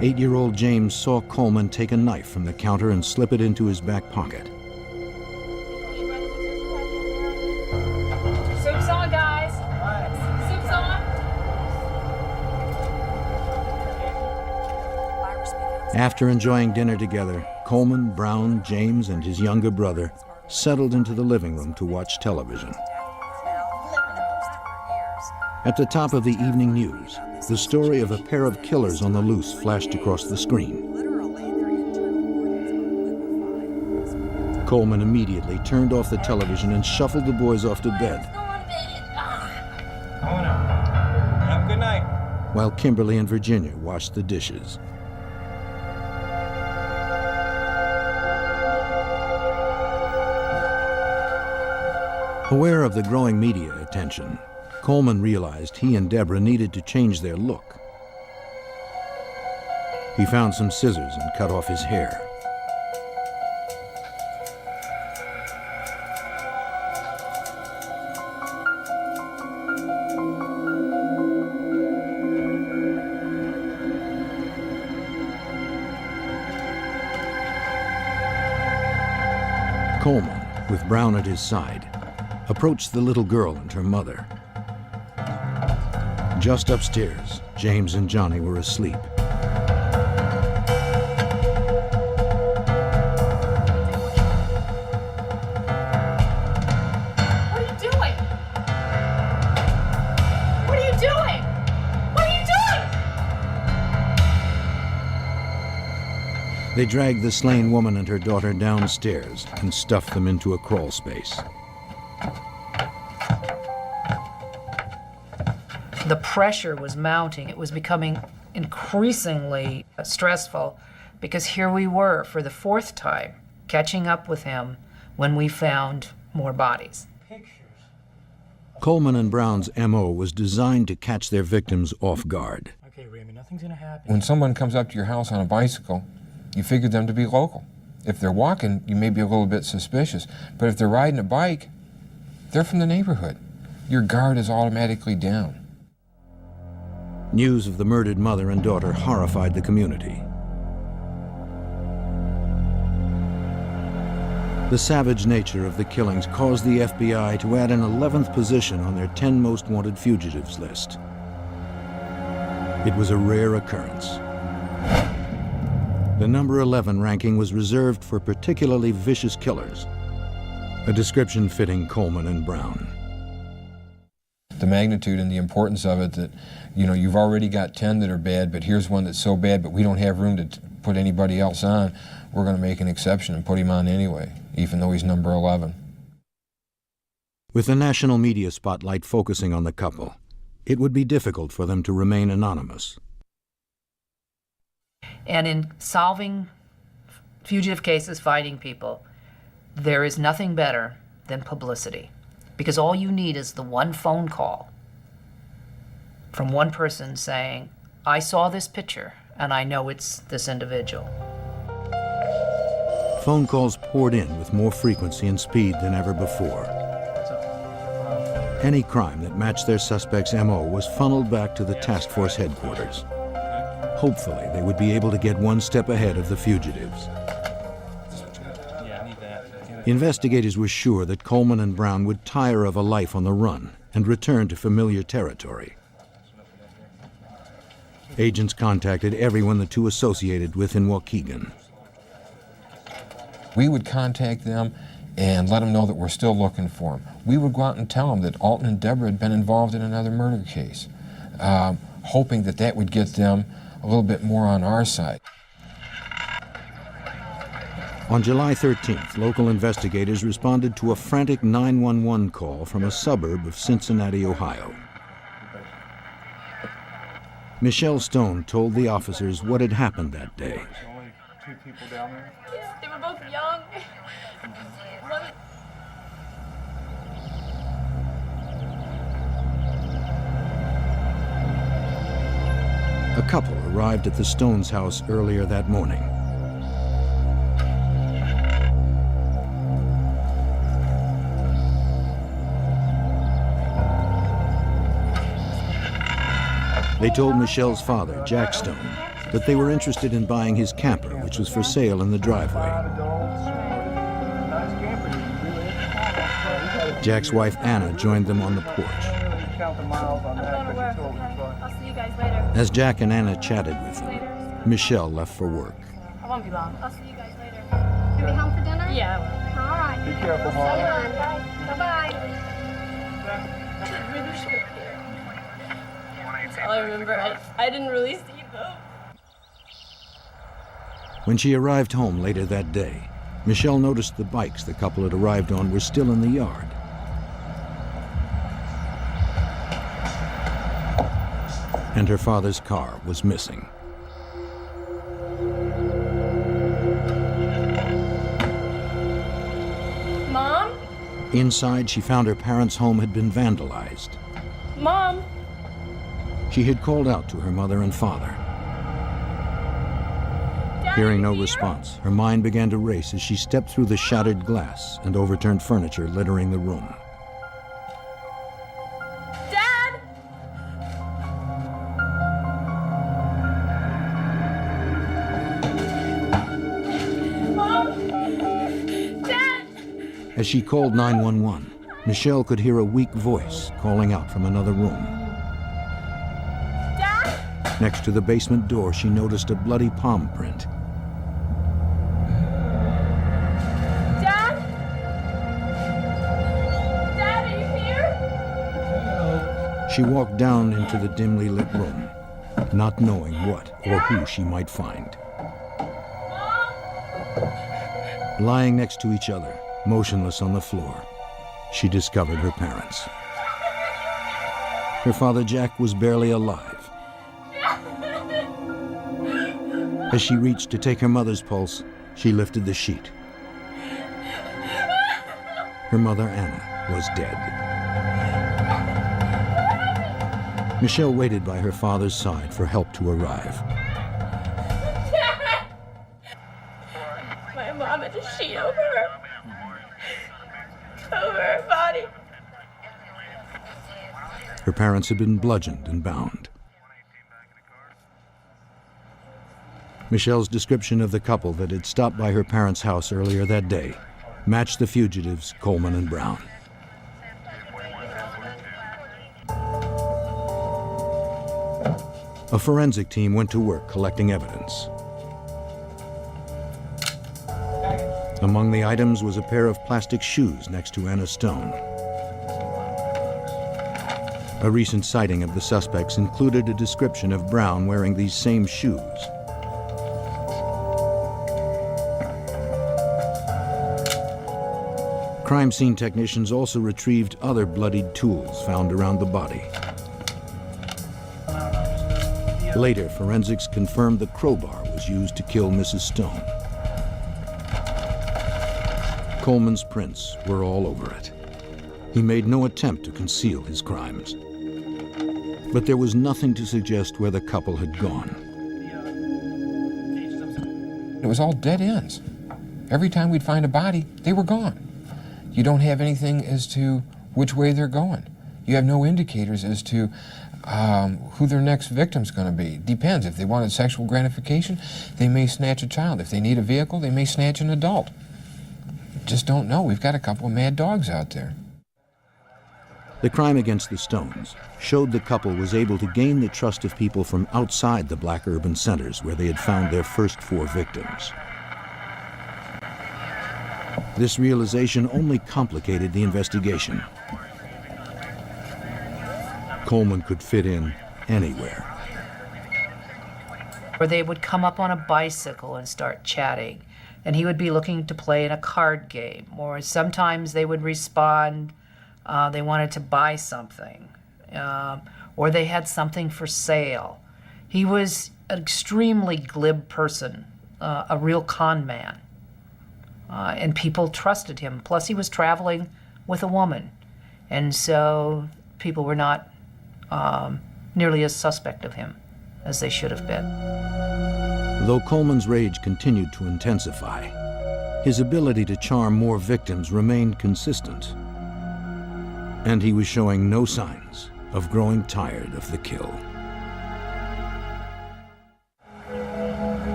stay? 8-year-old James saw Coleman take a knife from the counter and slip it into his back pocket. Soup's on, guys. Soup's on. After enjoying dinner together, Coleman, Brown, James, and his younger brother settled into the living room to watch television. At the top of the evening news, the story of a pair of killers on the loose flashed across the screen. Coleman immediately turned off the television and shuffled the boys off to bed, Have a good night. while Kimberly and Virginia washed the dishes. Aware of the growing media attention, Coleman realized he and Deborah needed to change their look. He found some scissors and cut off his hair. Coleman, with Brown at his side, approached the little girl and her mother. Just upstairs, James and Johnny were asleep. What are you doing? What are you doing? What are you doing? They dragged the slain woman and her daughter downstairs and stuffed them into a crawl space. The pressure was mounting. It was becoming increasingly stressful because here we were for the fourth time catching up with him when we found more bodies. Coleman and Brown's MO was designed to catch their victims off guard. Okay, Raymond, nothing's gonna happen. When someone comes up to your house on a bicycle, you figure them to be local. If they're walking, you may be a little bit suspicious. But if they're riding a bike, they're from the neighborhood. Your guard is automatically down. News of the murdered mother and daughter horrified the community. The savage nature of the killings caused the FBI to add an 11th position on their 10 most wanted fugitives list. It was a rare occurrence. The number 11 ranking was reserved for particularly vicious killers, a description fitting Coleman and Brown. The magnitude and the importance of it, that, you know, you've already got 10 that are bad, but here's one that's so bad, but we don't have room to put anybody else on. We're going to make an exception and put him on anyway, even though he's number 11. With the national media spotlight focusing on the couple, it would be difficult for them to remain anonymous. And in solving fugitive cases, finding people, there is nothing better than publicity. Because all you need is the one phone call from one person saying, I saw this picture and I know it's this individual. Phone calls poured in with more frequency and speed than ever before. Any crime that matched their suspect's MO was funneled back to the task force headquarters. Hopefully, they would be able to get one step ahead of the fugitives. Investigators were sure that Coleman and Brown would tire of a life on the run and return to familiar territory. Agents contacted everyone the two associated with in Waukegan. We would contact them and let them know that we're still looking for them. We would go out and tell them that Alton and Deborah had been involved in another murder case, hoping that that would get them a little bit more on our side. On July 13th, local investigators responded to a frantic 911 call from a suburb of Cincinnati, Ohio. Michelle Stone told the officers what had happened that day. Only 2 people down there? Yeah, they were both young. A couple arrived at the Stones' house earlier that morning. They told Michelle's father, Jack Stone, that they were interested in buying his camper, which was for sale in the driveway. Jack's wife, Anna, joined them on the porch. As Jack and Anna chatted with them, Michelle left for work. I won't be long. I'll see you guys later. You'll be home for dinner? Yeah, I will. All right. Be careful, Mom. Bye-bye. All I remember, I didn't really see them. When she arrived home later that day, Michelle noticed the bikes the couple had arrived on were still in the yard. And her father's car was missing. Mom? Inside, she found her parents' home had been vandalized. Mom? She had called out to her mother and father. Hearing no response, her mind began to race as she stepped through the shattered glass and overturned furniture littering the room. Dad? Mom? Dad? As she called 911, Michelle could hear a weak voice calling out from another room. Dad? Next to the basement door, she noticed a bloody palm print. Dad? Dad, are you here? She walked down into the dimly lit room, not knowing what or who she might find. Lying next to each other, motionless on the floor, she discovered her parents. Her father, Jack, was barely alive. As she reached to take her mother's pulse, she lifted the sheet. Her mother, Anna, was dead. Michelle waited by her father's side for help to arrive. Dad! My mom had a sheet over her. Over her body. Her parents had been bludgeoned and bound. Michelle's description of the couple that had stopped by her parents' house earlier that day matched the fugitives, Coleman and Brown. A forensic team went to work collecting evidence. Among the items was a pair of plastic shoes next to Anna Stone. A recent sighting of the suspects included a description of Brown wearing these same shoes. Crime scene technicians also retrieved other bloodied tools found around the body. Later, forensics confirmed the crowbar was used to kill Mrs. Stone. Coleman's prints were all over it. He made no attempt to conceal his crimes. But there was nothing to suggest where the couple had gone. It was all dead ends. Every time we'd find a body, they were gone. You don't have anything as to which way they're going. You have no indicators as to who their next victim's going to be. Depends. If they wanted sexual gratification, they may snatch a child. If they need a vehicle, they may snatch an adult. Just don't know. We've got a couple of mad dogs out there. The crime against the Stones showed the couple was able to gain the trust of people from outside the black urban centers where they had found their first 4 victims. This realization only complicated the investigation. Coleman could fit in anywhere. Or they would come up on a bicycle and start chatting, and he would be looking to play in a card game. Or sometimes they would respond, they wanted to buy something, or they had something for sale. He was an extremely glib person, a real con man. And people trusted him. Plus, he was traveling with a woman. And so people were not nearly as suspect of him as they should have been. Though Coleman's rage continued to intensify, his ability to charm more victims remained consistent. And he was showing no signs of growing tired of the kill.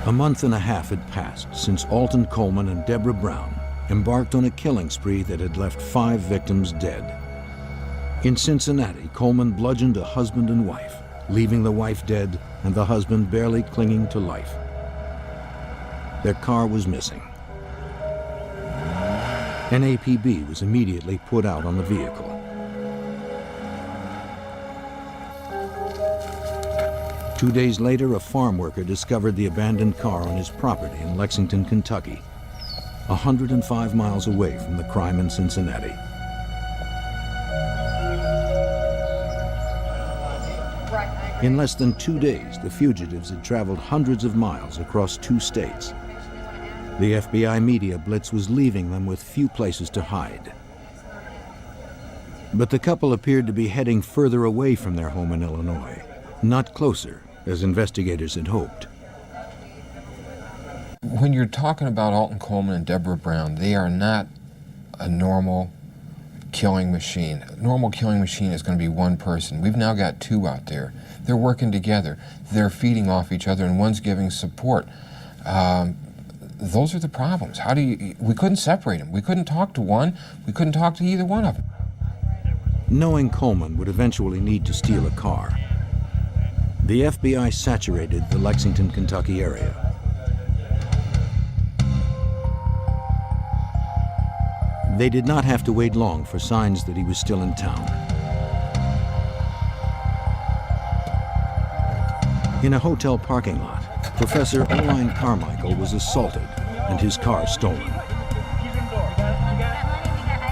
A month and a half had passed since Alton Coleman and Deborah Brown embarked on a killing spree that had left 5 victims dead. In Cincinnati, Coleman bludgeoned a husband and wife, leaving the wife dead and the husband barely clinging to life. Their car was missing. An APB was immediately put out on the vehicle. 2 days later, a farm worker discovered the abandoned car on his property in Lexington, Kentucky, 105 miles away from the crime in Cincinnati. In less than 2 days, the fugitives had traveled hundreds of miles across 2 states. The FBI media blitz was leaving them with few places to hide. But the couple appeared to be heading further away from their home in Illinois, not closer, as investigators had hoped. When you're talking about Alton Coleman and Deborah Brown, they are not a normal killing machine. A normal killing machine is going to be one person. We've now got 2 out there. They're working together. They're feeding off each other, and one's giving support. Those are the problems. We couldn't separate them. We couldn't talk to one. We couldn't talk to either one of them. Knowing Coleman would eventually need to steal a car, the FBI saturated the Lexington, Kentucky area. They did not have to wait long for signs that he was still in town. In a hotel parking lot, Professor Oline Carmichael was assaulted and his car stolen.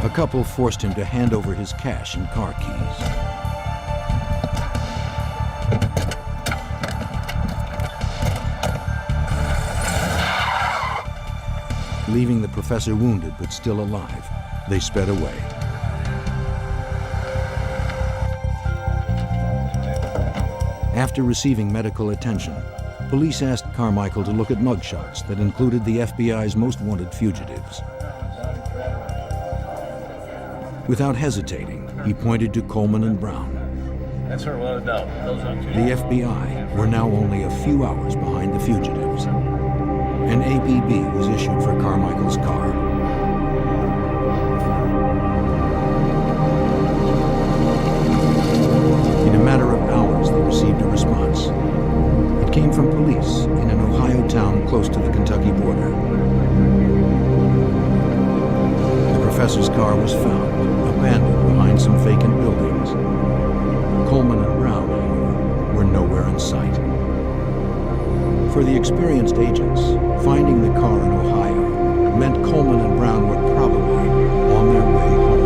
A couple forced him to hand over his cash and car keys. Leaving the professor wounded but still alive, they sped away. After receiving medical attention, police asked Carmichael to look at mugshots that included the FBI's most wanted fugitives. Without hesitating, he pointed to Coleman and Brown. That's sort of without a doubt. Those are 2. The FBI were now only a few hours behind the fugitives. An APB was issued for Carmichael's car. In a matter of hours, they received a response. It came from police in an Ohio town close to the Kentucky border. The professor's car was found, abandoned behind some vacant buildings. Coleman and Brown, however, were nowhere in sight. For the experienced agents, finding the car in Ohio meant Coleman and Brown were probably on their way home.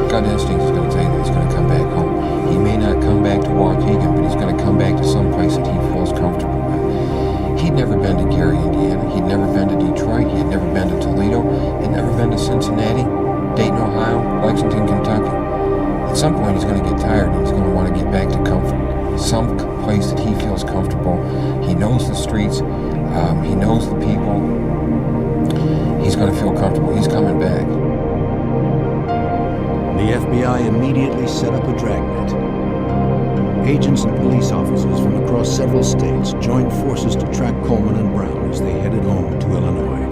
Gut instinct is going to tell you that he's going to come back home. He may not come back to Waukegan, but he's going to come back to some place that he feels comfortable with. He'd never been to Gary, Indiana. He'd never been to Detroit. He had never been to Toledo. He'd never been to Cincinnati, Dayton, Ohio, Lexington, Kentucky. At some point, he's going to get tired and he's going to want to get back to comfort. Some place that he feels comfortable. He knows the streets. He knows the people. He's going to feel comfortable. He's coming back. The FBI immediately set up a dragnet. Agents and police officers from across several states joined forces to track Coleman and Brown as they headed home to Illinois.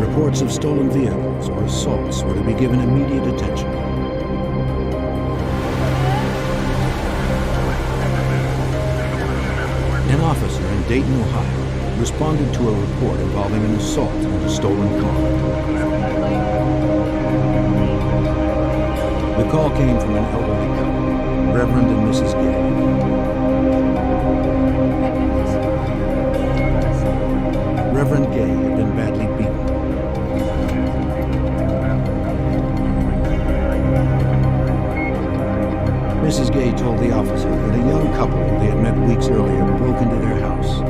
Reports of stolen vehicles or assaults were to be given immediate attention. An officer in Dayton, Ohio, responded to a report involving an assault on a stolen car. The call came from an elderly couple, Reverend and Mrs. Gay. Reverend Gay had been badly beaten. Mrs. Gay told the officer that a young couple they had met weeks earlier broke into their house.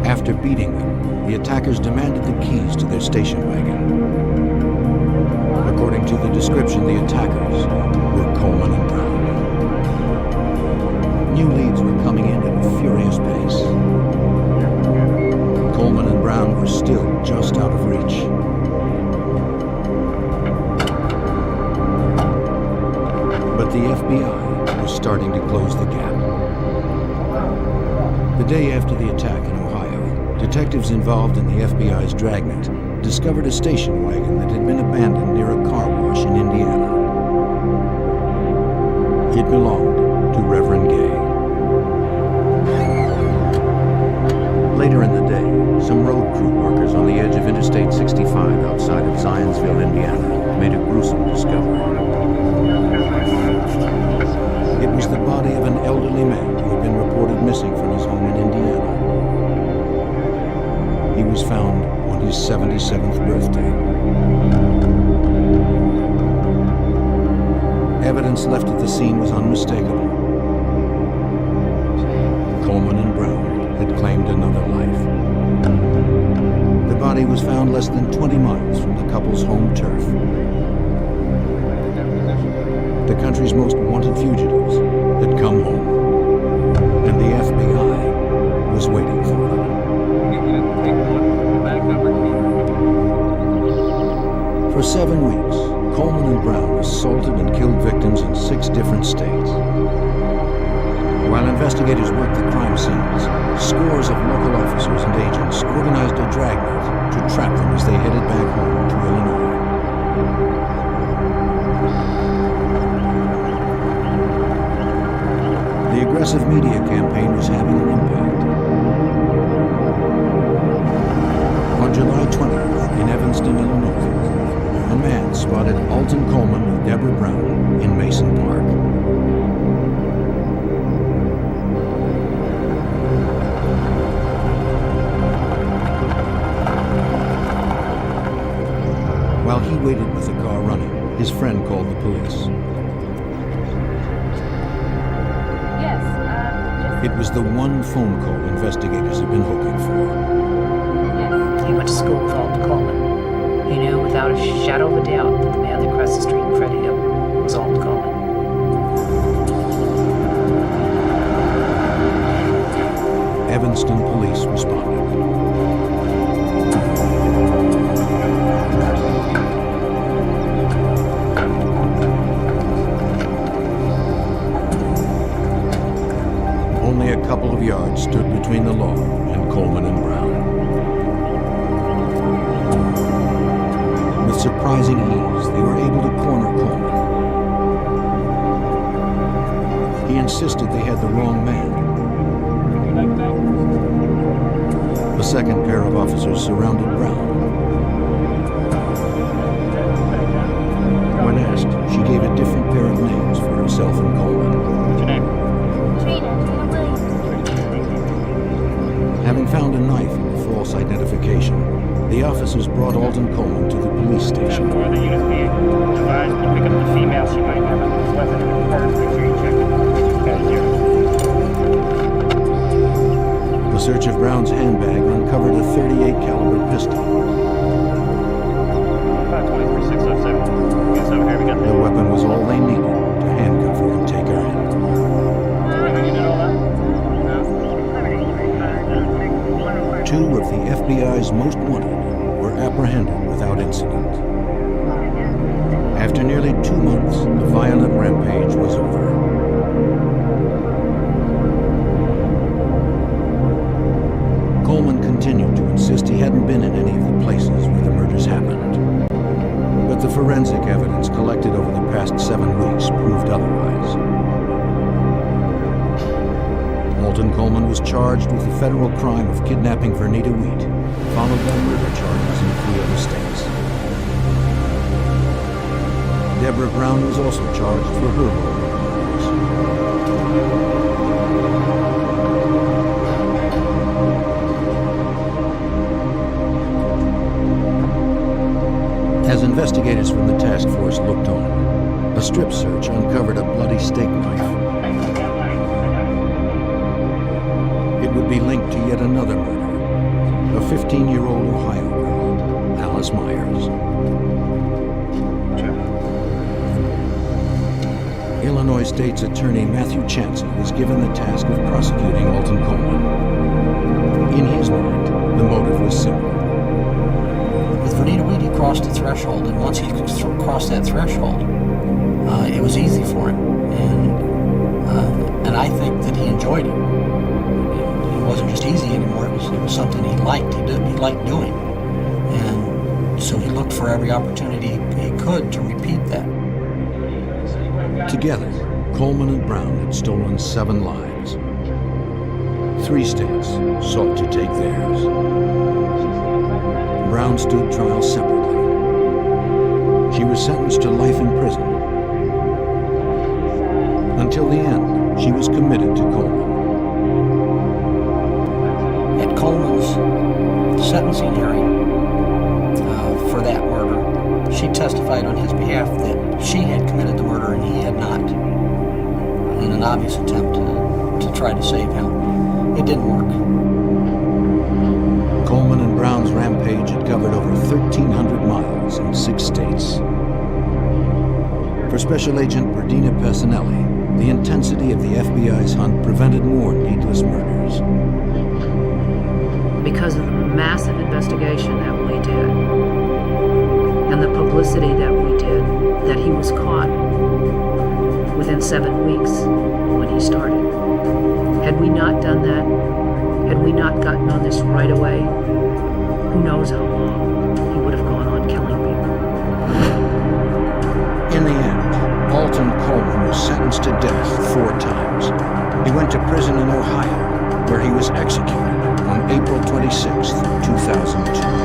After beating them, the attackers demanded the keys to their station wagon. According to the description, the attackers were Coleman and Brown. New leads were coming in at a furious pace. Coleman and Brown were still just out of reach. But the FBI was starting to close the gap. The day after the attack in Ohio, detectives involved in the FBI's dragnet discovered a station wagon that had been abandoned near a car wash in Indiana. It belonged to Reverend Gay. Later in the day, some road crew workers on the edge of Interstate 65 outside of Zionsville, Indiana, made a gruesome discovery. evidence left at the scene was unmistakable. Coleman and Brown had claimed another life. The body was found less than 20 miles from the couple's home turf. The country's most wanted fugitives had come home, and the FBI was waiting for them. For 7 weeks, Coleman and Brown assaulted and killed victims in 6 different states. While investigators worked the crime scenes, scores of local officers and agents organized a dragnet to trap them as they headed back home to Illinois. The aggressive media campaign was having an impact. On July 20th, in Evanston, Illinois, a man spotted Alton Coleman with Deborah Brown in Mason Park. While he waited with the car running, his friend called the police. It was the one phone call investigators had been hoping for. He went to school with Alton Coleman. He knew without a shadow of a doubt that the man that crossed the street in front of him was Alton Coleman. Evanston police responded. Only a couple of yards stood between the law and Coleman and Brown. With surprising ease, they were able to corner Coleman. He insisted they had the wrong man. A second pair of officers surrounded Brown. When asked, she gave a different pair of names for herself and Coleman. What's your name? Trina Williams. Having found a knife in the false identification, the officers brought Alton Coleman to the police station. Before the unit be advised to pick up the female, she might have a weapon in her purse. Make sure you check it. The search of Brown's handbag uncovered a .38 caliber pistol. 23607. Yes, over here we got The weapon was all they needed to handcuff her and take her in. Two of the FBI's most wanted were apprehended without incident. After nearly 2 months, the violent rampage was over. Coleman continued to insist he hadn't been in any of the places where the murders happened. But the forensic evidence collected over the past 7 weeks proved otherwise. Alton Coleman was charged with the federal crime of kidnapping Vernita Wheat, followed by murder charges in 3 other states. Deborah Brown was also charged for her role in the murders. As investigators from the task force looked on, a strip search uncovered a bloody steak knife. It would be linked to yet another murder, a 15-year-old Ohio girl, Alice Myers. Illinois State's Attorney Matthew Chansey was given the task of prosecuting Alton Coleman. In his mind, the motive was simple. With Vernita Wheat, he crossed the threshold, and once he crossed that threshold, it was easy for him, and I think that he enjoyed it. It wasn't just easy anymore; it was something he liked. He liked doing, and so he looked for every opportunity he could to repeat that. Together, Coleman and Brown had stolen 7 lives. 3 states sought to take theirs. Brown stood trial separately. She was sentenced to life in prison. Until the end, she was committed to Coleman. At Coleman's sentencing hearing for that murder, She testified on his behalf that she had committed the murder and he had not, in an obvious attempt to try to save him. It didn't work. Coleman and Brown's rampage had covered over 1,300 miles in 6 states. For Special Agent Berdina Pessinelli, the intensity of the FBI's hunt prevented more needless murders. Because of the massive investigation that we did and the publicity that we did, that he was caught within 7 weeks when he started. Had we not done that, had we not gotten on this right away, who knows how long he would have gone on killing people. In the end, Alton Coleman was sentenced to death 4 times. He went to prison in Ohio, where he was executed on April 26, 2002.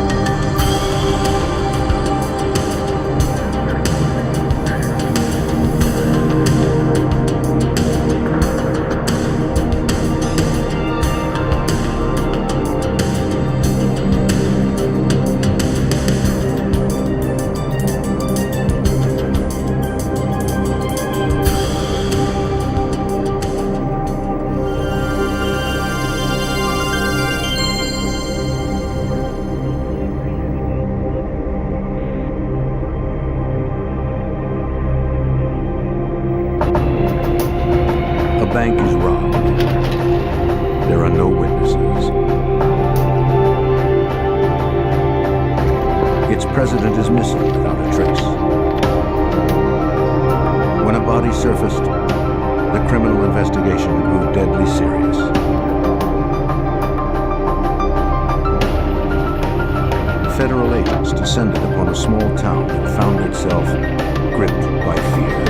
The bank is robbed. There are no witnesses. Its president is missing without a trace. When a body surfaced, the criminal investigation grew deadly serious. Federal agents descended upon a small town that found itself gripped by fear.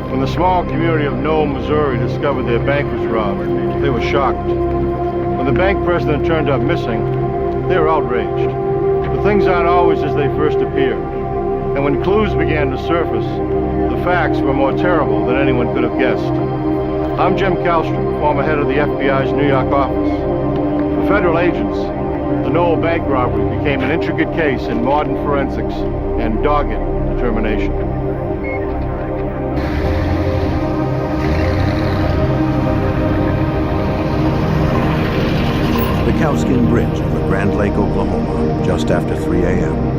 When the small community of Nome, Missouri discovered their bank was robbed, they were shocked. When the bank president turned up missing, they were outraged. But things aren't always as they first appear. And when clues began to surface, the facts were more terrible than anyone could have guessed. I'm Jim Kallstrom, former head of the FBI's New York office. For federal agents, the Knoll bank robbery became an intricate case in modern forensics and dogged determination. The Cowskin Bridge over Grand Lake, Oklahoma, just after 3 a.m.